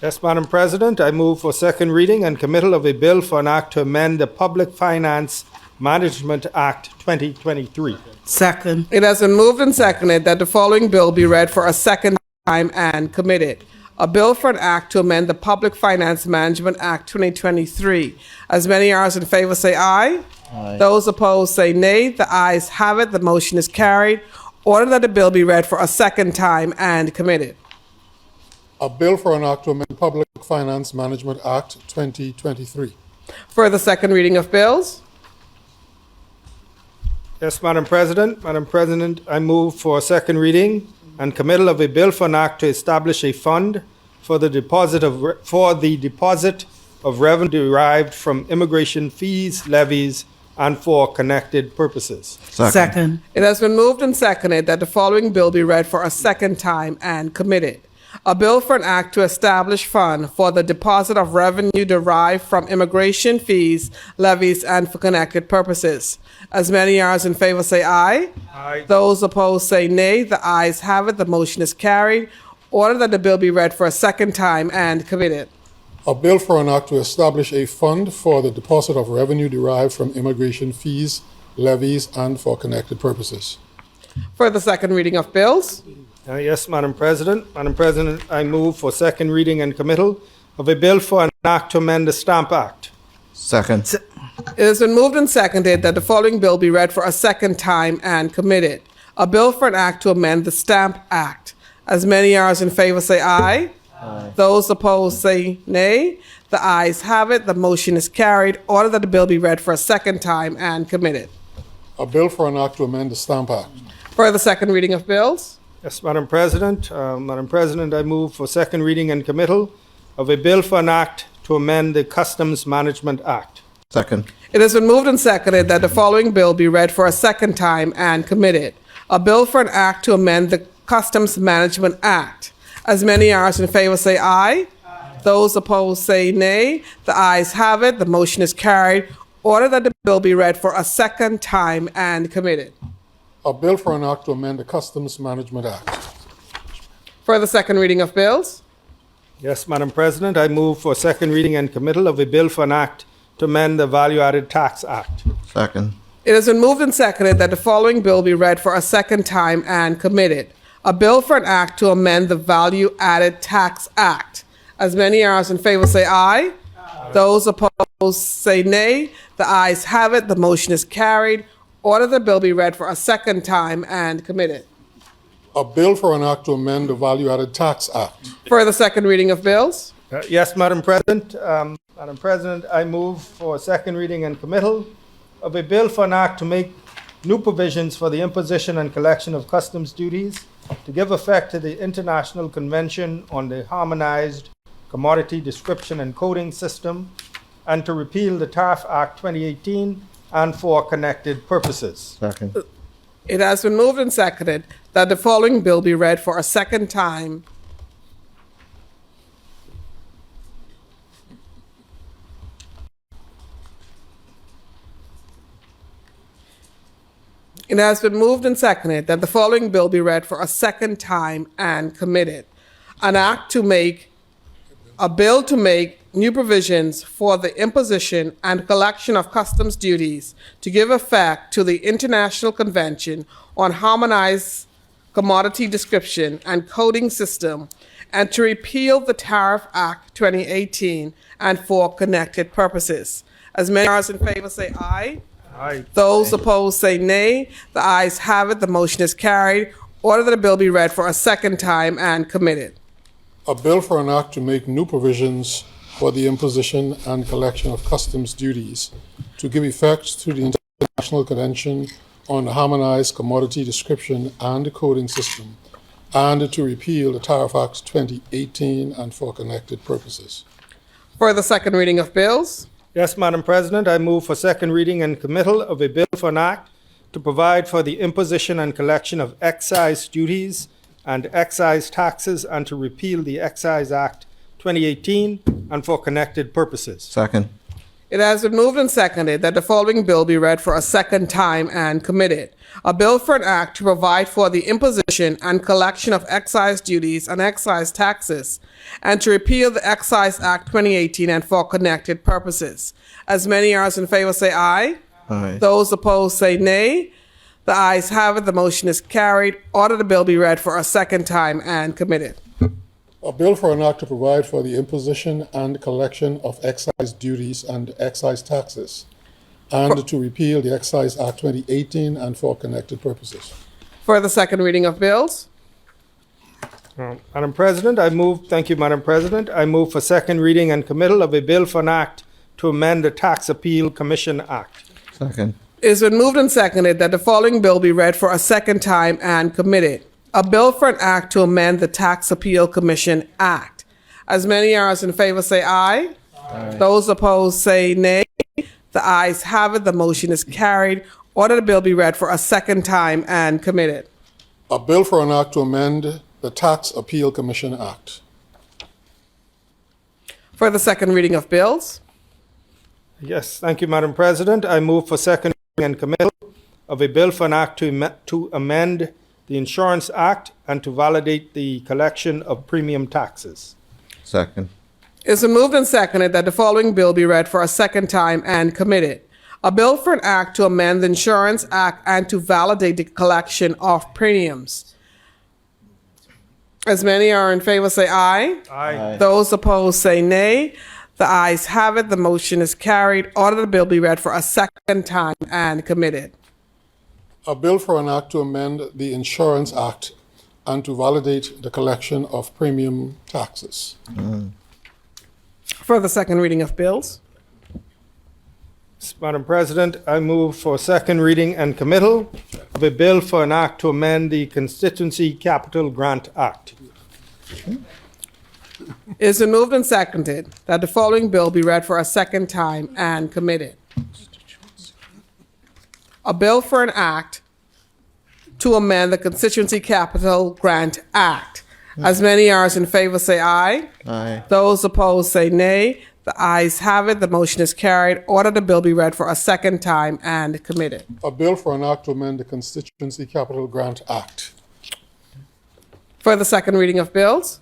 Yes, Madam President, I move for second reading and committal of a bill for an act to amend the Public Finance Management Act 2023. Second. It has been moved and seconded that the following bill be read for a second time and committed. A bill for an act to amend the Public Finance Management Act 2023. As many as in favor say aye. Aye. Those opposed say nay. The ayes have it. The motion is carried. Order that the bill be read for a second time and committed. A bill for an act to amend the Public Finance Management Act 2023. For the second reading of bills. Yes, Madam President. Madam President, I move for second reading and committal of a bill for an act to establish a fund for the deposit of revenue derived from immigration fees, levies, and for connected purposes. Second. It has been moved and seconded that the following bill be read for a second time and committed. A bill for an act to establish fund for the deposit of revenue derived from immigration fees, levies, and for connected purposes. As many as in favor say aye. Aye. Those opposed say nay. The ayes have it. The motion is carried. Order that the bill be read for a second time and committed. A bill for an act to establish a fund for the deposit of revenue derived from immigration fees, levies, and for connected purposes. For the second reading of bills, Yes, Madam President. Madam President, I move for second reading and committal of a bill for an act to amend the Stamp Act. Second. it has been moved and seconded that the following bill be read for a second time and committed. A bill for an act to amend the Stamp Act. As many as in favor say aye. Those opposed say nay. The ayes have it. The motion is carried. Order that the bill be read for a second time and committed. A bill for an act to amend the Stamp Act. For the second reading of bills, Yes, Madam President. Madam President, I move for second reading and committal of a bill for an act to amend the Customs Management Act. Second. it has been moved and seconded that the following bill be read for a second time and committed. A bill for an act to amend the Customs Management Act. As many as in favor say aye. Those opposed say nay. The ayes have it. The motion is carried. Order that the bill be read for a second time and committed. A bill for an act to amend the Customs Management Act. For the second reading of bills, Yes, Madam President, I move for second reading and committal of a bill for an act to amend the Value Added Tax Act. Second. it has been moved and seconded that the following bill be read for a second time and committed. A bill for an act to amend the Value Added Tax Act. As many as in favor say aye. Those opposed say nay. The ayes have it. The motion is carried. Order the bill be read for a second time and committed. A bill for an act to amend the Value Added Tax Act. For the second reading of bills, Yes, Madam President. Madam President, I move for second reading and committal of a bill for an act to make new provisions for the imposition and collection of customs duties to give effect to the International Convention on the Harmonized Commodity Description and Coding System and to repeal the Tariff Act 2018 and for connected purposes. Second. it has been moved and seconded that the following bill be read for a second time. It has been moved and seconded that the following bill be read for a second time and committed. A bill to make new provisions for the imposition and collection of customs duties to give effect to the International Convention on Harmonized Commodity Description and Coding System and to repeal the Tariff Act 2018 and for connected purposes. As many as in favor say aye. Aye. Those opposed say nay. The ayes have it. The motion is carried. Order that the bill be read for a second time and committed. A bill for an act to make new provisions for the imposition and collection of customs duties to give effect to the International Convention on the Harmonized Commodity Description and Coding System and to repeal the Tariff Act 2018 and for connected purposes. For the second reading of bills, Yes, Madam President, I move for second reading and committal of a bill for an act to provide for the imposition and collection of excise duties and excise taxes and to repeal the Excise Act 2018 and for connected purposes. Second. it has been moved and seconded that the following bill be read for a second time and committed. A bill for an act to provide for the imposition and collection of excise duties and excise taxes and to repeal the Excise Act 2018 and for connected purposes. As many as in favor say aye. Aye. Those opposed say nay. The ayes have it. The motion is carried. Order the bill be read for a second time and committed. A bill for an act to provide for the imposition and collection of excise duties and excise taxes and to repeal the Excise Act 2018 and for connected purposes. For the second reading of bills, Madam President, thank you, Madam President. I move for second reading and committal of a bill for an act to amend the Tax Appeal Commission Act. Second. it has been moved and seconded that the following bill be read for a second time and committed. A bill for an act to amend the Tax Appeal Commission Act. As many as in favor say aye. Those opposed say nay. The ayes have it. The motion is carried. Order the bill be read for a second time and committed. A bill for an act to amend the Tax Appeal Commission Act. For the second reading of bills, Yes, thank you, Madam President. I move for second reading and committal of a bill for an act to amend the Insurance Act and to validate the collection of premium taxes. Second. it's been moved and seconded that the following bill be read for a second time and committed. A bill for an act to amend the Insurance Act and to validate the collection of premiums. As many are in favor, say aye. Aye. Those opposed, say nay. The ayes have it. The motion is carried. Order the bill be read for a second time and committed. A bill for an act to amend the Insurance Act and to validate the collection of premium taxes. For the second reading of bills. Madam President, I move for second reading and committal of a bill for an act to amend the Constituency Capital Grant Act. It has been moved and seconded that the following bill be read for a second time and committed. A bill for an act to amend the Constituency Capital Grant Act. As many are as in favor, say aye. Aye. Those opposed, say nay. The ayes have it. The motion is carried. Order the bill be read for a second time and committed. A bill for an act to amend the Constituency Capital Grant Act. For the second reading of bills.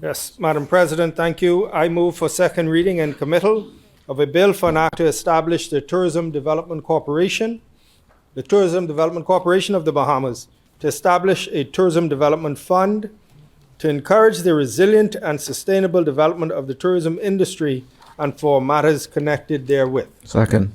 Yes, Madam President, thank you. I move for second reading and committal of a bill for an act to establish the Tourism Development Corporation, the Tourism Development Corporation of the Bahamas, to establish a tourism development fund to encourage the resilient and sustainable development of the tourism industry and for matters connected therewith. Second.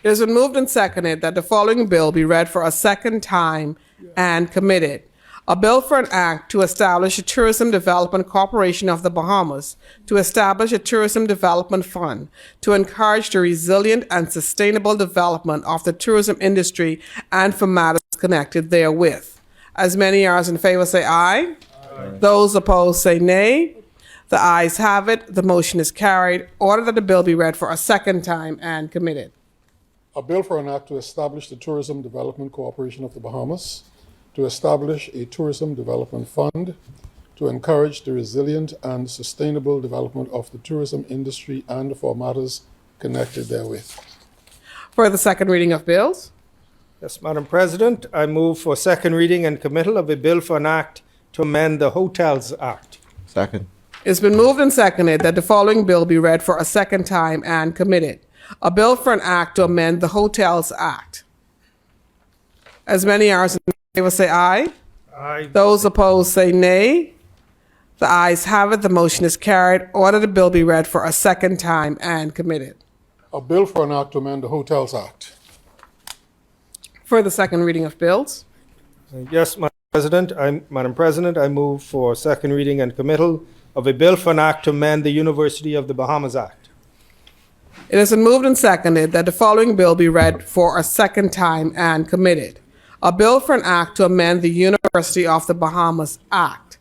It has been moved and seconded that the following bill be read for a second time and committed. A bill for an act to establish a Tourism Development Corporation of the Bahamas, to establish a tourism development fund, to encourage the resilient and sustainable development of the tourism industry and for matters connected therewith. As many are as in favor, say aye. Those opposed, say nay. The ayes have it. The motion is carried. Order that the bill be read for a second time and committed. A bill for an act to establish the Tourism Development Corporation of the Bahamas, to establish a tourism development fund, to encourage the resilient and sustainable development of the tourism industry and for matters connected therewith. For the second reading of bills. Yes, Madam President, I move for second reading and committal of a bill for an act to amend the Hotels Act. Second. It's been moved and seconded that the following bill be read for a second time and committed. A bill for an act to amend the Hotels Act. As many are as in favor, say aye. Aye. Those opposed, say nay. The ayes have it. The motion is carried. Order the bill be read for a second time and committed. A bill for an act to amend the Hotels Act. For the second reading of bills. Yes, Madam President, I move for second reading and committal of a bill for an act to amend the University of the Bahamas Act. It has been moved and seconded that the following bill be read for a second time and committed. A bill for an act to amend the University of the Bahamas Act.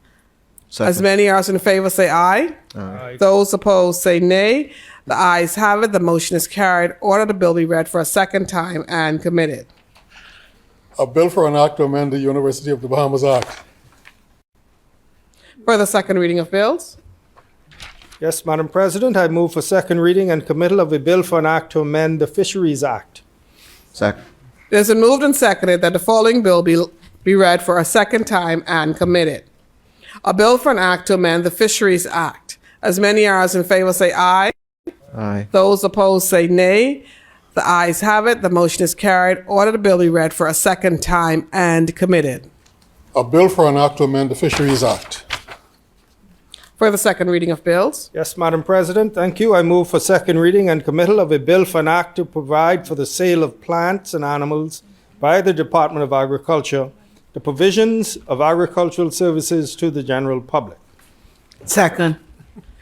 As many are as in favor, say aye. Aye. Those opposed, say nay. The ayes have it. The motion is carried. Order the bill be read for a second time and committed. A bill for an act to amend the University of the Bahamas Act. For the second reading of bills. Yes, Madam President, I move for second reading and committal of a bill for an act to amend the Fisheries Act. Second. It has been moved and seconded that the following bill be read for a second time and committed. A bill for an act to amend the Fisheries Act. As many are as in favor, say aye. Aye. Those opposed, say nay. The ayes have it. The motion is carried. Order the bill be read for a second time and committed. A bill for an act to amend the Fisheries Act. For the second reading of bills. Yes, Madam President, thank you. I move for second reading and committal of a bill for an act to provide for the sale of plants and animals by the Department of Agriculture, the provisions of agricultural services to the general public. Second.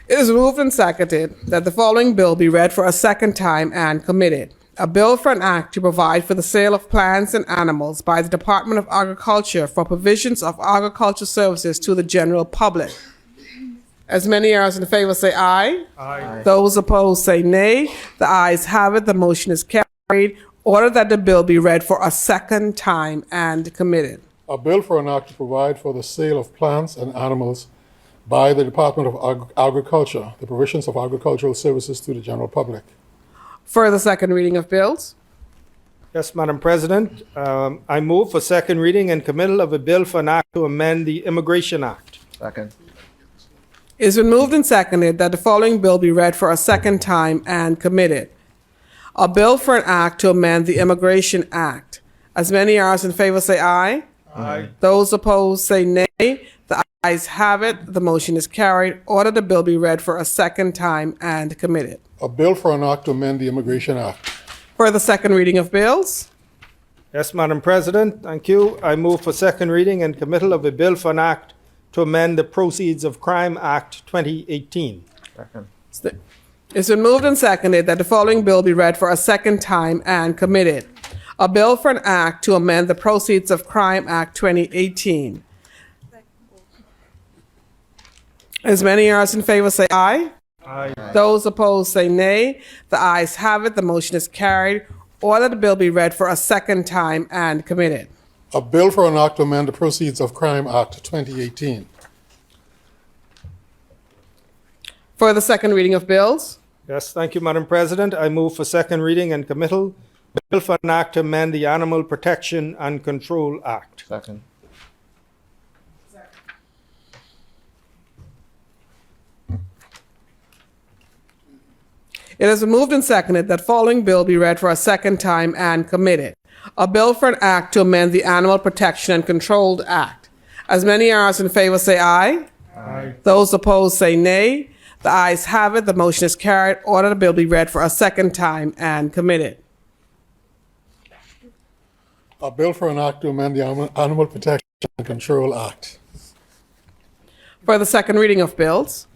It is moved and seconded that the following bill be read for a second time and committed. A bill for an act to provide for the sale of plants and animals by the Department of Agriculture for provisions of agricultural services to the general public. As many as in favor say aye. Aye. Those opposed say nay. The ayes have it. The motion is carried. Order that the bill be read for a second time and committed. A bill for an act to provide for the sale of plants and animals by the Department of Agriculture, the provisions of agricultural services to the general public. For the second reading of bills. Yes, Madam President, I move for second reading and committal of a bill for an act to amend the Immigration Act. Second. It has been moved and seconded that the following bill be read for a second time and committed. A bill for an act to amend the Immigration Act. As many as in favor say aye. Aye. Those opposed say nay. The ayes have it. The motion is carried. Order the bill be read for a second time and committed. A bill for an act to amend the Immigration Act. For the second reading of bills, Yes, Madam President, thank you. I move for second reading and committal of a bill for an act to amend the Proceeds of Crime Act 2018. Second. it's been moved and seconded that the following bill be read for a second time and committed. A bill for an act to amend the Proceeds of Crime Act 2018. As many as in favor say aye. Aye. Those opposed say nay. The ayes have it. The motion is carried. Order the bill be read for a second time and committed. A bill for an act to amend the Proceeds of Crime Act 2018. For the second reading of bills, Yes, thank you, Madam President. I move for second reading and committal, bill for an act to amend the Animal Protection and Control Act. Second. it has been moved and seconded that following bill be read for a second time and committed. A bill for an act to amend the Animal Protection and Control Act. As many as in favor say aye. Aye. Those opposed say nay. The ayes have it. The motion is carried. Order the bill be read for a second time and committed. A bill for an act to amend the Animal Protection and Control Act. For the second reading of bills,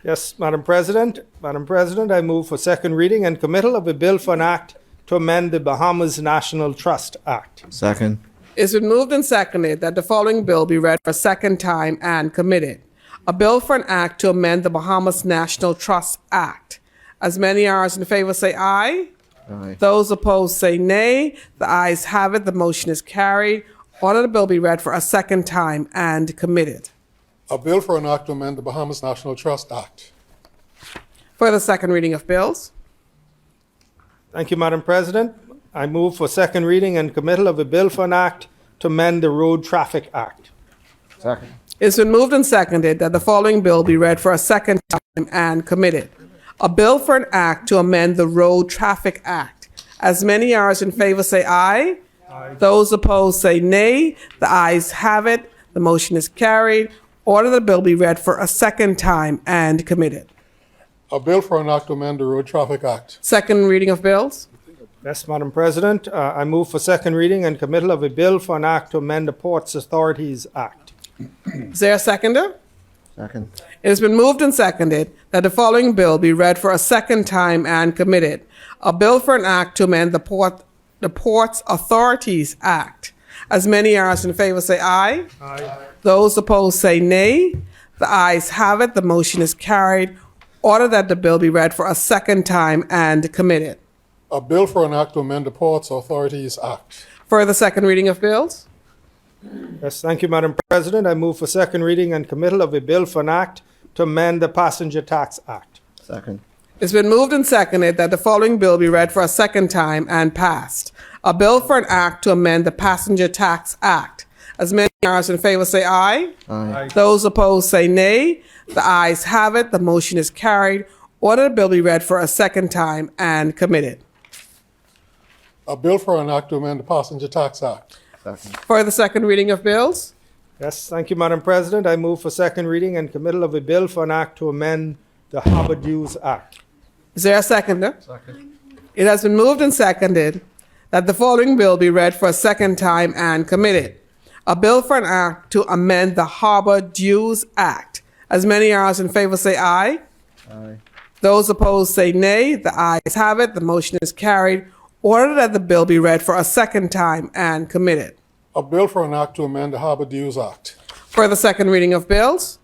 Yes, Madam President. Madam President, I move for second reading and committal of a bill for an act to amend the Bahamas National Trust Act. Second. it's been moved and seconded that the following bill be read for a second time and committed. A bill for an act to amend the Bahamas National Trust Act. As many as in favor say aye. Aye. Those opposed say nay. The ayes have it. The motion is carried. Order the bill be read for a second time and committed. A bill for an act to amend the Bahamas National Trust Act. For the second reading of bills, Thank you, Madam President. I move for second reading and committal of a bill for an act to amend the Road Traffic Act. Second. it's been moved and seconded that the following bill be read for a second time and committed. A bill for an act to amend the Road Traffic Act. As many as in favor say aye. Aye. Those opposed say nay. The ayes have it. The motion is carried. Order the bill be read for a second time and committed. A bill for an act to amend the Road Traffic Act. Second reading of bills, Yes, Madam President. I move for second reading and committal of a bill for an act to amend the Ports Authorities Act. is there a seconder? Second. It has been moved and seconded that the following bill be read for a second time and committed. A bill for an act to amend the Ports Authorities Act. As many as in favor say aye. Aye. Those opposed say nay. The ayes have it. The motion is carried. Order that the bill be read for a second time and committed. A bill for an act to amend the Ports Authorities Act. For the second reading of bills, Yes, thank you, Madam President. I move for second reading and committal of a bill for an act to amend the Passenger Tax Act. Second. it's been moved and seconded that the following bill be read for a second time and passed. A bill for an act to amend the Passenger Tax Act. As many as in favor say aye. Aye. Those opposed say nay. The ayes have it. The motion is carried. Order the bill be read for a second time and committed. A bill for an act to amend the Passenger Tax Act. Second. For the second reading of bills, Yes, thank you, Madam President. I move for second reading and committal of a bill for an act to amend the Harbor Dues Act. is there a seconder? Second. It has been moved and seconded that the following bill be read for a second time and committed. A bill for an act to amend the Harbor Dues Act. As many as in favor say aye. Aye. Those opposed say nay. The ayes have it. The motion is carried. Order that the bill be read for a second time and committed. A bill for an act to amend the Harbor Dues Act. For the second reading of bills,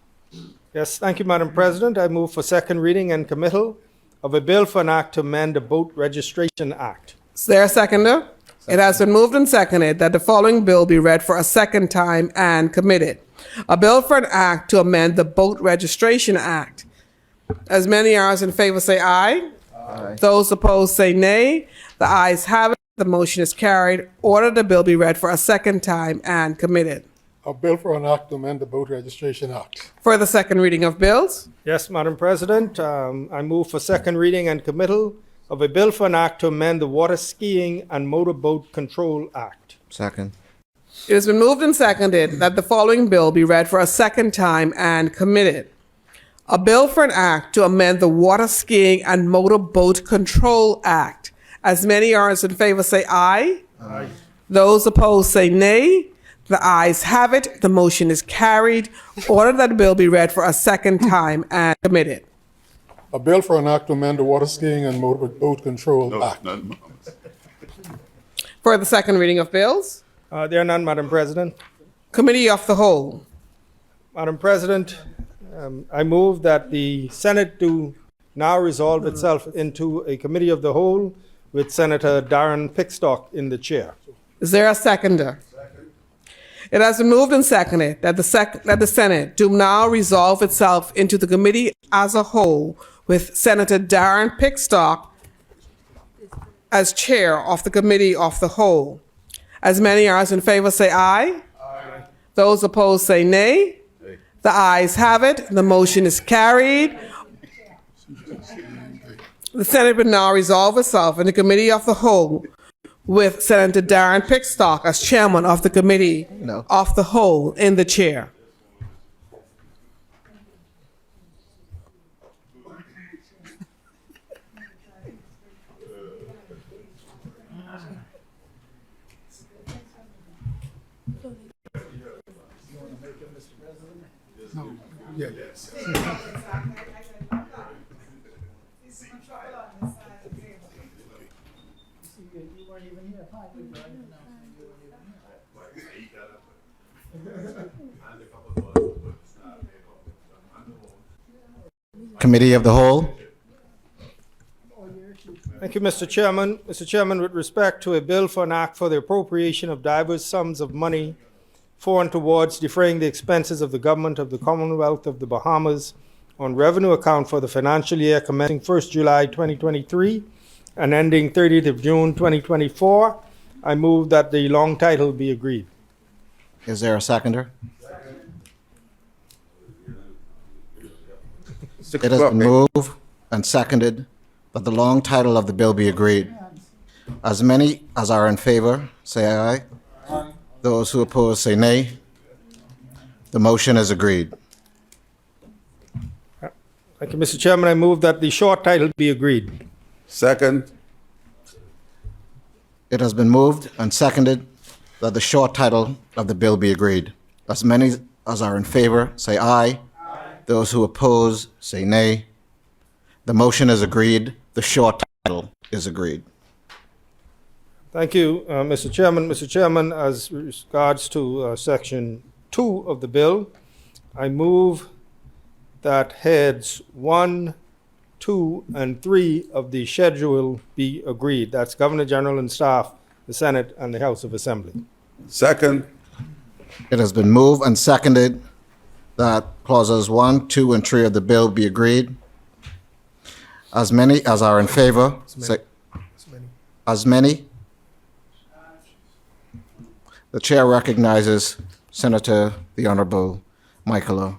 Yes, thank you, Madam President. I move for second reading and committal of a bill for an act to amend the Boat Registration Act. is there a seconder? It has been moved and seconded that the following bill be read for a second time and committed. A bill for an act to amend the Boat Registration Act. As many as in favor say aye. Aye. Those opposed say nay. The ayes have it. The motion is carried. Order the bill be read for a second time and committed. A bill for an act to amend the Boat Registration Act. For the second reading of bills, Yes, Madam President. I move for second reading and committal of a bill for an act to amend the Water Skiing and Motorboat Control Act. Second. It has been moved and seconded that the following bill be read for a second time and committed. A bill for an act to amend the Water Skiing and Motorboat Control Act. As many are as in favor say aye. Aye. Those opposed say nay. The ayes have it. The motion is carried. Order that the bill be read for a second time and committed. A bill for an act to amend the Water Skiing and Motorboat Control Act. None. For the second reading of bills, There are none, Madam President. Committee of the Whole. Madam President, I move that the Senate do now resolve itself into a committee of the whole with Senator Darren Pickstock in the chair. Is there a seconder? It has been moved and seconded that the Senate do now resolve itself into the committee as a whole with Senator Darren Pickstock as chair of the committee of the whole. As many are as in favor say aye. Aye. Those opposed say nay. Aye. The ayes have it. The motion is carried. The Senate will now resolve itself in the committee of the whole with Senator Darren Pickstock as chairman of the committee of the whole in the chair. Yes. Committee of the Whole. Thank you, Mr. Chairman. Mr. Chairman, with respect to a bill for an act for the appropriation of diverse sums of money for and towards defraying the expenses of the government of the Commonwealth of the Bahamas on revenue account for the financial year commencing 1st July 2023 and ending 30th of June 2024, I move that the long title be agreed. Is there a seconder? It has been moved and seconded that the long title of the bill be agreed. As many as are in favor, say aye. Aye. Those who oppose, say nay. The motion is agreed. Thank you, Mr. Chairman. I move that the short title be agreed. Second. It has been moved and seconded that the short title of the bill be agreed. As many as are in favor, say aye. Aye. Those who oppose, say nay. The motion is agreed. The short title is agreed. Thank you, Mr. Chairman. Mr. Chairman, as regards to Section 2 of the bill, I move that heads 1, 2, and 3 of the schedule be agreed. That's Governor General and staff, the Senate, and the House of Assembly. Second. It has been moved and seconded that clauses 1, 2, and 3 of the bill be agreed. As many as are in favor, say, as many. The chair recognizes Senator the Honorable Michaela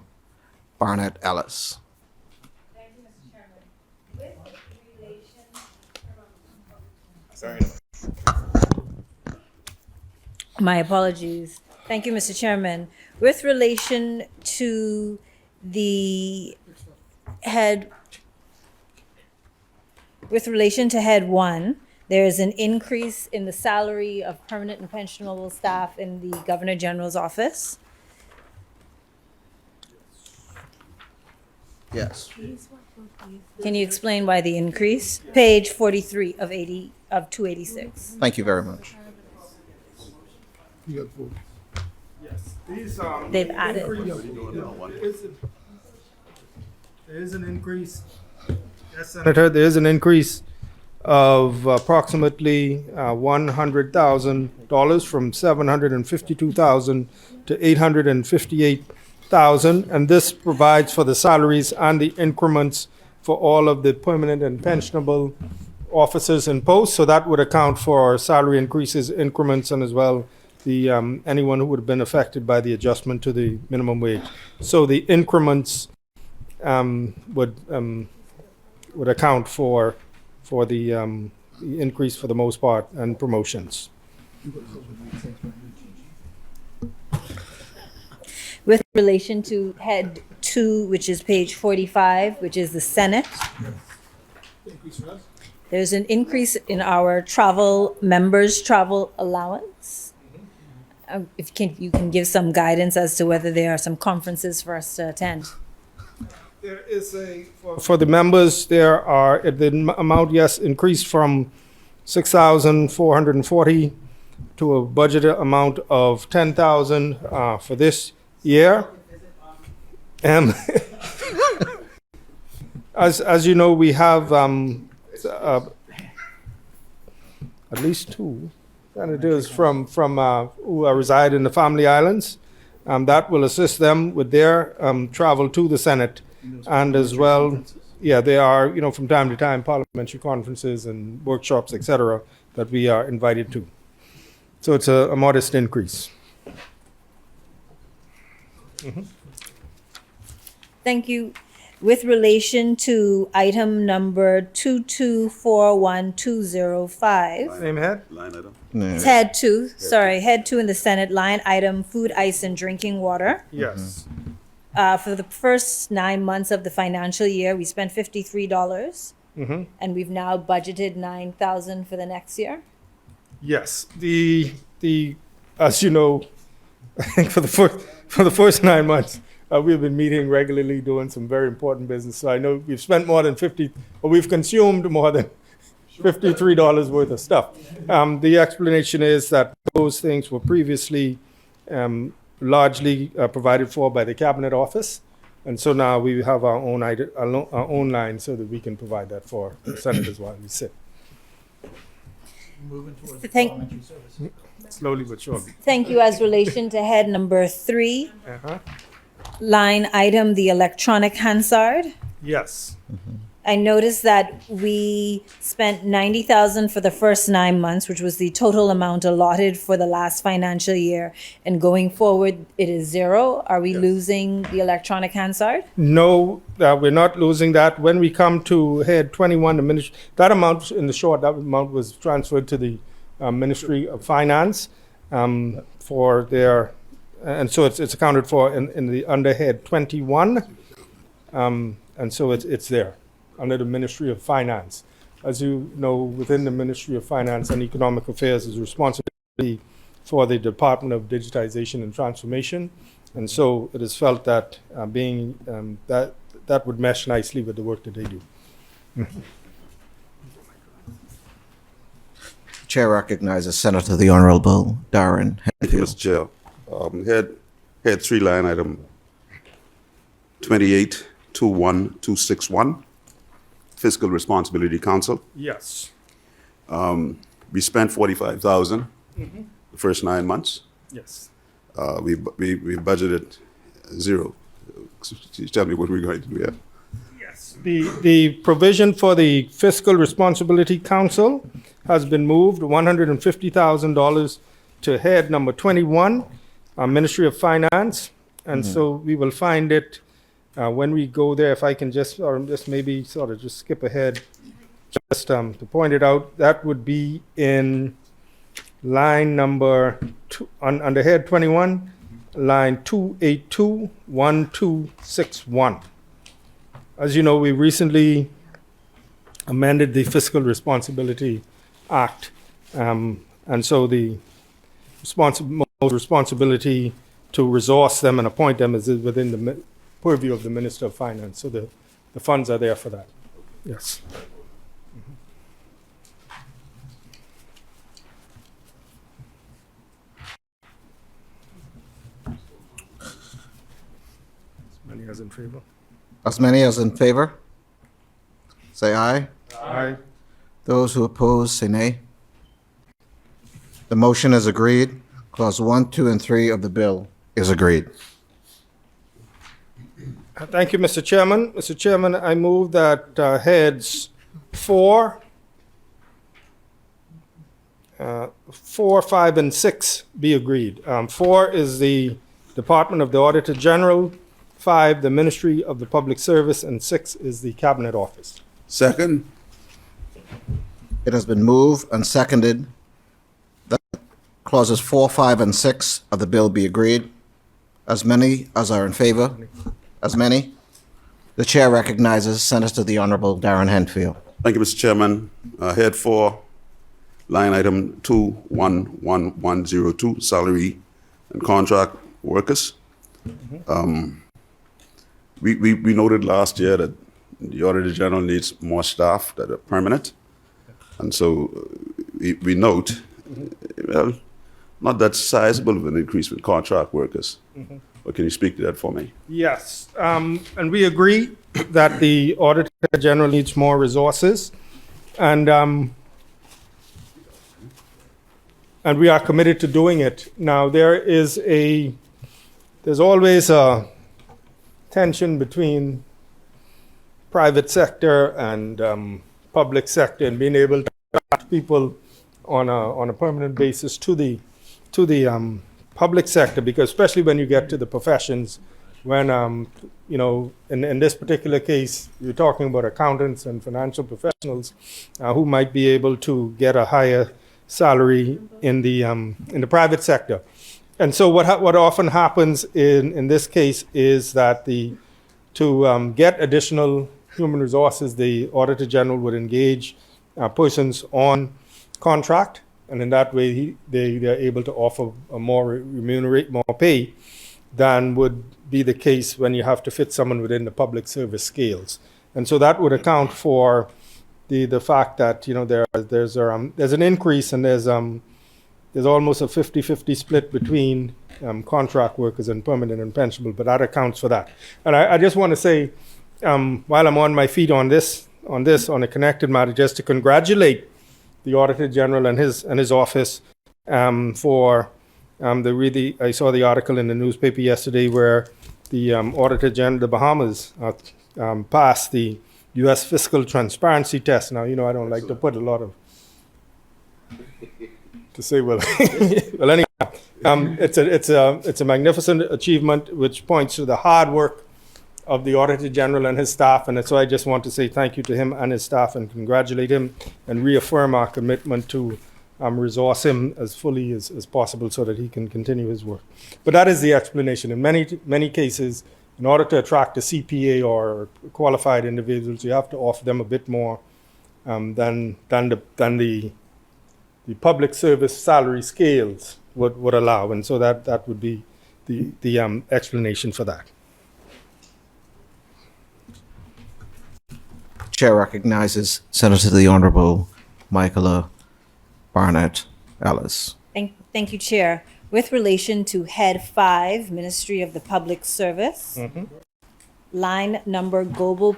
Barnett Ellis. Thank you, Mr. Chairman. My apologies. Thank you, Mr. Chairman. With relation to the head, head 1, there is an increase in the salary of permanent and pensionable staff in the Governor General's office. Yes. Can you explain why the increase? Page 43 of 286. Thank you very much. They've added. There is an increase. Yes, Senator, there is an increase of approximately $100,000 from $752,000 to $858,000, and this provides for the salaries and the increments for all of the permanent and pensionable officers and posts. So that would account for salary increases, increments, and as well the anyone who would have been affected by the adjustment to the minimum wage. So the increments would account for for the increase for the most part and promotions. With relation to head 2, which is page 45, which is the Senate, there's an increase in our members' travel allowance. If you can give some guidance as to whether there are some conferences for us to attend. There is for the members, the amount, yes, increased from 6,440 to a budgeted amount of 10,000 for this year. As you know, we have at least 2 senators from who reside in the Family Islands. That will assist them with their travel to the Senate, and as well, there are from time to time parliamentary conferences and workshops, etc., that we are invited to. So it's a modest increase. Thank you. With relation to item number 2241205. Same head? Line item. It's head 2, sorry, head 2 in the Senate, line item food, ice, and drinking water. Yes. For the first 9 months of the financial year, we spent $53, and we've now budgeted $9,000 for the next year. Yes. The as you know, I think for the first 9 months, we've been meeting regularly, doing some very important business. So I know we've spent more than we've consumed more than $53 worth of stuff. The explanation is that those things were previously largely provided for by the Cabinet Office. And so now we have our own line so that we can provide that for the senators while we sit. Moving towards the Thank- parliamentary services. Slowly but surely. Thank you. As relation to head number 3, line item, the electronic Hansard. Yes. I noticed that we spent $90,000 for the first 9 months, which was the total amount allotted for the last financial year. And going forward, it is 0. Are we losing the electronic Hansard? No, we're not losing that. When we come to head 21, that amount was transferred to the Ministry of Finance for their, and so it's accounted for in the under head 21, and so it's there under the Ministry of Finance. As you know, within the Ministry of Finance and Economic Affairs is responsibility for the Department of Digitization and Transformation, and so it is felt that that would mesh nicely with the work that they do. Chair recognizes Senator the Honorable Darren Thank you, Henfield. Mr. Chair. Head 3, line item 2821261, Fiscal Responsibility Council. Yes. We spent $45,000 the first 9 months. Yes. We budgeted 0. Tell me what we're going to do here. Yes. The provision for the Fiscal Responsibility Council has been moved $150,000 to head number 21, Ministry of Finance. And so we will find it when we go there. If I can just maybe sort of just skip ahead, just to point it out, that would be in line number 2, under head 21, line 2821261. As you know, we recently amended the Fiscal Responsibility Act, and so the responsibility to resource them and appoint them is within the purview of the Minister of Finance. So the funds are there for that. Yes. Many as in favor. As many as in favor, say aye. Aye. Those who oppose, say nay. The motion is agreed. Clause 1, 2, and 3 of the bill is agreed. Thank you, Mr. Chairman. Mr. Chairman, I move that heads 4, 5, and 6 be agreed. 4 is the Department of the Auditor General, 5, the Ministry of the Public Service, and 6 is the Cabinet Office. Second? It has been moved and seconded that clauses 4, 5, and 6 of the bill be agreed. As many as are in favor? As many? The chair recognizes Senator the Honorable Darren Henfield. Thank you, Mr. Chairman. Head 4, line item 21102, salary and contract workers. We noted last year that the Auditor General needs more staff that are permanent. And so we note, well, not that sizable of an increase with contract workers. But can you speak to that for me? Yes, and we agree that the Auditor General needs more resources, and we are committed to doing it. Now, there's always a tension between private sector and public sector, and being able to attract people on a permanent basis to the public sector, because especially when you get to the professions, when in this particular case, you're talking about accountants and financial professionals who might be able to get a higher salary in the private sector. And so what often happens in this case is that to get additional human resources, the Auditor General would engage persons on contract, and in that way they're able to offer a more pay than would be the case when you have to fit someone within the public service scales. And so that would account for the fact that there's an increase, and there's almost a 50-50 split between contract workers and permanent and pensionable, but that accounts for that. And I just want to say, while I'm on my feet on a connected matter, just to congratulate the Auditor General and his office for I saw the article in the newspaper yesterday where the Auditor General, the Bahamas, passed the U.S. fiscal transparency test. Now, I don't like to put a lot of to say, well, well, anyhow, it's a magnificent achievement which points to the hard work of the Auditor General and his staff, and so I just want to say thank you to him and his staff and congratulate him and reaffirm our commitment to resource him as fully as possible so that he can continue his work. But that is the explanation. In many cases, in order to attract a CPA or qualified individuals, you have to offer them a bit more than the public service salary scales would allow, and so that would be the explanation for that. Chair recognizes Senator the Honorable Michaela Barnett Ellis. Thank you, Chair. With relation to Head 5, Ministry of the Public Service, line number global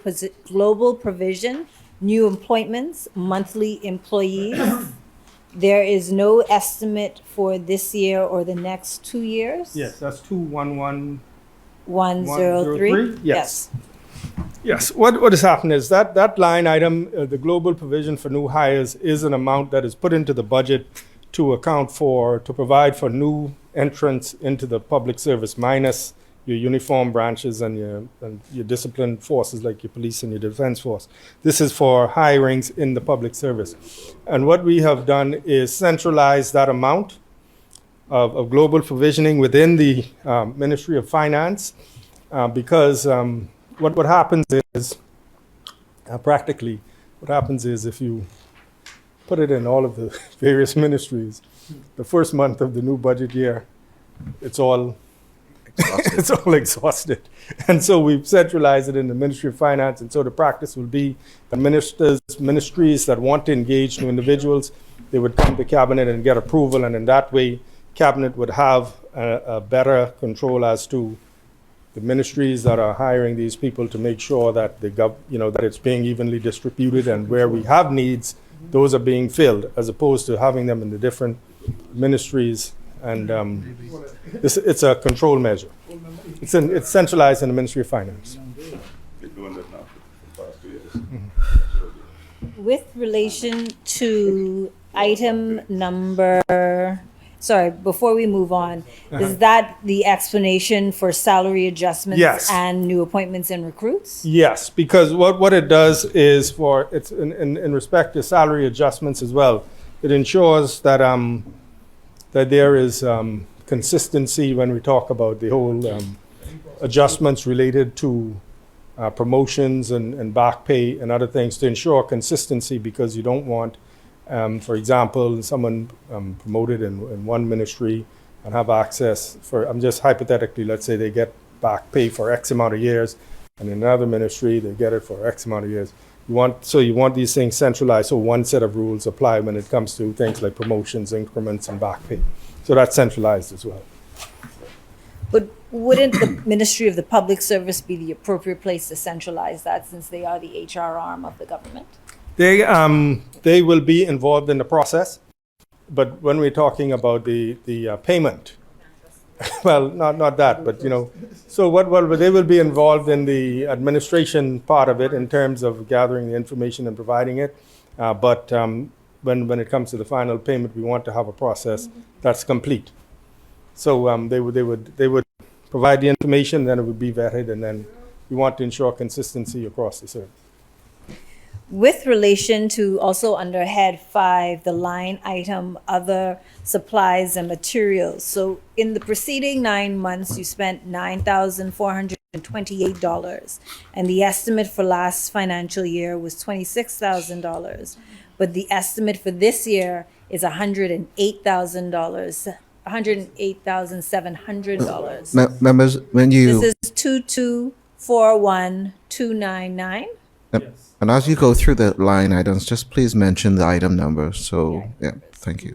provision, new appointments, monthly employees. There is no estimate for this year or the next 2 years? Yes, that's 211. 103? Yes. Yes, what has happened is that line item, the global provision for new hires, is an amount that is put into the budget to provide for new entrants into the public service, minus your uniform branches and your disciplined forces like your police and your defense force. This is for hirings in the public service. And what we have done is centralize that amount of global provisioning within the Ministry of Finance, because what happens is, practically, what happens is if you put it in all of the various ministries, the first month of the new budget year, it's all exhausted. And so we've centralized it in the Ministry of Finance, and so the practice will be the ministries that want to engage new individuals, they would come to Cabinet and get approval, and in that way, Cabinet would have a better control as to the ministries that are hiring these people to make sure that that it's being evenly distributed, and where we have needs, those are being filled, as opposed to having them in the different ministries. And it's a control measure. It's centralized in the Ministry of Finance. With relation to item number sorry, before we move on, is that the explanation for salary adjustments Yes. and new appointments and recruits? Yes, because what it does is it's in respect to salary adjustments as well. It ensures that that there is consistency when we talk about the whole adjustments related to promotions and back pay and other things to ensure consistency, because you don't want, for example, someone promoted in one ministry and have access for, I'm just hypothetically, let's say they get back pay for X amount of years, and in another ministry they get it for X amount of years. You want these things centralized, so one set of rules apply when it comes to things like promotions, increments, and back pay. So that's centralized as well. But wouldn't the Ministry of the Public Service be the appropriate place to centralize that, since they are the HR arm of the government? They will be involved in the process, but when we're talking about the payment, well, not that, but so they will be involved in the administration part of it in terms of gathering the information and providing it. But when it comes to the final payment, we want to have a process that's complete. So they would provide the information, then it would be vetted, and then we want to ensure consistency across the service. With relation to also under head 5, the line item, other supplies and materials. So in the preceding 9 months, you spent $9,428, and the estimate for last financial year was $26,000. But the estimate for this year is $108,000, $108,700. Members, when you... This is 2241299. And as you go through the line items, just please mention the item number. So, yeah, thank you.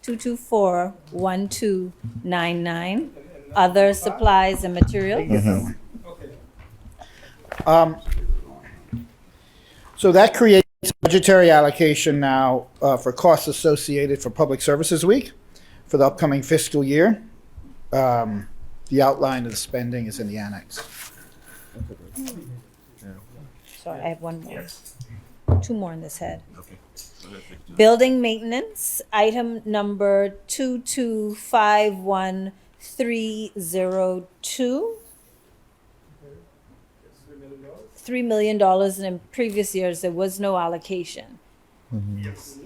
2241299. Other supplies and materials. So that creates budgetary allocation now for costs associated for Public Services Week for the upcoming fiscal year. The outline of the spending is in the annex. Sorry, I have one more. 2 more in this head. Building maintenance, item number 2251302. $3 million, and in previous years there was no allocation. Yes.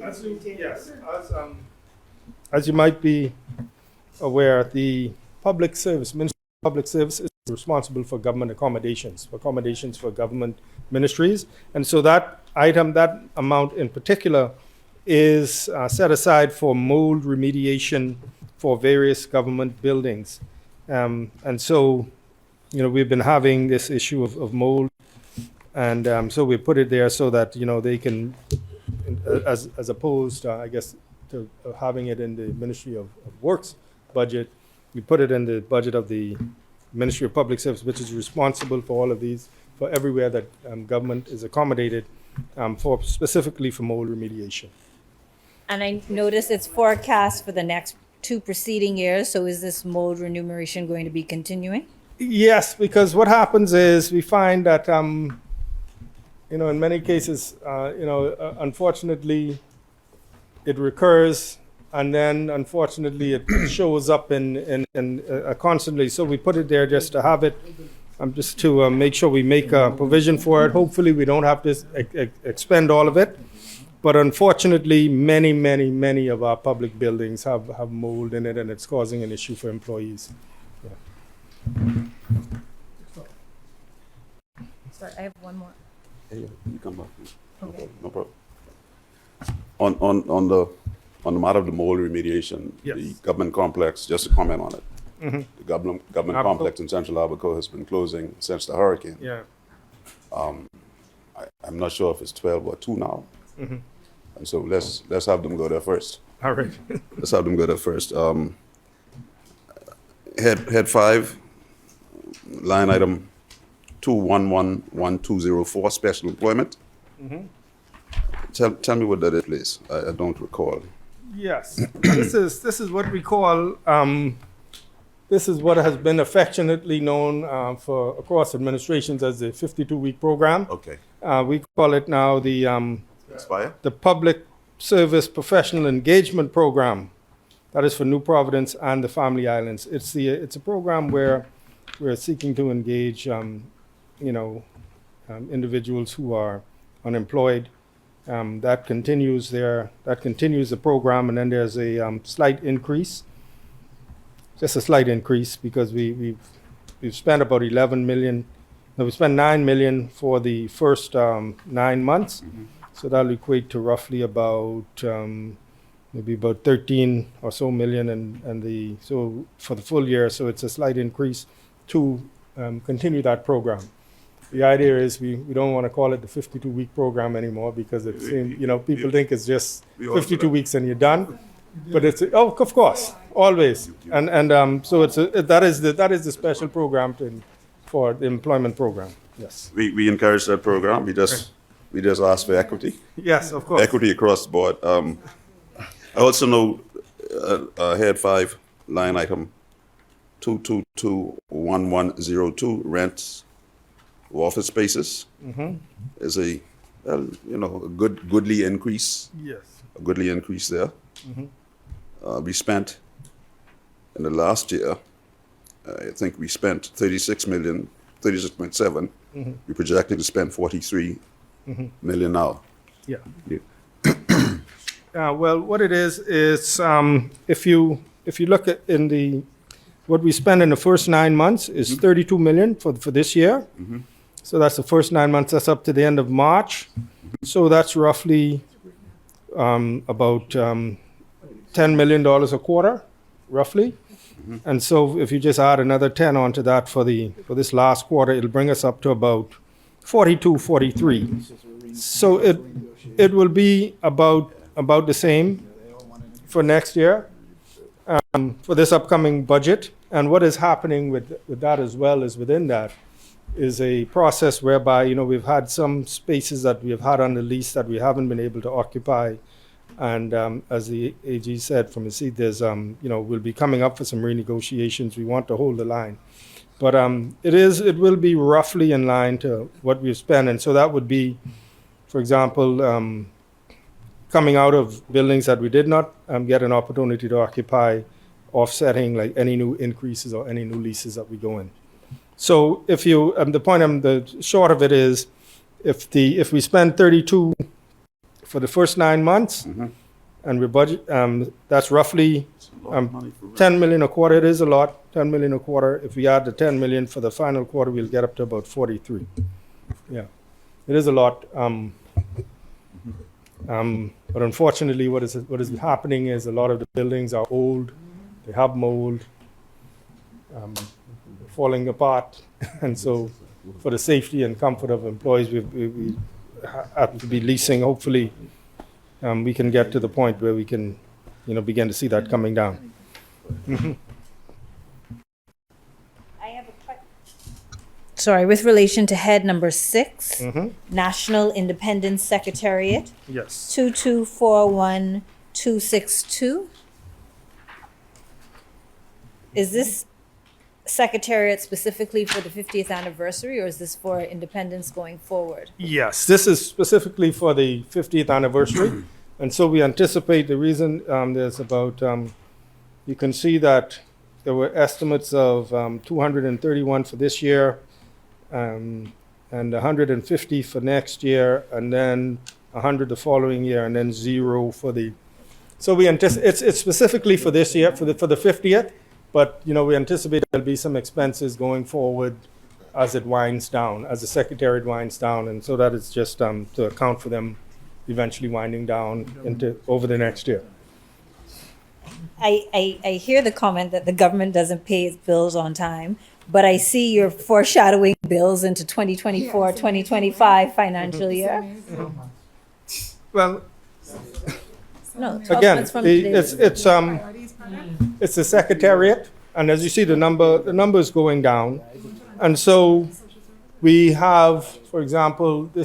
As you might be aware, the Public Service, Ministry of Public Service is responsible for government accommodations for government ministries. And so that item, that amount in particular, is set aside for mold remediation for various government buildings. And so, we've been having this issue of mold. And so we put it there so that, they can, as opposed, I guess, to having it in the Ministry of Works budget, we put it in the budget of the Ministry of Public Service, which is responsible for all of these, for everywhere that government is accommodated, specifically for mold remediation. And I noticed it's forecast for the next 2 preceding years, so is this mold remuneration going to be continuing? Yes, because what happens is we find that, in many cases, unfortunately, it recurs, and then unfortunately it shows up in constantly. So we put it there just to have it, just to make sure we make a provision for it. Hopefully we don't have to expend all of it. But unfortunately, many of our public buildings have mold in it, and it's causing an issue for employees. Yeah. Sorry, I have one more. Yeah, you come back. Okay. No problem. On the matter of the mold remediation, Yes. the government complex, just to comment on it, Mhm. the government Abaco. complex in Central Abaco has been closing since the hurricane. Yeah. I'm not sure if it's 12 or 2 now. Mhm. And so let's have them go there first. All right. Let's have them go there first. Head 5, line item 2111204, special employment. Mhm. Tell me what that is, please. I don't recall. Yes, this is what we call, this is what has been affectionately known for across administrations as the 52-week program. Okay. We call it now the Expire? the public Service Professional Engagement Program. That is for New Providence and the Family Islands. It's a program where we're seeking to engage, individuals who are unemployed. That continues the program, and then there's a slight increase, just a slight increase, because we've spent about 11 million. No, we spent 9 million for the first 9 months. So that'll equate to roughly about maybe about 13 or so million, and so for the full year. So it's a slight increase to continue that program. The idea is we don't want to call it the 52-week program anymore, because it seems, people think it's just 52 weeks and you're done. But it's of course, always, and so that is the special program for the employment program. Yes. We encourage that program. We just ask for equity. Yes, of course. Equity across the board. I also know head 5, line item 2221102, rents of office spaces, is a goodly increase. Yes. A goodly increase there. We spent in the last year, I think we spent 36.7. We're projecting to spend 43 million now. Yeah. Well, what it is if you look at what we spent in the first 9 months is 32 million for this year. So that's the first 9 months. That's up to the end of March. So that's roughly about $10 million a quarter, roughly. And so if you just add another 10 onto that for this last quarter, it'll bring us up to about 42, 43. So it will be about the same for next year, for this upcoming budget. And what is happening with that as well is within that is a process whereby, we've had some spaces that we have had on the lease that we haven't been able to occupy. And as the AG said from his seat, there's, we'll be coming up for some renegotiations. We want to hold the line. But it will be roughly in line to what we've spent. And so that would be, for example, coming out of buildings that we did not get an opportunity to occupy, offsetting like any new increases or any new leases that we go in. So if you, the short of it is, if we spend 32 for the first 9 months, and we budget, that's roughly 10 million a quarter. It is a lot, 10 million a quarter. If we add the 10 million for the final quarter, we'll get up to about 43. Yeah, it is a lot. But unfortunately, what is happening is a lot of the buildings are old, they have mold, falling apart, and so for the safety and comfort of employees, we have to be leasing. Hopefully, we can get to the point where we can, begin to see that coming down. Sorry, with relation to head number 6, National Independence Secretariat, Yes. 2241262. Is this secretariat specifically for the 50th anniversary, or is this for independence going forward? Yes, this is specifically for the 50th anniversary. And so we anticipate the reason there's about, you can see that there were estimates of 231 for this year, and 150 for next year, and then 100 the following year, and then 0 for the. So we anticipate it's specifically for this year for the 50th, but we anticipate there'll be some expenses going forward as it winds down, as the secretariat winds down, and so that is just to account for them eventually winding down over the next year. I hear the comment that the government doesn't pay its bills on time, but I see you're foreshadowing bills into 2024, 2025 financial year. Well, No, 12 again, months from today. it's the secretariat, and as you see, the number is going down, and so we have, for example, we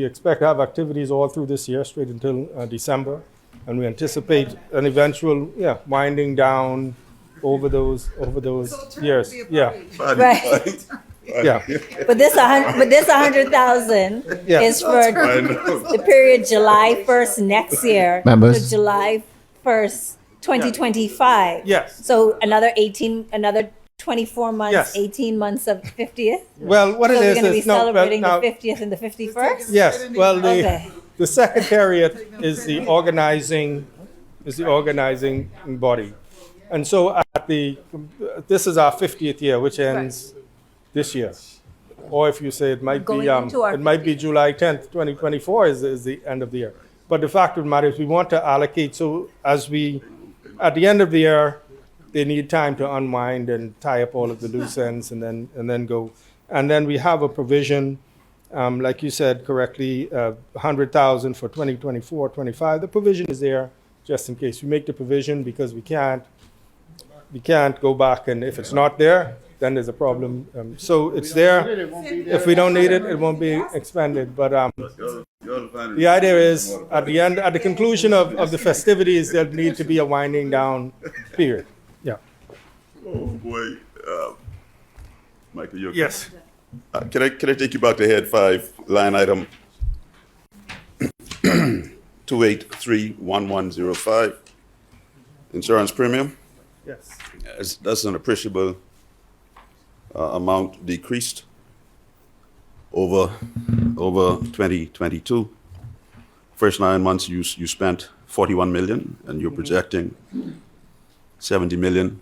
expect to have activities all through this year, straight until December, and we anticipate an eventual, winding down over those years. Yeah. Right. Yeah. But this 100,000 Yeah. is for I know. the period July 1st next year Members? to July 1st, 2025. Yes. So another 24 months, Yes. 18 months of 50th? Well, what So it we're is going to be is no. Well, celebrating the now, 50th and the 51st? yes. Well, Okay. the secretariat is the organizing body, and so this is our 50th year, which ends this year. Or if you say it might Going be into our it might be July 10th, 2024 is the end of the year. But the fact of the matter is we want to allocate, so at the end of the year, they need time to unwind and tie up all of the loose ends and then go. And then we have a provision, like you said correctly, 100,000 for 2024, 25. The provision is there just in case. We make the provision because we can't go back, and if it's not there, then there's a problem. So it's there. If we don't need it, it won't be expended. But the idea is at the conclusion of the festivities, there'll need to be a winding down period. Yeah. Oh boy, Michael, you okay? Yes. Can I take you back to head 5, line item 2831105, insurance premium? Yes. That's an appreciable amount decreased over 2022. First 9 months you spent 41 million, and you're projecting 70 million.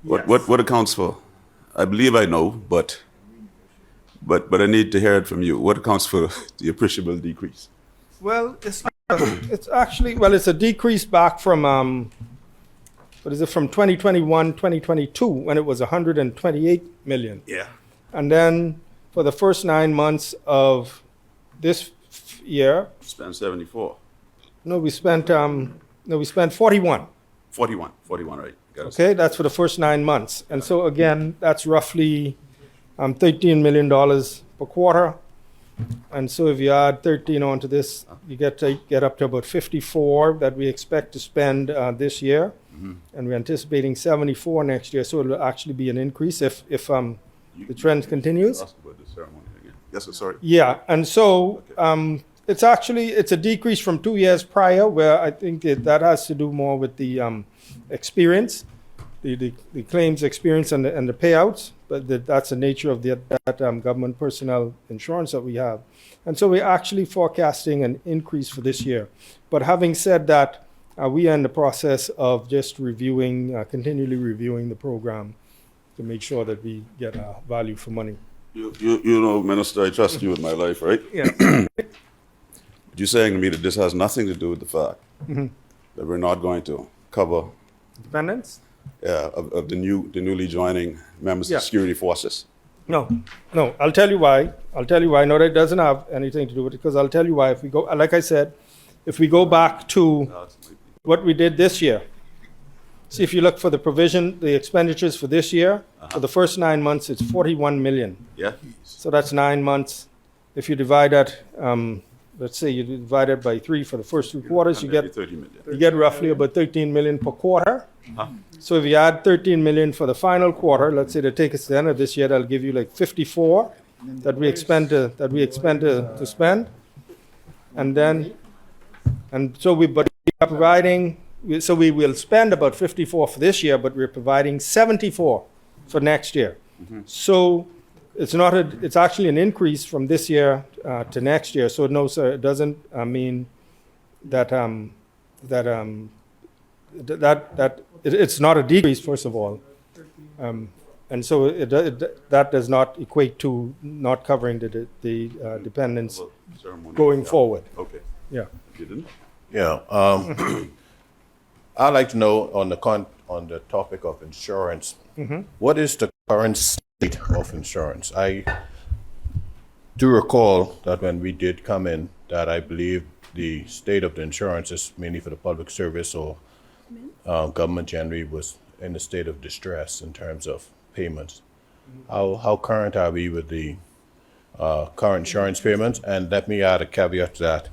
What accounts for? I believe I know, but I need to hear it from you. What accounts for the appreciable decrease? Well, it's actually it's a decrease back from from 2021, 2022 when it was 128 million. Yeah. And then for the first 9 months of this year, Spent 74. we spent 41. 41, right. Got it. Okay, that's for the first 9 months. And so again, that's roughly $13 million per quarter. And so if you add 13 onto this, you get up to about 54 that we expect to spend this year. And we're anticipating 74 next year. So it'll actually be an increase if the trend continues. Ask about the ceremony again. Yes, sir, sorry. Yeah, and so it's a decrease from 2 years prior, where I think that has to do more with the experience, the claims experience and the payouts. But that's the nature of that government personnel insurance that we have, and so we're actually forecasting an increase for this year. But having said that, we are in the process of just continually reviewing the program to make sure that we get value for money. You know, Minister, I trust you with my life, right? Yes. You're saying to me that this has nothing to do with the fact that we're not going to cover Dependents? of the newly joining members Yeah. of security forces. No. I'll tell you why. No, that doesn't have anything to do with it, because I'll tell you why. If we go, like I said, if we go back to what we did this year, see, if you look for the provision, the expenditures for this year, for the first 9 months, it's 41 million. Yeah. So that's 9 months. If you divide that, let's say you divide it by 3 for the first 3 quarters, you get 30 million. roughly about 13 million per quarter. So if you add 13 million for the final quarter, let's say to take us to the end of this year, that'll give you like 54 that we expend to spend. So we are providing, so we will spend about 54 for this year, but we're providing 74 for next year. So it's actually an increase from this year to next year. So no, sir, it doesn't mean that it's not a decrease, first of all. And so that does not equate to not covering the dependents Ceremony. going forward. Okay. Yeah. You didn't? Yeah, I'd like to know on the topic of insurance, what is the current state of insurance? I do recall that when we did come in, that I believe the state of the insurance is mainly for the public service, or government generally was in a state of distress in terms of payments. How current are we with the current insurance payments? And let me add a caveat to that.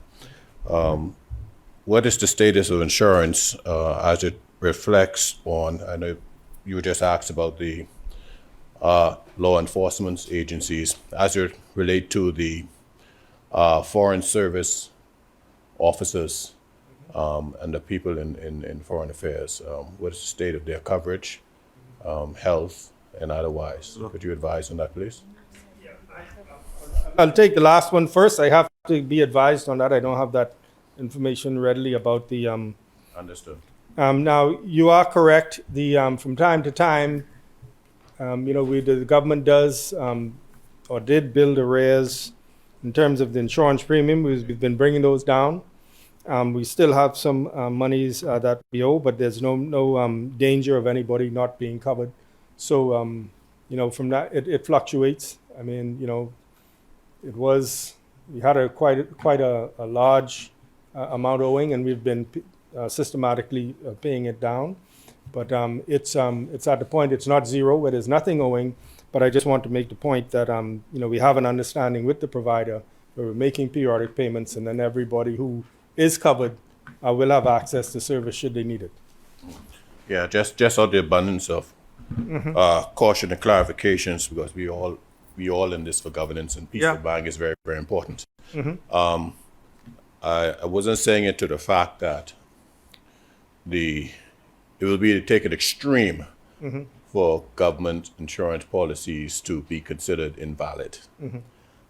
What is the status of insurance as it reflects on, I know you just asked about the law enforcement agencies as it relate to the foreign service officers and the people in foreign affairs. What is the state of their coverage, health, and otherwise? Could you advise on that, please? I'll take the last one first. I have to be advised on that. I don't have that information readily about the. Understood. Now, you are correct. From time to time, the government does or did build arrears in terms of the insurance premium. We've been bringing those down. We still have some monies that we owe, but there's no danger of anybody not being covered. So, from that, it fluctuates. I mean, we had quite a large amount owing, and we've been systematically paying it down. But it's at the point, it's not zero where there's nothing owing, but I just want to make the point that, we have an understanding with the provider where we're making periodic payments, and then everybody who is covered will have access to service should they need it. Yeah, just out the abundance of caution and clarifications, because we all in this for governance, and peaceful buying is very, very important. I wasn't saying it to the fact that it will be to take an extreme for government insurance policies to be considered invalid.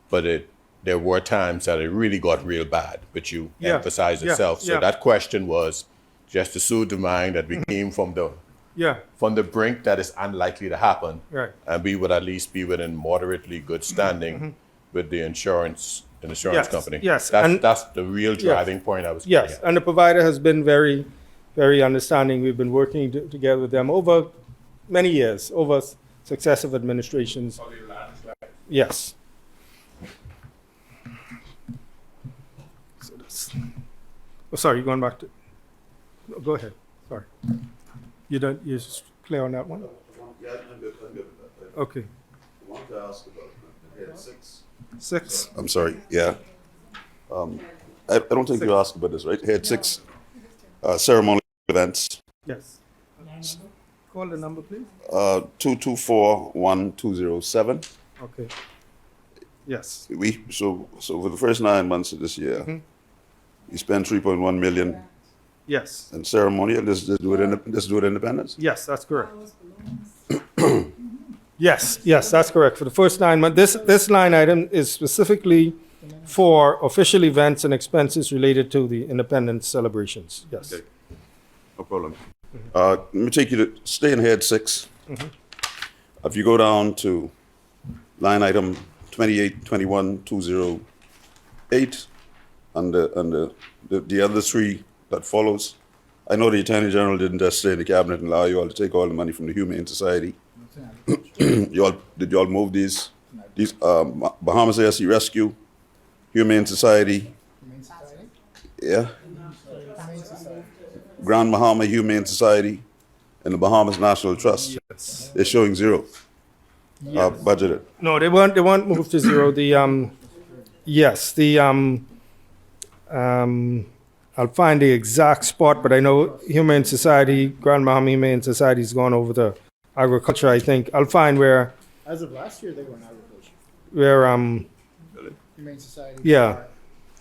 But there were times that it really got real bad, but you emphasized itself. So that question was just to soothe the mind that we came from the brink that is unlikely to happen. Right. And we would at least be within moderately good standing with the insurance company. Yes. That's the real driving point I was getting at. And the provider has been very, very understanding. We've been working together with them over many years, over successive administrations. Yes. Sorry, you're going back to. No, go ahead. Sorry. You're clear on that one? Yeah, I'm good with that. Okay. I want to ask about head 6. 6. I'm sorry, yeah. I don't think you asked about this, right? Head 6, ceremonial events. Yes. Call the number, please. 2241207. Okay. Yes. So for the first 9 months of this year, we spent 3.1 million. Yes. And ceremonial. Let's do it independence. Yes, that's correct. Yes, that's correct. For the first 9 months, this line item is specifically for official events and expenses related to the independence celebrations. Yes. Okay. No problem. Let me take you to stay in head 6. If you go down to line item 2821208 and the other 3 that follows. I know the Attorney General didn't just stay in the cabinet and allow you all to take all the money from the Humane Society. Did you all move these Bahamas ASC Rescue, Humane Society? Yeah. Grand Bahama Humane Society and the Bahamas National Trust. Yes. They're showing 0 budgeted. No, they weren't moved to 0. I'll find the exact spot, but I know Humane Society, Grand Bahama Humane Society has gone over to agriculture, I think. I'll find where. As of last year, they were in agriculture. Where, Humane Society. Yeah.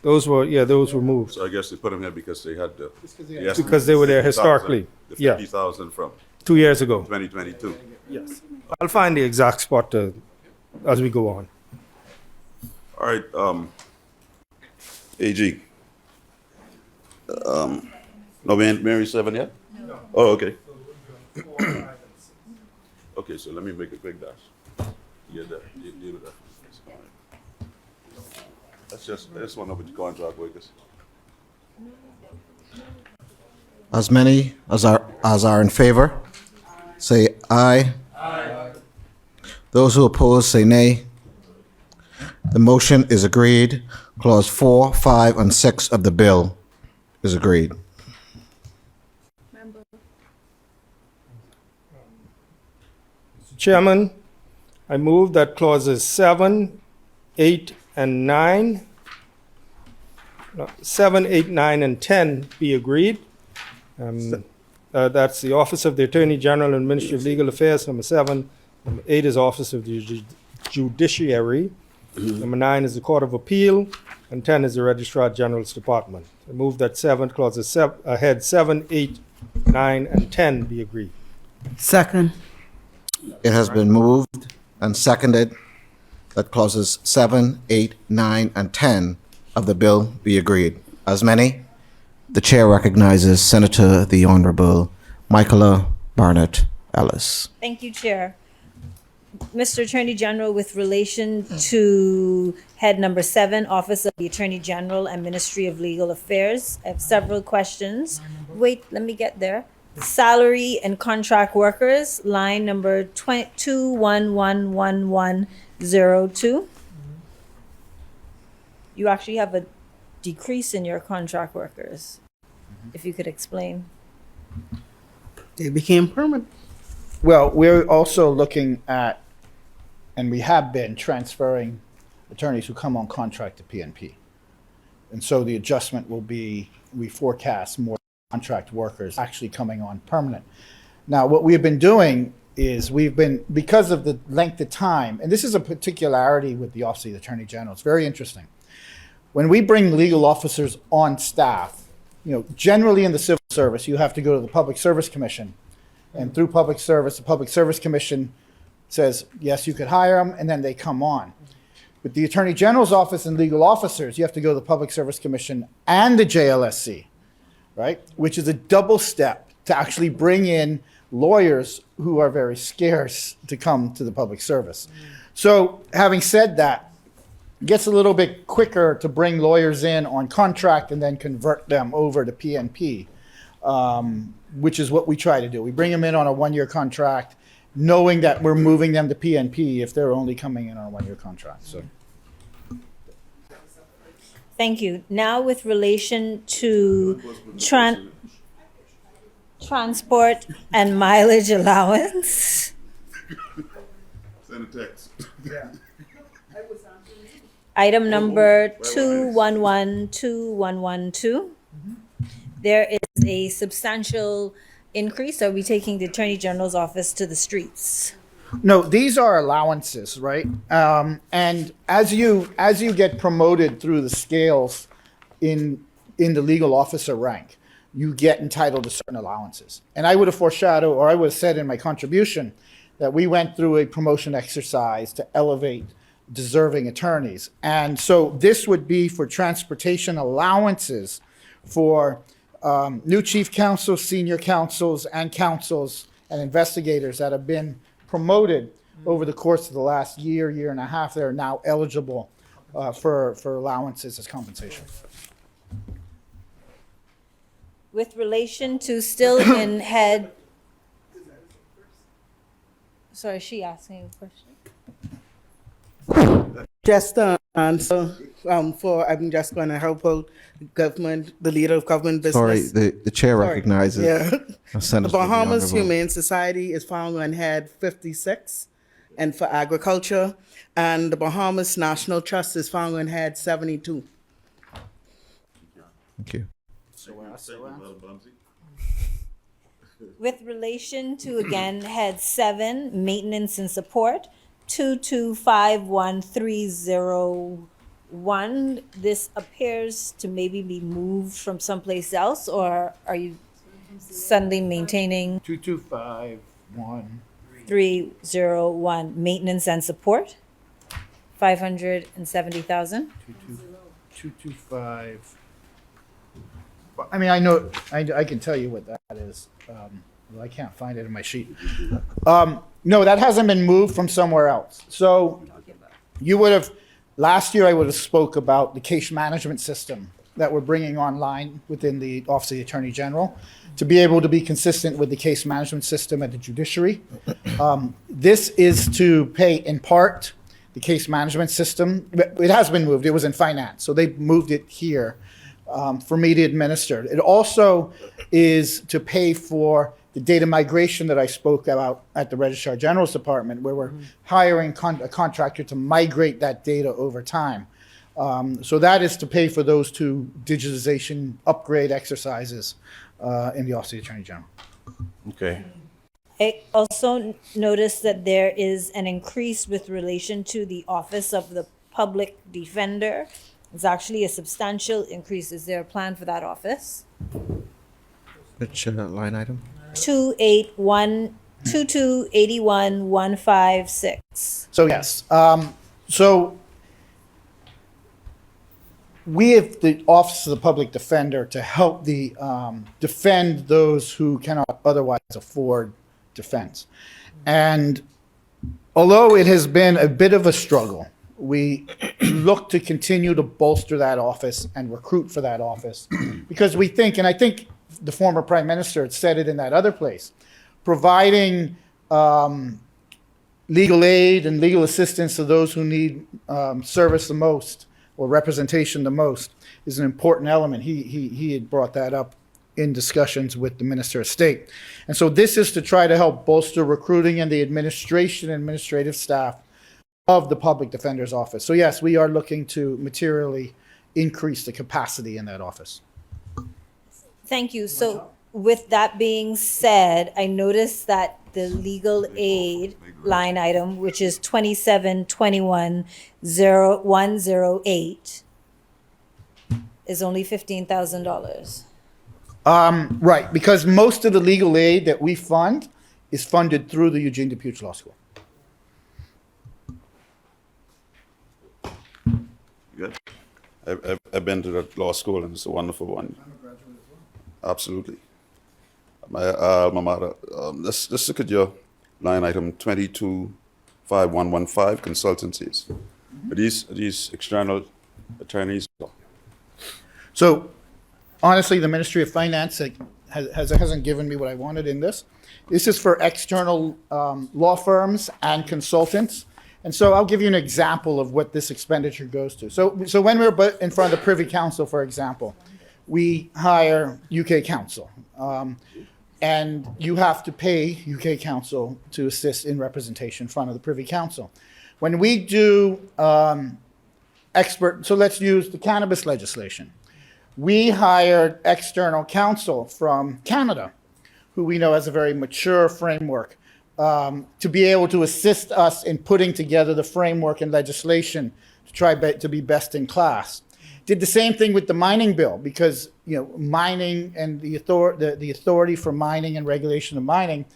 Those were moved. So I guess they put them here because they had the. Because they were there historically. The Yeah. 50,000 from 2 years ago. 2022. Yes. I'll find the exact spot as we go on. All right, AG. No, Mary 7 yet? No. Oh, okay. Okay, so let me make a quick dash. Yeah, deal with that. I just want to know what the contract workers. As many as are in favor, say aye. Aye. Those who oppose, say nay. The motion is agreed. Clause 4, 5, and 6 of the bill is agreed. Chairman, I move that clauses 7, 8, and 9, 7, 8, 9, and 10 be agreed. That's the Office of the Attorney General and Ministry of Legal Affairs, number 7, Number 8 is Office of the Judiciary. Number 9 is the Court of Appeal. And 10 is the Registrar General's Department. I move that clauses head 7, 8, 9, and 10 be agreed. Second. It has been moved and seconded that clauses 7, 8, 9, and 10 of the bill be agreed. As many, the chair recognizes Senator the Honorable Michaela Barnett Ellis. Thank you, Chair. Mr. Attorney General, with relation to head number 7, Office of the Attorney General and Ministry of Legal Affairs, I have several questions. Wait, let me get there. Salary and contract workers, line number 211102. You actually have a decrease in your contract workers. If you could explain. They became permanent. Well, we're also looking at, and we have been transferring attorneys who come on contract to PNP. And so the adjustment will be, we forecast more contract workers actually coming on permanent. Now, what we've been doing is because of the length of time, and this is a particularity with the Office of the Attorney General, it's very interesting. When we bring legal officers on staff, generally in the civil service, you have to go to the Public Service Commission. And through public service, the Public Service Commission says, yes, you could hire them, and then they come on. With the Attorney General's office and legal officers, you have to go to the Public Service Commission and the JLSC, right? Which is a double step to actually bring in lawyers who are very scarce to come to the public service. So having said that, it gets a little bit quicker to bring lawyers in on contract and then convert them over to PNP. Which is what we try to do. We bring them in on a 1-year contract, knowing that we're moving them to PNP if they're only coming in on a 1-year contract. So, Thank you. Now with relation to transport and mileage allowance. Send a text. Item number 211212. There is a substantial increase. Are we taking the Attorney General's office to the streets? no, these are allowances, right? And as you get promoted through the scales in the legal officer rank, you get entitled to certain allowances. And I would have foreshadowed, or I would have said in my contribution, that we went through a promotion exercise to elevate deserving attorneys. And so this would be for transportation allowances for new chief counsels, senior counsels, and investigators that have been promoted over the course of the last year and a half. They're now eligible for allowances as compensation. With relation to still in head. Sorry, is she asking a question? Just to answer, I'm just going to help out government, the leader of government business. Sorry, the chair recognizes. Yeah. Senator The Bahamas Honorable. Humane Society is found on head 56 and for agriculture, and the Bahamas National Trust is found on head 72. Thank you. With relation to, again, head 7, maintenance and support, 225130. This appears to maybe be moved from someplace else, or are you suddenly maintaining 2251. 301 maintenance and support? 570,000? 225. I mean, I know, I can tell you what that is. Well, I can't find it in my sheet. No, that hasn't been moved from somewhere else. So you would have, last year I would have spoke about the case management system that we're bringing online within the Office of the Attorney General to be able to be consistent with the case management system at the judiciary. This is to pay in part the case management system. It has been moved. It was in finance, so they moved it here for me to administer. It also is to pay for the data migration that I spoke about at the Registrar General's Department, where we're hiring a contractor to migrate that data over time. So that is to pay for those two digitization upgrade exercises in the Office of the Attorney General. Okay. I also noticed that there is an increase with relation to the Office of the Public Defender. It's actually a substantial increase. Is there a plan for that office? Which line item? 2281156. So yes, so we have the Office of the Public Defender to help the defend those who cannot otherwise afford defense. And although it has been a bit of a struggle, we look to continue to bolster that office and recruit for that office because we think, and I think the former Prime Minister had said it in that other place, providing legal aid and legal assistance to those who need service the most or representation the most is an important element. He had brought that up in discussions with the Minister of State. And so this is to try to help bolster recruiting and the administration and administrative staff of the Public Defender's Office. So yes, we are looking to materially increase the capacity in that office. Thank you. So with that being said, I noticed that the legal aid line item, which is 27210108, is only $15,000. Right, because most of the legal aid that we fund is funded through the Eugene DePuch Law School. Good. I've been to that law school, and it's a wonderful one. Absolutely. My alma mater. Let's look at your line item 225115, consultancies. Are these external attorneys? So honestly, the Ministry of Finance hasn't given me what I wanted in this. This is for external law firms and consultants. And so I'll give you an example of what this expenditure goes to. So when we're in front of the Privy Council, for example, we hire UK counsel. And you have to pay UK counsel to assist in representation in front of the Privy Council. When we do so let's use the cannabis legislation. We hired external counsel from Canada, who we know has a very mature framework, to be able to assist us in putting together the framework and legislation to try to be best in class. Did the same thing with the mining bill, because mining and the authority for mining and regulation of mining,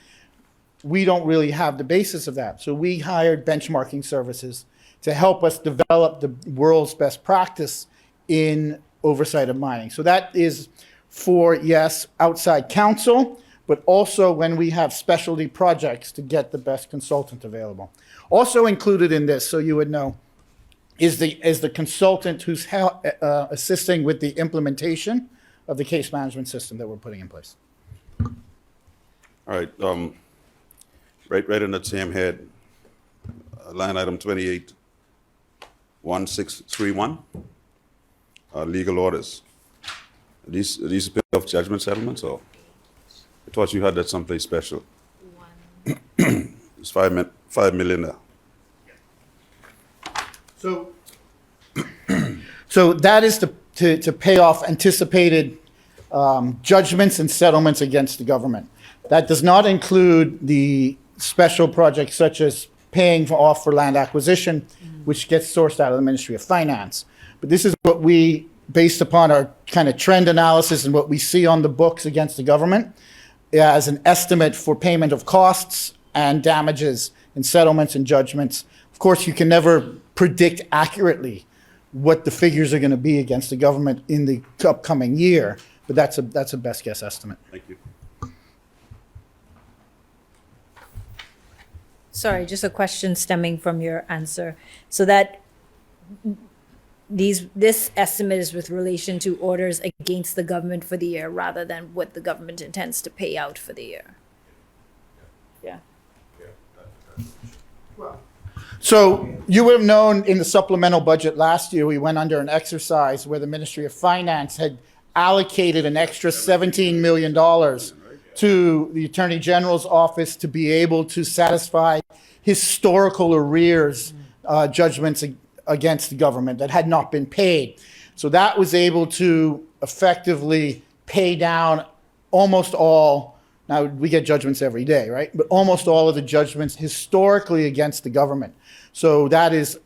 we don't really have the basis of that. So we hired benchmarking services to help us develop the world's best practice in oversight of mining. So that is for, yes, outside counsel, but also when we have specialty projects to get the best consultant available. Also included in this, so you would know, is the consultant who's assisting with the implementation of the case management system that we're putting in place. All right. Right in that same head, line item 281631, legal orders. Are these bit of judgment settlements, or I thought you had that someplace special? It's $5 million there. So that is to pay off anticipated judgments and settlements against the government. That does not include the special projects such as paying off for land acquisition, which gets sourced out of the Ministry of Finance. But this is what we, based upon our kind of trend analysis and what we see on the books against the government, as an estimate for payment of costs and damages and settlements and judgments. Of course, you can never predict accurately what the figures are going to be against the government in the upcoming year, but that's a best guess estimate. Thank you. Sorry, just a question stemming from your answer. So that this estimate is with relation to orders against the government for the year rather than what the government intends to pay out for the year. Yeah. So you would have known in the supplemental budget last year, we went under an exercise where the Ministry of Finance had allocated an extra $17 million to the Attorney General's office to be able to satisfy historical arrears judgments against the government that had not been paid. So that was able to effectively pay down almost all Now, we get judgments every day, right? But almost all of the judgments historically against the government. So that is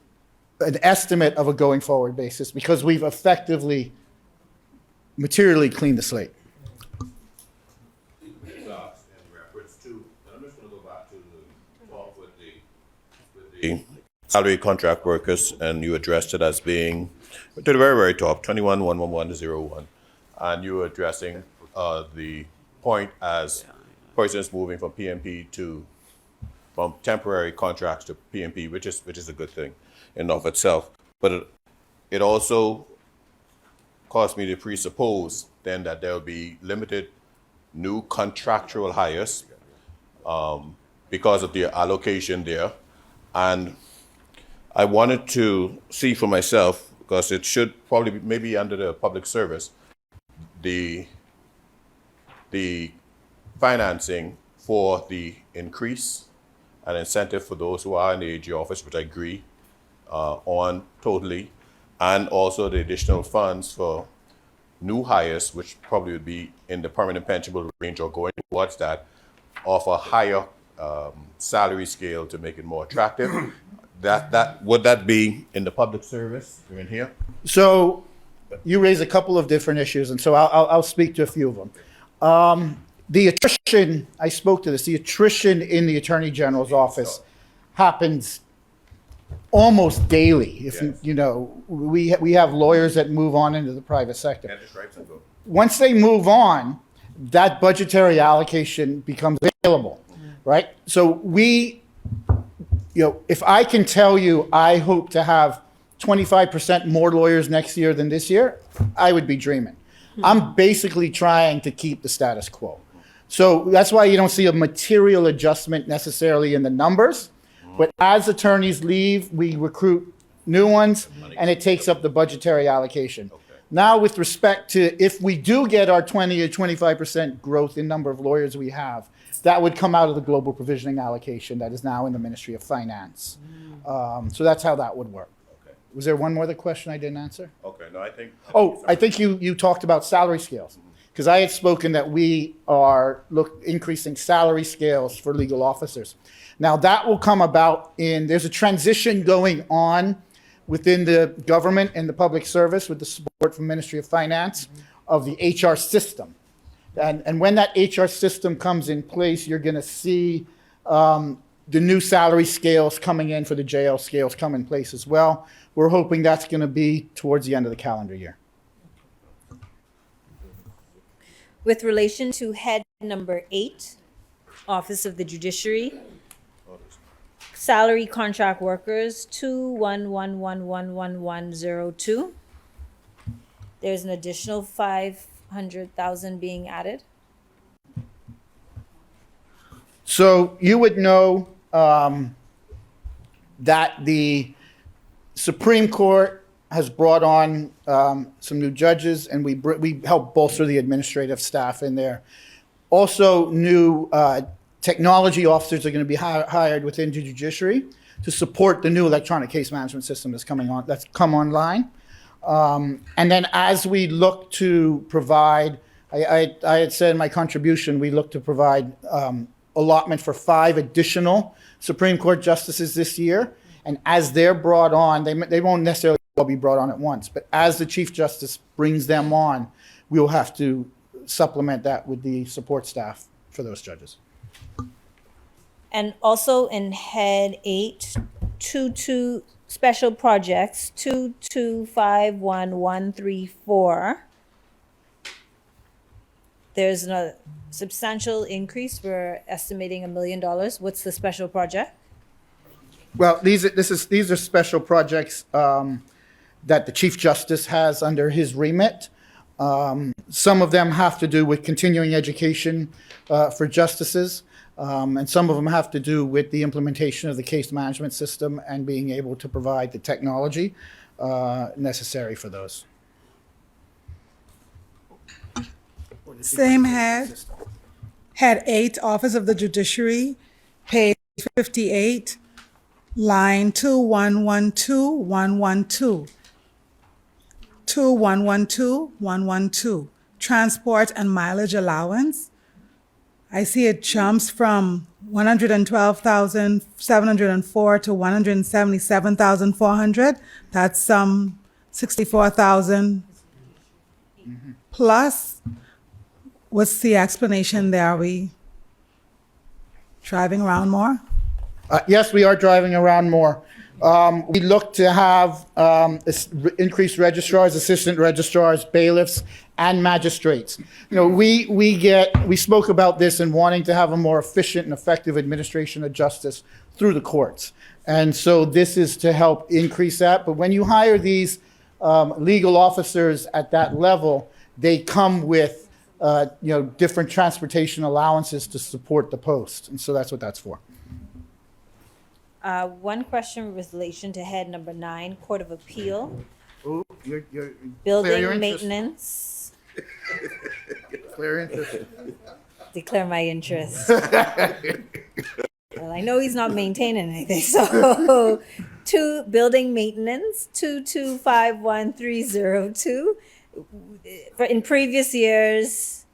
an estimate of a going forward basis because we've effectively materially cleaned the slate. The salary contract workers, and you addressed it as being to the very, very top, 21,111,01, and you were addressing the point as persons moving from PMP from temporary contracts to PMP, which is a good thing in and of itself. But it also caused me to presuppose then that there will be limited new contractual hires because of the allocation there. And I wanted to see for myself, because it should probably be maybe under the public service, the financing for the increase and incentive for those who are in the AG office, which I agree on totally, and also the additional funds for new hires, which probably would be in the permanent pensionable range or going towards that, of a higher salary scale to make it more attractive. Would that be in the public service or in here? So you raise a couple of different issues, and so I'll speak to a few of them. The attrition, I spoke to this, the attrition in the Attorney General's office happens almost daily. If you know, we have lawyers that move on into the private sector. Once they move on, that budgetary allocation becomes available, right? So if I can tell you I hope to have 25% more lawyers next year than this year, I would be dreaming. I'm basically trying to keep the status quo. So that's why you don't see a material adjustment necessarily in the numbers. But as attorneys leave, we recruit new ones, and it takes up the budgetary allocation. Now, with respect to if we do get our 20 or 25% growth in number of lawyers we have, that would come out of the global provisioning allocation that is now in the Ministry of Finance. So that's how that would work. Okay. Was there one more other question I didn't answer? Okay, no, I think you talked about salary scales, because I had spoken that we are increasing salary scales for legal officers. Now, that will come about there's a transition going on within the government and the public service with the support from Ministry of Finance of the HR system. And when that HR system comes in place, you're going to see the new salary scales coming in for the JL scales come in place as well. We're hoping that's going to be towards the end of the calendar year. With relation to head number 8, Office of the Judiciary, salary contract workers, 211111102. There's an additional 500,000 being added. So you would know that the Supreme Court has brought on some new judges, and we help bolster the administrative staff in there. Also, new technology officers are going to be hired within the judiciary to support the new electronic case management system that's come online. And then as we look to provide, I had said in my contribution, we look to provide allotment for 5 additional Supreme Court justices this year. And as they're brought on, they won't necessarily all be brought on at once, but as the Chief Justice brings them on, we'll have to supplement that with the support staff for those judges. And also in head 8, 22 special projects, 2251134. There's a substantial increase. We're estimating $1 million. What's the special project? Well, these are special projects that the Chief Justice has under his remit. Some of them have to do with continuing education for justices, and some of them have to do with the implementation of the case management system and being able to provide the technology necessary for those. Same head 8, Office of the Judiciary, page 58, line 2112112. 2112112, transport and mileage allowance. I see it jumps from 112,704 to 177,400. That's 64,000 plus. What's the explanation there? Are we driving around more? Yes, we are driving around more. We look to have increased registrars, assistant registrars, bailiffs, and magistrates. You know, we spoke about this and wanting to have a more efficient and effective administration of justice through the courts. And so this is to help increase that. But when you hire these legal officers at that level, they come with different transportation allowances to support the post. And so that's what that's for. One question with relation to head number 9, Court of Appeal, Oh, you're building clear your interest. maintenance. Clear interest. Declare my interest. Well, I know he's not maintaining anything, so building maintenance, 2251302. In previous years,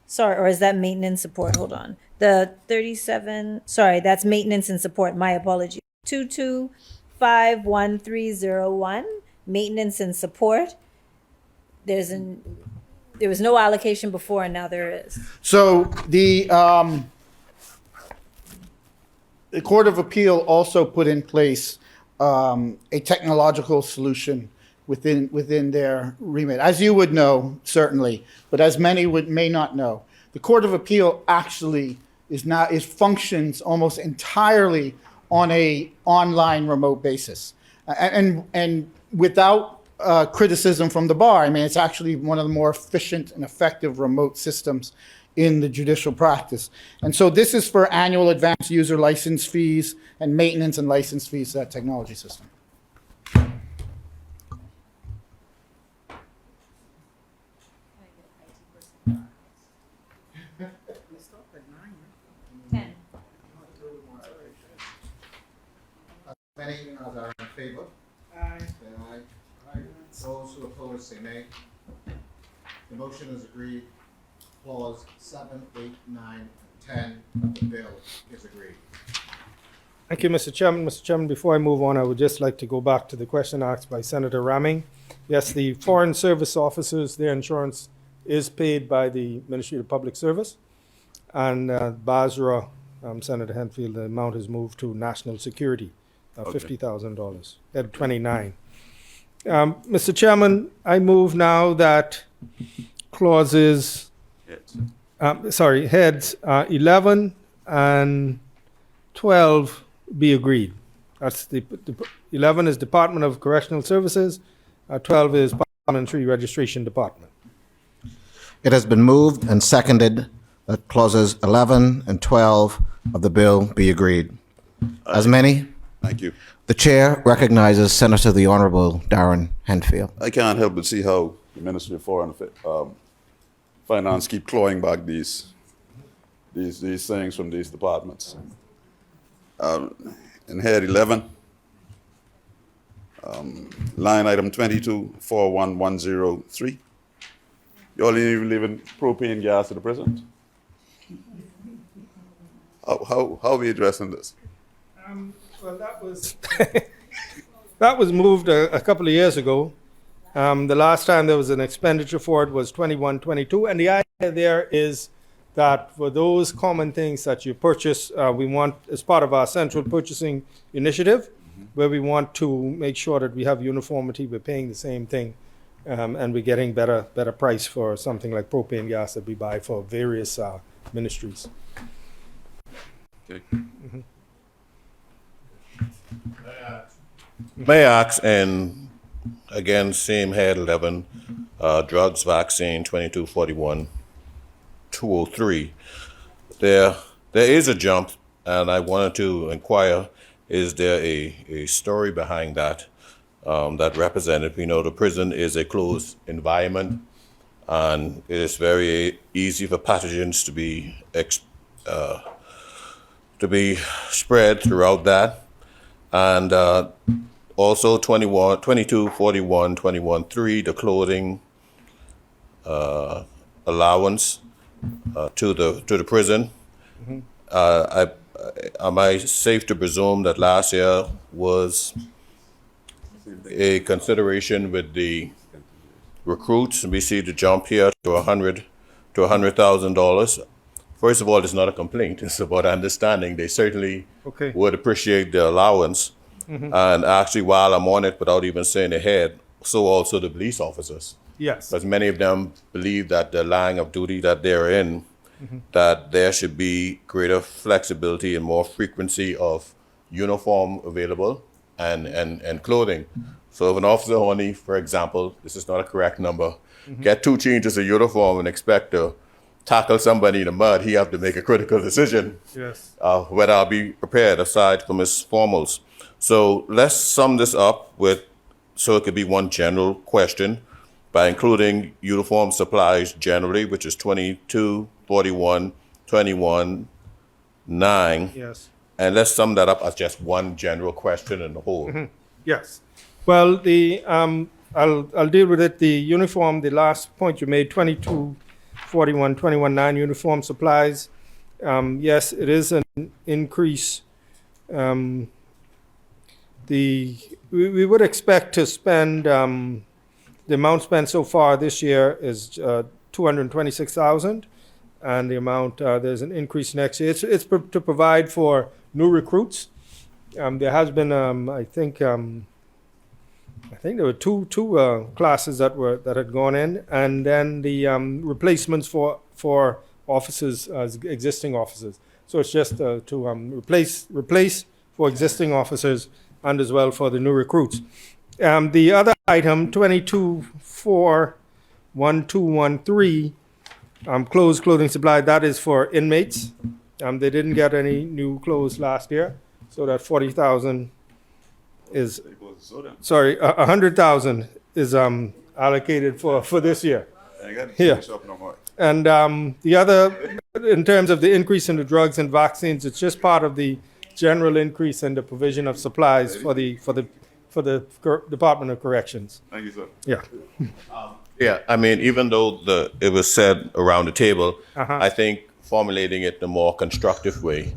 sorry, or is that maintenance support? Hold on. The 37, sorry, that's maintenance and support. My apology. 2251301, maintenance and support. There was no allocation before, and now there is. So the Court of Appeal also put in place a technological solution within their remit. As you would know, certainly, but as many may not know, the Court of Appeal actually functions almost entirely on a online remote basis, and without criticism from the bar. I mean, it's actually one of the more efficient and effective remote systems in the judicial practice. And so this is for annual advanced user license fees and maintenance and license fees to that technology system. Many as are in favor? Aye. Say aye. Aye. Those who oppose say nay. The motion is agreed. Clause 7, 8, 9, and 10 of the bill is agreed. Thank you, Mr. Chairman. Mr. Chairman, before I move on, I would just like to go back to the question asked by Senator Ramming. Yes, the Foreign Service officers, their insurance is paid by the Ministry of Public Service. And Basra, Senator Henfield, the amount is moved to national security, $50,000, at 29. Mr. Chairman, I move now that clauses, heads 11 and 12 be agreed. That's the 11 is Department of Correctional Services, 12 is Parliamentary Registration Department. It has been moved and seconded that clauses 11 and 12 of the bill be agreed. As many? Thank you. The chair recognizes Senator the Honorable Darren Henfield. I can't help but see how the Ministry of Foreign Finance keep clawing back these things from these departments. In head 11, line item 22-41103, you all even leaving propane gas to the president? How are we addressing this? Well, that was moved a couple of years ago. The last time there was an expenditure for it was 21-22, and the idea there is that for those common things that you purchase, we want, as part of our central purchasing initiative, where we want to make sure that we have uniformity, we're paying the same thing, and we're getting better price for something like propane gas that we buy for various ministries. Okay. Mm-hmm. May I ask, and again, same head 11, drugs, vaccine 2241-203. There is a jump, and I wanted to inquire: is there a story behind that that represented? We know the prison is a closed environment, and it is very easy for pathogens to be spread throughout that. And also 2241-21-3, the clothing allowance. to the prison. Am I safe to presume that last year was a consideration with the recruits? We see the jump here to $100,000. First of all, it's not a complaint. It's about understanding. They certainly would appreciate the allowance. And actually, while I'm on it, without even saying ahead, so also the police officers. Yes. Because many of them believe that the line of duty that they're in, that there should be greater flexibility and more frequency of uniform available and clothing. So if an officer only, for example, this is not a correct number, get 2 changes of uniform and expect to tackle somebody in the mud, he have to make a critical decision whether I'll be prepared aside from his formals. So let's sum this up so it could be one general question by including uniform supplies generally, which is 22, 41, 21, 9. Yes. And let's sum that up as just one general question in the whole. Yes. Well, I'll deal with it. The uniform, the last point you made, 22, 41, 21, 9 uniform supplies. Yes, it is an increase. We would expect to spend, the amount spent so far this year is $226,000, and the amount, there's an increase next year. It's to provide for new recruits. There has been, I think there were two classes that had gone in, and then the replacements for officers, existing officers. So it's just to replace for existing officers and as well for the new recruits. The other item, 22.4.1213, clothing supply, that is for inmates. They didn't get any new clothes last year, so that 40,000 is, sorry, 100,000 is allocated for this year. Yeah. And the other, in terms of the increase in the drugs and vaccines, it's just part of the general increase in the provision of supplies for the Department of Corrections. Thank you, sir. Yeah. Yeah, I mean, even though it was said around the table, I think formulating it in a more constructive way,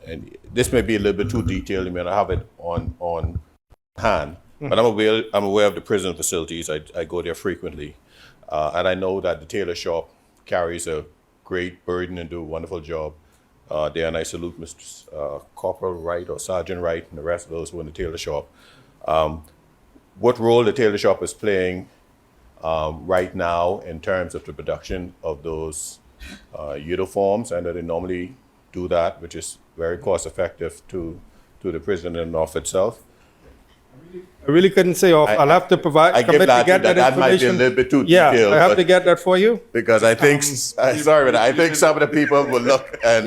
and this may be a little bit too detailed. I mean, I have it on hand, but I'm aware of the prison facilities. I go there frequently, and I know that the tailor shop carries a great burden and do a wonderful job there. And I salute Mr. Corporal Wright or Sergeant Wright and the rest of those who are in the tailor shop. What role the tailor shop is playing right now in terms of the production of those uniforms, and that they normally do that, which is very cost effective to the prison and of itself. I really couldn't say off. I'll have to provide. I give that to that might be a little bit too detailed. I have to get that for you. Because I think, sorry, but I think some of the people will look and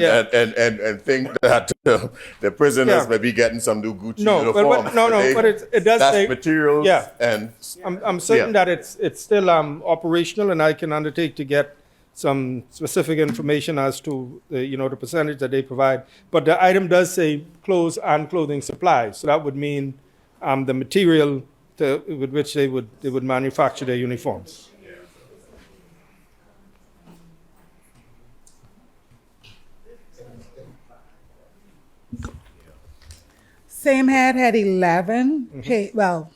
think that the prisoners may be getting some new Gucci uniforms. But it does that's say materials. Yeah. And I'm certain that it's still operational, and I can undertake to get some specific information as to the percentage that they provide. But the item does say clothes and clothing supplies, so that would mean the material with which they would manufacture their uniforms. Same head 11,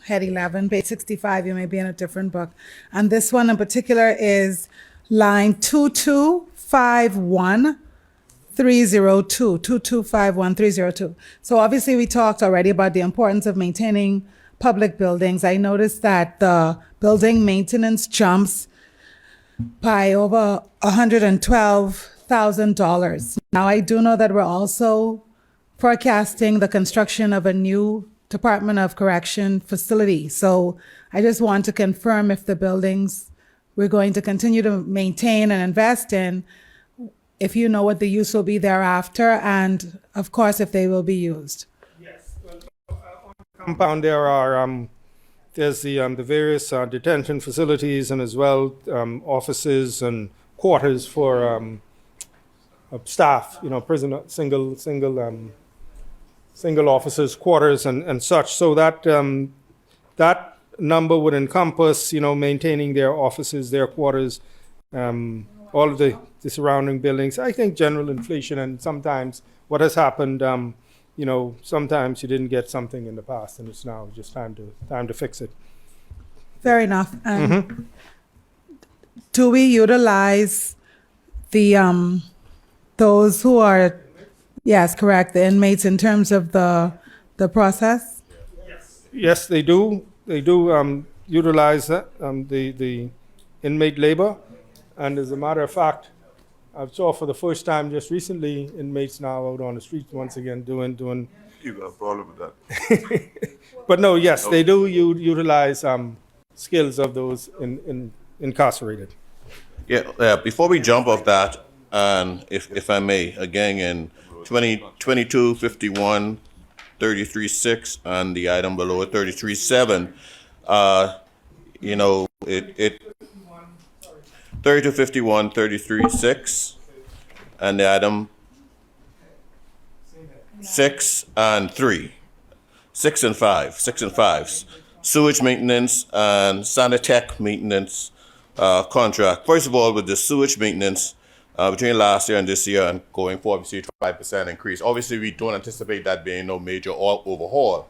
head 11, page 65, you may be in a different book. And this one in particular is line 2251-302. So obviously we talked already about the importance of maintaining public buildings. I noticed that the building maintenance jumps by over $112,000. Now I do know that we're also forecasting the construction of a new Department of Correction facility. So I just want to confirm if the buildings we're going to continue to maintain and invest in, if you know what the use will be thereafter, and of course, if they will be used. Yes. Well, on the compound there are, there's the various detention facilities, and as well offices and quarters for staff, prison, single officers' quarters and such. So that number would encompass, maintaining their offices, their quarters, all of the surrounding buildings. I think general inflation, and sometimes what has happened, sometimes you didn't get something in the past, and it's now just time to fix it. Fair enough. And do we utilize the those who are, yes, correct, the inmates in terms of the process? Yes, they do. They do utilize that, the inmate labor, and as a matter of fact, I saw for the first time just recently inmates now out on the streets once again doing. You got a problem with that? But no, yes, they do utilize skills of those incarcerated. Yeah, before we jump off that, and if I may, again, in 2022, 51, 33.6, and the item below it, 33.7, it 3251, 33.6, and the item 6 and 3, 6 and 5, sewage maintenance and sanitech maintenance contract. First of all, with the sewage maintenance, between last year and this year and going forward, we see a 5% increase. Obviously, we don't anticipate that being no major overhaul,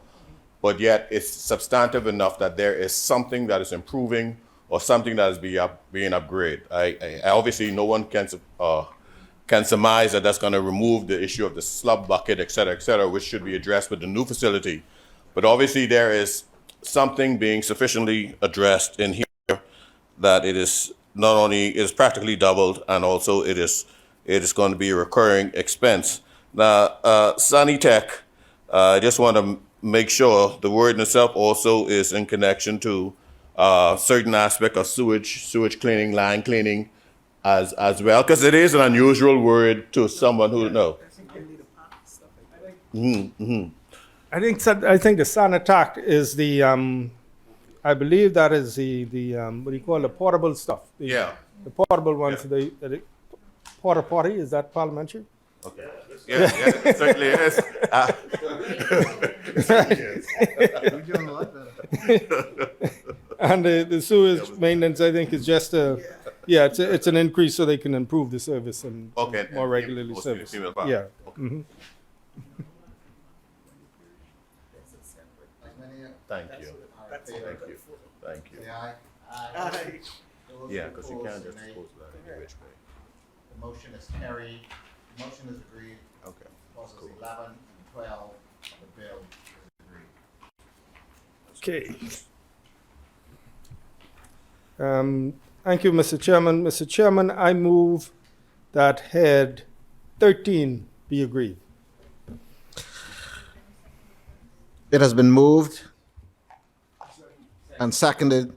but yet it's substantive enough that there is something that is improving or something that is being upgraded. I obviously, no one can surmise that that's going to remove the issue of the slub bucket, et cetera, which should be addressed with the new facility. But obviously, there is something being sufficiently addressed in here that it is not only is practically doubled, and also it is going to be a recurring expense. Now, Sanitech, I just want to make sure the word in itself also is in connection to certain aspect of sewage cleaning, line cleaning, as well, because it is an unusual word to someone who know. I think the Sanitac is the I believe that is the what do you call the portable stuff? The portable ones. Yeah. The porta potty, is that parliamentary? Okay. Yeah, it certainly is. And the sewage maintenance, I think, is just it's an increase so they can improve the service and more regularly service. Yeah. Okay. Thank you. Thank you. Yeah, because you can't just dispose of that in which way. The motion is carried. The motion is agreed. Okay. Clauses 11 and 12 of the bill is agreed. Okay. Thank you, Mr. Chairman. Mr. Chairman, I move that head 13 be agreed. It has been moved and seconded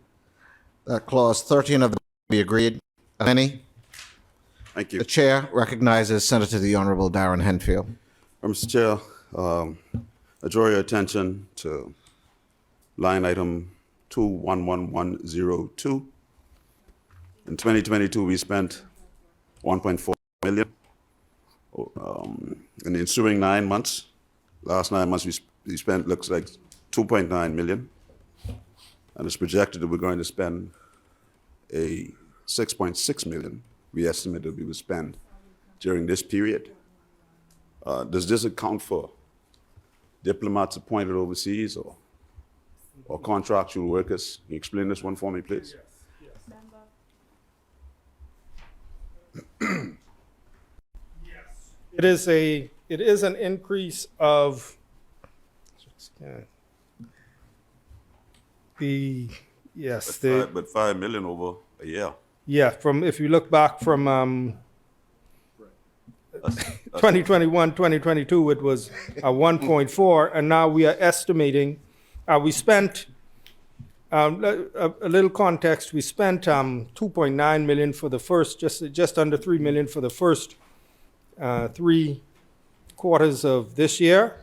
that clause 13 of the bill be agreed. Any? Thank you. The chair recognizes Senator the Honorable Darren Henfield. Mr. Chair, I draw your attention to line item 211102. In 2022, we spent 1.4 million. In the ensuing 9 months, last 9 months, we spent, looks like 2.9 million. And it's projected that we're going to spend a 6.6 million. We estimate that we will spend during this period. Does this account for diplomats appointed overseas or contractual workers? Can you explain this one for me, please? It is an increase of But 5 million over a year. Yeah, from if you look back from 2021, 2022, it was 1.4, and now we are estimating. We spent a little context. We spent 2.9 million for the first, just under 3 million for the first 3 quarters of this year,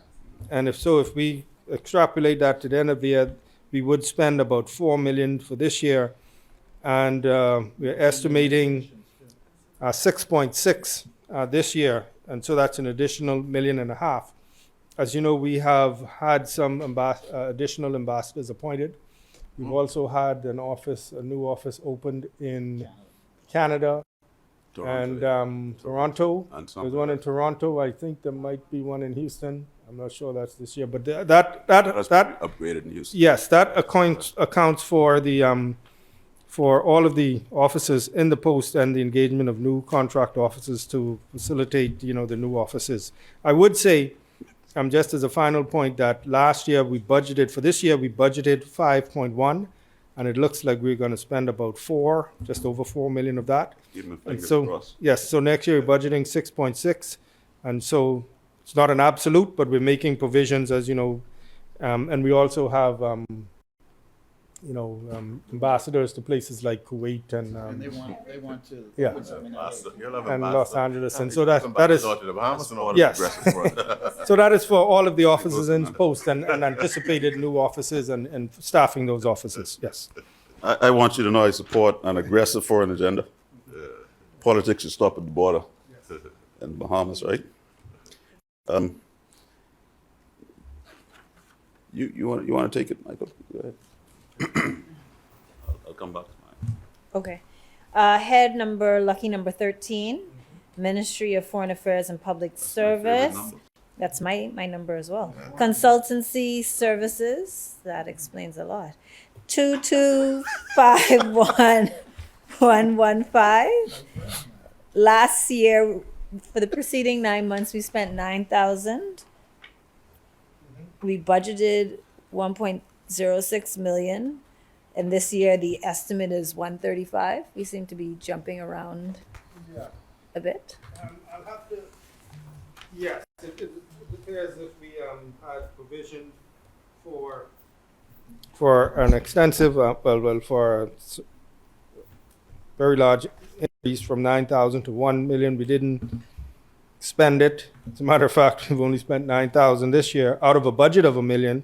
and if we extrapolate that to the end of the year, we would spend about 4 million for this year, and we're estimating 6.6 this year, and so that's an additional $1.5 million. As you know, we have had some additional ambassadors appointed. We've also had a new office opened in Canada, and Toronto. And There's something one in else. Toronto. I think there might be one in Houston. I'm not sure that's this year, but That's that upgraded in Houston. yes, that accounts for the for all of the offices in the post and the engagement of new contract officers to facilitate, the new offices. I would say, just as a final point, that last year we budgeted, for this year we budgeted 5.1, and it looks like we're going to spend about just over 4 million of that. Keep my And fingers so, crossed. yes, so next year we're budgeting 6.6, and so it's not an absolute, but we're making provisions, as you know, and we also have, ambassadors to places like Kuwait and They want to. Yeah. You'll have and ambassador. Los Angeles, and so You'll have that is ambassador to the Bahamas and all the yes. progressive world. So that is for all of the offices in post and anticipated new offices and staffing those offices. Yes. I want you to know I support an aggressive foreign agenda. Politics should stop at the border in Bahamas, right? You want to take it, Michael? Go ahead. I'll come back to mine. Okay. Lucky number 13, Ministry of Foreign Affairs and Public Service. number. That's my number as well. Consultancy services, that explains a lot. 2251115. Last year, for the preceding 9 months, we spent 9,000. We budgeted 1.06 million. And this year, the estimate is 135. We seem to be jumping around a bit. I'll have to. Yes, it appears if we had provision for an extensive, for a very large increase from 9,000 to 1 million. We didn't spend it. As a matter of fact, we've only spent 9,000 this year out of a budget of 1 million.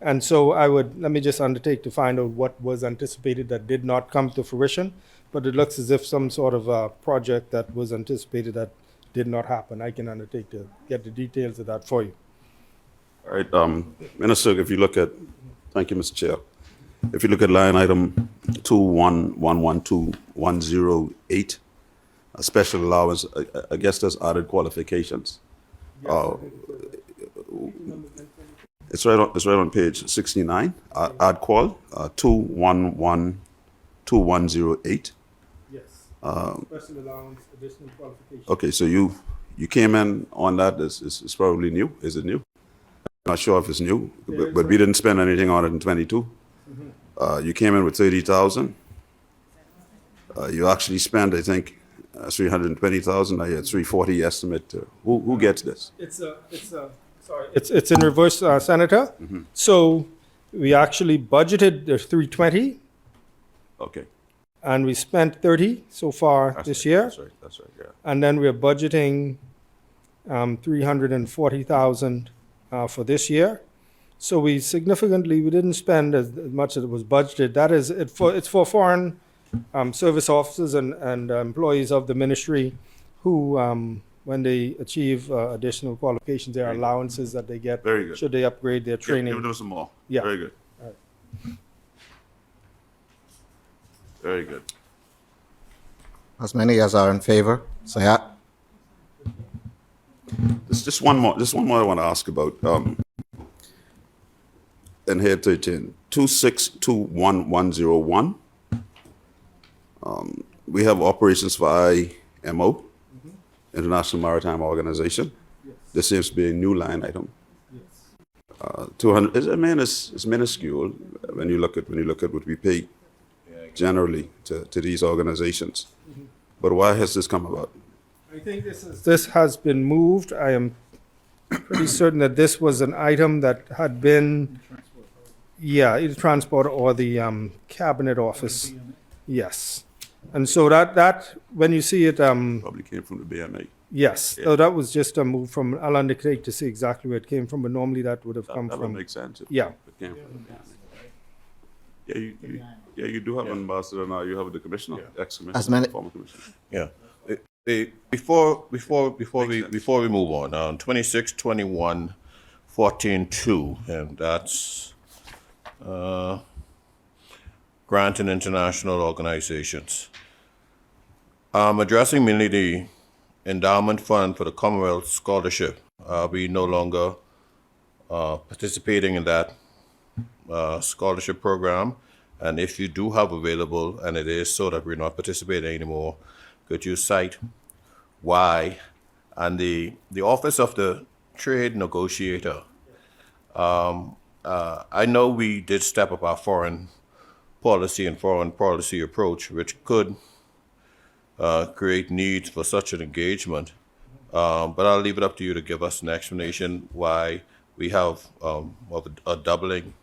And so let me just undertake to find out what was anticipated that did not come to fruition. But it looks as if some sort of a project that was anticipated that did not happen. I can undertake to get the details of that for you. All right, Minister, if you look at, thank you, Mr. Chair. If you look at line item 2112108, a special allowance, I guess there's added qualifications. It's right on page 69. Add qual 2112108. Yes. Special allowance, additional qualifications. Okay, so you came in on that. It's probably new. Is it new? I'm not sure if it's new, but we didn't spend anything on it in 22. You came in with 30,000. You actually spent, I think, 320,000. I had 340 estimate. Who gets this? It's in reverse, Senator. So we actually budgeted the 320 Okay. and we spent 30 so far this year. That's right, yeah. And then we're budgeting 340,000 for this year. So we didn't spend as much as it was budgeted. That is, it's for foreign service officers and employees of the ministry who, when they achieve additional qualifications, there are allowances that they get. Very good. Should they upgrade their training. Give them some more. Yeah. Very good. Very good. As many as are in favor, say aye. There's just one more I want to ask about. In head 13, 262101. We have operations for IMO, International Maritime Organization. Yes. This seems to be a new line item. Yes. 200. It's minuscule when you look at what we pay generally to these organizations. But why has this come about? I think this has been moved. I am pretty certain that this was an item that had been, either transport or the cabinet office. Yes. And so that when you see it, Probably came from the BMA. yes, Yeah. so that was just a move from, I'll undertake to see exactly where it came from, but normally that would have come That would from. make sense. if Yeah. it came from the BMA. You do have an ambassador now. You have the commissioner, As ex-commissioner, many- former commissioner. Yeah. Before we move on, 262114.2, and that's grant and international organizations. Addressing mainly the endowment fund for the Commonwealth Scholarship. We no longer participating in that scholarship program. And if you do have available, and it is so that we're not participating anymore, could you cite why? And the Office of the Trade Negotiator. I know we did step up our foreign policy and foreign policy approach, which could create needs for such an engagement. But I'll leave it up to you to give us an explanation why we have a doubling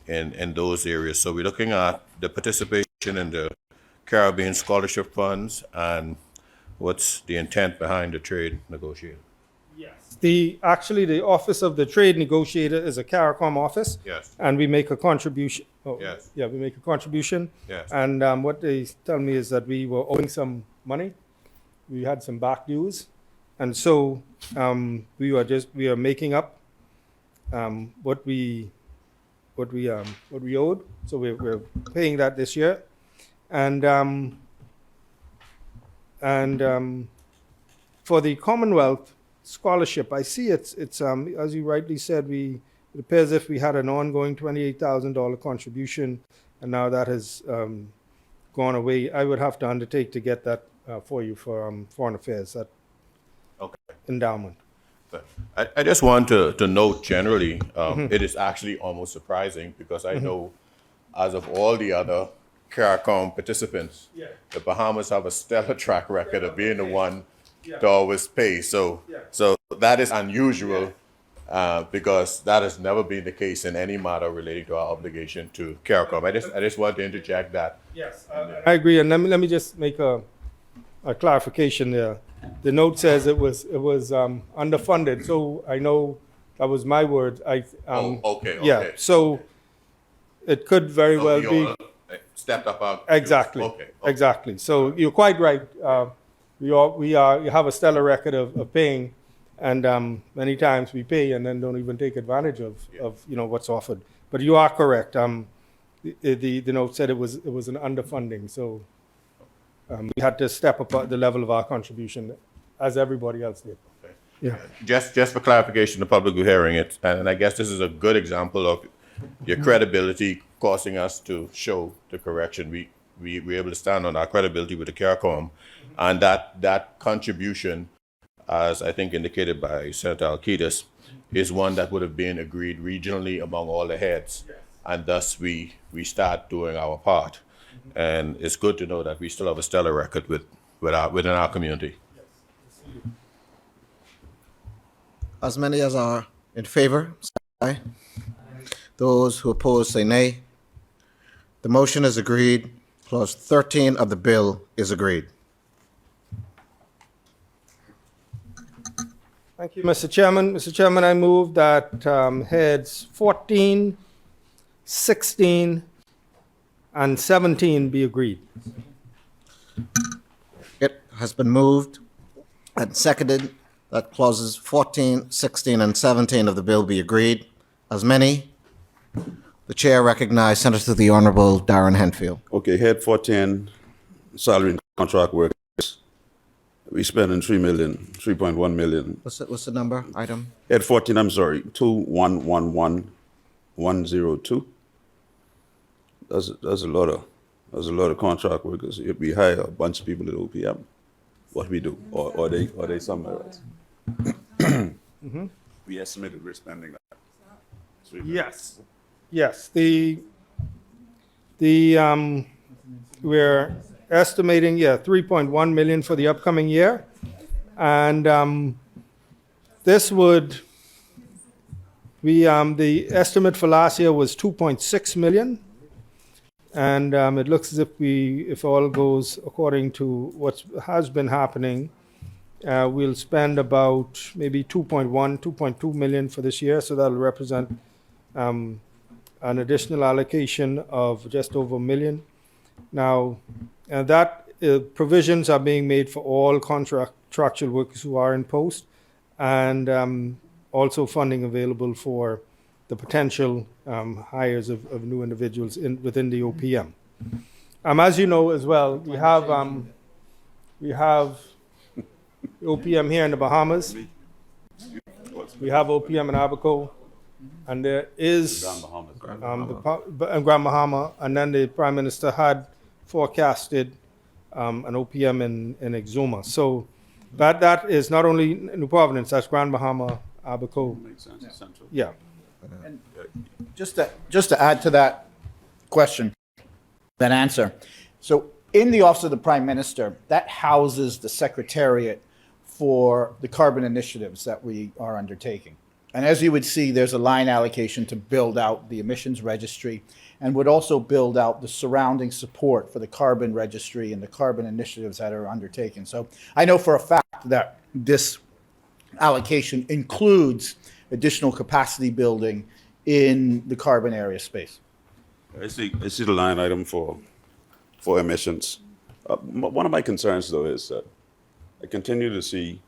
in those areas. So we're looking at the participation in the Caribbean scholarship funds and what's the intent behind the trade negotiator. Actually, the Office of the Trade Negotiator is a CARICOM office. Yes. And we make a contribution. Yes. Yeah, we make a contribution. Yes. And what they tell me is that we were owing some money. We had some back dues. And so we are making up what we owed. So we're paying that this year. And for the Commonwealth Scholarship, I see it's as you rightly said, it appears as if we had an ongoing $28,000 contribution, and now that has gone away. I would have to undertake to get that for you for Foreign Affairs, that endowment. But I just want to note generally, it is actually almost surprising because I know as of all the other CARICOM participants, the Bahamas have a stellar track record of being the one to always pay. So that is unusual because that has never been the case in any matter relating to our obligation to CARICOM. I just want to interject that. Yes, I agree. And let me just make a clarification there. The note says it was underfunded. So I know that was my word. Okay. Yeah. So it could very well be stepped up. Exactly. Okay. Exactly. So you're quite right. You have a stellar record of paying, and many times we pay and then don't even take advantage of what's offered. But you are correct. The note said it was an underfunding, so we had to step up the level of our contribution, as everybody else did. Okay. Yeah. Just for clarification, the public who hearing it, and I guess this is a good example of your credibility causing us to show the correction. We're able to stand on our credibility with the CARICOM, and that contribution, as I think indicated by Senator Alcides, is one that would have been agreed regionally among all the heads, and thus we start doing our part. And it's good to know that we still have a stellar record within our community. As many as are in favor, say aye. Those who oppose, say nay. The motion is agreed. Clause 13 of the bill is agreed. Thank you, Mr. Chairman. Mr. Chairman, I move that heads 14, 16, and 17 be agreed. It has been moved and seconded that clauses 14, 16, and 17 of the bill be agreed. As many, the chair recognizes Senator the Honorable Darren Henfield. Okay, head 14, salary and contract workers. We spending 3.1 million. What's the number item? Head 14, I'm sorry, 2111102. That's a lot of contract workers. If we hire a bunch of people at OPM, what we do, or they somewhere else. We estimated we're spending that. Yes. We're estimating 3.1 million for the upcoming year, and this would the estimate for last year was 2.6 million. And it looks as if all goes according to what has been happening, we'll spend about maybe 2.2 million for this year. So that'll represent an additional allocation of just over $1 million. Now, that provisions are being made for all contractual workers who are in post, and also funding available for the potential hires of new individuals within the OPM. As you know as well, we have We have OPM here in the Bahamas. We have OPM in Abaco. And there is and Grand Bahama. And then the Prime Minister had forecasted an OPM in Exuma. So that is not only New Providence, that's Grand Bahama, Abaco. Makes sense. Central. Yeah. And just to add to that question, that answer. So in the Office of the Prime Minister, that houses the Secretariat for the carbon initiatives that we are undertaking. And as you would see, there's a line allocation to build out the emissions registry and would also build out the surrounding support for the carbon registry and the carbon initiatives that are undertaken. So I know for a fact that this allocation includes additional capacity building in the carbon area space. I see the line item for emissions. One of my concerns, though, is that I continue to see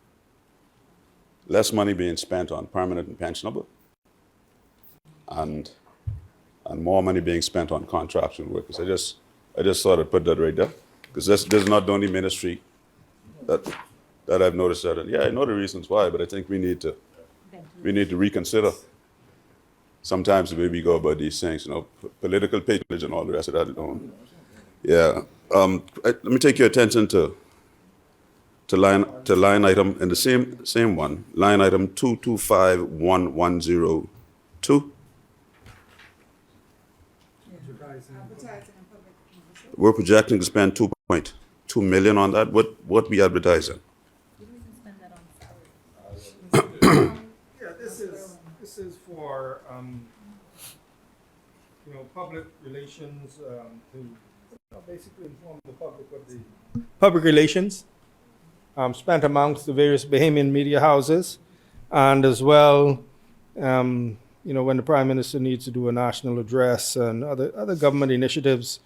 less money being spent on permanent and pensionable, and more money being spent on contractual workers. I just thought I'd put that right there, because this is not the only ministry that I've noticed that. Yeah, I know the reasons why, but I think we need to reconsider sometimes the way we go about these things. You know, political patronage and all the rest of that. Yeah. Let me take your attention to line item in the same one, line item 225110-2. We're projecting to spend 2.2 million on that. What we advertising? Yeah, this is for public relations to basically inform the public of the public relations spent amongst the various Bahamian media houses, and as well, when the Prime Minister needs to do a national address and other government initiatives,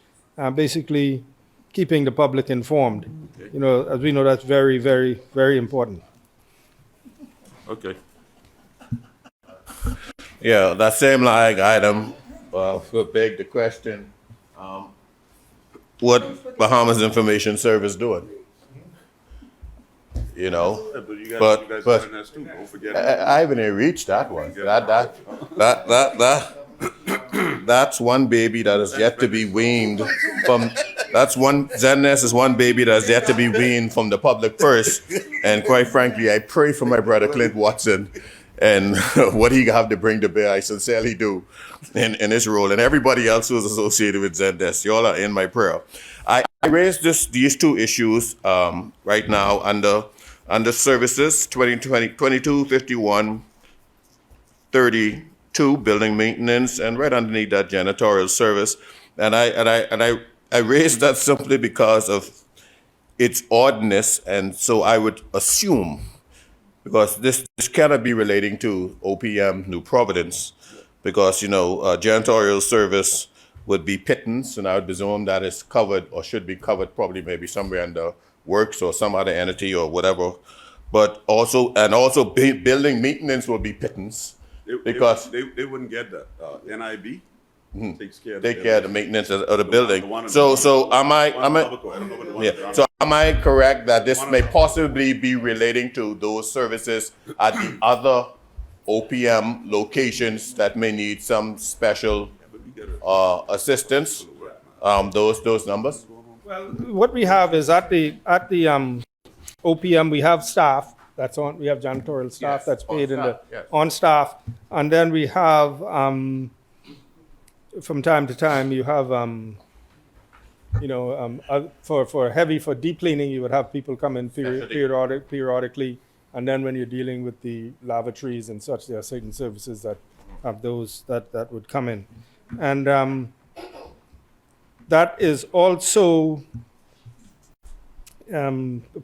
basically keeping the public informed. As we know, that's very, very, very important. Okay. Yeah, that same line item would beg the question, what Bahamas Information Service doing? But I haven't even reached that one. That's one baby that is yet to be weaned from. ZenNest is one baby that is yet to be weaned from the public purse. And quite frankly, I pray for my brother Clint Watson and what he have to bring to bear. I sincerely do in his role, and everybody else who is associated with ZenNest. You all are in my prayer. I raised these two issues right now under services 2251-32, building maintenance, and right underneath that, janitorial service. And I raised that simply because of its oddness, and so I would assume, because this cannot be relating to OPM New Providence, because janitorial service would be pittance, and I would presume that is covered or should be covered probably maybe somewhere under works or some other entity or whatever. But also building maintenance will be pittance, because they wouldn't get that. NIB takes care of the maintenance of the building. So am I correct that this may possibly be relating to those services at the other OPM locations that may need some special assistance? Those numbers. Well, what we have is at the OPM, we have staff that's on. We have janitorial staff that's paid on staff, and then we have from time to time you have for deep cleaning you would have people come in periodically, and then when you're dealing with the lavatories and such, there are certain services that have those that would come in, and that is also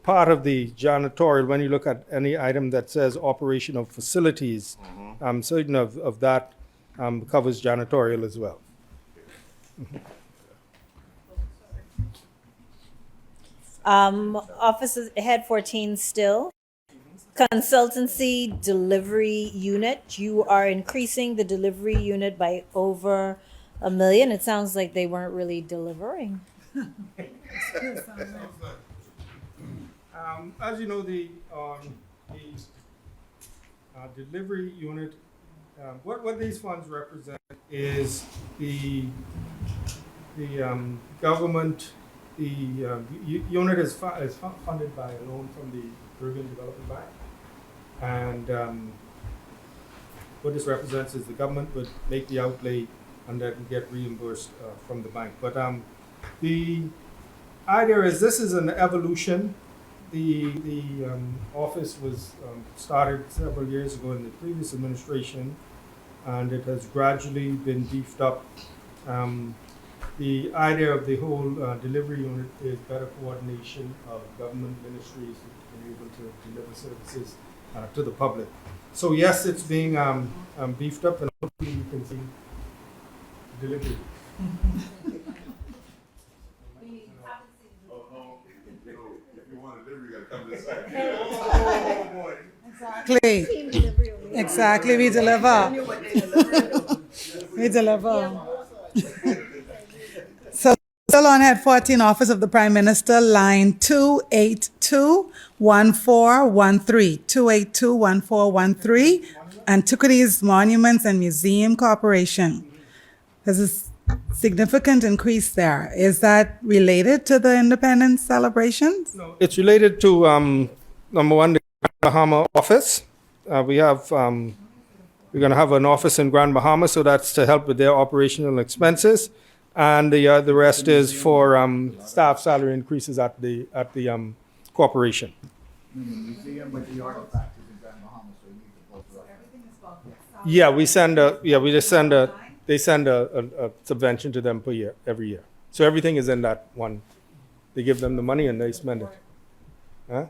part of the janitorial. When you look at any item that says operation of facilities, certain of that covers janitorial as well. Office Head 14 still. Consultancy delivery unit. You are increasing the delivery unit by over $1 million. It sounds like they weren't really delivering. As you know, the delivery unit, what these funds represent is the government, unit is funded by a loan from the Caribbean Development Bank. And what this represents is the government would make the outlay and then get reimbursed from the bank. But the idea is this is an evolution. The office was started several years ago in the previous administration, and it has gradually been beefed up. The idea of the whole delivery unit is better coordination of government ministries being able to deliver services to the public. So yes, it's being beefed up, and hopefully you can see delivery. Exactly, we deliver. We deliver. So, still on head 14, Office of the Prime Minister, line 2821413, 2821413, Antiquities, Monuments, and Museum Corporation. There's a significant increase there. Is that related to the independence celebrations? No, it's related to number one, the Bahama office. We're going to have an office in Grand Bahama, so that's to help with their operational expenses, and the rest is for staff salary increases at the corporation. Yeah, they send a subvention to them every year. So everything is in that one. They give them the money and they spend it. Huh?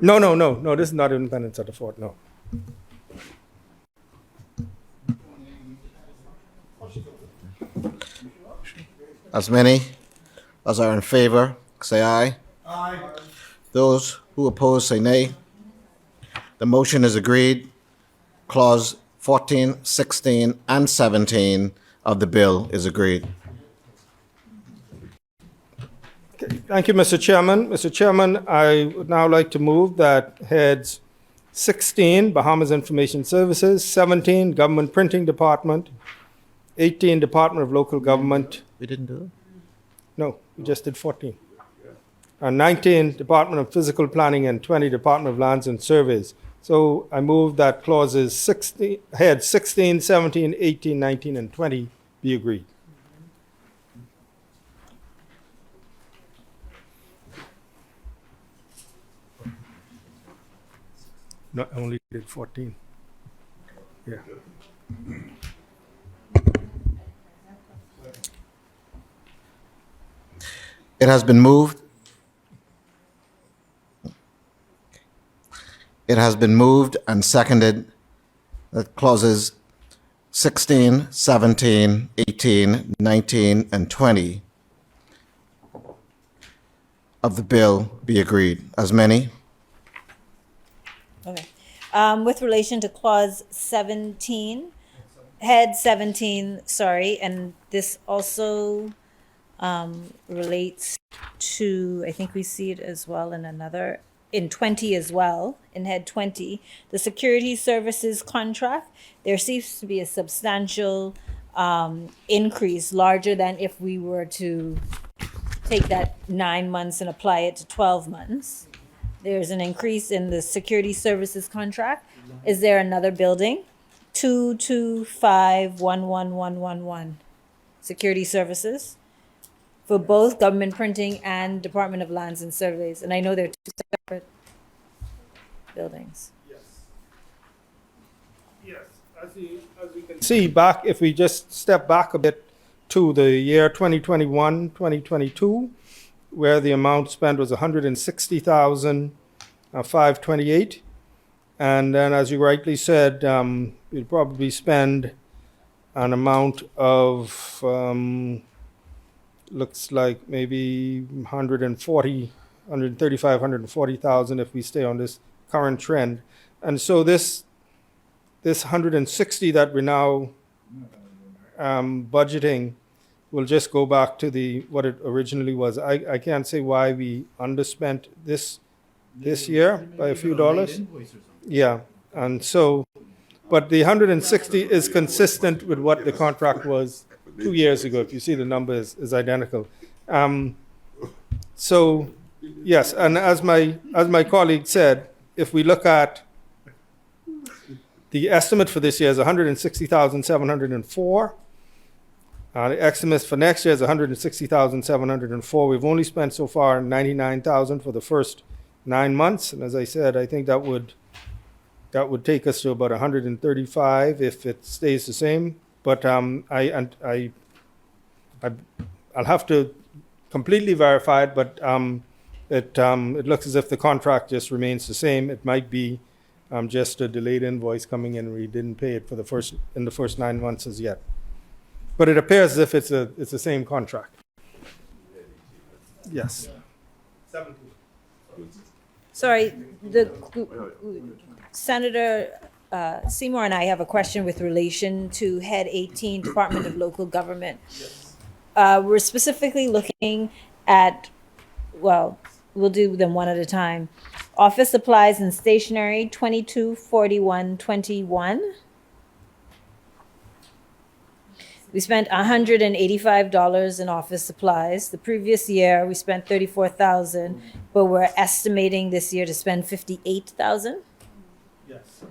No, this is not Independence at the Fort, no. As many as are in favor, say aye. Aye. Those who oppose, say nay. The motion is agreed. Clause 14, 16, and 17 of the bill is agreed. Thank you, Mr. Chairman. Mr. Chairman, I would now like to move that heads 16, Bahamas Information Services, 17, Government Printing Department, 18, Department of Local Government. We didn't do it? No, we just did 14. 19, Department of Physical Planning, and 20, Department of Lands and Surveys. So I move that clauses 16, heads 16, 17, 18, 19, and 20 be agreed. No, I only did 14. Yeah. It has been moved. It has been moved and seconded that clauses 16, 17, 18, 19, and 20 of the bill be agreed. As many? Okay. With relation to clause 17, head 17, sorry, and this also relates to, I think we see it as well in 20 as well, in head 20, the security services contract. There seems to be a substantial increase, larger than if we were to take that 9 months and apply it to 12 months. There's an increase in the security services contract. Is there another building? 2251111. Security services for both government printing and Department of Lands and Surveys. And I know they're two separate buildings. Yes, as we can see back, if we just step back a bit to the year 2021, 2022, where the amount spent was 160,528. And then, as you rightly said, we'll probably spend an amount of, looks like maybe 140,000 if we stay on this current trend. And so this 160 that we're now budgeting we'll just go back to what it originally was. I can't say why we underspent this year by a few dollars. Yeah, and so, but the 160 is consistent with what the contract was 2 years ago. If you see, the number is identical. So, yes, and as my colleague said, if we look at the estimate for this year is 160,704. The estimate for next year is 160,704. We've only spent so far 99,000 for the first 9 months, and as I said, I think that would take us to about 135 if it stays the same. But I'll have to completely verify it. But it looks as if the contract just remains the same. It might be just a delayed invoice coming in. We didn't pay it in the first 9 months as yet. But it appears as if it's the same contract. Yes. Sorry, Senator Seymour and I have a question with relation to Head 18, Department of Local Government. We're specifically looking at, well, we'll do them one at a time. Office supplies and stationery, 224121. We spent $185 in office supplies. The previous year, we spent $34,000, but we're estimating this year to spend $58,000. Yes,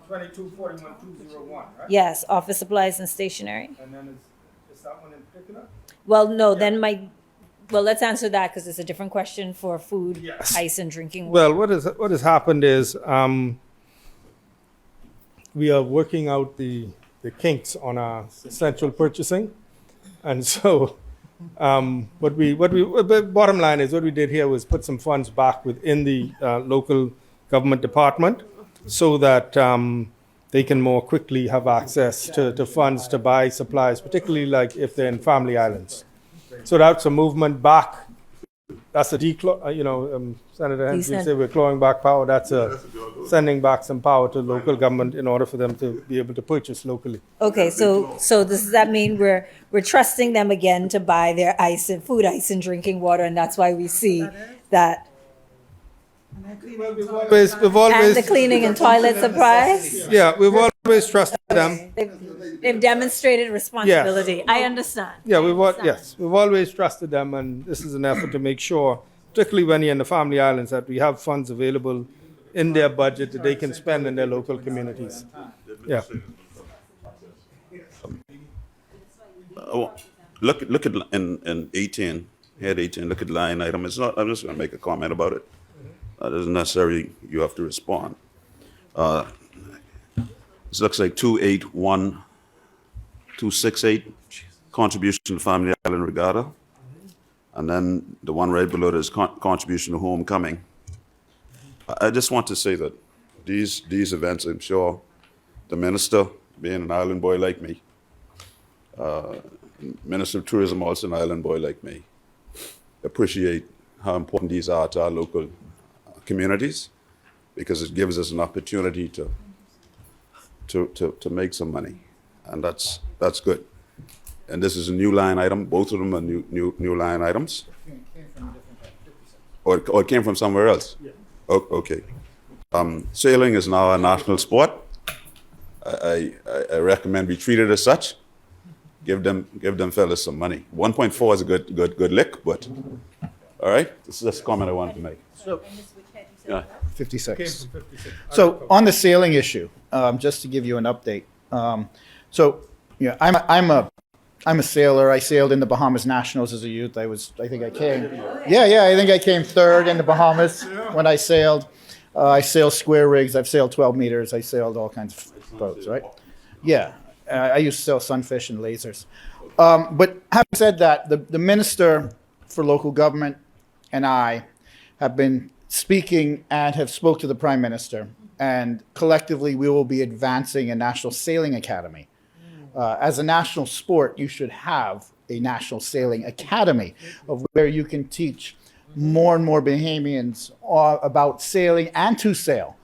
2241,201, right? Yes, office supplies and stationery. And then is that one in particular? Well, no, then well, let's answer that because it's a different question for food, Yes. ice, and drinking water. Well, what has happened is we are working out the kinks on our central purchasing, and so the bottom line is what we did here was put some funds back within the local government department so that they can more quickly have access to funds to buy supplies, particularly like if they're in family islands. So that's a movement back. That's a Senator Hensley said we're clawing back power. That's sending back some power to local government in order for them to be able to purchase locally. Okay, so does that mean we're trusting them again to buy their ice and drinking water, and that's why we see that. We've always And the cleaning and toilet supplies? Yeah, we've always trusted them. They've demonstrated responsibility. I understand. Yeah, we've always trusted them, and this is an effort to make sure, particularly when you're in the family islands, that we have funds available in their budget that they can spend in their local communities. Yeah. Look at in 18, head 18, look at line item. It's not, I'm just going to make a comment about it. It isn't necessarily you have to respond. This looks like 268, contribution to Family Island Regatta. And then the one right below it is contribution to Homecoming. I just want to say that these events, I'm sure the minister, being an island boy like me, Minister of Tourism, also an island boy like me, appreciate how important these are to our local communities, because it gives us an opportunity to make some money, and that's good. And this is a new line item. Both of them are new line items. Or it came from somewhere else. Yeah. Oh, okay. Sailing is now a national sport. I recommend we treat it as such. Give them fellas some money. 1.4 is a good lick, but all right. This is just a comment I wanted to make. So, Yeah. 56. So on the sailing issue, just to give you an update. I'm a sailor. I sailed in the Bahamas Nationals as a youth. I think I came third in the Bahamas when I sailed. I sailed square rigs. I've sailed 12 meters. I sailed all kinds of boats, right? Yeah. I used to sail sunfish and lasers. But having said that, the Minister for Local Government and I have been speaking and have spoke to the Prime Minister, and collectively we will be advancing a National Sailing Academy. As a national sport, you should have a National Sailing Academy of where you can teach more and more Bahamians about sailing and to sail.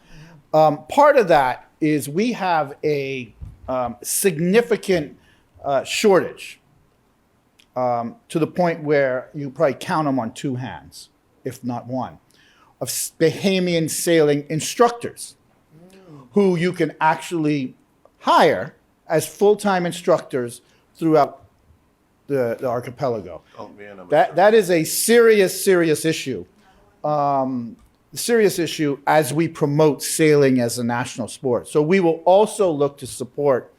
Part of that is we have a significant shortage to the point where you probably count them on two hands, if not one, of Bahamian sailing instructors who you can actually hire as full-time instructors throughout the archipelago. That is a serious issue. Serious issue as we promote sailing as a national sport. So we will also look to support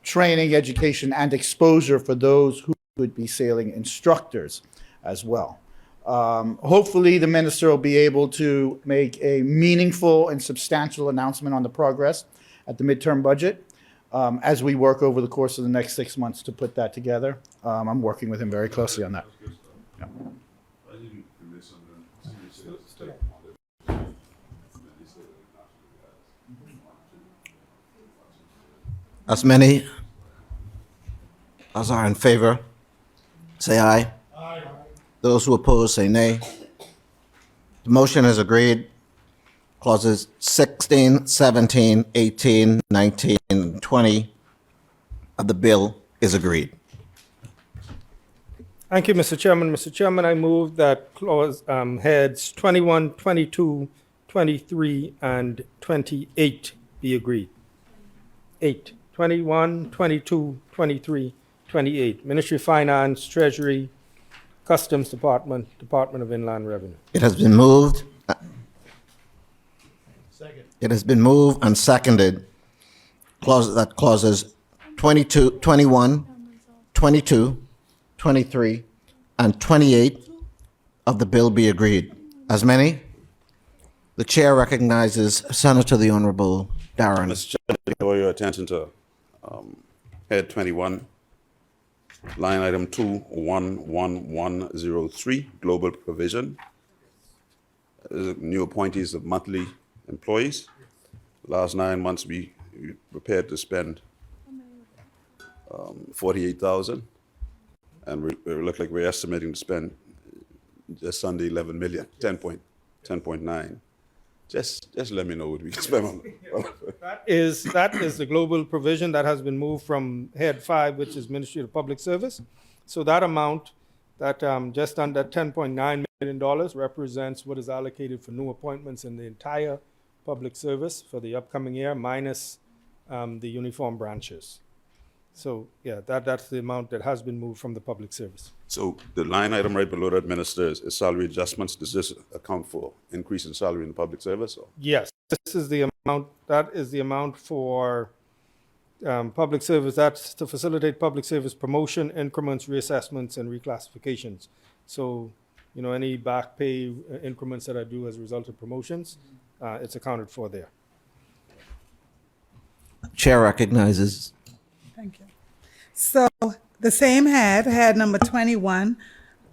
training, education, and exposure for those who would be sailing instructors as well. Hopefully, the minister will be able to make a meaningful and substantial announcement on the progress at the midterm budget as we work over the course of the next 6 months to put that together. I'm working with him very closely on that. Yeah. As many as are in favor, say aye. Aye. Those who oppose, say nay. The motion is agreed. Clauses 16, 17, 18, 19, and 20 of the bill is agreed. Thank you, Mr. Chairman. Mr. Chairman, I move that clause heads 21, 22, 23, and 28 be agreed. 8. 21, 22, 23, 28. Ministry of Finance, Treasury, Customs Department, Department of Inland Revenue. It has been moved. Second. It has been moved and seconded that clauses 22, 21, 22, 23, and 28 of the bill be agreed. As many? The chair recognizes Senator the Honorable Darren. Mr. Chairman, I draw your attention to Head 21, line item 2111103, Global Provision. New appointees of monthly employees. Last 9 months, we prepared to spend 48,000, and we look like we're estimating to spend just under 11 million, 10.9. Just let me know what we can spend on. That is the global provision that has been moved from Head 5, which is Ministry of Public Service. So that amount, that just under $10.9 million, represents what is allocated for new appointments in the entire public service for the upcoming year, minus the uniform branches. So yeah, that's the amount that has been moved from the public service. So the line item right below that, Minister, is salary adjustments. Does this account for increase in salary in the public service? Or? Yes, this is the amount. That is the amount for public service. That's to facilitate public service promotion, increments, reassessments, and reclassifications. So, any back pay increments that I do as a result of promotions, it's accounted for there. Chair recognizes. Thank you. So the same head number 21,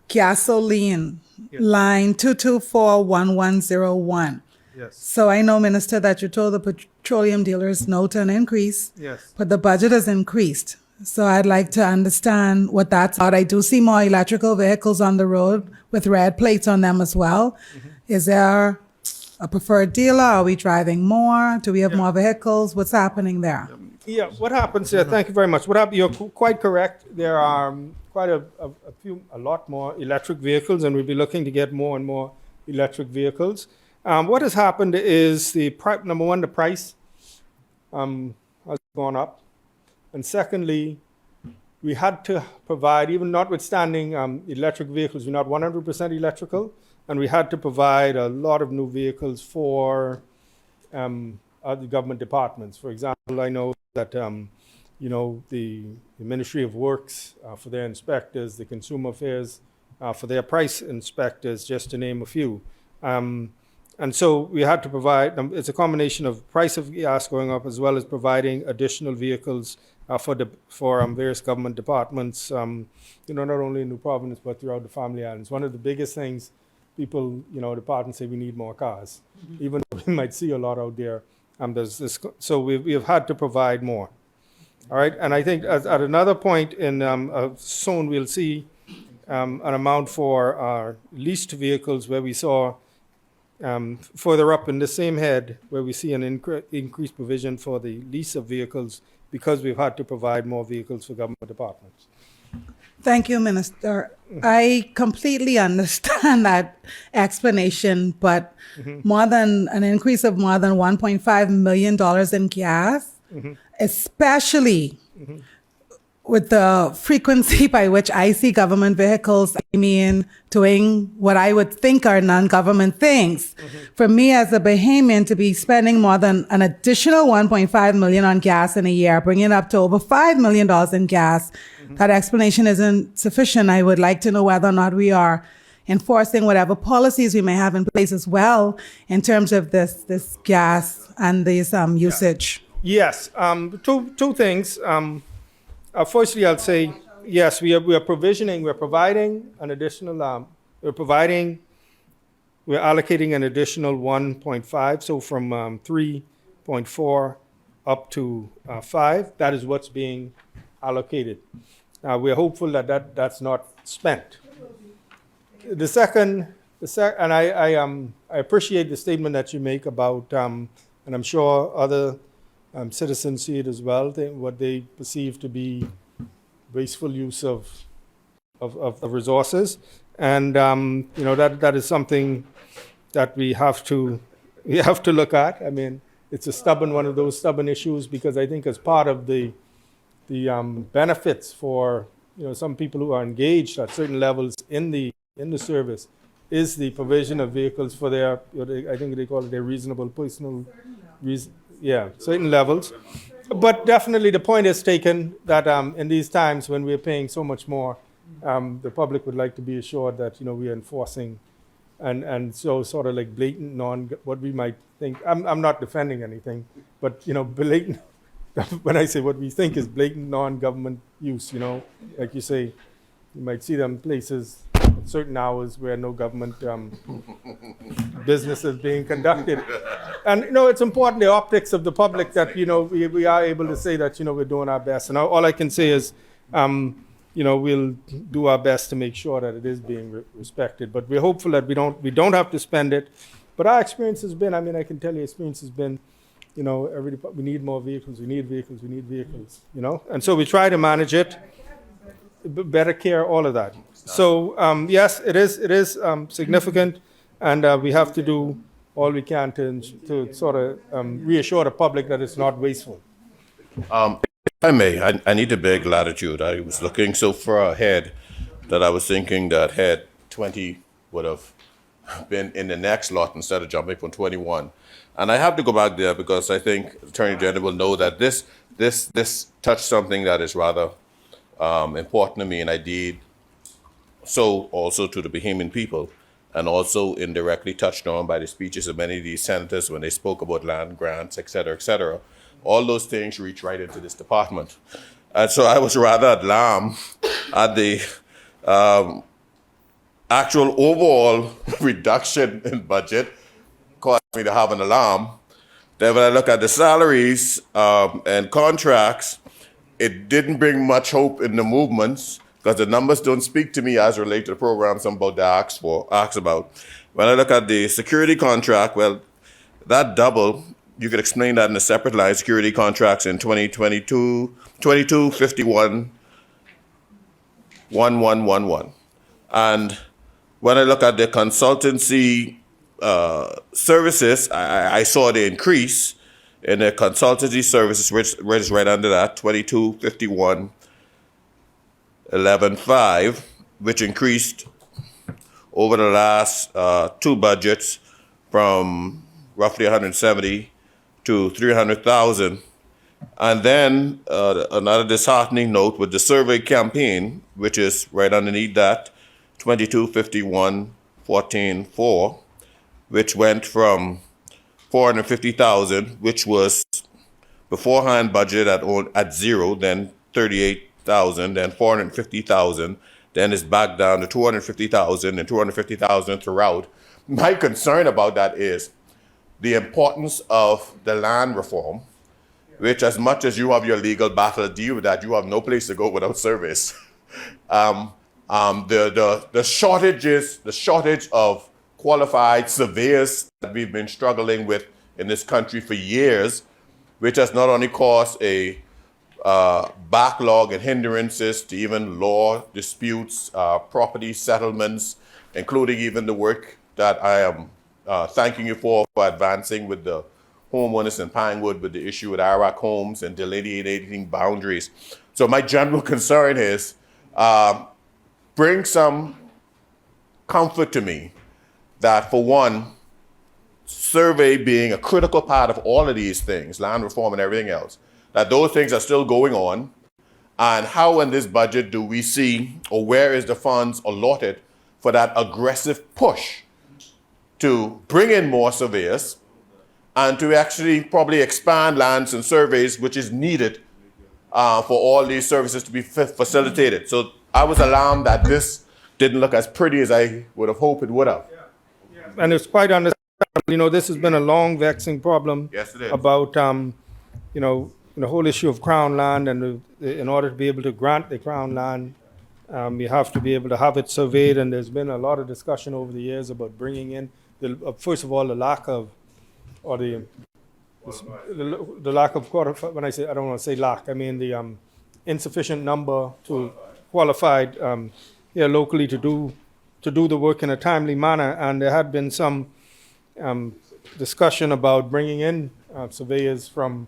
gasoline, line 2241101. Yes. So I know, Minister, that you told the petroleum dealers no to an increase. Yes. But the budget has increased. So I'd like to understand what that's about. I do see more electrical vehicles on the road with red plates on them as well. Mm-hmm. Is there a preferred dealer? Are we driving more? Do we have more vehicles? What's happening there? Yeah, what happens here, thank you very much. You're quite correct. There are quite a lot more electric vehicles, and we'll be looking to get more and more electric vehicles. What has happened is number one, the price has gone up. And secondly, we had to provide, even notwithstanding electric vehicles, we're not 100% electrical, and we had to provide a lot of new vehicles for the government departments. For example, I know that the Ministry of Works for their inspectors, the Consumer Affairs for their price inspectors, just to name a few. And so we had to provide, it's a combination of price of gas going up as well as providing additional vehicles for various government departments, not only in New Providence, but throughout the Family Islands. One of the biggest things people, departments say we need more cars, even though we might see a lot out there. So we have had to provide more. All right, and I think at another point soon we'll see an amount for our leased vehicles, where we saw further up in the same head where we see an increased provision for the lease of vehicles, because we've had to provide more vehicles for government departments. Thank you, Minister. I completely understand that explanation, but more than an increase of more than $1.5 million in gas, especially with the frequency by which I see government vehicles, I mean, doing what I would think are non-government things. For me as a Bahamian to be spending more than an additional 1.5 million on gas in a year, bringing it up to over $5 million in gas, that explanation isn't sufficient. I would like to know whether or not we are enforcing whatever policies we may have in place as well in terms of this gas and this usage. Yes, two things. Firstly, I'll say yes. We are provisioning. We're providing an additional. We're allocating an additional 1.5. So from 3.4 up to 5. That is what's being allocated. We're hopeful that that's not spent. The second, and I appreciate the statement that you make about, and I'm sure other citizens see it as well, what they perceive to be wasteful use of resources. And that is something that we have to look at. I mean, it's one of those stubborn issues, because I think as part of the benefits for some people who are engaged at certain levels in the service is the provision of vehicles for their, I think they call it their reasonable personal certain levels. But definitely the point is taken that in these times when we're paying so much more, the public would like to be assured that we are enforcing, and so sort of like blatant what we might think. I'm not defending anything, but blatant. When I say what we think is blatant non-government use, like you say, you might see them places at certain hours where no government business is being conducted. And, it's important, the optics of the public, that, we are able to say that, we're doing our best. And all I can say is, we'll do our best to make sure that it is being respected. But we're hopeful that we don't have to spend it. But our experience has been, I can tell you, experience has been, we need more vehicles, we need vehicles, and so we try to manage it, better care, all of that. So yes, it is significant, and we have to do all we can to sort of reassure the public that it's not wasteful. If I may, I need a big latitude. I was looking so far ahead that I was thinking that had 20 would have been in the next lot instead of jumping from 21. And I have to go back there because I think Attorney General will know that this touched something that is rather important to me, and I did so also to the Bahamian people, and also indirectly touched on by the speeches of many of these senators when they spoke about land grants, et cetera, et cetera. All those things reach right into this department. And so I was rather alarmed at the actual overall reduction in budget, caused me to have an alarm. Then when I look at the salaries and contracts, it didn't bring much hope in the movements, because the numbers don't speak to me as related to the programs I'm about to ask about. When I look at the security contract, well, that double, you could explain that in a separate line, security contracts in 2022, 2251, 1111. And when I look at the consultancy services, I saw the increase in the consultancy services, which is right under that, 2251, 11.5, which increased over the last two budgets from roughly 170 to 300,000. And then another disheartening note with the survey campaign, which is right underneath that, 2251, 14.4, which went from 450,000, which was beforehand budgeted at zero, then 38,000, then 450,000, then it's back down to 250,000 and 250,000 throughout. My concern about that is the importance of the land reform, which, as much as you have your legal battle to deal with that, you have no place to go without service. The shortage of qualified surveyors that we've been struggling with in this country for years, which has not only caused a backlog and hindrances to even law disputes, property settlements, including even the work that I am thanking you for advancing with the homeowners in Pinewood with the issue with Iraq homes and delineating boundaries. So my general concern is bring some comfort to me that, for one, survey being a critical part of all of these things, land reform and everything else, that those things are still going on. And how in this budget do we see, or where is the funds allotted for that aggressive push to bring in more surveyors and to actually probably expand lands and surveys, which is needed for all these services to be facilitated. So I was alarmed that this didn't look as pretty as I would have hoped it would have. And it's quite understandable. You know, this has been a long, vexing problem. Yes, it is. About, you know, the whole issue of Crown land, and in order to be able to grant the Crown land, you have to be able to have it surveyed. And there's been a lot of discussion over the years about bringing in, first of all, the lack of, or the lack of when I say, I don't want to say lack, I mean the insufficient number to qualified here locally to do the work in a timely manner. And there had been some discussion about bringing in surveyors from,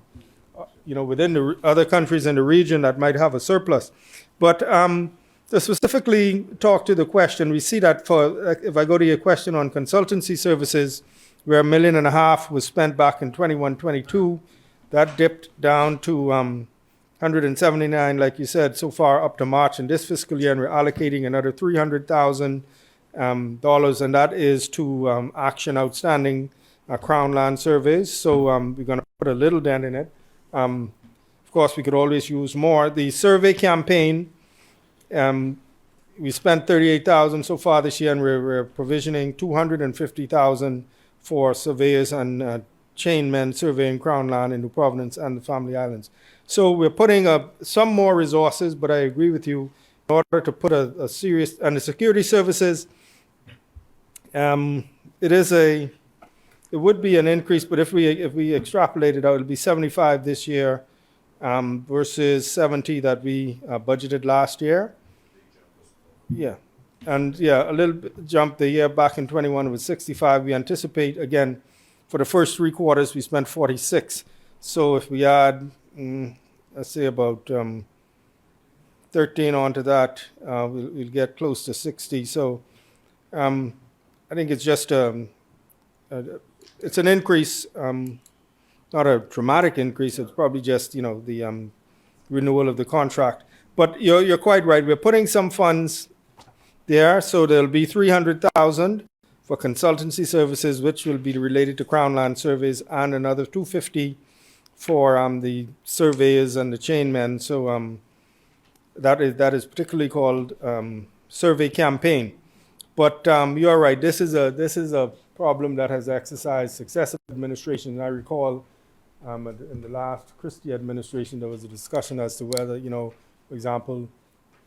you know, within the other countries in the region that might have a surplus. But to specifically talk to the question, we see that if I go to your question on consultancy services, where $1.5 million was spent back in 21-22, that dipped down to 179, like you said, so far up to March in this fiscal year, and we're allocating another $300,000, and that is to action outstanding Crown land surveys. So we're going to put a little dent in it. Of course, we could always use more. The survey campaign, we spent $38,000 so far this year, and we're provisioning $250,000 for surveyors and chain men surveying Crown land in New Providence and the Family Islands. So we're putting up some more resources, but I agree with you, in order to put a serious, and the security services, it would be an increase, but if we extrapolate it out, it'll be 75 this year versus 70 that we budgeted last year. Yeah. And yeah, a little bit jump. The year back in 21 was 65. We anticipate, again, for the first 3 quarters, we spent 46. So if we add, let's say about 13 onto that, we'll get close to 60. So I think it's just it's an increase, not a dramatic increase. It's probably just, you know, the renewal of the contract. But you're quite right. We're putting some funds there, so there'll be $300,000 for consultancy services, which will be related to Crown land surveys, and another $250,000 for the surveyors and the chain men. So that is particularly called survey campaign. But you're right. This is a problem that has exercised successive administrations. I recall in the last Christie administration, there was a discussion as to whether, you know, for example,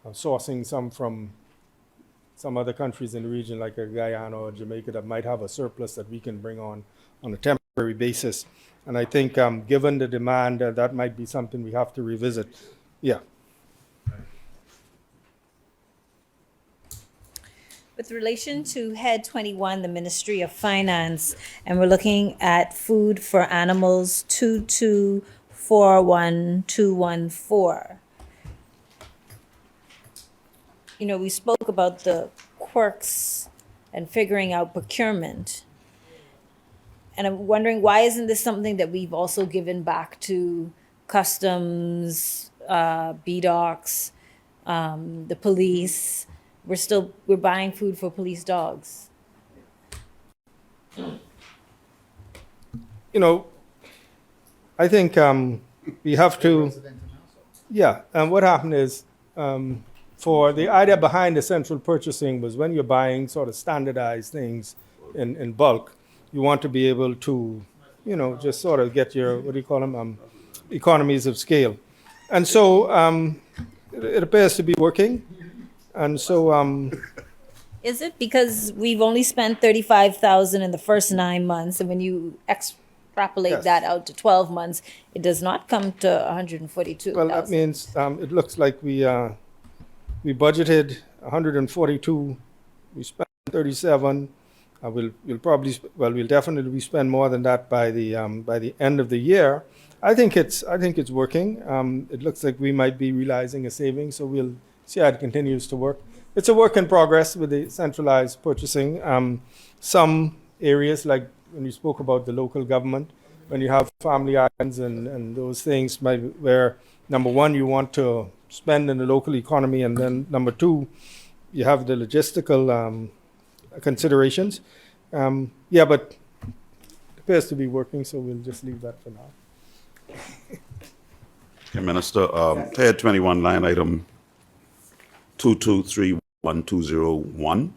sourcing some from some other countries in the region, like a Guyana or Jamaica, that might have a surplus that we can bring on a temporary basis. And I think given the demand, that might be something we have to revisit. Yeah. With relation to Head 21, the Ministry of Finance, and we're looking at food for animals 2241214. You know, we spoke about the quirks and figuring out procurement. And I'm wondering, why isn't this something that we've also given back to customs, BDOCs, the police? We're buying food for police dogs. You know, I think we have to, yeah, and what happened is, for the idea behind the central purchasing was, when you're buying sort of standardized things in bulk, you want to be able to, you know, just sort of get your, what do you call them, economies of scale. And so it appears to be working. And so Is it because we've only spent $35,000 in the first 9 months, and when you extrapolate Yes. that out to 12 months, it does not come to 142,000. Well, that means it looks like we budgeted 142, we spent 37. We'll definitely spend more than that by the end of the year. I think it's working. It looks like we might be realizing a savings, so we'll see how it continues to work. It's a work in progress with the centralized purchasing. Some areas, like when you spoke about the local government, when you have family islands and those things, where number one, you want to spend in the local economy, and then number two, you have the logistical considerations. But it appears to be working, so we'll just leave that for now. Okay, Minister, Head 21, line item 2231,201.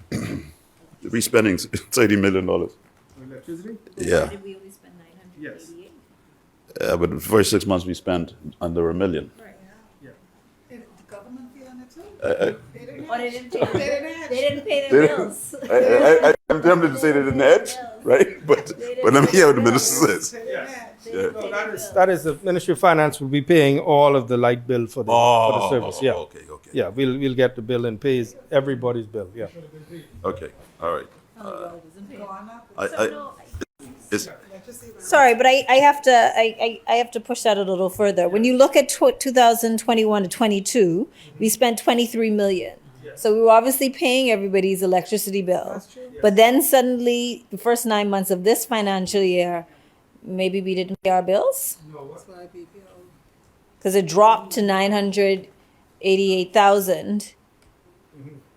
The respending is $30 million. Electricity? Yeah. Did we only spend 988? Yes. But the first 6 months we spent under $1 million. The government feeling it too? Or they didn't pay their bills. I'm tempted to say they didn't hedge, right? But let me hear what the minister says. Yeah. No, that is the Ministry of Finance will be paying all of the light bill for the service. Yeah. Okay. Yeah, we'll get the bill and pays everybody's bill. Yeah. Okay, all right. Sorry, but I have to push that a little further. When you look at 2021 to 22, we spent 23 million. So we were obviously paying everybody's electricity bill. But then suddenly, the first 9 months of this financial year, maybe we didn't pay our bills? Because it dropped to 988,000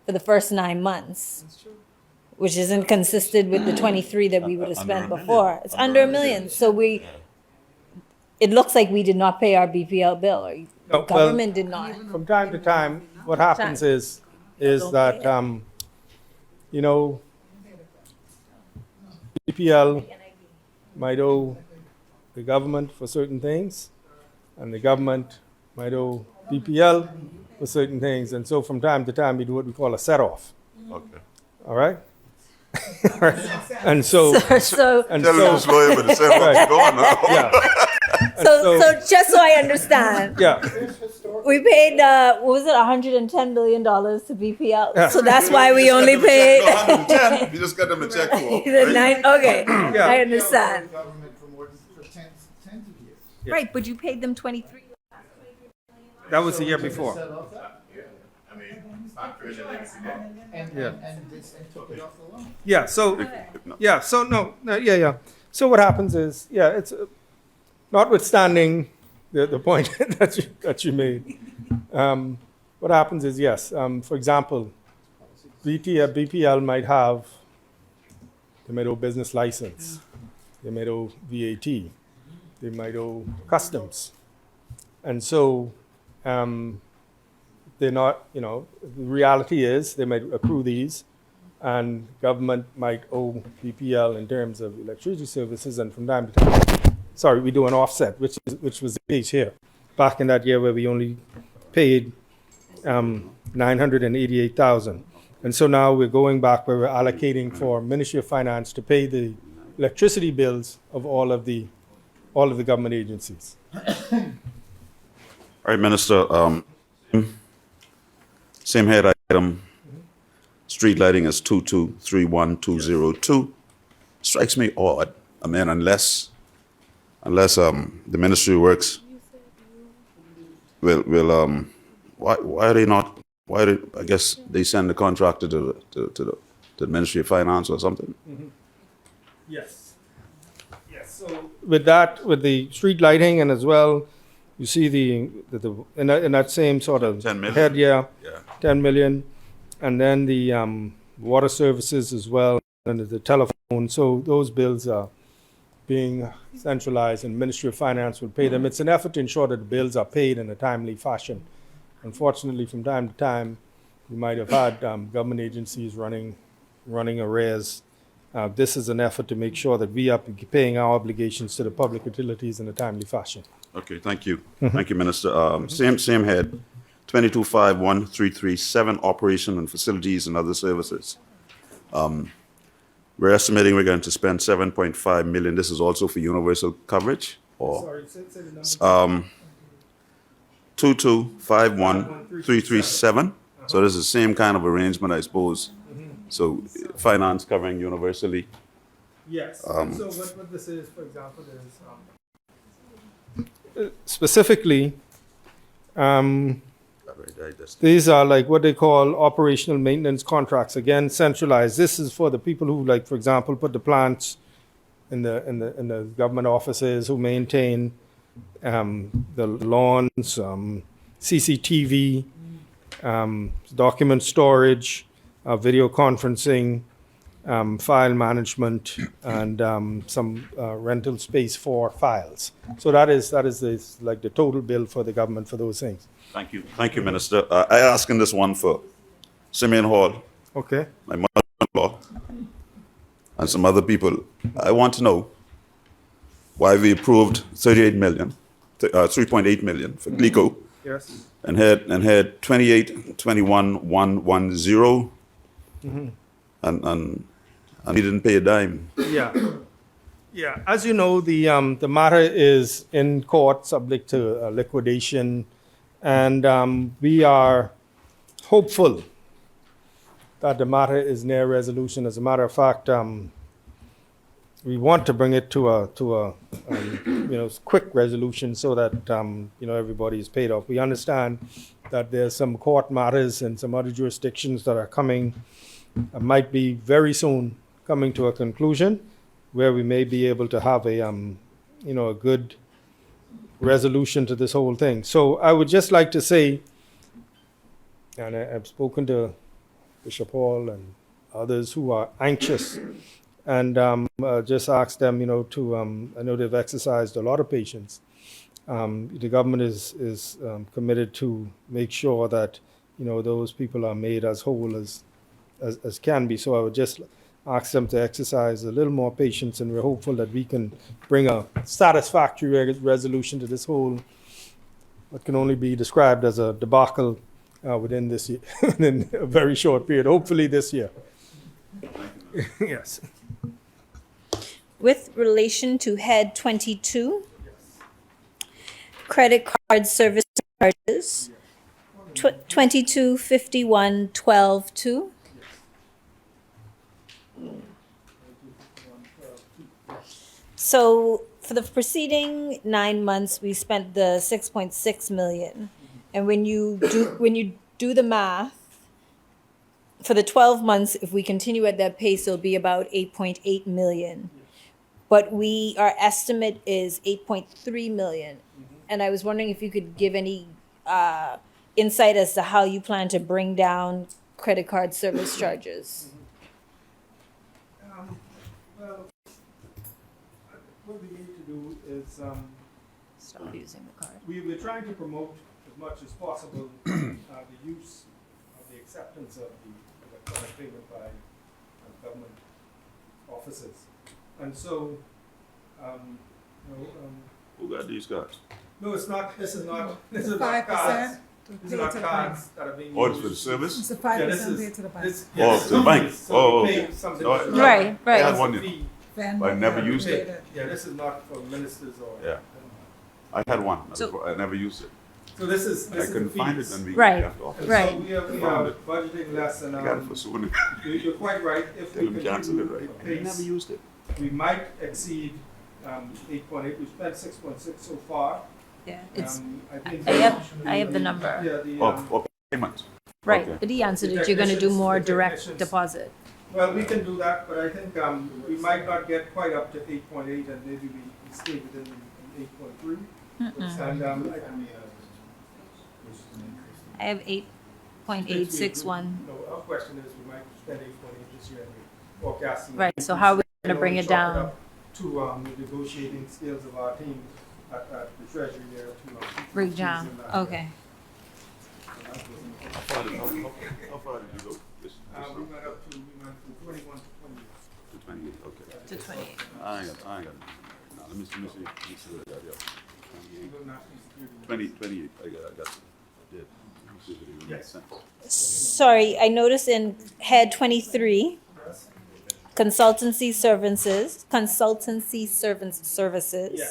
for the first 9 months, which isn't consistent with the 23 that we would have spent before. It's under $1 million. So it looks like we did not pay our BPL bill, or the government did not. From time to time, what happens is that, BPL might owe the government for certain things, and the government might owe BPL for certain things. And so from time to time, we do what we call a set-off. Okay. All right? And so... So Tell him to slow it, but the set off going now. Yeah. So just so I understand, Yeah. we paid, what was it, $110 million to BPL? So that's why we only paid No, 110. You just got them to check for. the nine, okay, Yeah. I understand. Government for more than 10 years. Right, but you paid them 23. That was the year before. And took it off the loan. Yeah, so So what happens is, it's notwithstanding the point that you made. What happens is, for example, BPL might owe business license, they might owe VAT, they might owe customs, and so they're not. The reality is they might accrue these, and government might owe BPL in terms of electricity services, and from time to time, we do an offset, which was the case here, back in that year where we only paid 988,000, and so now we're going back where we're allocating for Ministry of Finance to pay the electricity bills of all of the government agencies. All right, Minister, same head item, street lighting is 2231,202. Strikes me odd, unless the Ministry of Works will why are they not, I guess they send the contractor to the Ministry of Finance or something? Yes. So with the street lighting, and as well, you see in that same sort of 10 million. head, Yeah. 10 million, and then the water services as well, and the telephone. So those bills are being centralized, and Ministry of Finance will pay them. It's an effort to ensure that the bills are paid in a timely fashion. Unfortunately, from time to time, we might have had government agencies running arrears. This is an effort to make sure that we are paying our obligations to the public utilities in a timely fashion. Okay, thank you. Thank you, Minister. Same head, 2251,337, operation and facilities and other services. We're estimating we're going to spend 7.5 million. This is also for universal coverage, or Sorry, say the number. 2251337. So this is the same kind of arrangement, I suppose. So finance covering universally. Yes. So what this is, for example, is specifically, these are like what they call operational maintenance contracts. Again, centralized. This is for the people who, like, for example, put the plants in the government offices, who maintain the lawns, CCTV, document storage, video conferencing, file management, and some rental space for files. So that is like the total bill for the government for those things. Thank you, Minister. I asking this one for Simeon Hall, Okay. my mother-in-law, and some other people. I want to know why we approved 3.8 million for GLICO, Yes. and had 28, 21, 110, and we didn't pay a dime. Yeah. Yeah. As you know, the matter is in court, subject to liquidation, and we are hopeful that the matter is near resolution. As a matter of fact, we want to bring it to a quick resolution so that everybody is paid off. We understand that there's some court matters in some other jurisdictions that are coming, might be very soon coming to a conclusion, where we may be able to have a good resolution to this whole thing. So I would just like to say, and I've spoken to Bishop Hall and others who are anxious, and just ask them, to, I know they've exercised a lot of patience. The government is committed to make sure that, those people are made as whole as can be. So I would just ask them to exercise a little more patience, and we're hopeful that we can bring a satisfactory resolution to this whole, what can only be described as a debacle within this year, within a very short period, hopefully this year. Yes. With relation to head 22, credit card service charges, 2251.12.2. So for the preceding 9 months, we spent the 6.6 million. And when you do the math, for the 12 months, if we continue at that pace, it'll be about 8.8 million. But our estimate is 8.3 million. And I was wondering if you could give any insight as to how you plan to bring down credit card service charges. Well, what we need to do is Stop using the card. we're trying to promote as much as possible the use of the acceptance of the electronic payment by government offices. And so, Who got these cards? no, it's not. This is not cards. 5% These are not cards that are being Oh, it's used. for the service? It's a Yeah, 5% paid to the bank. Oh, to the bank. So Oh, we pay okay. something No, to the no. Right, right. I had one. fee. Then I never used paid it. Yeah, this is not for ministers or. Yeah. I had one. So- I never used it. So this is I the couldn't find it fees. when we Right. left office. And Right. so we are Found it. budgeting less than, I got it for soon. you're quite right. If we Tell them cancel it, continue right? at I never pace, used it. we might exceed 8.8. We spent 6.6 so far. Yeah, it's, I think. I have the number. Yeah, the, Oh, payment. Right, Okay. but he answered it, you're gonna do more The direct technicians. deposit. well, we can do that, but I think we might not get quite up to 8.8, and maybe we stay within 8.3. And I have 8.861. No, our question is, we might spend 8.8 this year, and we're forecasting. Right, so how are we gonna bring it chalk down? up To the negotiating skills of our team at the treasury there to. Bring down, okay. How far did you go? We went from 21 to 28. To 28, okay. To 28. I ain't got it. Now, let me see what I got here. 28, I got it. Did. Let me see if it even makes sense. Sorry, I noticed in head 23, services,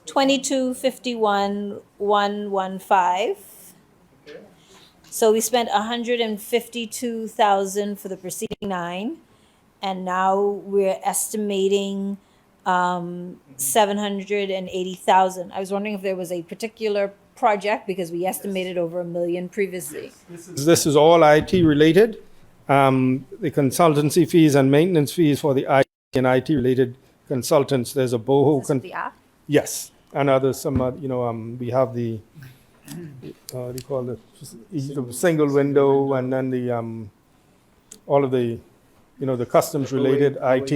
2251,115. So we spent 152,000 for the preceding 9, and now we're estimating 780,000. I was wondering if there was a particular project, because we estimated over $1 million previously. This is all IT related. The consultancy fees and maintenance fees for the IT and IT related consultants. There's a boho. The app? Yes, and others. We have the what do you call it? The single window, and then the all of the the customs related IT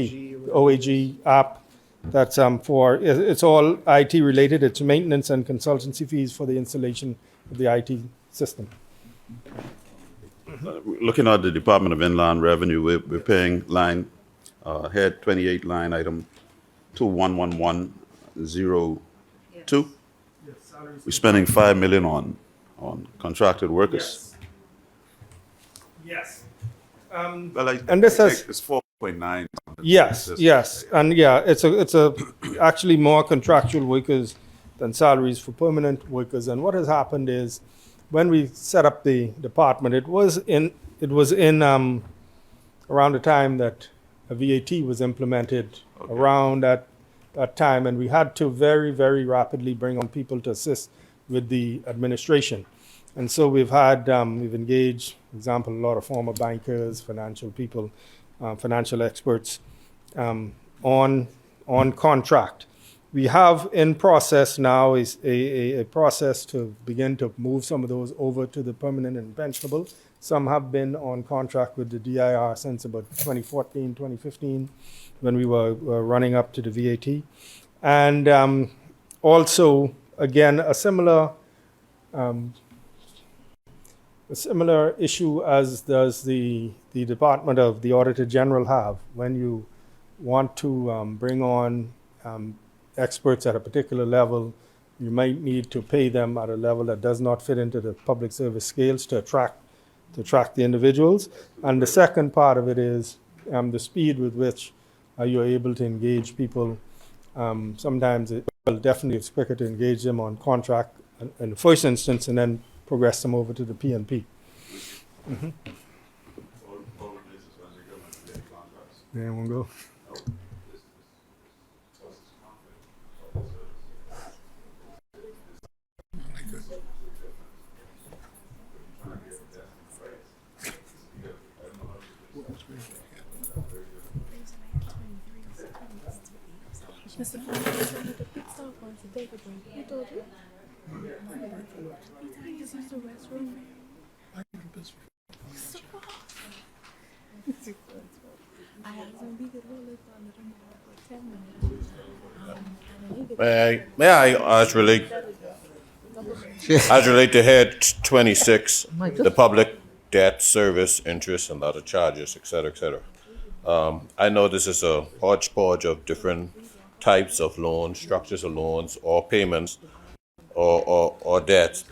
OAG app. That's it's all IT related. It's maintenance and consultancy fees for the installation of the IT system. Looking at the Department of Inland Revenue, we're paying line head 28 line item 211102. We're spending $5 million on contracted workers. Yes. Well, And this has it's 4.9. yes, and it's actually more contractual workers than salaries for permanent workers. And what has happened is, when we set up the department, it was in around the time that a VAT was implemented, around that time, and we had to very, very rapidly bring on people to assist with the administration. And so we've engaged, for example, a lot of former bankers, financial people, financial experts on contract. We have in process now is a process to begin to move some of those over to the permanent and pensionable. Some have been on contract with the DIR since about 2014, 2015, when we were running up to the VAT. And also, again, a similar issue as does the Department of the Auditor General have. When you want to bring on experts at a particular level, you might need to pay them at a level that does not fit into the public service scales to attract the individuals. And the second part of it is the speed with which you're able to engage people. Sometimes definitely it's quicker to engage them on contract in the first instance and then progress them over to the PNP. Mm-hmm. There we go. May I as relate to head 26, the public debt service, interest, and other charges, et cetera, et cetera. I know this is a hodgepodge of different types of loans, structures of loans, or payments, or debt.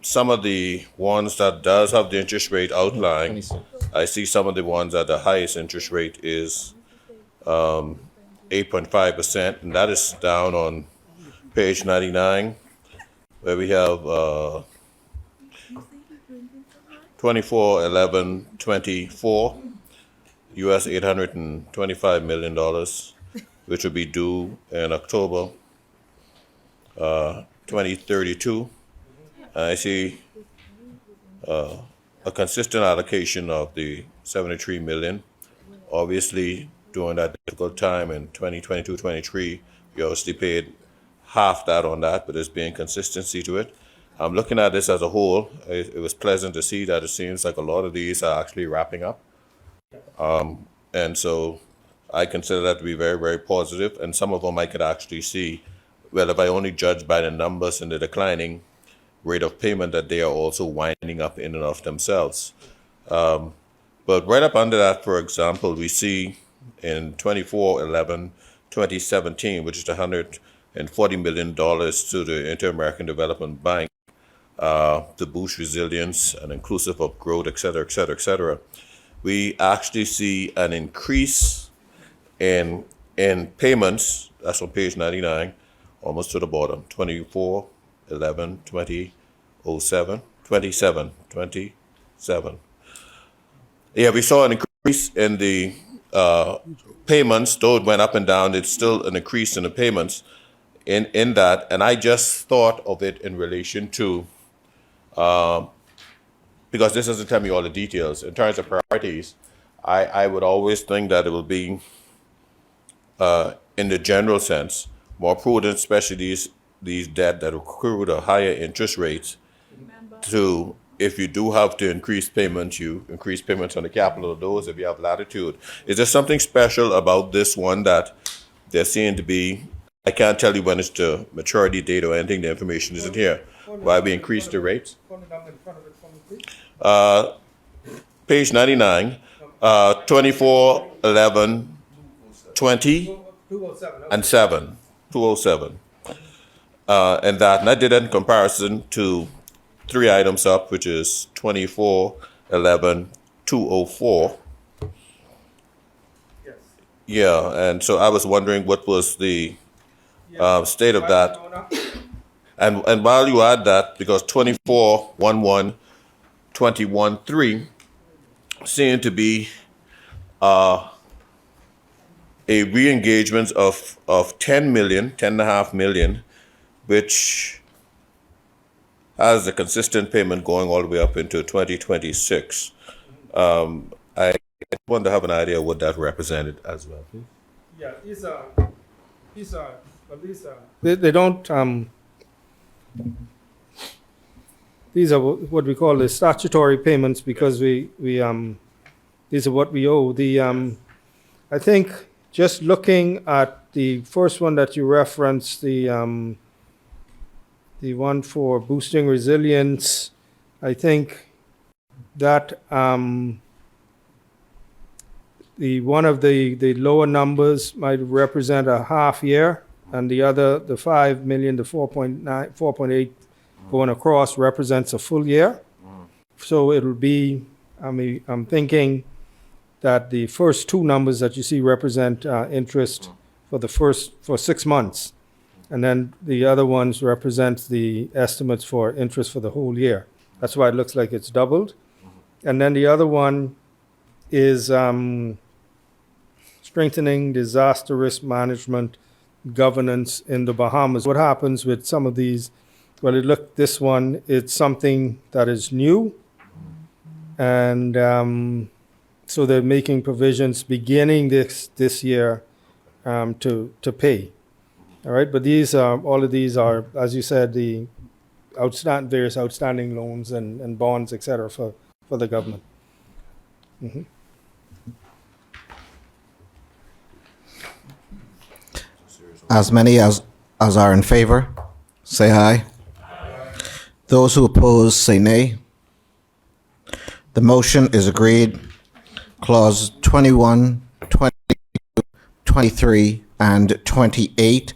Some of the ones that does have the interest rate outlined, I see some of the ones that the highest interest rate is 8.5%, and that is down on page 99, where we have 24/11/24, US $825 million, which will be due in October 2032. I see a consistent allocation of the 73 million. Obviously, during that difficult time in 2022-23, we obviously paid half that on that, but there's been consistency to it. I'm looking at this as a whole. It was pleasant to see that it seems like a lot of these are actually wrapping up. And so I consider that to be very, very positive. And some of them I could actually see, well, if I only judge by the numbers and the declining rate of payment, that they are also winding up in and of themselves. But right up under that, for example, we see in 24/11/2017, which is $140 million to the Inter-American Development Bank to boost resilience and inclusive of growth, et cetera, et cetera, et cetera. we actually see an increase in payments. That's on page 99, almost to the bottom, 24, 11, 20, 07, 27, 27. Yeah, we saw an increase in the payments, though it went up and down, it's still an increase in the payments in that. And I just thought of it in relation to, because this doesn't tell me all the details, in terms of priorities, I would always think that it will be, in the general sense, more prudent, especially these debt that accrue at higher interest rates, to, if you do have to increase payments, you increase payments on the capital of those if you have latitude. Is there something special about this one that there seem to be, I can't tell you when it's the maturity date or anything, the information isn't here, why we increased the rates? Page 99, 24, 11, 20, and 7, 207. And that, and I did that in comparison to 3 items up, which is 24, 11, 204. Yes. Yeah, and so I was wondering what was the state of that. And while you add that, because 24, 11, 21, 3 seem to be a re-engagement of 10 million, 10.5 million, which has a consistent payment going all the way up into 2026. I want to have an idea what that represented as well. Yeah, they don't, these are what we call the statutory payments, because we these are what we owe. I think just looking at the first one that you referenced, the one for boosting resilience, I think that the one of the lower numbers might represent a half year, and the other, the 5 million, the 4.8 going across, represents a full year. So it'll be, I mean, I'm thinking that the first 2 numbers that you see represent interest for 6 months. And then the other ones represent the estimates for interest for the whole year. That's why it looks like it's doubled. And then the other one is strengthening disaster risk management governance in the Bahamas. What happens with some of these? Well, this one, it's something that is new. And so they're making provisions beginning this year to pay. All right, but all of these are, as you said, the various outstanding loans and bonds, et cetera, for the government. Mm-hmm. As many as are in favor, say aye. Those who oppose, say nay. The motion is agreed. Clause 21, 22, 23, and 28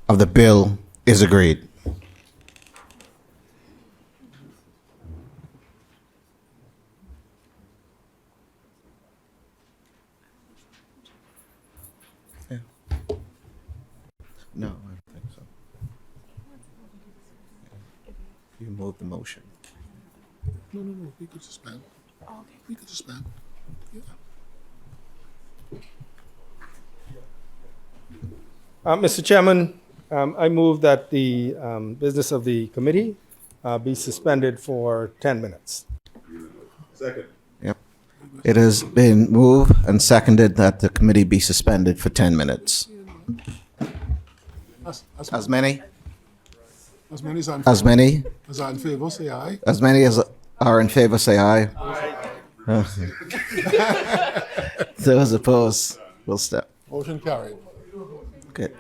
of the bill is agreed. No, I don't think so. You moved the motion. No, we could suspend. We could suspend. Yeah. Mr. Chairman, I move that the business of the committee be suspended for 10 minutes. Second. Yep. It has been moved and seconded that the committee be suspended for 10 minutes. As many? As many as are in As favor. many? As are in favor, say aye. As many as are in favor, say aye. Those opposed will step. Motion carried. Okay.